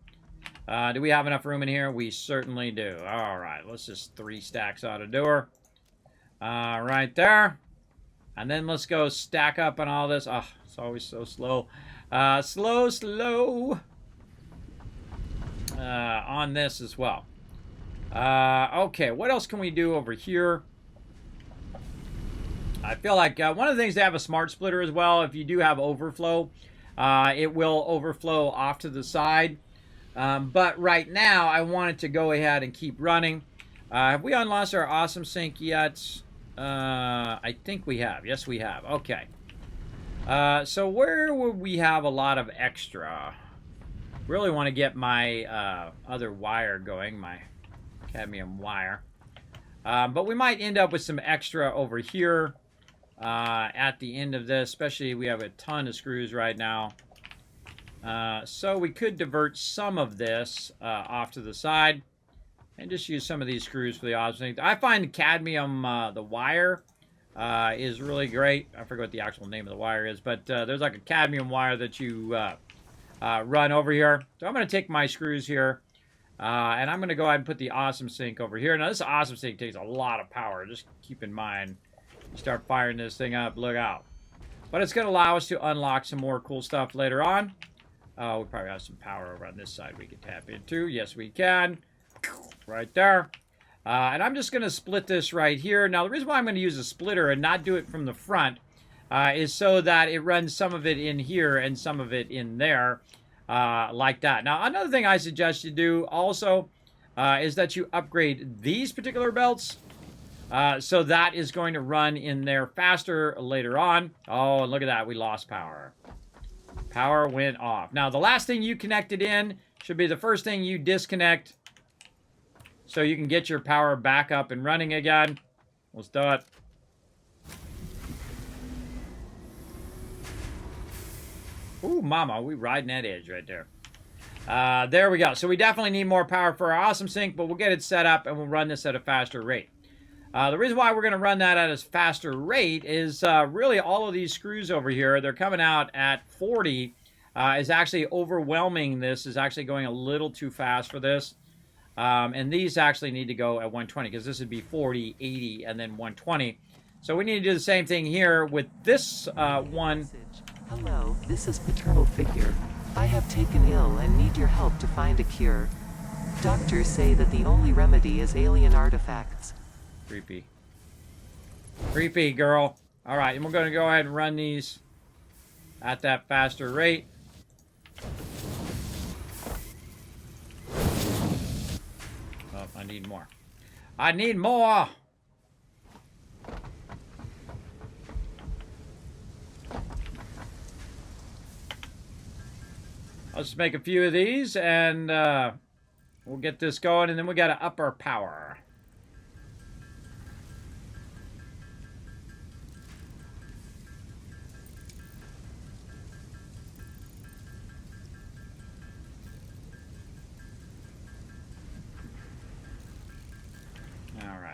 Do we have enough room in here? We certainly do. All right, let's just 3 stacks out of door. Right there. And then let's go stack up on all this. Oh, it's always so slow. Slow. On this as well. Okay, what else can we do over here? I feel like one of the things to have a smart splitter as well, if you do have overflow, it will overflow off to the side. But right now, I wanted to go ahead and keep running. Have we unlocked our awesome sink yet? I think we have. Yes, we have. Okay. So where would we have a lot of extra? Really want to get my other wire going, my cadmium wire. But we might end up with some extra over here at the end of this, especially we have a ton of screws right now. So we could divert some of this off to the side and just use some of these screws for the awesome thing. I find cadmium, the wire, is really great. I forget what the actual name of the wire is, but there's like a cadmium wire that you run over here. So I'm going to take my screws here, and I'm going to go ahead and put the awesome sink over here. Now, this awesome sink takes a lot of power. Just keep in mind, you start firing this thing up, look out. But it's going to allow us to unlock some more cool stuff later on. We probably have some power over on this side we can tap into. Yes, we can. Right there. And I'm just going to split this right here. Now, the reason why I'm going to use a splitter and not do it from the front is so that it runs some of it in here and some of it in there, like that. Now, another thing I suggest you do also is that you upgrade these particular belts. So that is going to run in there faster later on. Oh, and look at that. We lost power. Power went off. Now, the last thing you connected in should be the first thing you disconnect so you can get your power back up and running again. Let's do it. Ooh, mama, we riding that edge right there. There we go. So we definitely need more power for our awesome sink, but we'll get it set up and we'll run this at a faster rate. The reason why we're going to run that at a faster rate is really all of these screws over here, they're coming out at 40, is actually overwhelming this, is actually going a little too fast for this. And these actually need to go at 120 because this would be 40, 80, and then 120. So we need to do the same thing here with this one. Message. Hello, this is paternal figure. I have taken ill and need your help to find a cure. Doctors say that the only remedy is alien artifacts. Creepy. Creepy, girl. All right, and we're going to go ahead and run these at that faster rate. Oh, I need more. I need more! Let's just make a few of these, and we'll get this going, and then we got to up our power.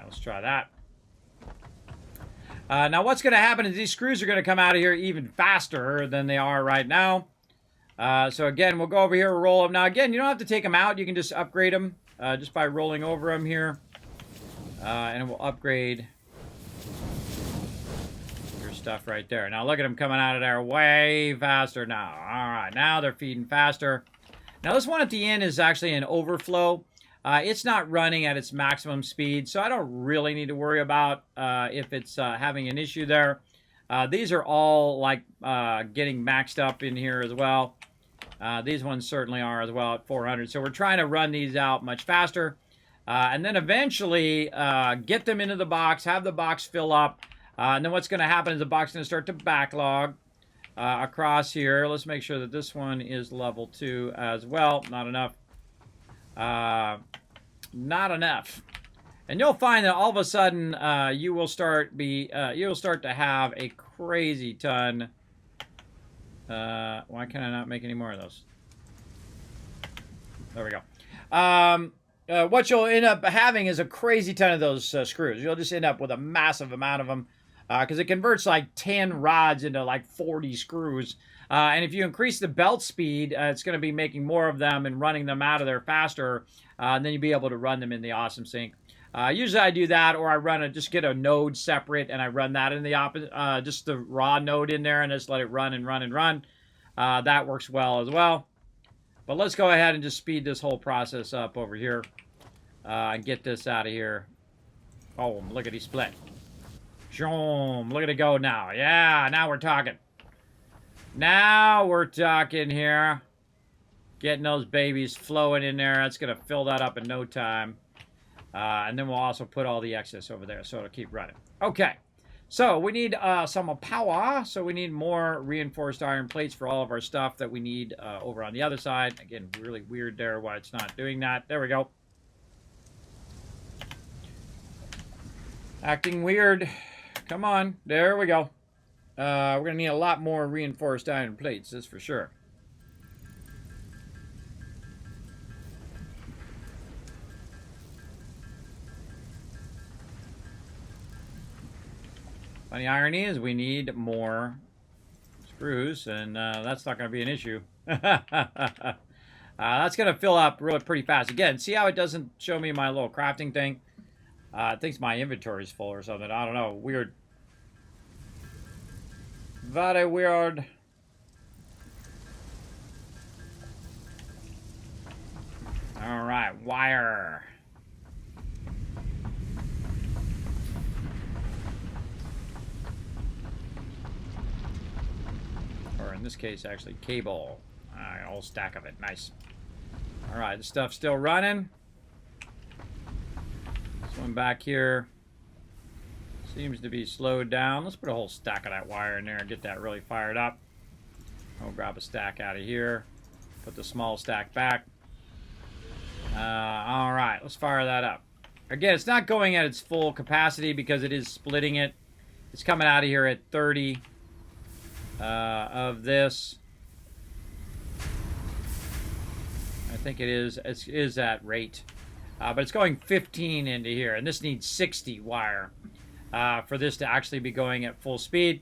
Let's try that. Now what's going to happen is these screws are going to come out of here even faster than they are right now. So again, we'll go over here and roll them. Now again, you don't have to take them out. You can just upgrade them just by rolling over them here. And it will upgrade your stuff right there. Now look at them coming out of there way faster now. All right, now they're feeding faster. Now this one at the end is actually an overflow. It's not running at its maximum speed, so I don't really need to worry about if it's having an issue there. These are all like getting maxed up in here as well. These ones certainly are as well at 400. So we're trying to run these out much faster. And then eventually get them into the box, have the box fill up. And then what's going to happen is the box is going to start to backlog across here. Let's make sure that this one is level 2 as well. Not enough. Not enough. And you'll find that all of a sudden you will start to have a crazy ton. Why can I not make any more of those? There we go. What you'll end up having is a crazy ton of those screws. You'll just end up with a massive amount of them because it converts like 10 rods into like 40 screws. And if you increase the belt speed, it's going to be making more of them and running them out of there faster. And then you'll be able to run them in the Awesome Sync. Usually I do that, or I just get a node separate and I run that in the opposite, just the raw node in there and just let it run and run and run. That works well as well. But let's go ahead and just speed this whole process up over here and get this out of here. Oh, look at he split. Look at it go now. Yeah, now we're talking. Now we're talking here. Getting those babies flowing in there. That's going to fill that up in no time. And then we'll also put all the excess over there so it'll keep running. Okay. So we need some power. So we need more reinforced iron plates for all of our stuff that we need over on the other side. Again, really weird there why it's not doing that. There we go. Acting weird. Come on. There we go. We're going to need a lot more reinforced iron plates, that's for sure. Funny irony is we need more screws, and that's not going to be an issue. That's going to fill up really pretty fast. Again, see how it doesn't show me my little crafting thing? It thinks my inventory is full or something. I don't know. Weird. Very weird. All right, wire. Or in this case, actually, cable. A whole stack of it. Nice. All right, the stuff's still running. This one back here seems to be slowed down. Let's put a whole stack of that wire in there and get that really fired up. I'll grab a stack out of here. Put the small stack back. All right, let's fire that up. Again, it's not going at its full capacity because it is splitting it. It's coming out of here at 30 of this. I think it is that rate. But it's going 15 into here, and this needs 60 wire for this to actually be going at full speed.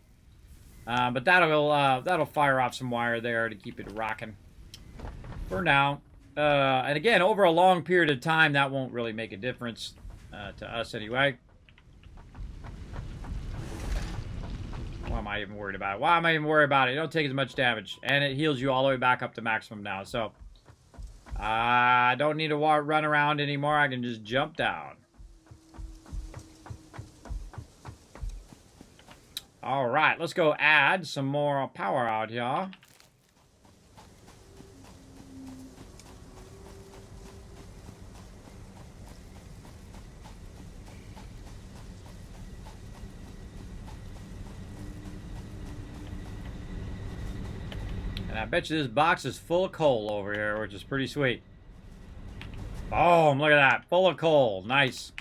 But that'll fire off some wire there to keep it rocking for now. And again, over a long period of time, that won't really make a difference to us anyway. I even worried about it? Why am I even worried about it? You don't take as much damage. And it heals you all the way back up to maximum now. So, I don't need to run around anymore. I can just jump down. Alright, let's go add some more power out here. And I bet you this box is full of coal over here, which is pretty sweet. Boom, look at that. Full of coal. Nice.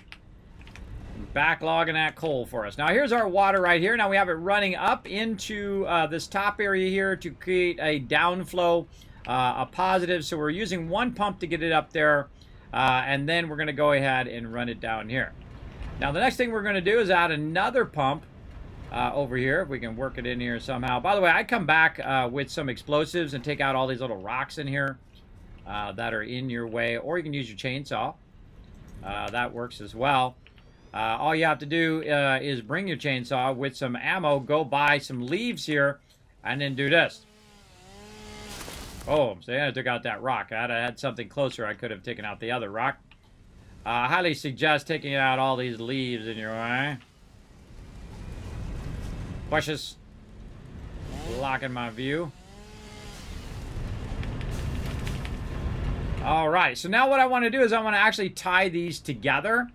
Backlogging that coal for us. Now, here's our water right here. Now, we have it running up into this top area here to create a downflow, a positive. So, we're using one pump to get it up there. And then we're going to go ahead and run it down here. Now, the next thing we're going to do is add another pump over here, if we can work it in here somehow. By the way, I come back with some explosives and take out all these little rocks in here that are in your way, or you can use your chainsaw. That works as well. All you have to do is bring your chainsaw with some ammo, go buy some leaves here, and then do this. Oh, see, I took out that rock. I'd have had something closer, I could have taken out the other rock. I highly suggest taking out all these leaves in your way. Bushes. Blocking my view. Alright, so now what I want to do is I want to actually tie these together.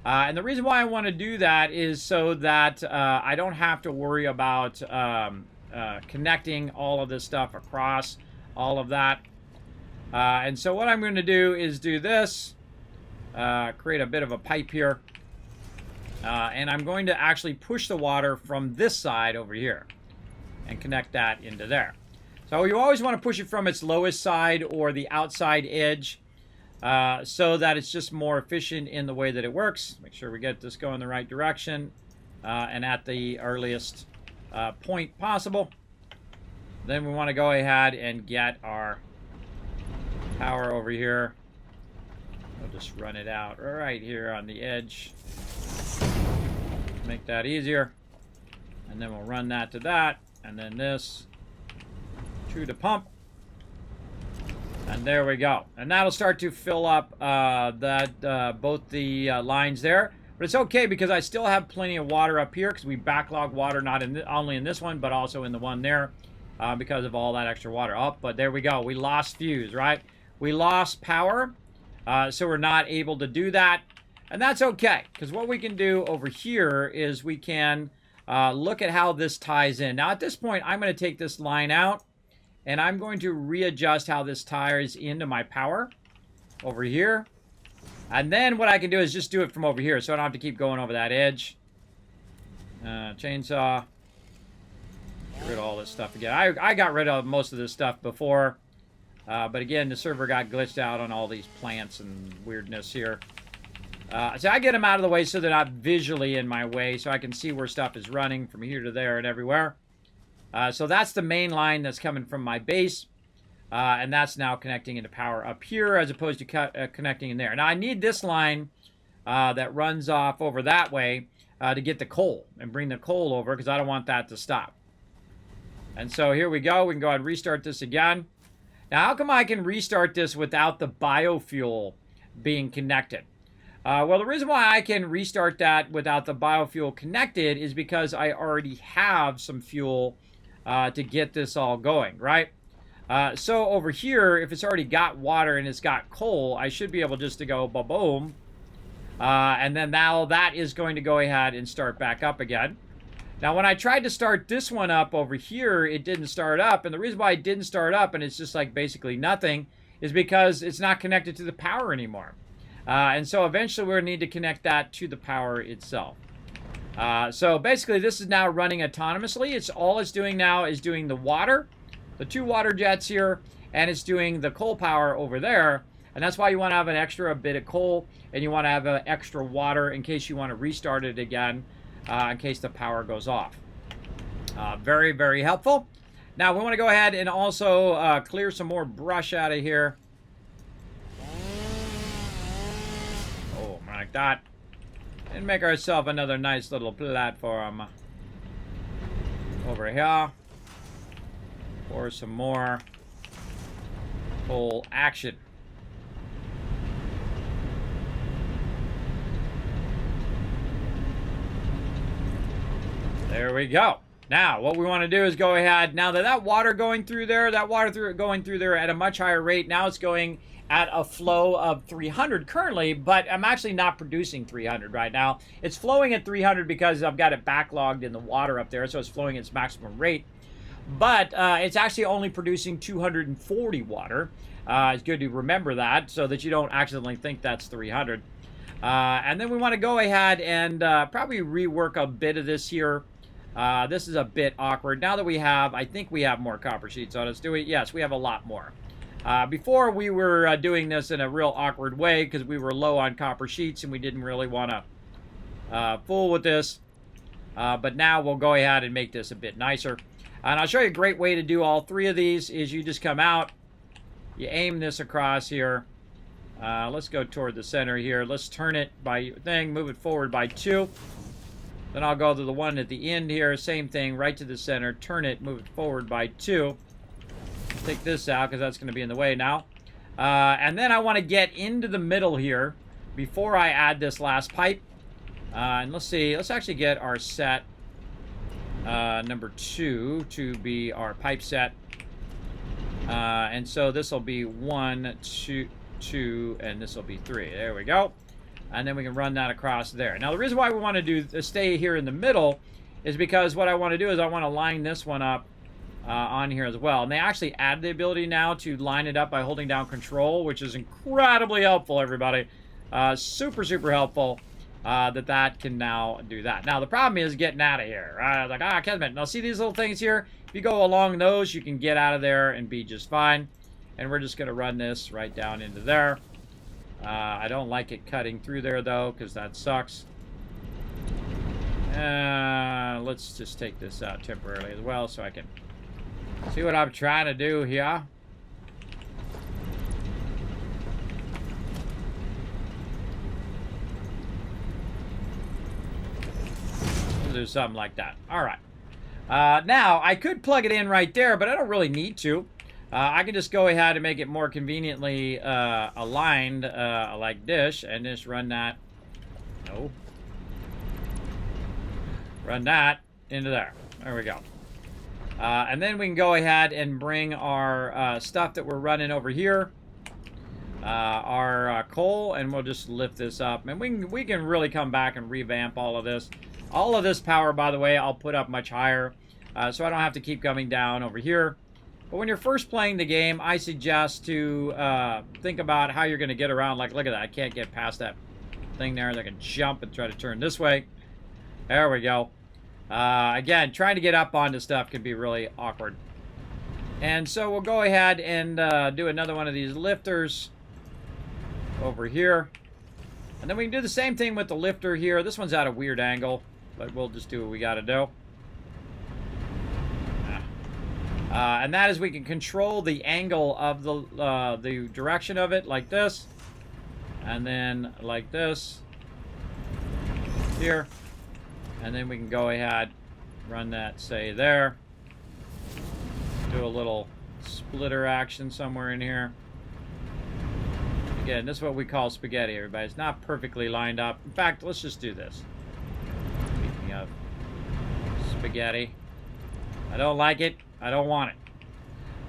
And the reason why I want to do that is so that I don't have to worry about connecting all of this stuff across, all of that. And so what I'm going to do is do this. Create a bit of a pipe here. And I'm going to actually push the water from this side over here and connect that into there. So you always want to push it from its lowest side or the outside edge so that it's just more efficient in the way that it works. Make sure we get this going the right direction and at the earliest point possible. Then we want to go ahead and get our power over here. We'll just run it out right here on the edge. Make that easier. And then we'll run that to that. And then this to the pump. And there we go. And that'll start to fill up both the lines there. But it's okay because I still have plenty of water up here because we backlog water not only in this one but also in the one there because of all that extra water. Oh, but there we go. We lost fuse, right? We lost power. So we're not able to do that. And that's okay, because what we can do over here is we can look at how this ties in. Now, at this point, I'm going to take this line out, and I'm going to readjust how this ties into my power over here. And then what I can do is just do it from over here, so I don't have to keep going over that edge. Chainsaw. Get rid of all this stuff again. I got rid of most of this stuff before, but again, the server got glitched out on all these plants and weirdness here. So I get them out of the way so they're not visually in my way, so I can see where stuff is running from here to there and everywhere. So that's the main line that's coming from my base, and that's now connecting into power up here as opposed to connecting in there. Now I need this line that runs off over that way to get the coal and bring the coal over because I don't want that to stop. And so here we go. We can go ahead and restart this again. Now how come I can restart this without the biofuel being connected? Well, the reason why I can restart that without the biofuel connected is because I already have some fuel to get this all going, right? So over here, if it's already got water and it's got coal, I should be able just to go ba-boom. And then now that is going to go ahead and start back up again. Now, when I tried to start this one up over here, it didn't start up. And the reason why it didn't start up, and it's just like basically nothing, is because it's not connected to the power anymore. And so eventually we're going to need to connect that to the power itself. So basically this is now running autonomously. All it's doing now is doing the water, the 2 water jets here, and it's doing the coal power over there. And that's why you want to have an extra bit of coal, and you want to have extra water in case you want to restart it again, in case the power goes off. Very, very helpful. Now we want to go ahead and also clear some more brush out of here. Like that, and make ourselves another nice little platform. over here for some more coal action. There we go. Now, what we want to do is go ahead. Now that water going through there, going through there at a much higher rate. Now it's going at a flow of 300 currently, but I'm actually not producing 300 right now. It's flowing at 300 because I've got it backlogged in the water up there, so it's flowing at its maximum rate. But it's actually only producing 240 water. It's good to remember that so that you don't accidentally think that's 300. And then we want to go ahead and probably rework a bit of this here. This is a bit awkward. Now that we have, I think we have more copper sheets on us, do we? Yes, we have a lot more. Before we were doing this in a real awkward way because we were low on copper sheets and we didn't really want to fool with this. But now we'll go ahead and make this a bit nicer. And I'll show you a great way to do all three of these is you just come out, you aim this across here. Let's go toward the center here. Let's turn it by thing, move it forward by 2. Then I'll go to the one at the end here, same thing, right to the center, turn it, move it forward by 2. Take this out because that's going to be in the way now. And then I want to get into the middle here before I add this last pipe. And let's see, let's actually get our set number 2 to be our pipe set. And so this will be 1, 2, and this will be 3. There we go. And then we can run that across there. Now the reason why we want to stay here in the middle is because what I want to do is I want to line this one up on here as well. And they actually add the ability now to line it up by holding down control, which is incredibly helpful, everybody. Super, super helpful that can now do that. Now, the problem is getting out of here. Like, Kismet. Now, see these little things here? If you go along those, you can get out of there and be just fine. And we're just going to run this right down into there. I don't like it cutting through there, though, because that sucks. Let's just take this out temporarily as well so I can see what I'm trying to do here. We'll do something like that. All right. Now, I could plug it in right there, but I don't really need to. I can just go ahead and make it more conveniently aligned like this, and just run that. No. Run that into there. There we go. And then we can go ahead and bring our stuff that we're running over here, our coal, and we'll just lift this up. And we can really come back and revamp all of this. All of this power, by the way, I'll put up much higher, so I don't have to keep coming down over here. But when you're first playing the game, I suggest to think about how you're going to get around. Like, look at that. I can't get past that thing there. I can jump and try to turn this way. There we go. Again, trying to get up onto stuff can be really awkward. And so we'll go ahead and do another one of these lifters over here. And then we can do the same thing with the lifter here. This one's at a weird angle, but we'll just do what we got to do. And that is we can control the angle of the direction of it like this. And then like this. Here. And then we can go ahead, run that, say, there. Do a little splitter action somewhere in here. Again, this is what we call spaghetti, everybody. It's not perfectly lined up. In fact, let's just do this. Speaking of spaghetti. I don't like it. I don't want it.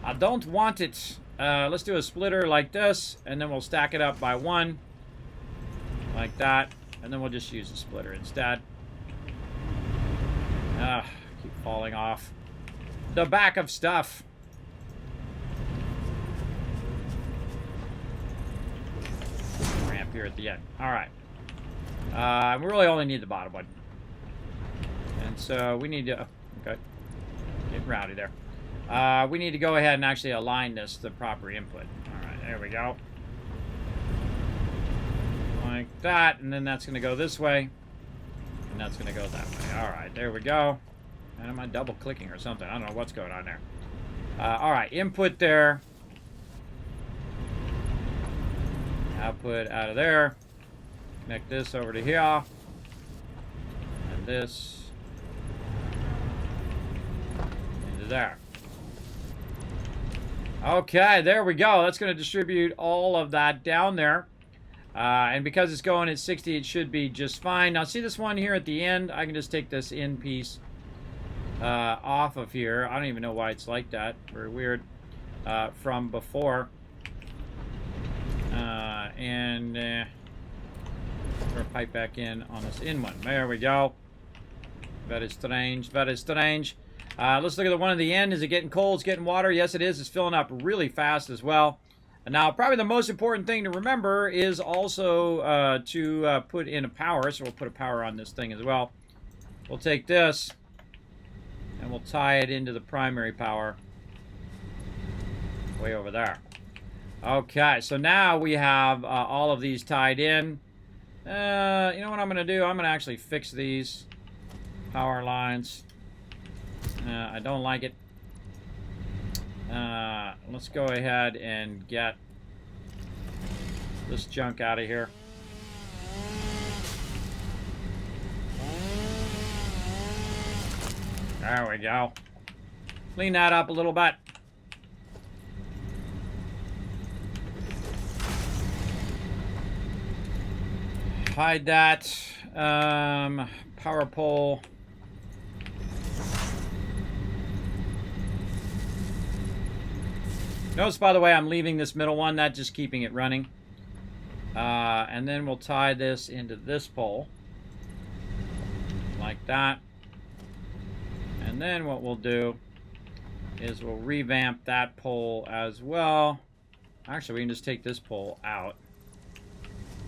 I don't want it. Let's do a splitter like this, and then we'll stack it up by 1. Like that. And then we'll just use the splitter instead. Keep falling off the back of stuff. Ramp here at the end. All right. We really only need the bottom one. And so we need to... okay. Getting rowdy there. We need to go ahead and actually align this to the proper input. All right. There we go. Like that. And then that's going to go this way. And that's going to go that way. All right, there we go. And am I double clicking or something? I don't know what's going on there. All right, input there. Output out of there. Connect this over to here. And this. there. Okay, there we go. That's going to distribute all of that down there. And because it's going at 60, it should be just fine. Now, see this one here at the end? I can just take this in piece off of here. I don't even know why it's like that. Very weird. From before. And throw a pipe back in on this in one. There we go. Very strange. Very strange. Let's look at the one at the end. Is it getting cold? It's getting water? Yes, it is. It's filling up really fast as well. And now, probably the most important thing to remember is also to put in a power. So we'll put a power on this thing as well. We'll take this and we'll tie it into the primary power way over there. Okay, so now we have all of these tied in. You know what I'm going to do? I'm going to actually fix these power lines. I don't like it. Let's go ahead and get this junk out of here. There we go. Clean that up a little bit. Hide that. Power pole. Notice, by the way, I'm leaving this middle one, not just keeping it running. And then we'll tie this into this pole. Like that. And then what we'll do is we'll revamp that pole as well. Actually, we can just take this pole out.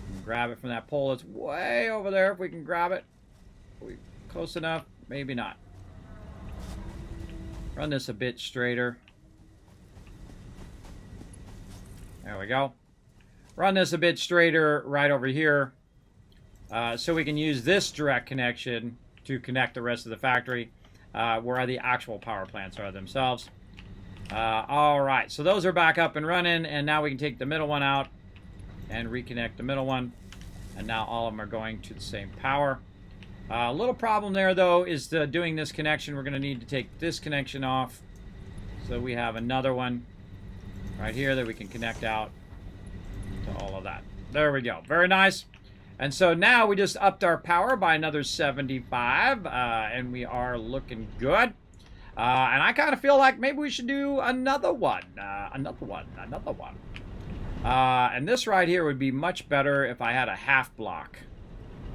And grab it from that pole. It's way over there if we can grab it. Are we close enough? Maybe not. Run this a bit straighter. There we go. Run this a bit straighter right over here. So we can use this direct connection to connect the rest of the factory where the actual power plants are themselves. All right, so those are back up and running, and now we can take the middle one out and reconnect the middle one. And now all of them are going to the same power. A little problem there, though, is doing this connection. We're going to need to take this connection off. So we have another one right here that we can connect out to all of that. There we go. Very nice. And so now we just upped our power by another 75, and we are looking good. And I kind of feel like maybe we should do another one. Another one. And this right here would be much better if I had a half block.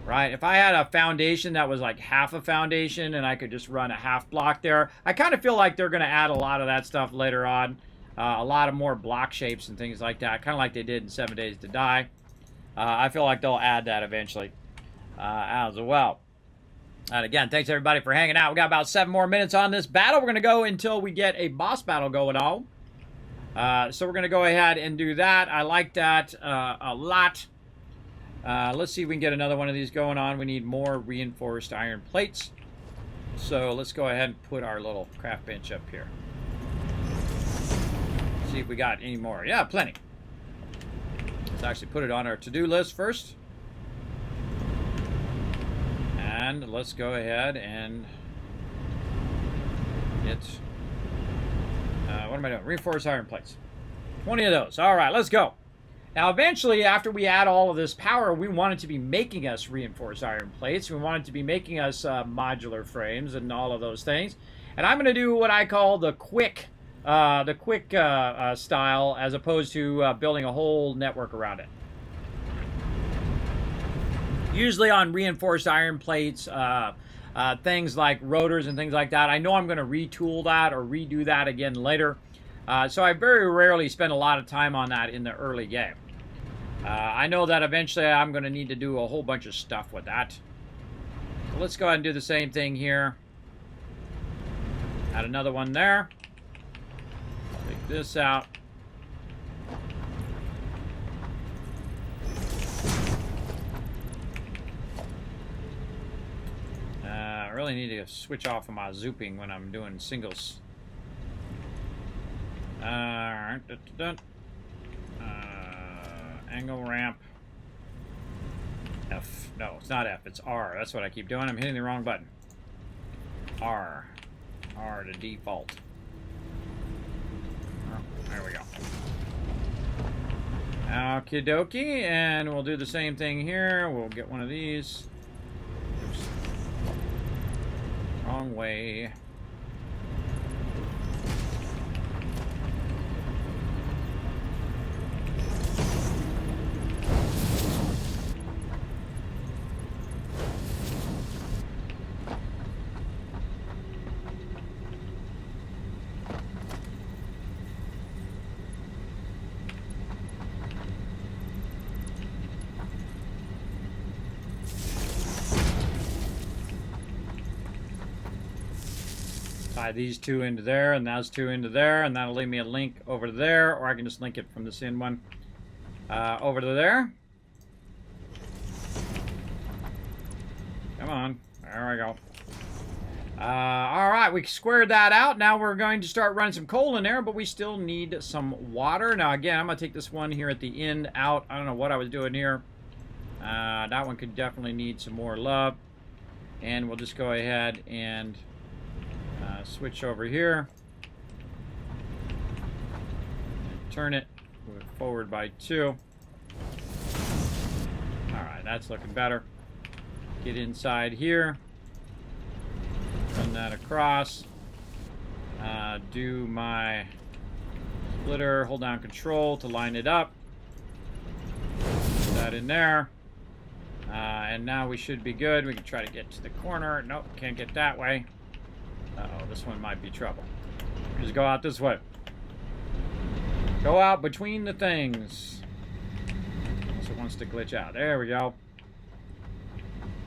Right? If I had a foundation that was like half a foundation and I could just run a half block there. I kind of feel like they're going to add a lot of that stuff later on. A lot of more block shapes and things like that. Kind of like they did in 7 Days to Die. I feel like they'll add that eventually as well. And again, thanks everybody for hanging out. We got about 7 more minutes on this battle. We're going to go until we get a boss battle going on. So we're going to go ahead and do that. I like that a lot. Let's see if we can get another one of these going on. We need more reinforced iron plates. So let's go ahead and put our little craft bench up here. See if we got any more. Yeah, plenty. Let's actually put it on our to-do list first. And let's go ahead and get... what am I doing? Reinforced iron plates. 20 of those. All right, let's go. Now, eventually, after we add all of this power, we want it to be making us reinforced iron plates. We want it to be making us modular frames and all of those things. And I'm going to do what I call the quick style, as opposed to building a whole network around it. Usually on reinforced iron plates, things like rotors and things like that, I know I'm going to retool that or redo that again later. So I very rarely spend a lot of time on that in the early game. I know that eventually I'm going to need to do a whole bunch of stuff with that. So let's go ahead and do the same thing here. Add another one there. Take this out. I really need to switch off of my zooping when I'm doing singles. Angle ramp. F. No, it's not F. It's R. That's what I keep doing. I'm hitting the wrong button. R. R to default. There we go. Okie dokie, and we'll do the same thing here. We'll get one of these. Oops. Wrong way. Tie these two into there, and those two into there, and that'll leave me a link over to there, or I can just link it from this in one over to there. Come on. There we go. All right, we squared that out. Now we're going to start running some coal in there, but we still need some water. Now, again, I'm going to take this one here at the end out. I don't know what I was doing here. That one could definitely need some more love. And we'll just go ahead and switch over here. Turn it. Move it forward by 2. All right, that's looking better. Get inside here. Run that across. Do my splitter. Hold down Control to line it up. Put that in there. And now we should be good. We can try to get to the corner. Nope, can't get that way. Uh-oh, this one might be trouble. Just go out this way. Go out between the things. Unless it wants to glitch out. There we go.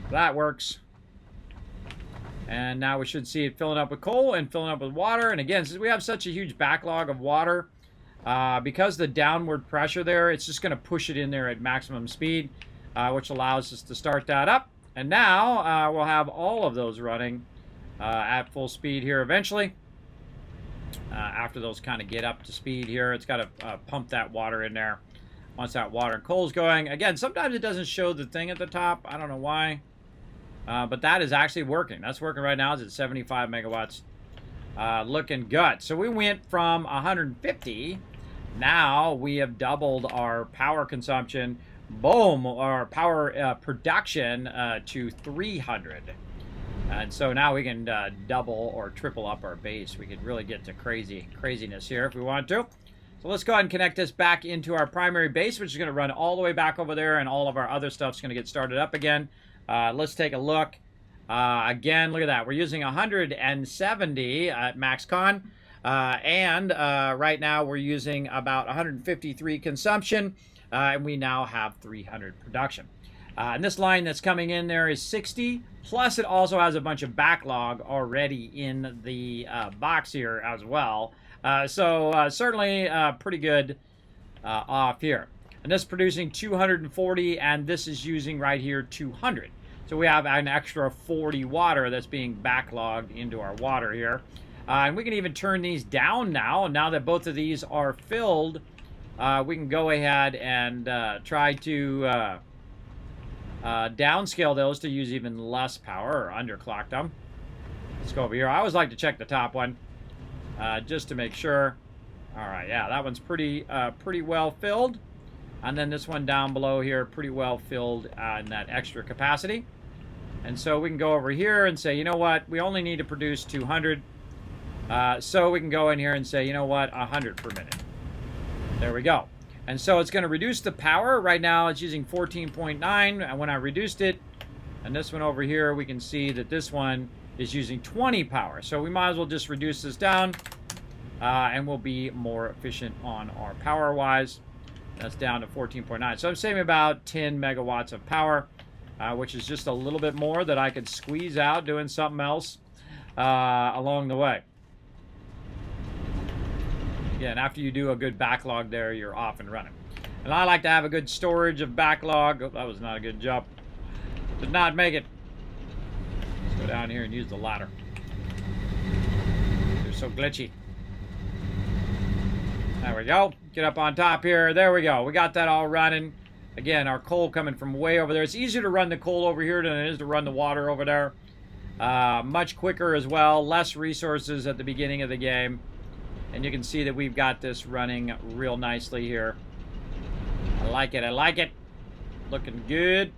That works. And now we should see it filling up with coal and filling up with water. And again, since we have such a huge backlog of water, because the downward pressure there, it's just going to push it in there at maximum speed, which allows us to start that up. And now we'll have all of those running at full speed here eventually. After those kind of get up to speed here, it's got to pump that water in there. Once that water and coal's going. Again, sometimes it doesn't show the thing at the top. I don't know why. But that is actually working. That's working right now. It's at 75 megawatts. Looking good. So we went from 150. Now we have doubled our power consumption. Boom. Our power production to 300. And so now we can double or triple up our base. We could really get to craziness here if we want to. So let's go ahead and connect this back into our primary base, which is going to run all the way back over there, and all of our other stuff's going to get started up again. Let's take a look. Again, look at that. We're using 170 at max con. And right now we're using about 153 consumption. And we now have 300 production. And this line that's coming in there is 60. Plus, it also has a bunch of backlog already in the box here as well. So certainly pretty good off here. And this is producing 240, and this is using right here 200. So we have an extra 40 water that's being backlogged into our water here. And we can even turn these down now. And now that both of these are filled, we can go ahead and try to downscale those to use even less power or underclock them. Let's go over here. I always like to check the top one just to make sure. All right, yeah, that one's pretty well filled. And then this one down below here, pretty well filled in that extra capacity. And so we can go over here and say, you know what, we only need to produce 200. So we can go in here and say, you know what, 100 per minute. There we go. And so it's going to reduce the power. Right now it's using 14.9. And when I reduced it, and this one over here, we can see that this one is using 20 power. So we might as well just reduce this down, and we'll be more efficient on our power-wise. That's down to 14.9. So I'm saving about 10 megawatts of power, which is just a little bit more that I could squeeze out doing something else along the way. Again, after you do a good backlog there, you're off and running. And I like to have a good storage of backlog. Oh, that was not a good jump. Did not make it. Let's go down here and use the ladder. They're so glitchy. There we go. Get up on top here. There we go. We got that all running. Again, our coal coming from way over there. It's easier to run the coal over here than it is to run the water over there. Much quicker as well. Less resources at the beginning of the game. And you can see that we've got this running real nicely here. I like it. I like it. Looking good.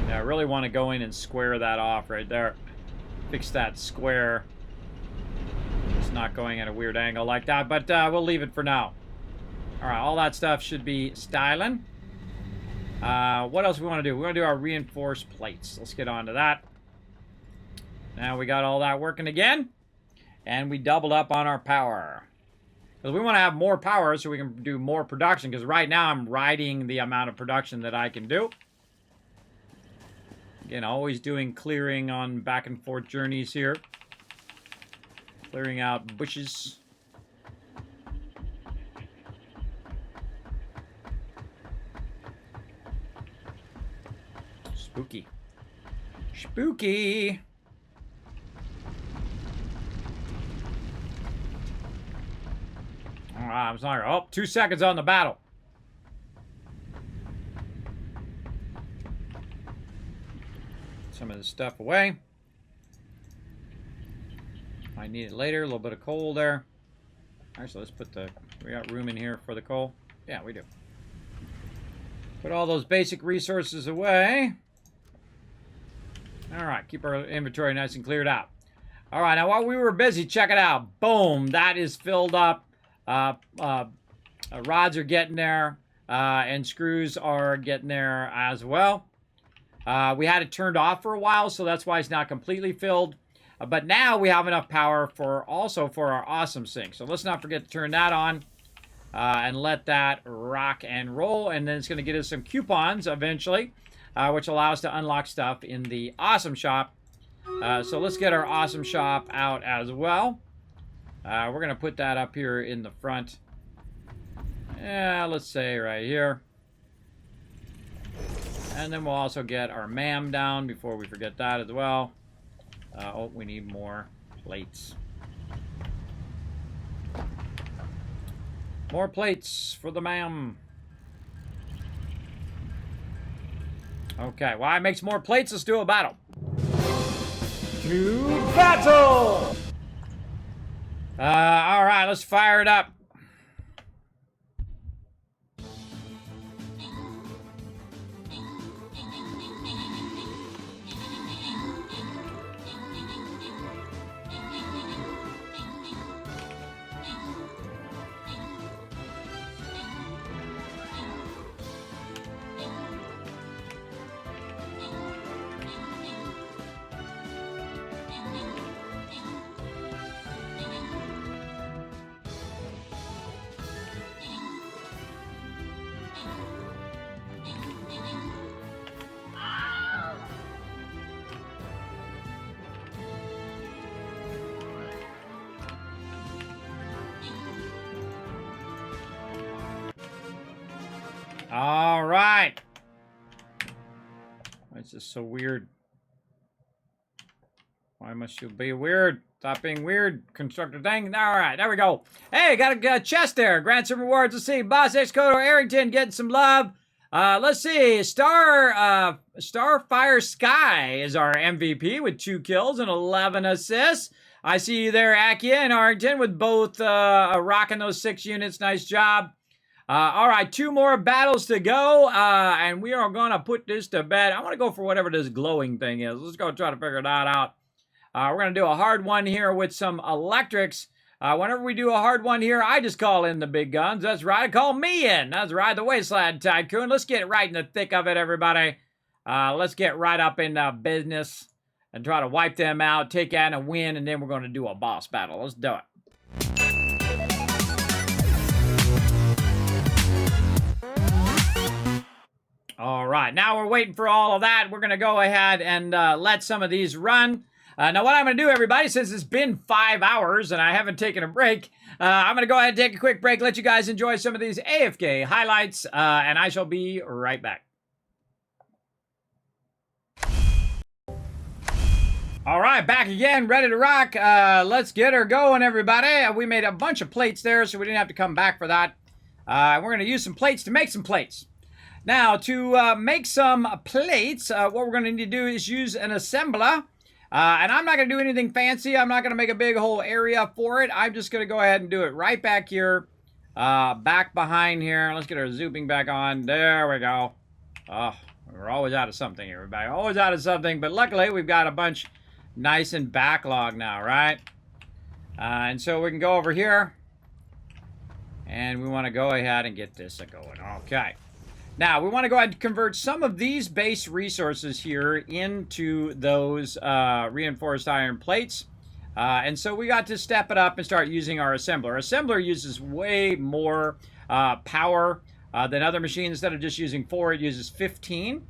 Yeah, I really want to go in and square that off right there. Fix that square. It's not going at a weird angle like that, but we'll leave it for now. All right, all that stuff should be styling. What else we want to do? We want to do our reinforced plates. Let's get on to that. Now we got all that working again. And we doubled up on our power. Because we want to have more power so we can do more production. Because right now I'm riding the amount of production that I can do. Again, always doing clearing on back and forth journeys here. Clearing out bushes. Spooky. Spooky. I'm sorry. Oh, 2 seconds on the battle. Some of this stuff away. Might need it later. A little bit of coal there. All right, so let's put the... We got room in here for the coal? Yeah, we do. Put all those basic resources away. All right, keep our inventory nice and cleared out. All right, now while we were busy, check it out. Boom, that is filled up. Rods are getting there, and screws are getting there as well. We had it turned off for a while, so that's why it's not completely filled. But now we have enough power for our awesome sink. So let's not forget to turn that on and let that rock and roll. And then it's going to get us some coupons eventually, which allow us to unlock stuff in the awesome shop. So let's get our awesome shop out as well. We're going to put that up here in the front. Yeah, let's say right here. And then we'll also get our MAM down before we forget that as well. Oh, we need more plates. More plates for the MAM. Okay, well, it makes more plates. Let's do a battle. To battle! All right, let's fire it up. All right. Why is this so weird? Why must you be weird? Stop being weird, constructor thing. All right, there we go. Hey, got a chest there. Grant some rewards. Let's see. Boss X Kodo Arrington getting some love. Let's see. Starfire Sky is our MVP with 2 kills and 11 assists. I see you there, Akia and Arrington, with both rocking those 6 units. Nice job. All right, 2 more battles to go, and we are going to put this to bed. I want to go for whatever this glowing thing is. Let's go try to figure that out. We're going to do a hard one here with some electrics. Whenever we do a hard one here, I just call in the big guns. That's right, call me in. That's right, the Wasteland Tycoon. Let's get right in the thick of it, everybody. Let's get right up in business and try to wipe them out, take out a win, and then we're going to do a boss battle. Let's do it. All right, now we're waiting for all of that. We're going to go ahead and let some of these run. Now, what I'm going to do, everybody, since it's been 5 hours and I haven't taken a break, I'm going to go ahead and take a quick break, let you guys enjoy some of these AFK highlights, and I shall be right back. All right, back again, ready to rock. Let's get her going, everybody. We made a bunch of plates there, so we didn't have to come back for that. We're going to use some plates to make some plates. Now, to make some plates, what we're going to need to do is use an assembler. And I'm not going to do anything fancy. I'm not going to make a big whole area for it. I'm just going to go ahead and do it right back here. Back behind here. Let's get our zooming back on. There we go. Oh, we're always out of something here, everybody. Always out of something. But luckily, we've got a bunch nice and backlog now, right? And so we can go over here. And we want to go ahead and get this going. Okay. Now, we want to go ahead and convert some of these base resources here into those reinforced iron plates. And so we got to step it up and start using our assembler. Assembler uses way more power than other machines. Instead of just using 4, it uses 15.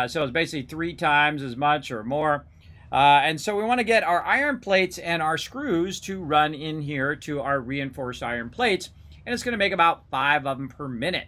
So it's basically 3 times as much or more. And so we want to get our iron plates and our screws to run in here to our reinforced iron plates. And it's going to make about 5 of them per minute.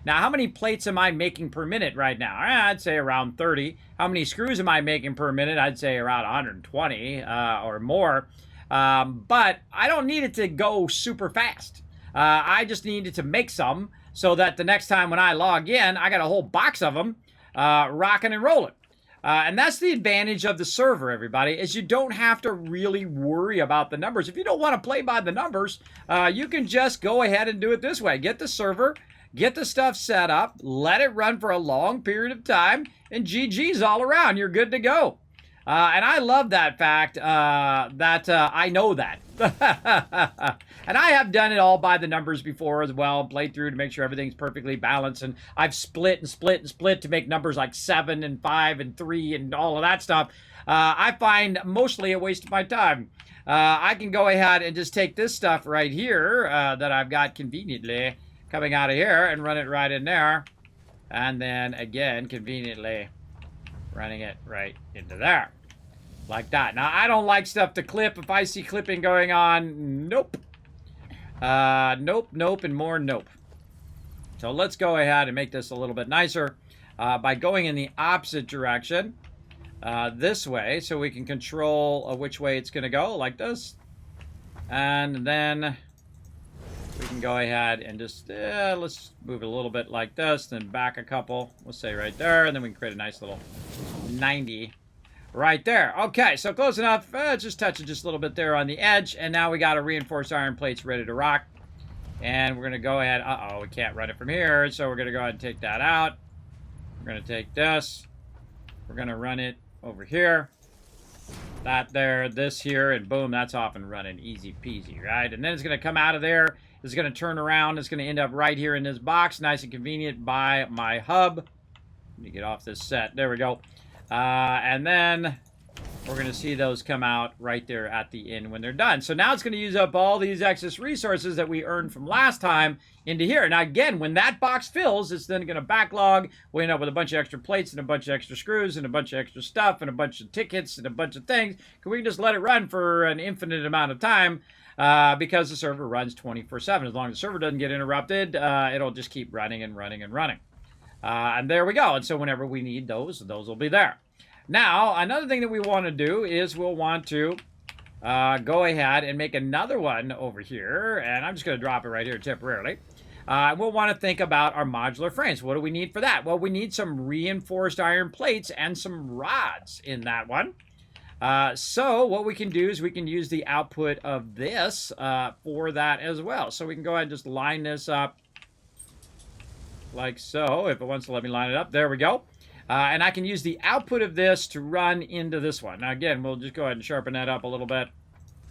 Now, how many plates am I making per minute right now? I'd say around 30. How many screws am I making per minute? I'd say around 120 or more. But I don't need it to go super fast. I just need it to make some so that the next time when I log in, I got a whole box of them rocking and rolling. And that's the advantage of the server, everybody, is you don't have to really worry about the numbers. If you don't want to play by the numbers, you can just go ahead and do it this way. Get the server, get the stuff set up, let it run for a long period of time, and GG's all around. You're good to go. And I love that fact that I know that. And I have done it all by the numbers before as well, played through to make sure everything's perfectly balanced. And I've split and split and split to make numbers like 7 and 5 and 3 and all of that stuff. I find mostly a waste of my time. I can go ahead and just take this stuff right here that I've got conveniently coming out of here and run it right in there. And then again, conveniently running it right into there. Like that. Now, I don't like stuff to clip. If I see clipping going on, nope. Nope, nope, and more nope. So let's go ahead and make this a little bit nicer by going in the opposite direction this way so we can control which way it's going to go, like this. And then we can go ahead and just, let's move it a little bit like this, then back a couple. We'll say right there, and then we can create a nice little 90 right there. Okay, so close enough. Just touch it just a little bit there on the edge. And now we got our reinforced iron plates ready to rock. And we're going to go ahead. Uh-oh, we can't run it from here. So we're going to go ahead and take that out. We're going to take this. We're going to run it over here. That there, this here, and boom, that's off and running. Easy peasy, right? And then it's going to come out of there. It's going to turn around. It's going to end up right here in this box. Nice and convenient by my hub. Let me get off this set. There we go. And then we're going to see those come out right there at the end when they're done. So now it's going to use up all these excess resources that we earned from last time into here. Now, again, when that box fills, it's then going to backlog. We end up with a bunch of extra plates and a bunch of extra screws and a bunch of extra stuff and a bunch of tickets and a bunch of things. We can just let it run for an infinite amount of time because the server runs 24/7. As long as the server doesn't get interrupted, it'll just keep running and running and running. And there we go. And so whenever we need those will be there. Now, another thing that we want to do is we'll want to go ahead and make another one over here. And I'm just going to drop it right here temporarily. We'll want to think about our modular frames. What do we need for that? Well, we need some reinforced iron plates and some rods in that one. So what we can do is we can use the output of this for that as well. So we can go ahead and just line this up like so, if it wants to let me line it up. There we go. And I can use the output of this to run into this one. Now, again, we'll just go ahead and sharpen that up a little bit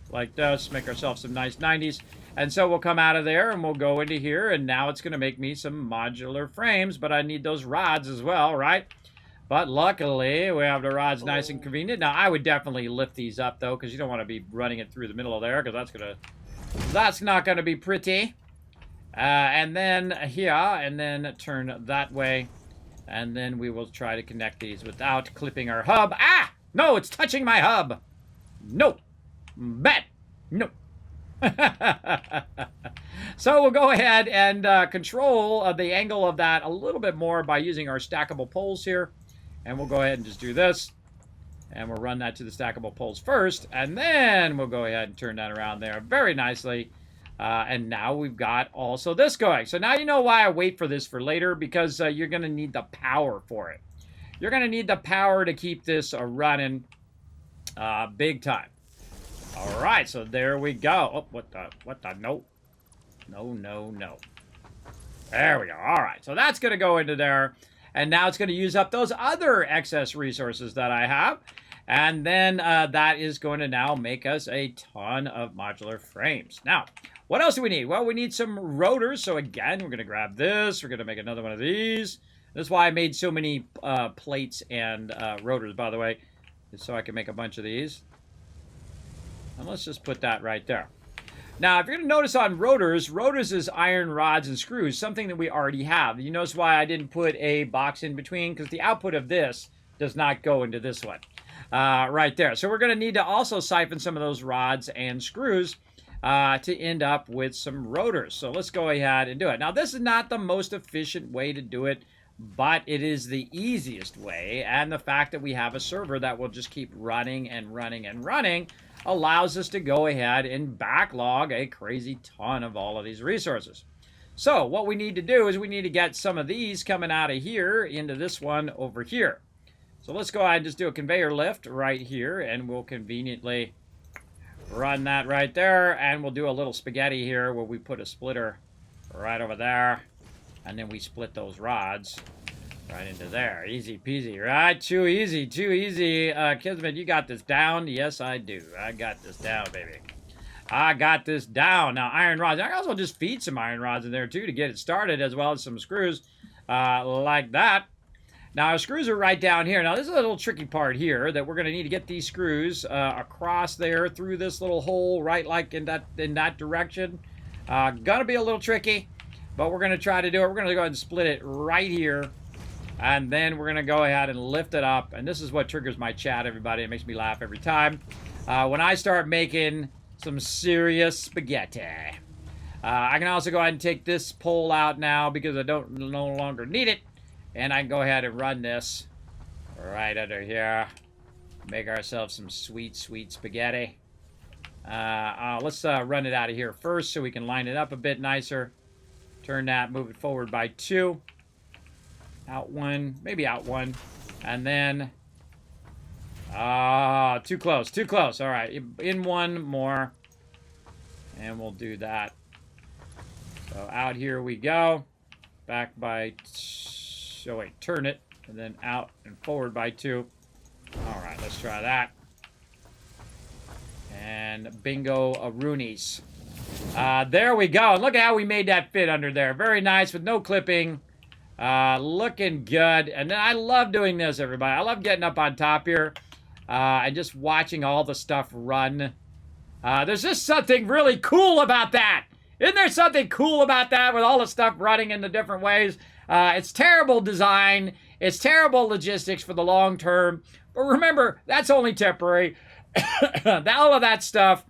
like this, make ourselves some nice 90s. And so we'll come out of there and we'll go into here, and now it's going to make me some modular frames, but I need those rods as well, right? But luckily, we have the rods nice and convenient. Now, I would definitely lift these up, though, because you don't want to be running it through the middle of there, because that's not going to be pretty. And then here, and then turn that way. And then we will try to connect these without clipping our hub. Ah! No, it's touching my hub. No. Bad. No. So we'll go ahead and control the angle of that a little bit more by using our stackable poles here. And we'll go ahead and just do this. And we'll run that to the stackable poles first. And then we'll go ahead and turn that around there very nicely. And now we've got also this going. So now you know why I wait for this for later, because you're going to need the power for it. You're going to need the power to keep this running big time. All right, so there we go. Oh, what the, no. No. There we go. All right, so that's going to go into there. And now it's going to use up those other excess resources that I have. And then that is going to now make us a ton of modular frames. Now, what else do we need? Well, we need some rotors. So again, we're going to grab this. We're going to make another one of these. That's why I made so many plates and rotors, by the way, so I can make a bunch of these. And let's just put that right there. Now, if you're going to notice on rotors is iron rods and screws, something that we already have. You notice why I didn't put a box in between? Because the output of this does not go into this one. Right there. So we're going to need to also siphon some of those rods and screws to end up with some rotors. So let's go ahead and do it. Now, this is not the most efficient way to do it, but it is the easiest way. And the fact that we have a server that will just keep running and running and running allows us to go ahead and backlog a crazy ton of all of these resources. So what we need to do is we need to get some of these coming out of here into this one over here. So let's go ahead and just do a conveyor lift right here, and we'll conveniently run that right there, and we'll do a little spaghetti here where we put a splitter right over there, and then we split those rods right into there. Easy peasy, right? Too easy, too easy. Kismet, you got this down? Yes, I do. I got this down, baby. I got this down. Now, iron rods. I can also just feed some iron rods in there, too, to get it started, as well as some screws like that. Now, our screws are right down here. Now, this is a little tricky part here that we're going to need to get these screws across there through this little hole, right, like in that direction. Gonna be a little tricky, but we're going to try to do it. We're going to go ahead and split it right here. And then we're going to go ahead and lift it up. And this is what triggers my chat, everybody. It makes me laugh every time. When I start making some serious spaghetti. I can also go ahead and take this pole out now because I don't no longer need it. And I can go ahead and run this right under here. Make ourselves some sweet, sweet spaghetti. Let's run it out of here first so we can line it up a bit nicer. Turn that, move it forward by 2. Out 1, maybe out 1. And then, too close, too close. All right, in 1 more. And we'll do that. So out here we go. Back by, so wait, turn it. And then out and forward by 2. All right, let's try that. And bingo Roonies. There we go. And look at how we made that fit under there. Very nice with no clipping. Looking good. And then I love doing this, everybody. I love getting up on top here and just watching all the stuff run. There's just something really cool about that. Isn't there something cool about that with all the stuff running in the different ways? It's terrible design. It's terrible logistics for the long term. But remember, that's only temporary. All of that stuff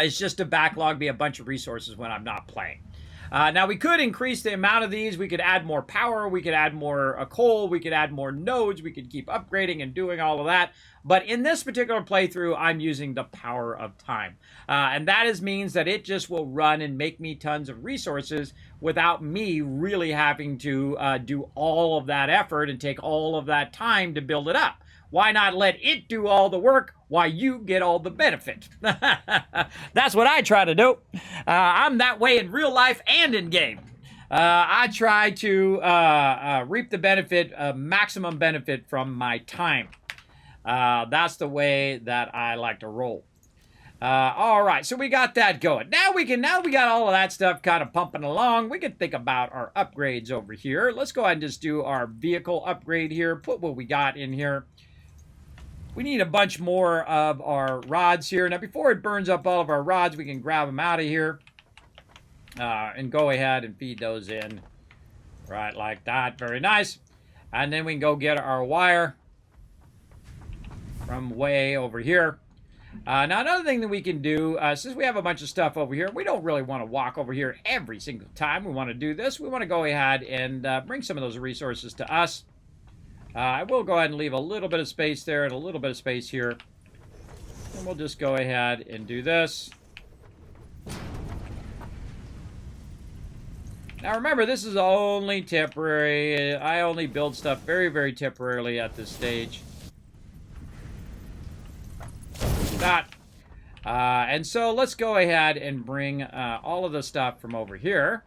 is just to backlog me a bunch of resources when I'm not playing. Now, we could increase the amount of these. We could add more power. We could add more coal. We could add more nodes. We could keep upgrading and doing all of that. But in this particular playthrough, I'm using the power of time. And that means that it just will run and make me tons of resources without me really having to do all of that effort and take all of that time to build it up. Why not let it do all the work while you get all the benefit? That's what I try to do. I'm that way in real life and in game. I try to reap the benefit, maximum benefit from my time. That's the way that I like to roll. All right, so we got that going. Now we got all of that stuff kind of pumping along. We can think about our upgrades over here. Let's go ahead and just do our vehicle upgrade here. Put what we got in here. We need a bunch more of our rods here. Now, before it burns up all of our rods, we can grab them out of here and go ahead and feed those in right like that. Very nice. And then we can go get our wire from way over here. Now, another thing that we can do, since we have a bunch of stuff over here, we don't really want to walk over here every single time we want to do this. We want to go ahead and bring some of those resources to us. I will go ahead and leave a little bit of space there and a little bit of space here. And we'll just go ahead and do this. Now remember, this is only temporary. I only build stuff very, very temporarily at this stage. That. And so let's go ahead and bring all of the stuff from over here.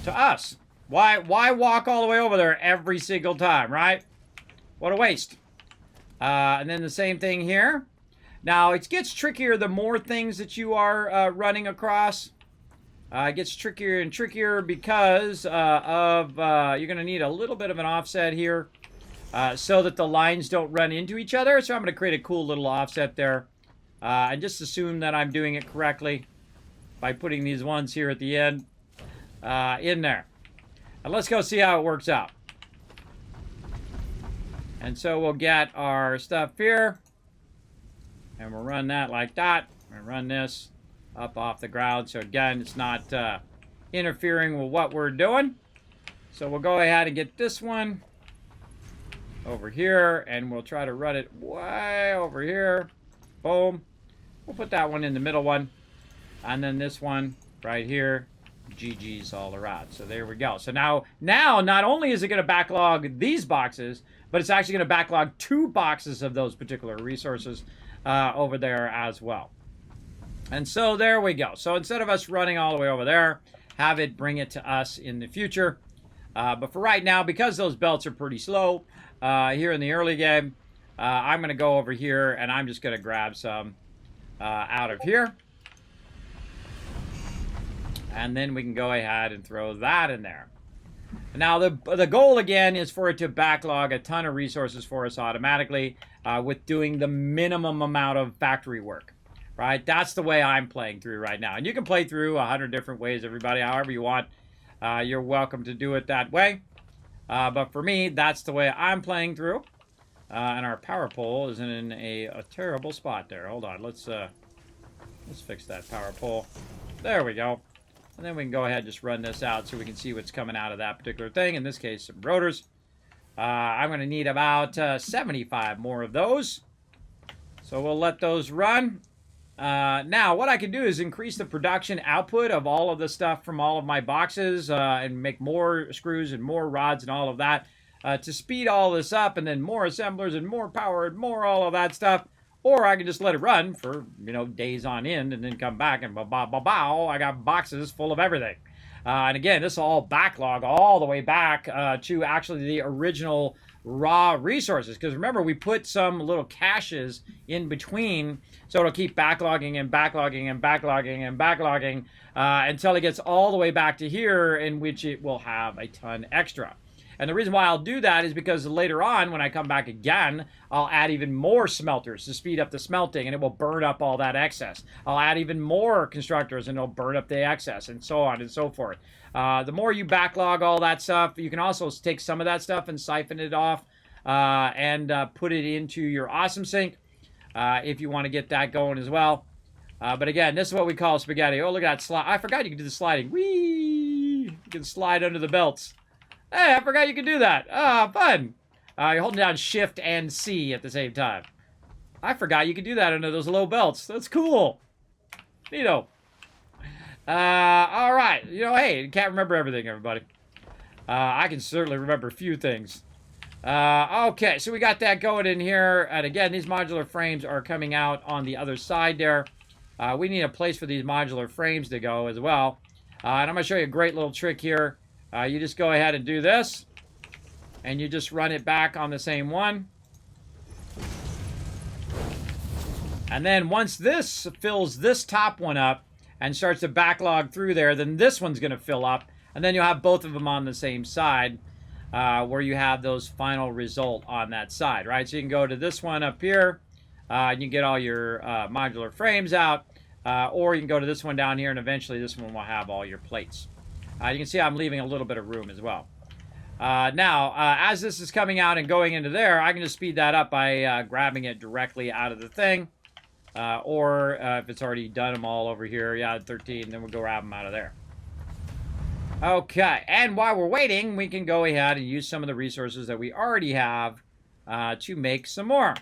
To us. Why walk all the way over there every single time, right? What a waste. And then the same thing here. Now, it gets trickier the more things that you are running across. It gets trickier and trickier because you're going to need a little bit of an offset here so that the lines don't run into each other. So I'm going to create a cool little offset there. And just assume that I'm doing it correctly by putting these ones here at the end in there. And let's go see how it works out. And so we'll get our stuff here. And we'll run that like that. And run this up off the ground. So again, it's not interfering with what we're doing. So we'll go ahead and get this one over here. And we'll try to run it way over here. Boom. We'll put that one in the middle one. And then this one right here. GG's all around. So there we go. So now not only is it going to backlog these boxes, but it's actually going to backlog 2 boxes of those particular resources over there as well. And so there we go. So instead of us running all the way over there, have it bring it to us in the future. But for right now, because those belts are pretty slow here in the early game, I'm going to go over here and I'm just going to grab some out of here. And then we can go ahead and throw that in there. Now, the goal, again, is for it to backlog a ton of resources for us automatically with doing the minimum amount of factory work, right? That's the way I'm playing through right now. And you can play through 100 different ways, everybody, however you want. You're welcome to do it that way. But for me, that's the way I'm playing through. And our power pole is in a terrible spot there. Hold on, let's fix that power pole. There we go. And then we can go ahead and just run this out so we can see what's coming out of that particular thing. In this case, some rotors. I'm going to need about 75 more of those. So we'll let those run. Now, what I can do is increase the production output of all of the stuff from all of my boxes and make more screws and more rods and all of that to speed all this up, and then more assemblers and more power and more all of that stuff. Or I can just let it run for, days on end and then come back and I got boxes full of everything. And again, this will all backlog all the way back to actually the original raw resources. Because remember, we put some little caches in between, so it'll keep backlogging and backlogging and backlogging and backlogging until it gets all the way back to here, in which it will have a ton extra. And the reason why I'll do that is because later on, when I come back again, I'll add even more smelters to speed up the smelting, and it will burn up all that excess. I'll add even more constructors, and it'll burn up the excess, and so on and so forth. The more you backlog all that stuff, you can also take some of that stuff and siphon it off and put it into your awesome sink if you want to get that going as well. But again, this is what we call spaghetti. Oh, look at that slide. I forgot you can do the sliding. Whee! You can slide under the belts. Hey, I forgot you could do that. Ah, fun. You're holding down Shift and C at the same time. I forgot you could do that under those low belts. That's cool. Neato. All right. Hey, you can't remember everything, everybody. I can certainly remember a few things. Okay, so we got that going in here. And again, these modular frames are coming out on the other side there. We need a place for these modular frames to go as well. And I'm going to show you a great little trick here. You just go ahead and do this, and you just run it back on the same one. And then once this fills this top one up and starts to backlog through there, then this one's going to fill up, and then you'll have both of them on the same side where you have those final result on that side, right? So you can go to this one up here, and you get all your modular frames out, or you can go to this one down here, and eventually this one will have all your plates. You can see I'm leaving a little bit of room as well. Now, as this is coming out and going into there, I can just speed that up by grabbing it directly out of the thing. Or if it's already done them all over here, yeah, 13, then we'll go grab them out of there. Okay, and while we're waiting, we can go ahead and use some of the resources that we already have to make some more.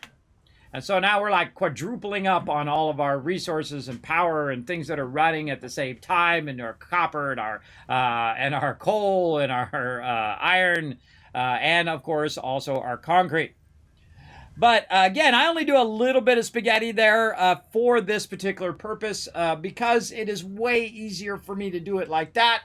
And so now we're like quadrupling up on all of our resources and power and things that are running at the same time, and our copper and our coal and our iron, and of course also our concrete. But again, I only do a little bit of spaghetti there for this particular purpose because it is way easier for me to do it like that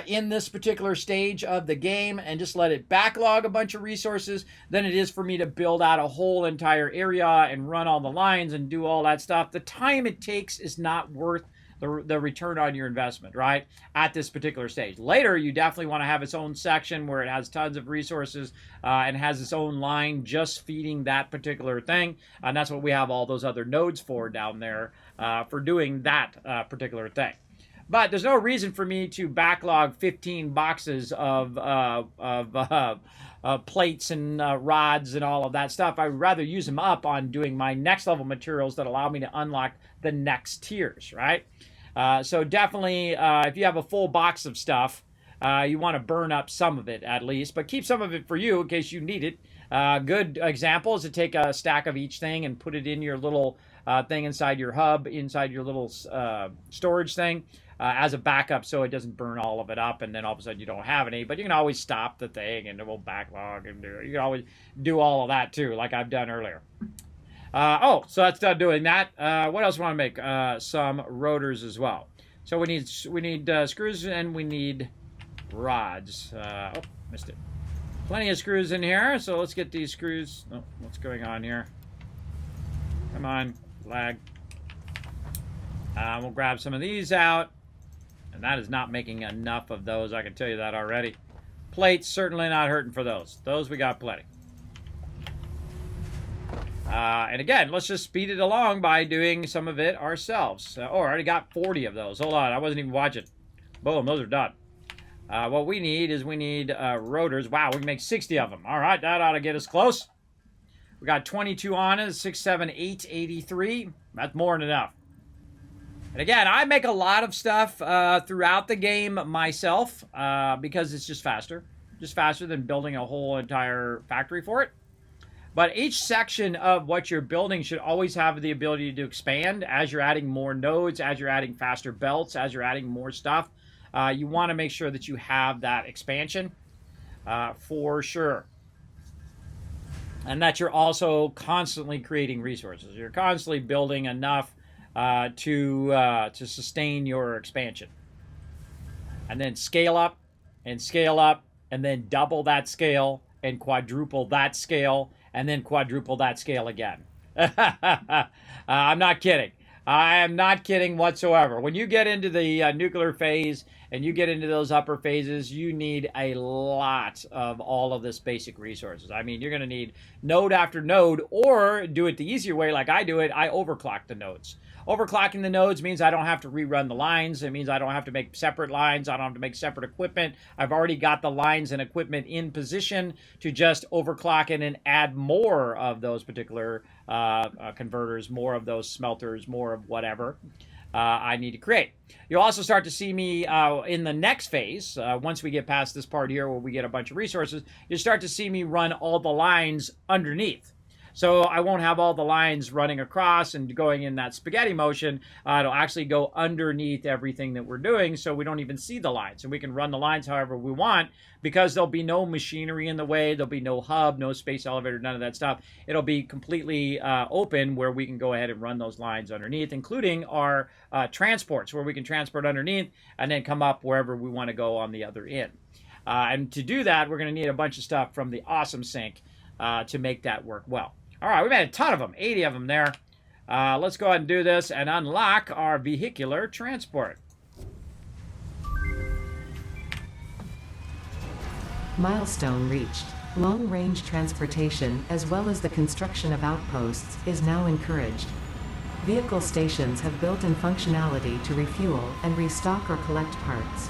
in this particular stage of the game and just let it backlog a bunch of resources than it is for me to build out a whole entire area and run all the lines and do all that stuff. The time it takes is not worth the return on your investment, right? At this particular stage. Later, you definitely want to have its own section where it has tons of resources and has its own line just feeding that particular thing. And that's what we have all those other nodes for down there for doing that particular thing. But there's no reason for me to backlog 15 boxes of plates and rods and all of that stuff. I would rather use them up on doing my next level materials that allow me to unlock the next tiers, right? So definitely, if you have a full box of stuff, you want to burn up some of it at least, but keep some of it for you in case you need it. Good example is to take a stack of each thing and put it in your little thing inside your hub, inside your little storage thing as a backup so it doesn't burn all of it up and then all of a sudden you don't have any. But you can always stop the thing and it will backlog and you can always do all of that too, like I've done earlier. So that's done doing that. What else do I want to make? Some rotors as well. So we need screws and we need rods. Missed it. Plenty of screws in here, so let's get these screws. Oh, what's going on here? Come on, lag. We'll grab some of these out. And that is not making enough of those, I can tell you that already. Plates, certainly not hurting for those. Those we got plenty. And again, let's just speed it along by doing some of it ourselves. I already got 40 of those. Hold on, I wasn't even watching. Boom, those are done. What we need is rotors. Wow, we can make 60 of them. All right, that ought to get us close. We got 22 on it, 6, 7, 8, 83. That's more than enough. And again, I make a lot of stuff throughout the game myself because it's just faster. Just faster than building a whole entire factory for it. But each section of what you're building should always have the ability to expand as you're adding more nodes, as you're adding faster belts, as you're adding more stuff. You want to make sure that you have that expansion for sure. And that you're also constantly creating resources. You're constantly building enough to sustain your expansion. And then scale up, and then double that scale, and quadruple that scale, and then quadruple that scale again. I'm not kidding. I am not kidding whatsoever. When you get into the nuclear phase and you get into those upper phases, you need a lot of all of this basic resources. I mean, you're going to need node after node, or do it the easier way like I do it. I overclock the nodes. Overclocking the nodes means I don't have to rerun the lines. It means I don't have to make separate lines. I don't have to make separate equipment. I've already got the lines and equipment in position to just overclock it and add more of those particular converters, more of those smelters, more of whatever I need to create. You'll also start to see me in the next phase, once we get past this part here where we get a bunch of resources, you'll start to see me run all the lines underneath. So I won't have all the lines running across and going in that spaghetti motion. It'll actually go underneath everything that we're doing so we don't even see the lines. And we can run the lines however we want because there'll be no machinery in the way. There'll be no hub, no space elevator, none of that stuff. It'll be completely open where we can go ahead and run those lines underneath, including our transports where we can transport underneath and then come up wherever we want to go on the other end. And to do that, we're going to need a bunch of stuff from the Awesome Sink to make that work well. All right, we've had a ton of them, 80 of them there. Let's go ahead and do this and unlock our vehicular transport. Milestone reached. Long-range transportation, as well as the construction of outposts, is now encouraged. Vehicle stations have built-in functionality to refuel and restock or collect parts.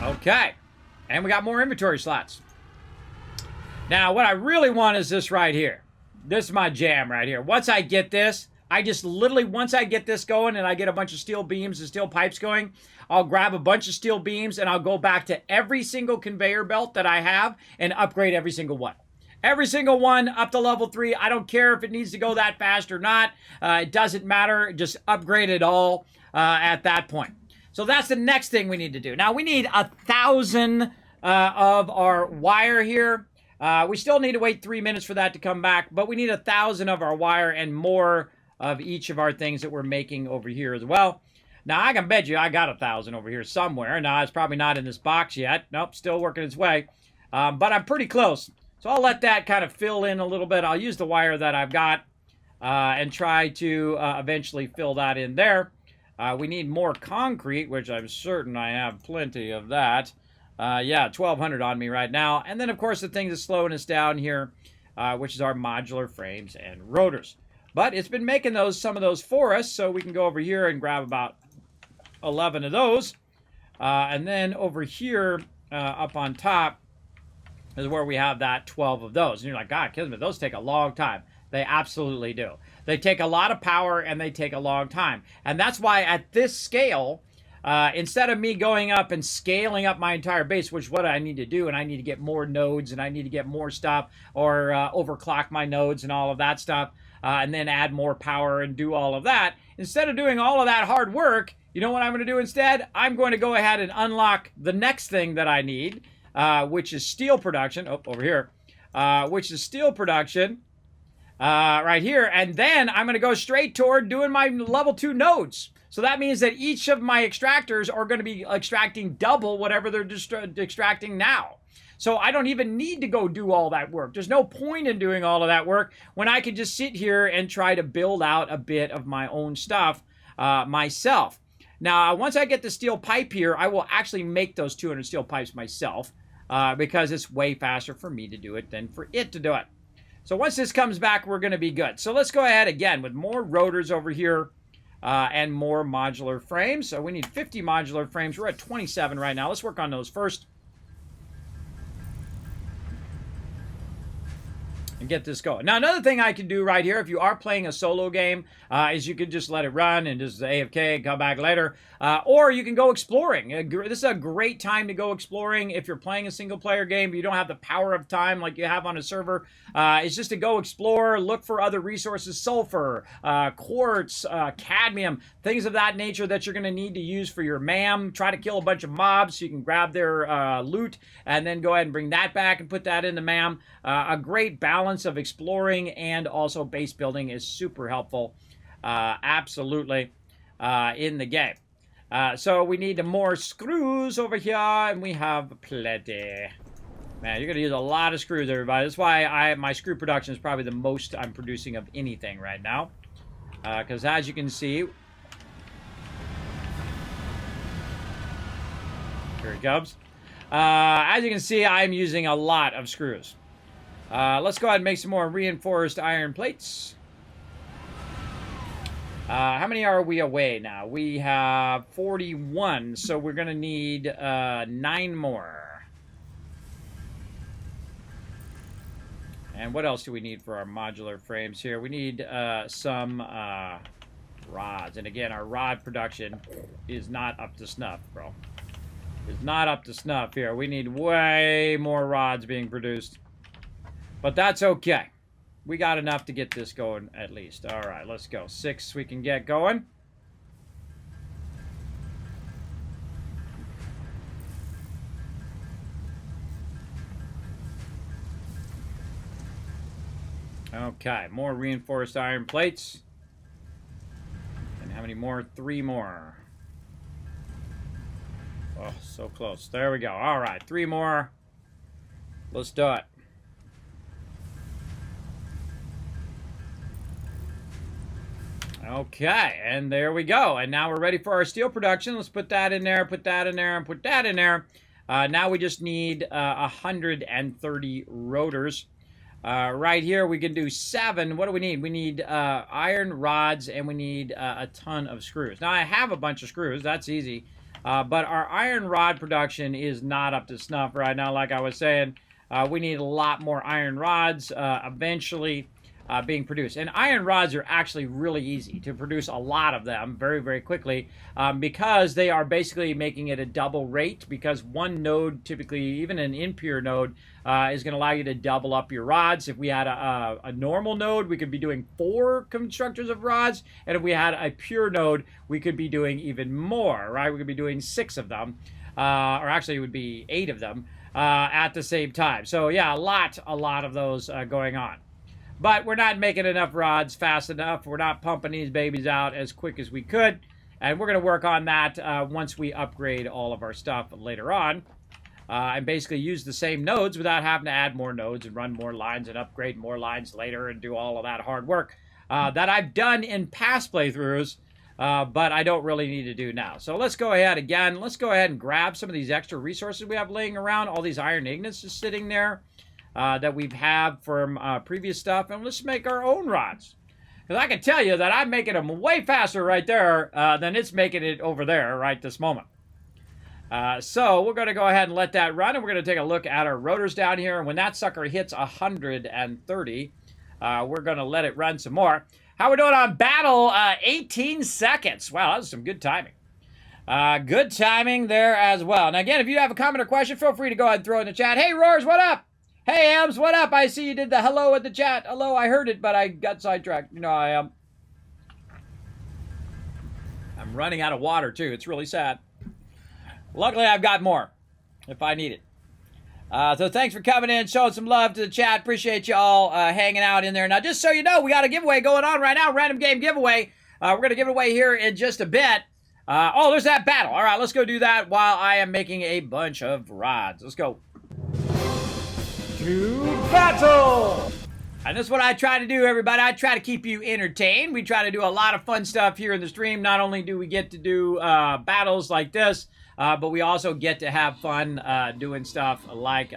Okay. And we got more inventory slots. Now, what I really want is this right here. This is my jam right here. Once I get this, I just literally, once I get this going and I get a bunch of steel beams and steel pipes going, I'll grab a bunch of steel beams and I'll go back to every single conveyor belt that I have and upgrade every single one. Every single one up to level 3. I don't care if it needs to go that fast or not. It doesn't matter. Just upgrade it all at that point. So that's the next thing we need to do. Now we need 1,000 of our wire here. We still need to wait 3 minutes for that to come back, but we need 1,000 of our wire and more of each of our things that we're making over here as well. Now, I can bet you I got 1,000 over here somewhere. Now, it's probably not in this box yet. Nope, still working its way. But I'm pretty close. So I'll let that kind of fill in a little bit. I'll use the wire that I've got and try to eventually fill that in there. We need more concrete, which I'm certain I have plenty of that. Yeah, 1,200 on me right now. And then, of course, the thing that's slowing us down here, which is our modular frames and rotors. But it's been making some of those for us, so we can go over here and grab about 11 of those. And then over here, up on top, is where we have that 12 of those. And you're like, God, Kismet, those take a long time. They absolutely do. They take a lot of power, and they take a long time. And that's why at this scale, instead of me going up and scaling up my entire base, which is what I need to do, and I need to get more nodes, and I need to get more stuff, or overclock my nodes and all of that stuff, and then add more power and do all of that. Instead of doing all of that hard work, you know what I'm going to do instead? I'm going to go ahead and unlock the next thing that I need, which is steel production. Oh, over here. Which is steel production right here. And then I'm going to go straight toward doing my level 2 nodes. So that means that each of my extractors are going to be extracting double whatever they're just extracting now. So I don't even need to go do all that work. There's no point in doing all of that work when I can just sit here and try to build out a bit of my own stuff myself. Now, once I get the steel pipe here, I will actually make those 200 steel pipes myself because it's way faster for me to do it than for it to do it. So once this comes back, we're going to be good. So let's go ahead again with more rotors over here and more modular frames. So we need 50 modular frames. We're at 27 right now. Let's work on those first. And get this going. Now, another thing I can do right here, if you are playing a solo game, is you can just let it run and just AFK and come back later. Or you can go exploring. This is a great time to go exploring if you're playing a single-player game, but you don't have the power of time like you have on a server. It's just to go explore, look for other resources, sulfur, quartz, cadmium, things of that nature that you're going to need to use for your MAM. Try to kill a bunch of mobs so you can grab their loot and then go ahead and bring that back and put that in the MAM. A great balance of exploring and also base building is super helpful, absolutely, in the game. So we need more screws over here, and we have plenty. Man, you're going to use a lot of screws, everybody. That's why my screw production is probably the most I'm producing of anything right now. Because as you can see... Here it comes. As you can see, I'm using a lot of screws. Let's go ahead and make some more reinforced iron plates. How many are we away now? We have 41, so we're going to need 9 more. And what else do we need for our modular frames here? We need some rods. And again, our rod production is not up to snuff, bro. It's not up to snuff here. We need way more rods being produced. But that's okay. We got enough to get this going at least. All right, let's go. 6 we can get going. Okay, more reinforced iron plates. And how many more? 3 more. Oh, so close. There we go. All right, 3 more. Let's do it. Okay, and there we go. And now we're ready for our steel production. Let's put that in there, put that in there, and put that in there. Now we just need 130 rotors. Right here, we can do 7. What do we need? We need iron rods, and we need a ton of screws. Now, I have a bunch of screws. That's easy. But our iron rod production is not up to snuff right now. Like I was saying, we need a lot more iron rods eventually being produced. And iron rods are actually really easy to produce, a lot of them very, very quickly, because they are basically making it a double rate, because one node, typically even an impure node, is going to allow you to double up your rods. If we had a normal node, we could be doing 4 constructors of rods, and if we had a pure node, we could be doing even more, right? We could be doing 6 of them, or actually it would be 8 of them at the same time. So yeah, a lot of those going on. But we're not making enough rods fast enough. We're not pumping these babies out as quick as we could. And we're going to work on that once we upgrade all of our stuff later on. And basically use the same nodes without having to add more nodes and run more lines and upgrade more lines later and do all of that hard work that I've done in past playthroughs, but I don't really need to do now. So let's go ahead again. Let's go ahead and grab some of these extra resources we have laying around. All these iron ingots just sitting there. That we've had from previous stuff, and let's make our own rods. Because I can tell you that I'm making them way faster right there than it's making it over there right this moment. So we're going to go ahead and let that run, and we're going to take a look at our rotors down here. And when that sucker hits 130, we're going to let it run some more. How we doing on battle? 18 seconds. Wow, that was some good timing. Good timing there as well. Now again, if you have a comment or question, feel free to go ahead and throw it in the chat. Hey, Roars, what up? Hey, Ems, what up? I see you did the hello at the chat. Hello, I heard it, but I got sidetracked. You know I am. I'm running out of water, too. It's really sad. Luckily, I've got more if I need it. So thanks for coming in, showing some love to the chat. Appreciate you all hanging out in there. Now, just so you know, we got a giveaway going on right now, random game giveaway. We're going to give it away here in just a bit. Oh, there's that battle. All right, let's go do that while I am making a bunch of rods. Let's go. To battle! And this is what I try to do, everybody. I try to keep you entertained. We try to do a lot of fun stuff here in the stream. Not only do we get to do battles like this, but we also get to have fun doing stuff like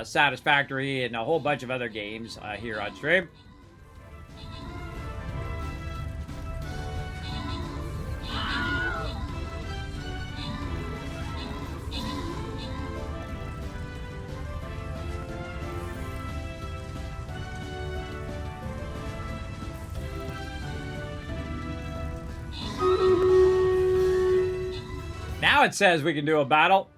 Satisfactory and a whole bunch of other games here on stream. Now it says we can do a battle.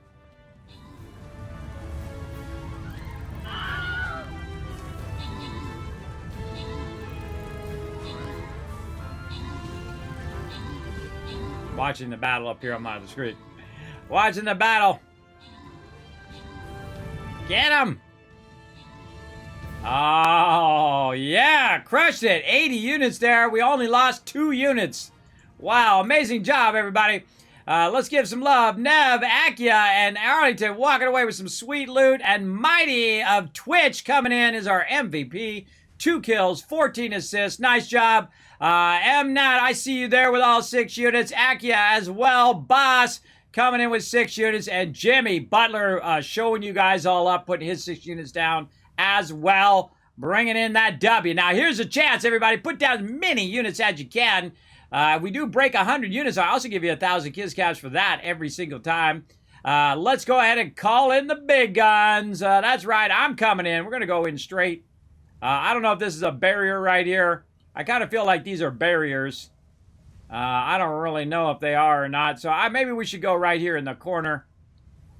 Watching the battle up here on my screen. Watching the battle. Get him! Oh, yeah. Crushed it. 80 units there. We only lost 2 units. Wow. Amazing job, everybody. Let's give some love. Nev, Akia, and Arlington walking away with some sweet loot. And Mighty of Twitch coming in as our MVP. 2 kills, 14 assists. Nice job. Mnat, I see you there with all 6 units. Akia as well. Boss coming in with 6 units. And Jimmy Butler showing you guys all up, putting his 6 units down as well. Bringing in that W. Now, here's a chance, everybody. Put down as many units as you can. We do break 100 units. I also give you 1,000 Kiss Caps for that every single time. Let's go ahead and call in the big guns. That's right. I'm coming in. We're going to go in straight. I don't know if this is a barrier right here. I kind of feel like these are barriers. I don't really know if they are or not. So maybe we should go right here in the corner.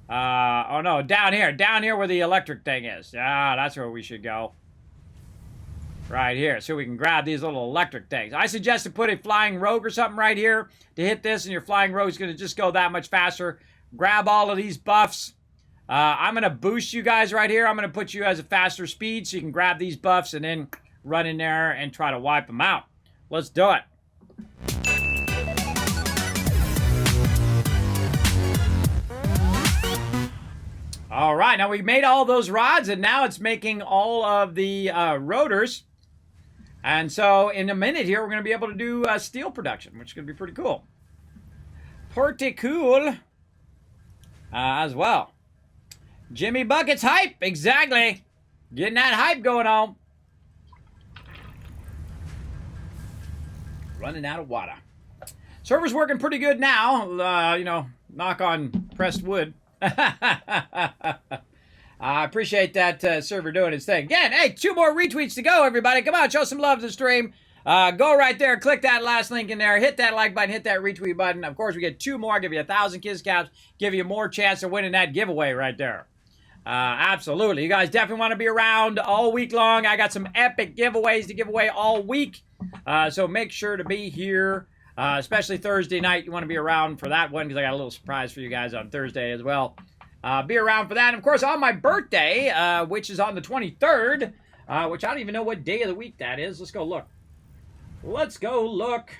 Oh, no. Down here. Down here where the electric thing is. Yeah, that's where we should go. Right here, so we can grab these little electric things. I suggest to put a flying rogue or something right here to hit this, and your flying rogue is going to just go that much faster. Grab all of these buffs. I'm going to boost you guys right here. I'm going to put you as a faster speed so you can grab these buffs and then run in there and try to wipe them out. Let's do it. All right, now we made all those rods, and now it's making all of the rotors. And so in a minute here, we're going to be able to do steel production, which is going to be pretty cool. Pretty cool as well. Jimmy Bucket's hype, exactly. Getting that hype going on. Running out of water. Server's working pretty good now. You know, knock on pressed wood. I appreciate that server doing its thing. Again, hey, 2 more retweets to go, everybody. Come on, show some love to the stream. Go right there, click that last link in there, hit that like button, hit that retweet button. Of course, we get 2 more, give you 1,000 Kiss Caps, give you more chance of winning that giveaway right there. Absolutely. You guys definitely want to be around all week long. I got some epic giveaways to give away all week. So make sure to be here, especially Thursday night. You want to be around for that one because I got a little surprise for you guys on Thursday as well. Be around for that. And, of course, on my birthday, which is on the 23rd, which I don't even know what day of the week that is. Let's go look. Let's go look.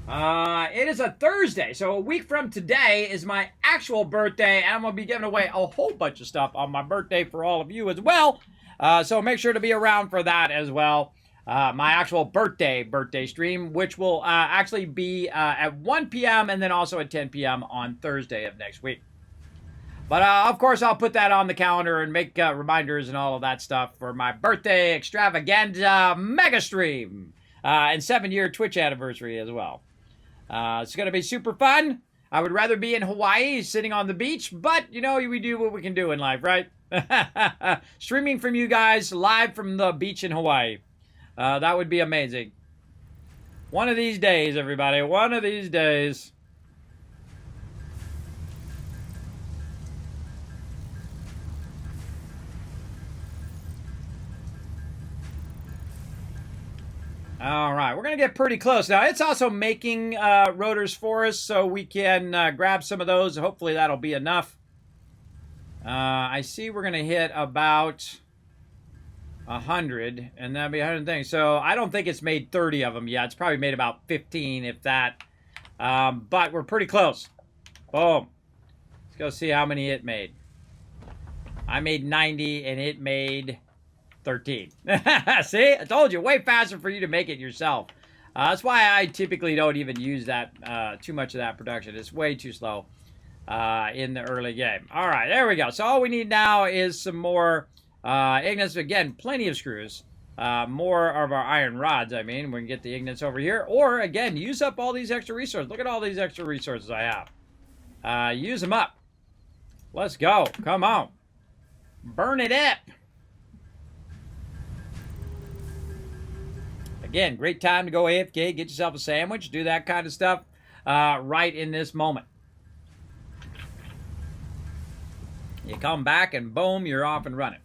It is a Thursday, so a week from today is my actual birthday, and I'm going to be giving away a whole bunch of stuff on my birthday for all of you as well. So make sure to be around for that as well. My actual birthday stream, which will actually be at 1 p.m. and then also at 10 p.m. on Thursday of next week. But, of course, I'll put that on the calendar and make reminders and all of that stuff for my birthday extravaganza mega stream and 7-year Twitch anniversary as well. It's going to be super fun. I would rather be in Hawaii sitting on the beach, but, you know, we do what we can do in life, right? Streaming from you guys live from the beach in Hawaii. That would be amazing. One of these days, everybody. One of these days. All right, we're going to get pretty close. Now, it's also making rotors for us, so we can grab some of those. Hopefully, that'll be enough. I see we're going to hit about 100, and that'll be 100 things. So, I don't think it's made 30 of them yet. It's probably made about 15, if that. But we're pretty close. Boom. Let's go see how many it made. I made 90, and it made 13. See? I told you, way faster for you to make it yourself. That's why I typically don't even use that too much of that production. It's way too slow in the early game. All right, there we go. So all we need now is some more ignits. Again, plenty of screws. More of our iron rods, I mean. We can get the ignits over here. Or, again, use up all these extra resources. Look at all these extra resources I have. Use them up. Let's go. Come on. Burn it up. Again, great time to go AFK, get yourself a sandwich, do that kind of stuff right in this moment. You come back and boom, you're off and running.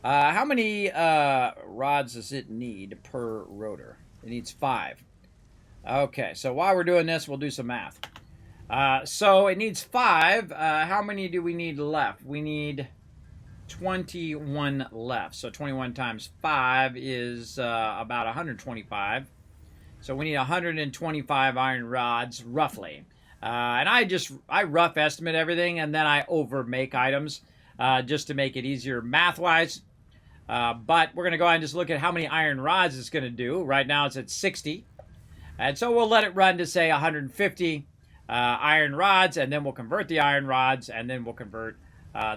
How many rods does it need per rotor? It needs 5. Okay, so while we're doing this, we'll do some math. So it needs 5. How many do we need left? We need 21 left. So 21 times 5 is about 125. So we need 125 iron rods, roughly. And I rough estimate everything, and then I over make items just to make it easier math-wise. But we're going to go ahead and just look at how many iron rods it's going to do. Right now it's at 60. And so we'll let it run to, say, 150 iron rods, and then we'll convert the iron rods, and then we'll convert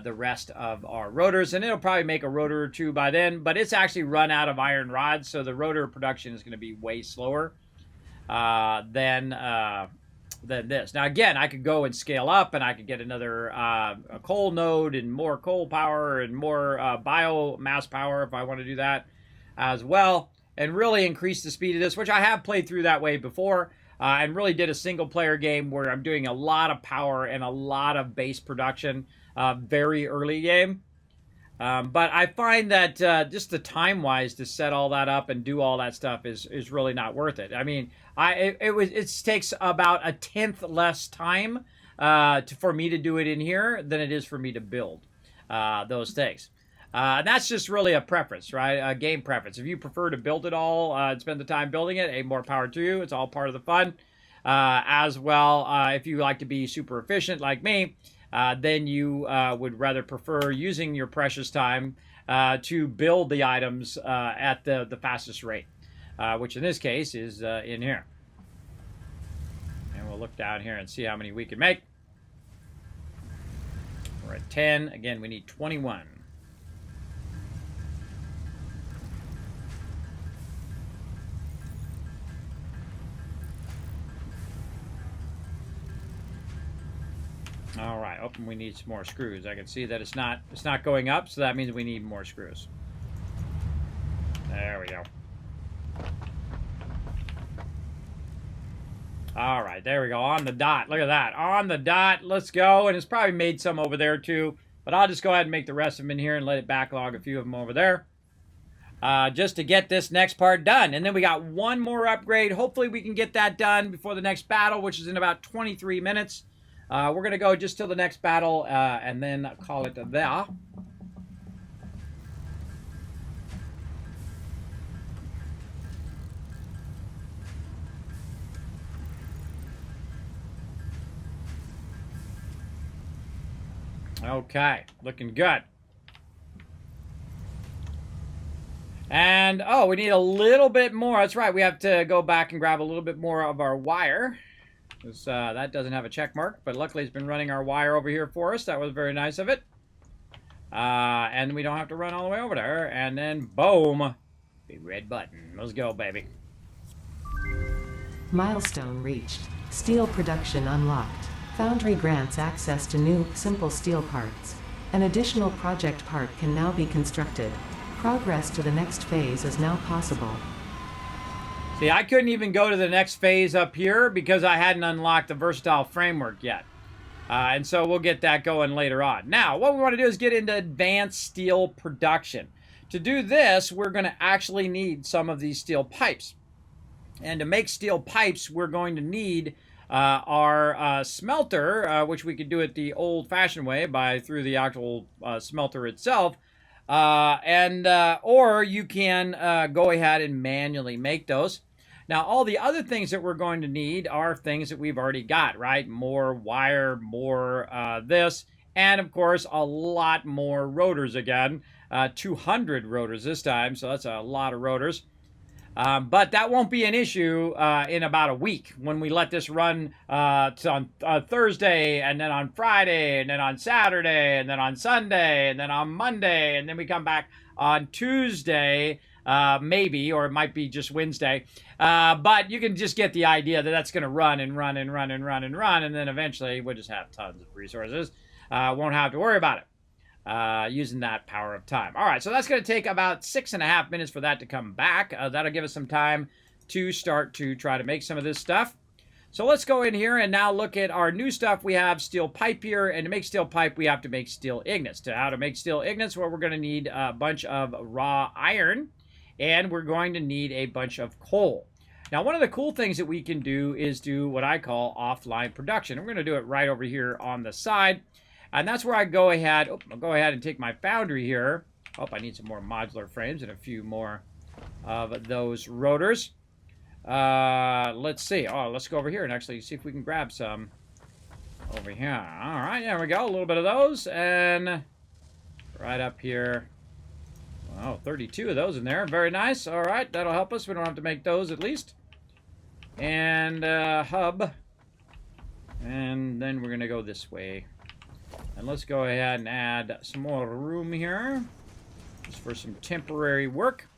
the rest of our rotors, and it'll probably make a rotor or 2 by then, but it's actually run out of iron rods, so the rotor production is going to be way slower than this. Now, again, I could go and scale up, and I could get another a coal node and more coal power and more biomass power if I want to do that as well, and really increase the speed of this, which I have played through that way before, and really did a single-player game where I'm doing a lot of power and a lot of base production very early game. But I find that just the time-wise to set all that up and do all that stuff is really not worth it. I mean, it takes about 1/10 less time for me to do it in here than it is for me to build those things. And that's just really a preference, right? A game preference. If you prefer to build it all and spend the time building it, more power to you. It's all part of the fun. As well, if you like to be super efficient like me, then you would rather prefer using your precious time to build the items at the fastest rate, which in this case is in here. And we'll look down here and see how many we can make. We're at 10. Again, we need 21. Oh, and we need some more screws. I can see that it's not going up, so that means we need more screws. There we go. All right, there we go. On the dot. Look at that. On the dot. Let's go. And it's probably made some over there too. But I'll just go ahead and make the rest of them in here and let it backlog a few of them over there. Just to get this next part done. And then we got one more upgrade. Hopefully we can get that done before the next battle, which is in about 23 minutes. We're going to go just till the next battle and then call it there. Okay, looking good. And, oh, we need a little bit more. That's right, we have to go back and grab a little bit more of our wire. Because that doesn't have a check mark, but luckily it's been running our wire over here for us. That was very nice of it. And we don't have to run all the way over there. And then, boom, big red button. Let's go, baby. Milestone reached. Steel production unlocked. Foundry grants access to new, simple steel parts. An additional project part can now be constructed. Progress to the next phase is now possible. See, I couldn't even go to the next phase up here because I hadn't unlocked the versatile framework yet. And so we'll get that going later on. Now, what we want to do is get into advanced steel production. To do this, we're going to actually need some of these steel pipes. And to make steel pipes, we're going to need our smelter, which we could do it the old-fashioned way through the actual smelter itself. Or you can go ahead and manually make those. Now, all the other things that we're going to need are things that we've already got, right? More wire, more this, and of course, a lot more rotors again. 200 rotors this time, so that's a lot of rotors. But that won't be an issue in about a week when we let this run on Thursday, and then on Friday, and then on Saturday, and then on Sunday, and then on Monday, and then we come back on Tuesday, maybe, or it might be just Wednesday. But you can just get the idea that that's going to run and run and run and run and run, and then eventually we'll just have tons of resources. Won't have to worry about it. Using that power of time. All right, so that's going to take about 6.5 minutes for that to come back. That'll give us some time to start to try to make some of this stuff. So let's go in here and now look at our new stuff. We have steel pipe here, and to make steel pipe, we have to make steel ingots. How to make steel ingots? Well, we're going to need a bunch of raw iron, and we're going to need a bunch of coal. Now, one of the cool things that we can do is do what I call offline production. We're going to do it right over here on the side. And that's where I go ahead. I'll go ahead and take my foundry here. I need some more modular frames and a few more of those rotors. Let's see. Let's go over here and actually see if we can grab some over here. All right, there we go. A little bit of those. And right up here. Wow, 32 of those in there. Very nice. All right, that'll help us. We don't have to make those at least. And hub. And then we're going to go this way. And let's go ahead and add some more room here, just for some temporary work.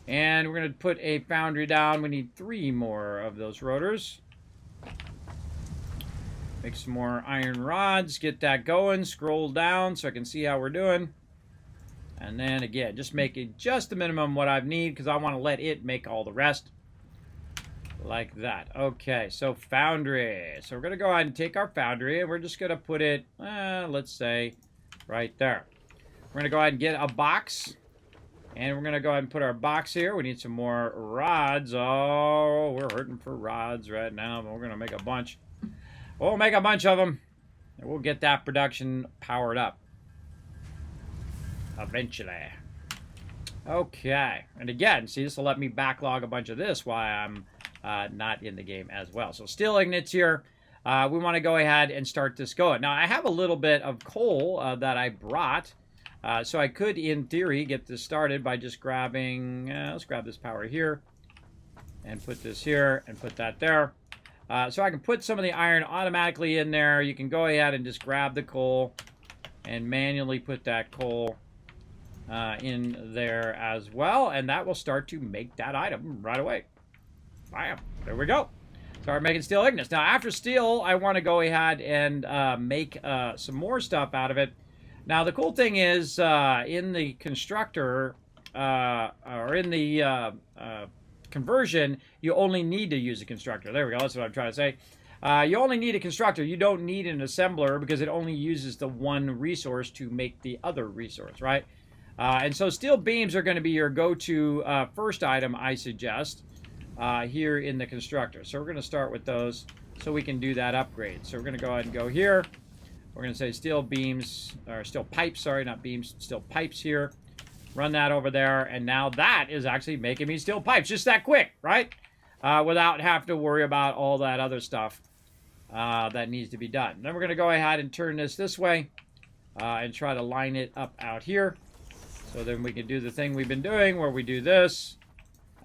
And we're going to put a foundry down. We need 3 more of those rotors. Make some more iron rods, get that going, scroll down so I can see how we're doing. And then again, just make it just the minimum what I need because I want to let it make all the rest. Like that. Okay, so foundry. So we're going to go ahead and take our foundry, and we're just going to put it, let's say, right there. We're going to go ahead and get a box, and we're going to go ahead and put our box here. We need some more rods. Oh, we're hurting for rods right now, but we're going to make a bunch. We'll make a bunch of them, and we'll get that production powered up eventually. Okay, and again, see, this will let me backlog a bunch of this while I'm not in the game as well. So steel ingots here. We want to go ahead and start this going. Now, I have a little bit of coal that I brought. So I could, in theory, get this started by just grabbing... let's grab this power here. And put this here and put that there. So I can put some of the iron automatically in there. You can go ahead and just grab the coal and manually put that coal in there as well. And that will start to make that item right away. Bam. There we go. Start making steel ignis. Now, after steel, I want to go ahead and make some more stuff out of it. Now, the cool thing is, in the constructor, or in the conversion, you only need to use a constructor. There we go. That's what I'm trying to say. You only need a constructor. You don't need an assembler because it only uses the one resource to make the other resource, right? And so steel beams are going to be your go-to first item, I suggest, here in the constructor. So we're going to start with those so we can do that upgrade. So we're going to go ahead and go here. We're going to say steel beams, or steel pipes, sorry, not beams, steel pipes here. Run that over there, and now that is actually making me steel pipes. Just that quick, right? Without having to worry about all that other stuff that needs to be done. Then we're going to go ahead and turn this way and try to line it up out here. So then we can do the thing we've been doing where we do this,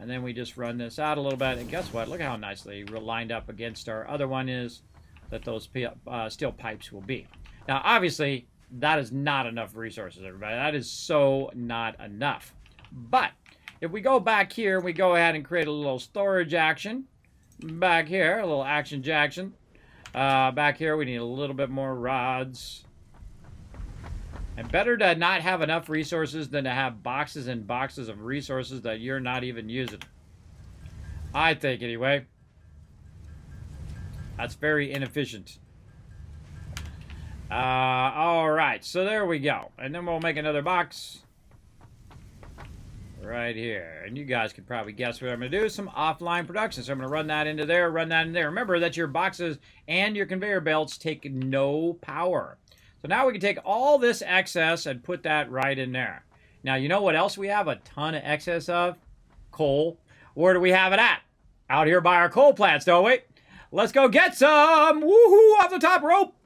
and then we just run this out a little bit. And guess what? Look how nicely we're lined up against our other one is that those steel pipes will be. Now, obviously, that is not enough resources, everybody. That is so not enough. But if we go back here, we go ahead and create a little storage action. Back here, a little action jackson. Back here, we need a little bit more rods. And better to not have enough resources than to have boxes and boxes of resources that you're not even using. I think, anyway. That's very inefficient. Alright, so there we go. And then we'll make another box. Right here. And you guys could probably guess what I'm going to do. Some offline production. So I'm going to run that into there, run that in there. Remember that your boxes and your conveyor belts take no power. So now we can take all this excess and put that right in there. Now, you know what else we have a ton of excess of? Coal. Where do we have it at? Out here by our coal plants, don't we? Let's go get some! Woohoo! Off the top rope!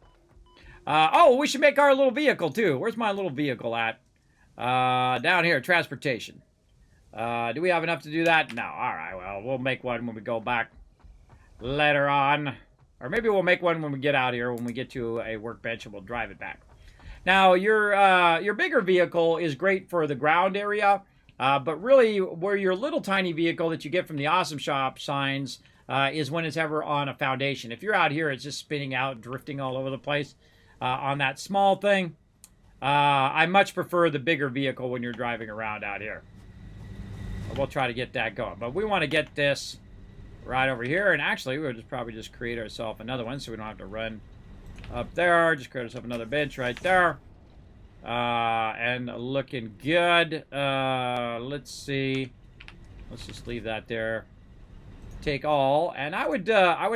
Oh, we should make our little vehicle, too. Where's my little vehicle at? Down here, transportation. Do we have enough to do that? No. All right, well, we'll make one when we go back later on. Or maybe we'll make one when we get out here, when we get to a workbench, and we'll drive it back. Now, your bigger vehicle is great for the ground area, but really, where your little tiny vehicle that you get from the Awesome Shop signs is when it's ever on a foundation. If you're out here, it's just spinning out, drifting all over the place on that small thing. I much prefer the bigger vehicle when you're driving around out here. We'll try to get that going. But we want to get this right over here. And actually, we'll just probably just create ourselves another one so we don't have to run up there. Just create ourselves another bench right there. And looking good. Let's see. Let's just leave that there. Take all. And I would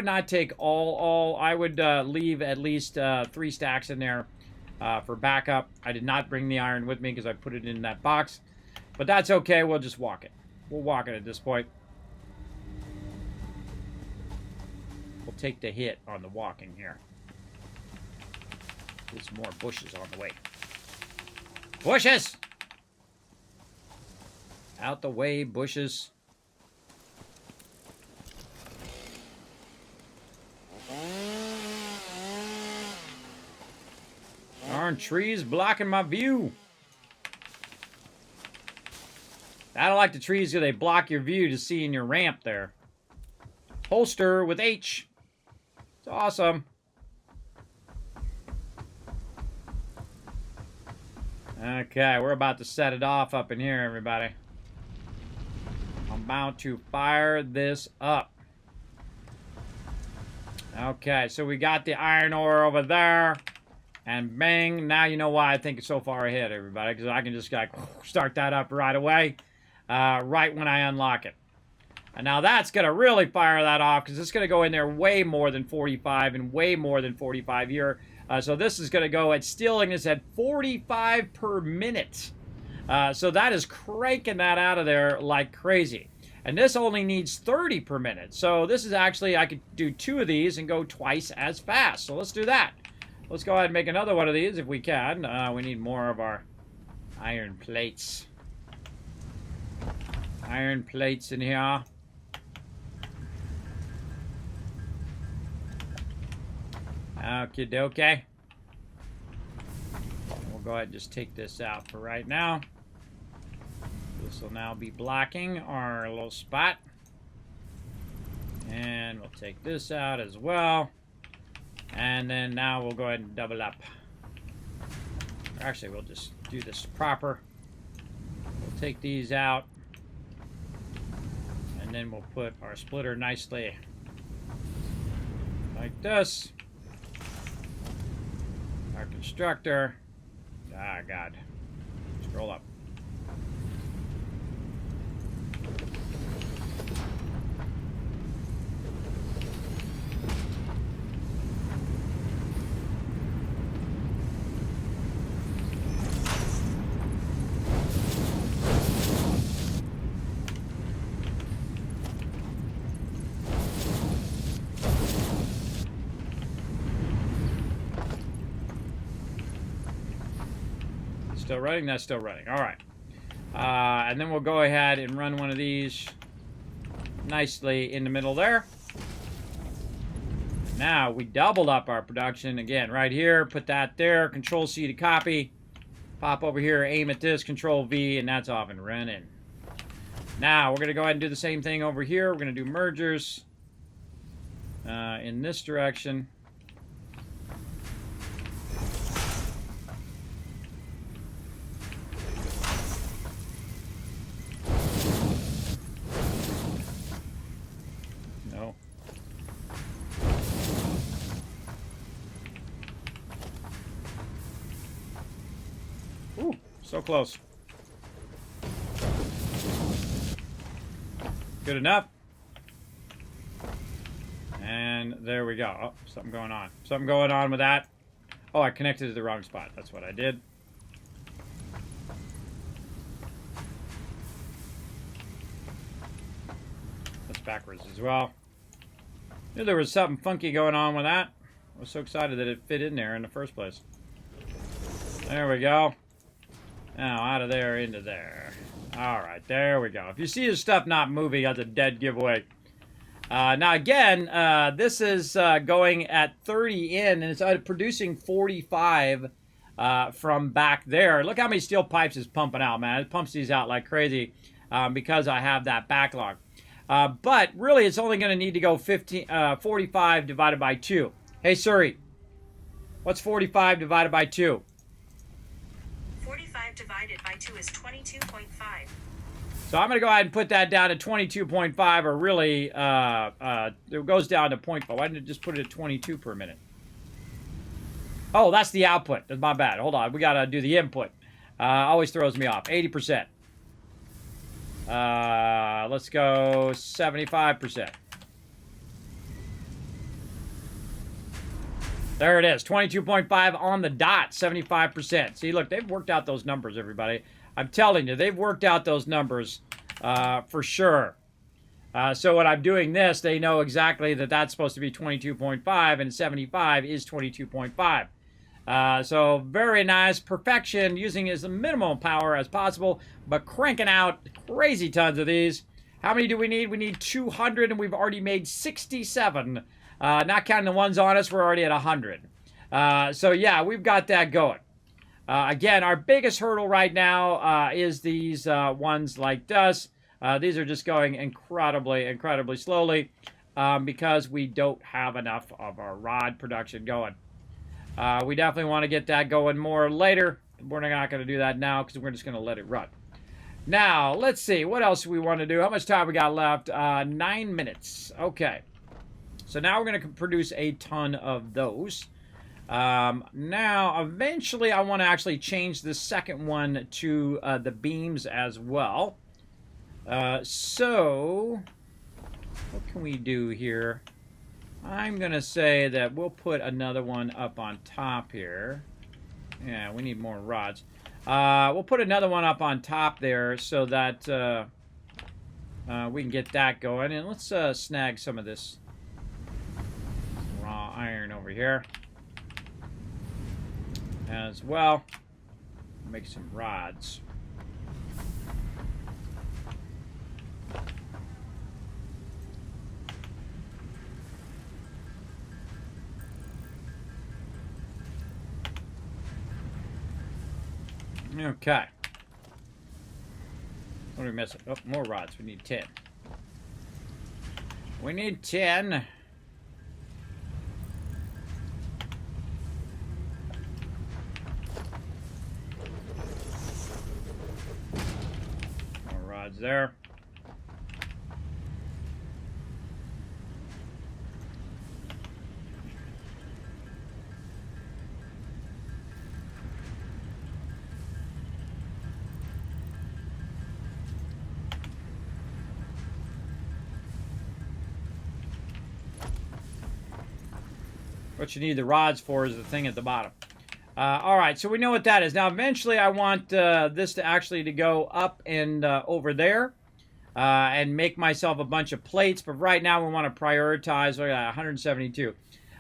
not take all. I would leave at least 3 stacks in there for backup. I did not bring the iron with me because I put it in that box. But that's okay. We'll just walk it. We'll walk it at this point. We'll take the hit on the walking here. There's some more bushes on the way. Bushes! Out the way, bushes. Darn trees blocking my view. I don't like the trees because they block your view to see in your ramp there. Holster with H. It's awesome. Okay, we're about to set it off up in here, everybody. I'm about to fire this up. Okay, so we got the iron ore over there. And bang, now you know why I think it's so far ahead, everybody. Because I can just like start that up right away. Right when I unlock it. And now that's going to really fire that off because it's going to go in there way more than 45 and way more than 45 here. So this is going to go at stealing this at 45 per minute. So that is cranking that out of there like crazy. And this only needs 30 per minute. So this is actually, I could do 2 of these and go twice as fast. So let's do that. Let's go ahead and make another one of these if we can. We need more of our iron plates. Iron plates in here. Okie dokie. We'll go ahead and just take this out for right now. This will now be blocking our little spot. And we'll take this out as well. And then now we'll go ahead and double up. Actually, we'll just do this proper. We'll take these out. And then we'll put our splitter nicely like this. Our constructor. Ah, God. Scroll up. Still running? That's still running. All right. And then we'll go ahead and run one of these nicely in the middle there. Now we doubled up our production. Again, right here, put that there. Control-C to copy. Pop over here, aim at this, Control-V, and that's off and running. Now we're going to go ahead and do the same thing over here. We're going to do mergers in this direction. Ooh, so close. Good enough. And there we go. Oh, something going on. Something going on with that. Oh, I connected to the wrong spot. That's what I did. That's backwards as well. Knew there was something funky going on with that. I was so excited that it fit in there in the first place. There we go. Now, out of there, into there. All right, there we go. If you see the stuff not moving, that's a dead giveaway. Now, again, this is going at 30 in, and it's producing 45 from back there. Look how many steel pipes it's pumping out, man. It pumps these out like crazy because I have that backlog. But really, it's only going to need to go 45 divided by 2. Hey, Suri, what's 45 divided by 2? 45 divided by 2 is 22.5. So I'm going to go ahead and put that down to 22.5, or really, it goes down to 0.5. Why didn't it just put it at 22 per minute? Oh, that's the output. That's my bad. Hold on. We got to do the input. Always throws me off. 80%. Let's go 75%. There it is, 22.5 on the dot, 75%. See, look, they've worked out those numbers, everybody. I'm telling you, they've worked out those numbers for sure. So when I'm doing this, they know exactly that that's supposed to be 22.5, and 75 is 22.5. So very nice. Perfection, using as minimum power as possible, but cranking out crazy tons of these. How many do we need? We need 200, and we've already made 67. Not counting the ones on us, we're already at 100. So yeah, we've got that going. Again, our biggest hurdle right now is these ones like this. These are just going incredibly slowly because we don't have enough of our rod production going. We definitely want to get that going more later. We're not going to do that now because we're just going to let it run. Now, let's see. What else do we want to do? How much time we got left? 9 minutes. Okay. So now we're going to produce a ton of those. Now, eventually, I want to actually change the second one to the beams as well. So, what can we do here? I'm going to say that we'll put another one up on top here. Yeah, we need more rods. We'll put another one up on top there so that we can get that going. And let's snag some of this raw iron over here as well. Make some rods. Okay. What are we missing? Oh, more rods. We need 10. We need 10. More rods there. What you need the rods for is the thing at the bottom. All right, so we know what that is. Now, eventually, I want this to actually to go up and over there and make myself a bunch of plates. But right now, we want to prioritize. We got 172.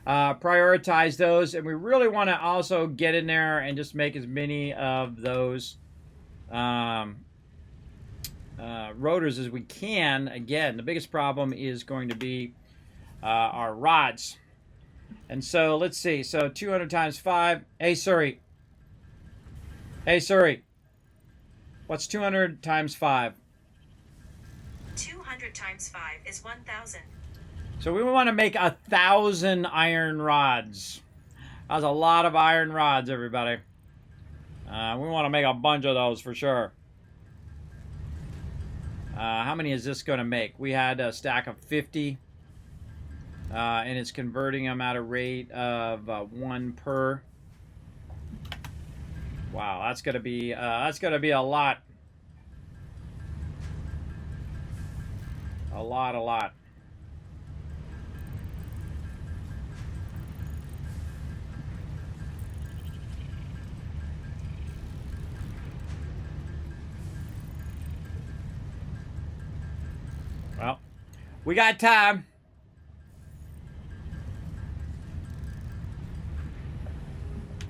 Prioritize those, and we really want to also get in there and just make as many of those rotors as we can. Again, the biggest problem is going to be our rods. And so, let's see. So, 200 times 5. Hey, Siri. Hey, Siri. What's 200 times 5? 200 times 5 is 1,000. So, we want to make 1,000 iron rods. That's a lot of iron rods, everybody. We want to make a bunch of those for sure. How many is this going to make? We had a stack of 50. And it's converting them at a rate of 1 per. Wow, that's gonna be a lot. A lot. Well, we got time.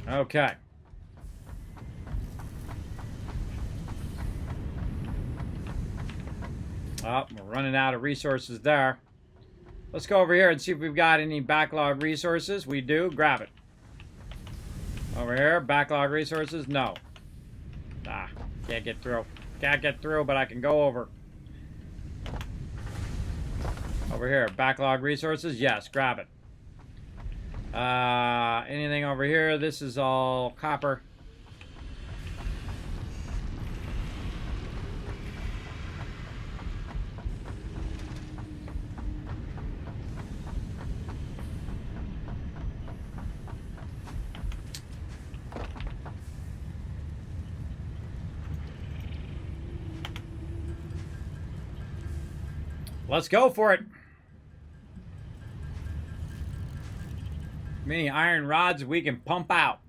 Okay. Oh, we're running out of resources there. Let's go over here and see if we've got any backlog resources. We do. Grab it. Over here, backlog resources. No. Ah, can't get through. Can't get through, but I can go over. Over here, backlog resources. Yes, grab it. Anything over here? This is all copper. Let's go for it. Many iron rods we can pump out.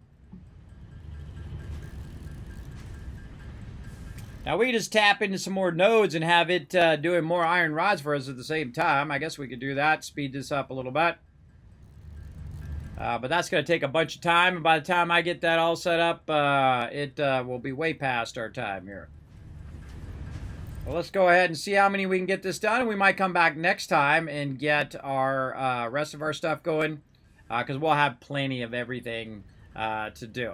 Now we can just tap into some more nodes and have it doing more iron rods for us at the same time. I guess we could do that, speed this up a little bit. But that's going to take a bunch of time, and by the time I get that all set up, it will be way past our time here. Well, let's go ahead and see how many we can get this done, and we might come back next time and get our rest of our stuff going. Because we'll have plenty of everything to do.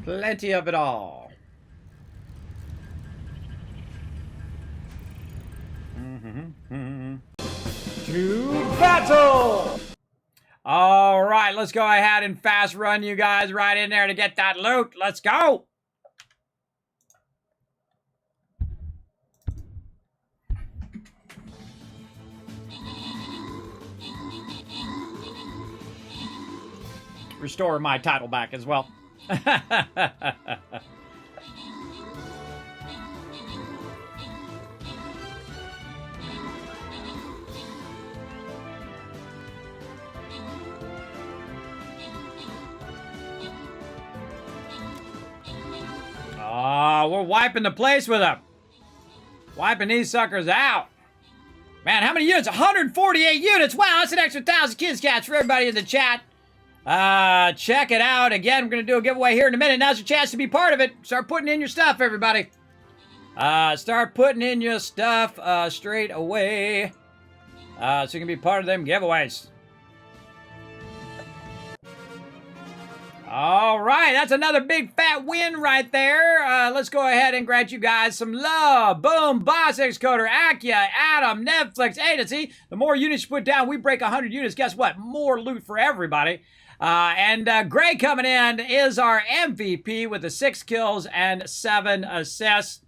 Plenty of it all. To battle! All right, let's go ahead and fast run you guys right in there to get that loot. Let's go! Restore my title back as well. Oh, we're wiping the place with them. Wiping these suckers out. Man, how many units? 148 units. Wow, that's an extra 1,000 kids cats for everybody in the chat. Check it out. Again, we're going to do a giveaway here in a minute. Now's your chance to be part of it. Start putting in your stuff, everybody. Start putting in your stuff straight away. So you can be part of them giveaways. All right, that's another big fat win right there. Let's go ahead and grant you guys some love. Boom, Boss Excoder, Akia, Adam, Netflix, A to Z. The more units you put down, we break 100 units. Guess what? More loot for everybody. And Gray coming in is our MVP with the 6 kills and 7 assists.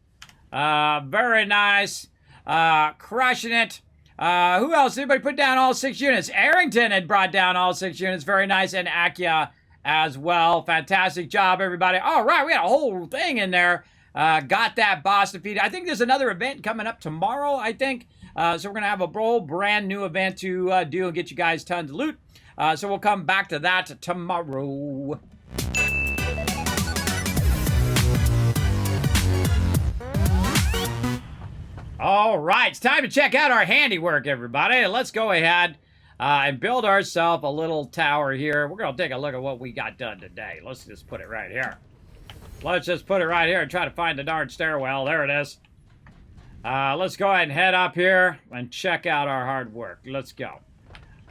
Very nice. Crushing it. Who else? Anybody put down all 6 units? Arrington had brought down all 6 units. Very nice. And Akia as well. Fantastic job, everybody. All right, we got a whole thing in there. Got that boss defeated. I think there's another event coming up tomorrow, I think. So we're going to have a whole brand new event to do and get you guys tons of loot. So we'll come back to that tomorrow. All right, it's time to check out our handiwork, everybody. Let's go ahead and build ourselves a little tower here. We're going to take a look at what we got done today. Let's just put it right here. Let's just put it right here and try to find the darn stairwell. There it is. Let's go ahead and head up here and check out our hard work. Let's go.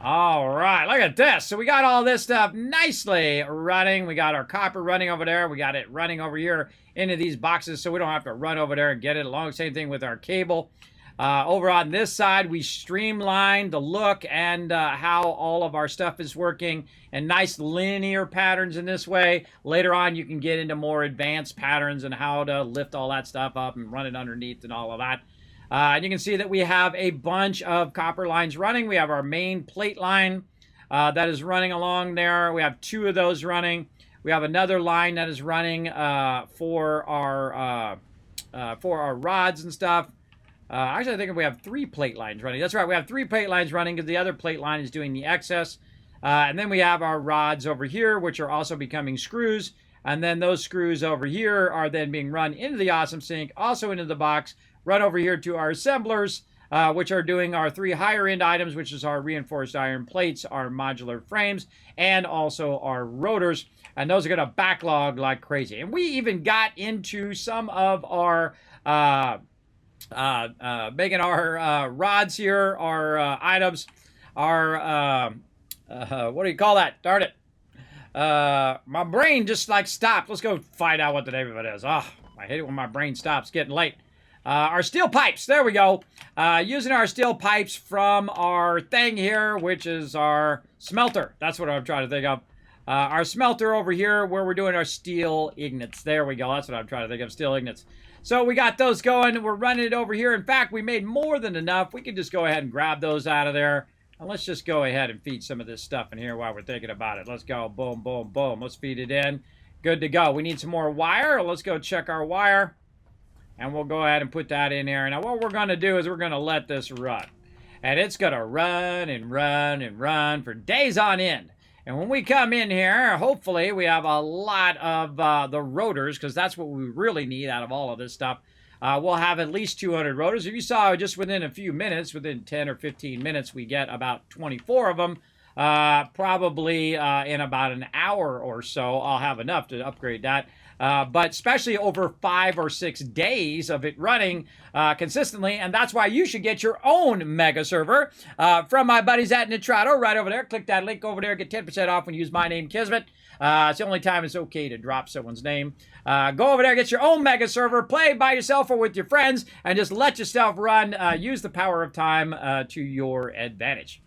All right, look at this. So we got all this stuff nicely running. We got our copper running over there. We got it running over here into these boxes so we don't have to run over there and get it along. Same thing with our cable. Over on this side, we streamlined the look and how all of our stuff is working and nice linear patterns in this way. Later on, you can get into more advanced patterns and how to lift all that stuff up and run it underneath and all of that. And you can see that we have a bunch of copper lines running. We have our main plate line that is running along there. We have 2 of those running. We have another line that is running for our rods and stuff. Actually, I think we have 3 plate lines running. That's right, we have 3 plate lines running because the other plate line is doing the excess. And then we have our rods over here, which are also becoming screws. And then those screws over here are then being run into the Awesome Sink, also into the box, run over here to our assemblers, which are doing our 3 higher end items, which is our reinforced iron plates, our modular frames, and also our rotors. And those are going to backlog like crazy. And we even got into some of our making our rods here, our items, our, what do you call that? Darn it. My brain just like stopped. Let's go find out what the name of it is. Oh, I hate it when my brain stops. It's getting late. Our steel pipes. There we go. Using our steel pipes from our thing here, which is our smelter. That's what I'm trying to think of. Our smelter over here where we're doing our steel ignits. There we go. That's what I'm trying to think of. Steel ignits. So we got those going. We're running it over here. In fact, we made more than enough. We can just go ahead and grab those out of there. And let's just go ahead and feed some of this stuff in here while we're thinking about it. Let's go. Boom, boom, boom. Let's feed it in. Good to go. We need some more wire. Let's go check our wire. And we'll go ahead and put that in there. Now what we're going to do is we're going to let this run. And it's going to run and run and run for days on end. And when we come in here, hopefully we have a lot of the rotors, because that's what we really need out of all of this stuff. We'll have at least 200 rotors. If you saw just within a few minutes, within 10 or 15 minutes, we get about 24 of them. Probably in about an hour or so, I'll have enough to upgrade that. But especially over 5 or 6 days of it running consistently, and that's why you should get your own mega server from my buddies at Nitrado right over there. Click that link over there, get 10% off when you use my name, Kismet. It's the only time it's okay to drop someone's name. Go over there, get your own mega server, play by yourself or with your friends, and just let yourself run. Use the power of time to your advantage.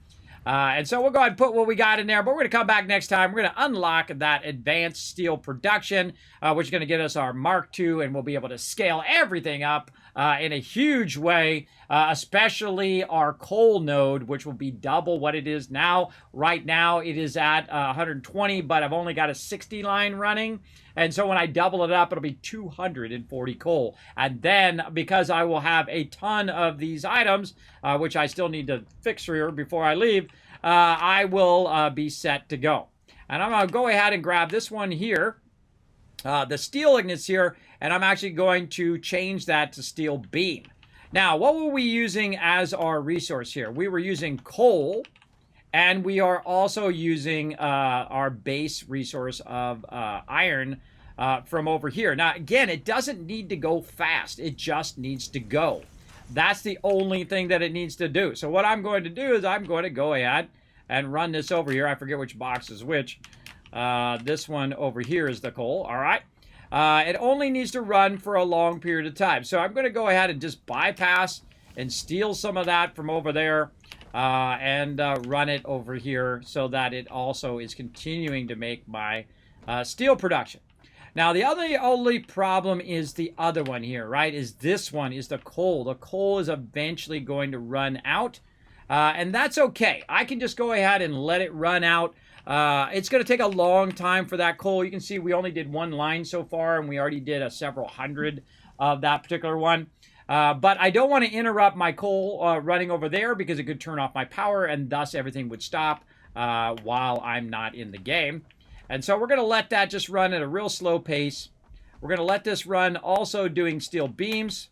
And so we'll go ahead and put what we got in there, but we're going to come back next time. We're going to unlock that advanced steel production, which is going to get us our Mark II, and we'll be able to scale everything up in a huge way, especially our coal node, which will be double what it is now. Right now, it is at 120, but I've only got a 60 line running. And so when I double it up, it'll be 240 coal. And then, because I will have a ton of these items, which I still need to fix here before I leave, I will be set to go. And I'm going to go ahead and grab this one here, the steel ignits here, and I'm actually going to change that to steel beam. Now, what were we using as our resource here? We were using coal, and we are also using our base resource of iron from over here. Now, again, it doesn't need to go fast. It just needs to go. That's the only thing that it needs to do. So what I'm going to do is I'm going to go ahead and run this over here. I forget which box is which. This one over here is the coal. All right. It only needs to run for a long period of time. So I'm going to go ahead and just bypass and steal some of that from over there and run it over here so that it also is continuing to make my steel production. Now, the only problem is the other one here, right? Is this one, is the coal. The coal is eventually going to run out, and that's okay. I can just go ahead and let it run out. It's going to take a long time for that coal. You can see we only did one line so far, and we already did several hundred of that particular one. But I don't want to interrupt my coal running over there because it could turn off my power, and thus everything would stop while I'm not in the game. And so we're going to let that just run at a real slow pace. We're going to let this run also doing steel beams.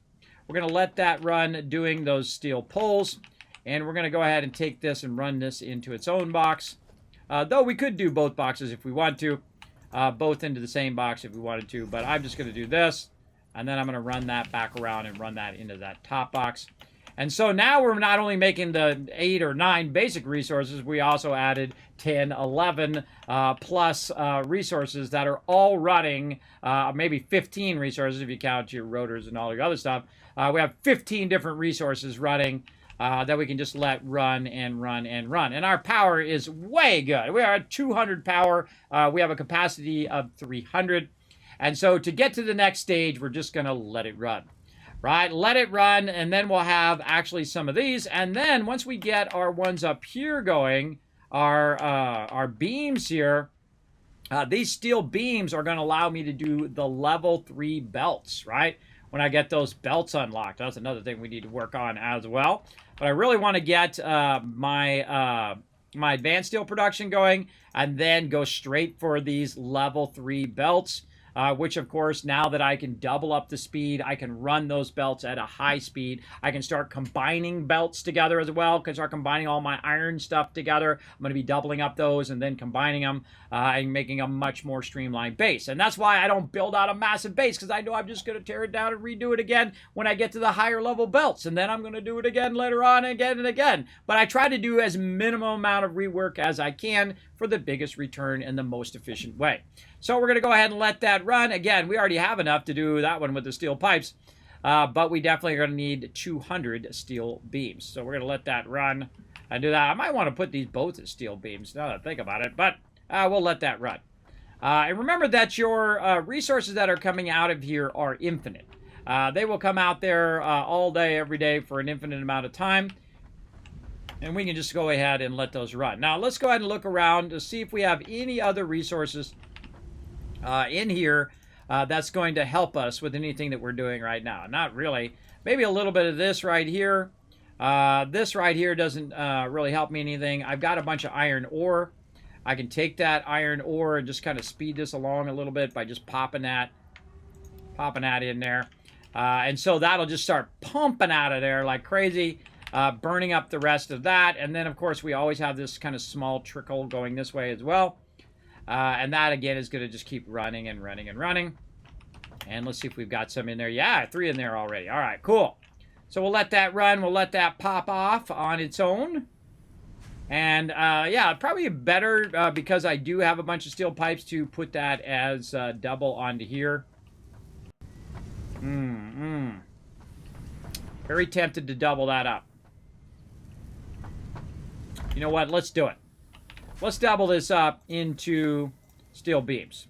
We're going to let that run doing those steel poles. And we're going to go ahead and take this and run this into its own box. Though we could do both boxes if we want to. Both into the same box if we wanted to. But I'm just going to do this. And then I'm going to run that back around and run that into that top box. And so now we're not only making the 8 or 9 basic resources, we also added 10, 11 plus resources that are all running, maybe 15 resources if you count your rotors and all your other stuff. We have 15 different resources running that we can just let run and run and run. And our power is way good. We are at 200 power. We have a capacity of 300. And so to get to the next stage, we're just going to let it run. Right, let it run, and then we'll have actually some of these. And then once we get our ones up here going, our beams here, these steel beams are going to allow me to do the level 3 belts, right? When I get those belts unlocked. That's another thing we need to work on as well. But I really want to get my advanced steel production going, and then go straight for these level 3 belts. Which, of course, now that I can double up the speed, I can run those belts at a high speed. I can start combining belts together as well. Can start combining all my iron stuff together. I'm going to be doubling up those and then combining them and making a much more streamlined base. And that's why I don't build out a massive base, because I know I'm just going to tear it down and redo it again when I get to the higher level belts. And then I'm going to do it again later on, again and again. But I try to do as minimum amount of rework as I can for the biggest return in the most efficient way. So we're going to go ahead and let that run. Again, we already have enough to do that one with the steel pipes, but we definitely are going to need 200 steel beams. So we're going to let that run and do that. I might want to put these both as steel beams now that I think about it, but we'll let that run. And remember that your resources that are coming out of here are infinite. They will come out there all day, every day for an infinite amount of time. And we can just go ahead and let those run. Now, let's go ahead and look around to see if we have any other resources in here that's going to help us with anything that we're doing right now. Not really. Maybe a little bit of this right here. This right here doesn't really help me anything. I've got a bunch of iron ore. I can take that iron ore and just kind of speed this along a little bit by just popping that in there. And so that'll just start pumping out of there like crazy. Burning up the rest of that. And then, of course, we always have this kind of small trickle going this way as well. And that, again, is going to just keep running and running and running. And let's see if we've got some in there. Yeah, 3 in there already. All right, cool. So we'll let that run. We'll let that pop off on its own. And, yeah, probably better because I do have a bunch of steel pipes to put that as double onto here. Very tempted to double that up. You know what? Let's do it. Let's double this up into steel beams.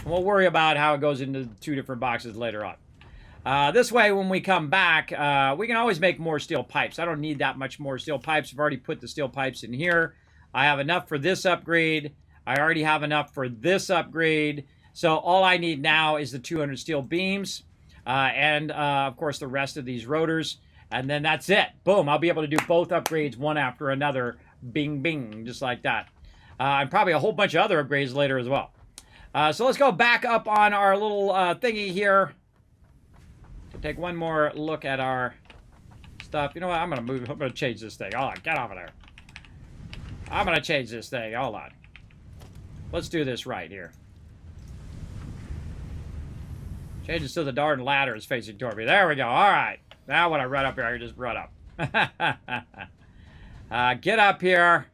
We'll worry about how it goes into 2 different boxes later on. This way, when we come back, we can always make more steel pipes. I don't need that much more steel pipes. I've already put the steel pipes in here. I have enough for this upgrade. I already have enough for this upgrade. So all I need now is the 200 steel beams and, of course, the rest of these rotors. And then that's it. Boom. I'll be able to do both upgrades one after another. Bing, bing. Just like that. And probably a whole bunch of other upgrades later as well. So let's go back up on our little thingy here. To take one more look at our stuff. You know what? I'm going to move. I'm going to change this thing. Hold on. Get off of there. I'm going to change this thing. Hold on. Let's do this right here. Change it so the darn ladder is facing toward me. There we go. All right. Now when I run up here, I can just run up. Get up here.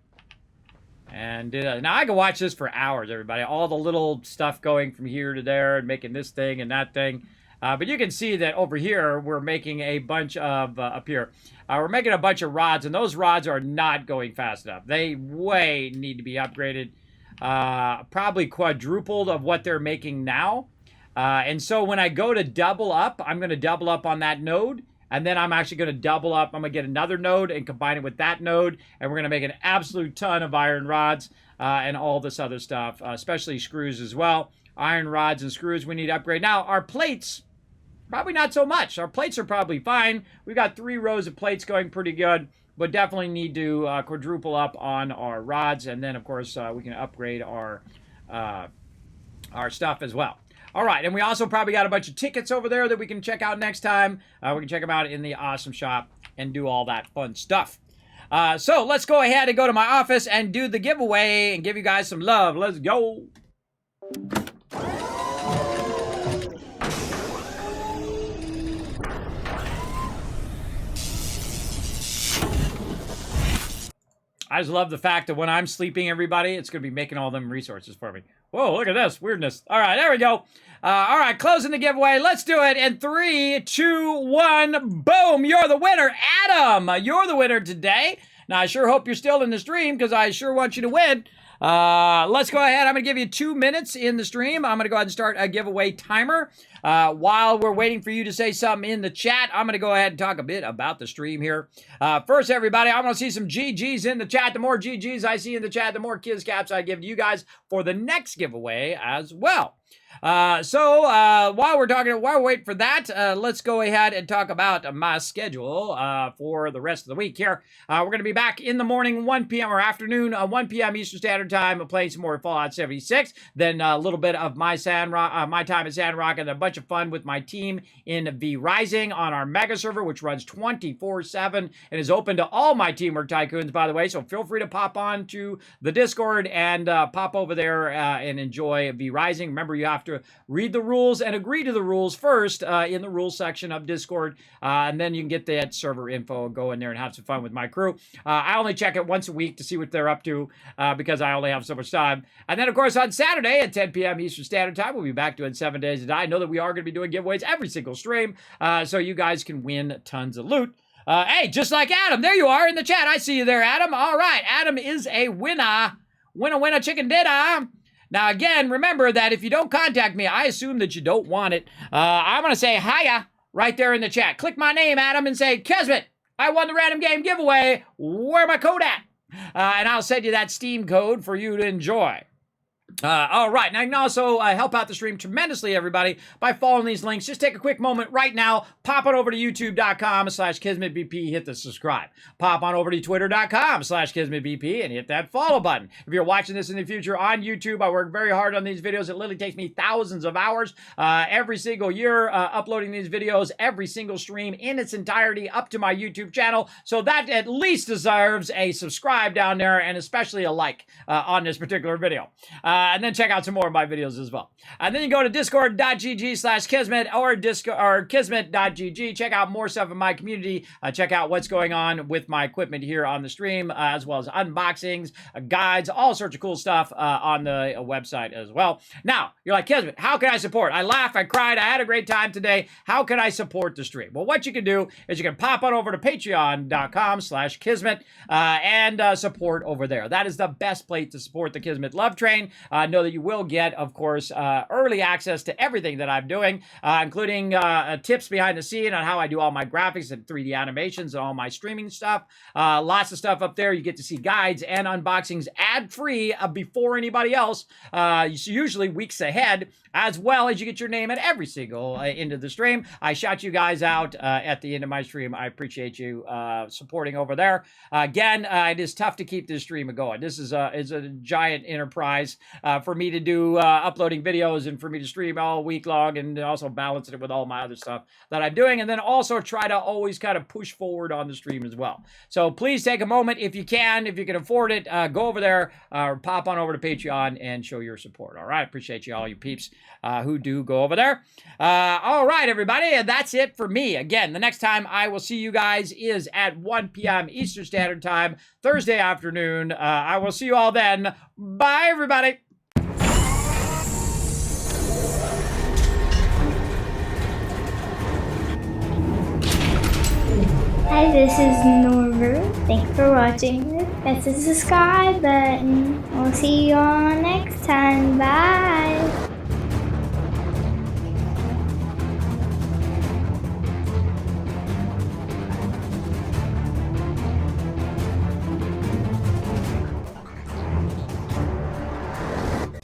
And now I can watch this for hours, everybody. All the little stuff going from here to there and making this thing and that thing. But you can see that over here, we're making a bunch of, up here, we're making a bunch of rods, and those rods are not going fast enough. They way need to be upgraded, probably quadrupled of what they're making now. And so when I go to double up, I'm going to double up on that node. And then I'm actually going to double up. I'm going to get another node and combine it with that node. And we're going to make an absolute ton of iron rods and all this other stuff, especially screws as well. Iron rods and screws we need to upgrade. Now, our plates, probably not so much. Our plates are probably fine. We've got 3 rows of plates going pretty good, but definitely need to quadruple up on our rods. And then, of course, we can upgrade our stuff as well. All right, and we also probably got a bunch of tickets over there that we can check out next time. We can check them out in the awesome shop and do all that fun stuff. So let's go ahead and go to my office and do the giveaway and give you guys some love. Let's go. I just love the fact that when I'm sleeping, everybody, it's going to be making all them resources for me. Whoa, look at this weirdness. All right, there we go. All right, closing the giveaway. Let's do it in 3, 2, 1. Boom, you're the winner. Adam, you're the winner today. Now, I sure hope you're still in the stream because I sure want you to win. Let's go ahead. I'm going to give you 2 minutes in the stream. I'm going to go ahead and start a giveaway timer. While we're waiting for you to say something in the chat, I'm going to go ahead and talk a bit about the stream here. First, everybody, I want to see some GGs in the chat. The more GGs I see in the chat, the more Kiz Caps I give to you guys for the next giveaway as well. While we're waiting for that, let's go ahead and talk about my schedule for the rest of the week here. We're going to be back in the morning, 1 p.m. or afternoon, 1 p.m. Eastern Standard Time, playing some more Fallout 76. Then a little bit of my time at Sandrock, and a bunch of fun with my team in V Rising on our mega server, which runs 24/7 and is open to all my Teamwork Tycoons, by the way. So feel free to pop on to the Discord and pop over there and enjoy V Rising. Remember, you have to read the rules and agree to the rules first in the rules section of Discord, and then you can get that server info and go in there and have some fun with my crew. I only check it once a week to see what they're up to because I only have so much time. And then, of course, on Saturday at 10 p.m. Eastern Standard Time, we'll be back doing 7 Days to Die. I know that we are going to be doing giveaways every single stream, so you guys can win tons of loot. Hey, just like Adam, there you are in the chat. I see you there, Adam. All right, Adam is a winner. Winner, chicken dinner. Now, again, remember that if you don't contact me, I assume that you don't want it. I'm going to say hiya right there in the chat. Click my name, Adam, and say, Kismet, I won the random game giveaway. Where my code at? And I'll send you that Steam code for you to enjoy. All right, now you can also help out the stream tremendously, everybody, by following these links. Just take a quick moment right now, pop on over to youtube.com/KismetBP, hit the subscribe. Pop on over to twitter.com/KismetBP and hit that follow button. If you're watching this in the future on YouTube, I work very hard on these videos. It literally takes me thousands of hours every single year uploading these videos, every single stream in its entirety up to my YouTube channel. So that at least deserves a subscribe down there and especially a like on this particular video. And then check out some more of my videos as well. And then you go to discord.gg/Kismet or kismet.gg. Check out more stuff in my community. Check out what's going on with my equipment here on the stream, as well as unboxings, guides, all sorts of cool stuff on the website as well. Now, you're like, Kismet, how can I support? I laughed, I cried, I had a great time today. How can I support the stream? Well, what you can do is you can pop on over to patreon.com/Kismet and support over there. That is the best place to support the Kismet Love Train. Know that you will get, of course, early access to everything that I'm doing, including tips behind the scene on how I do all my graphics and 3D animations and all my streaming stuff. Lots of stuff up there. You get to see guides and unboxings ad-free before anybody else, usually weeks ahead, as well as you get your name at every single end of the stream. I shout you guys out at the end of my stream. I appreciate you supporting over there. Again, it is tough to keep this stream going. This is a giant enterprise. for me to do uploading videos and for me to stream all week long, and also balance it with all my other stuff that I'm doing, and then also try to always kind of push forward on the stream as well. So please take a moment if you can afford it, go over there, pop on over to Patreon and show your support. All right, appreciate you, all you peeps who do go over there. All right, everybody, and that's it for me. Again, the next time I will see you guys is at 1 p.m. Eastern Standard Time, Thursday afternoon. I will see you all then. Bye, everybody. Hi, this is Norver. Thanks for watching. Press the subscribe button. We'll see you all next time. Bye.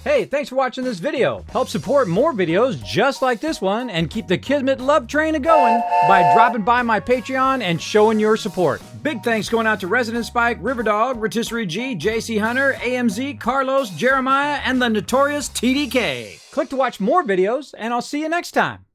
Hey, thanks for watching this video. Help support more videos just like this one and keep the Kismet love train a-going by dropping by my Patreon and showing your support. Big thanks going out to Resident Spike, Riverdog, Rotisserie G, JC Hunter, AMZ, Carlos, Jeremiah, and the notorious TDK. Click to watch more videos, and I'll see you next time.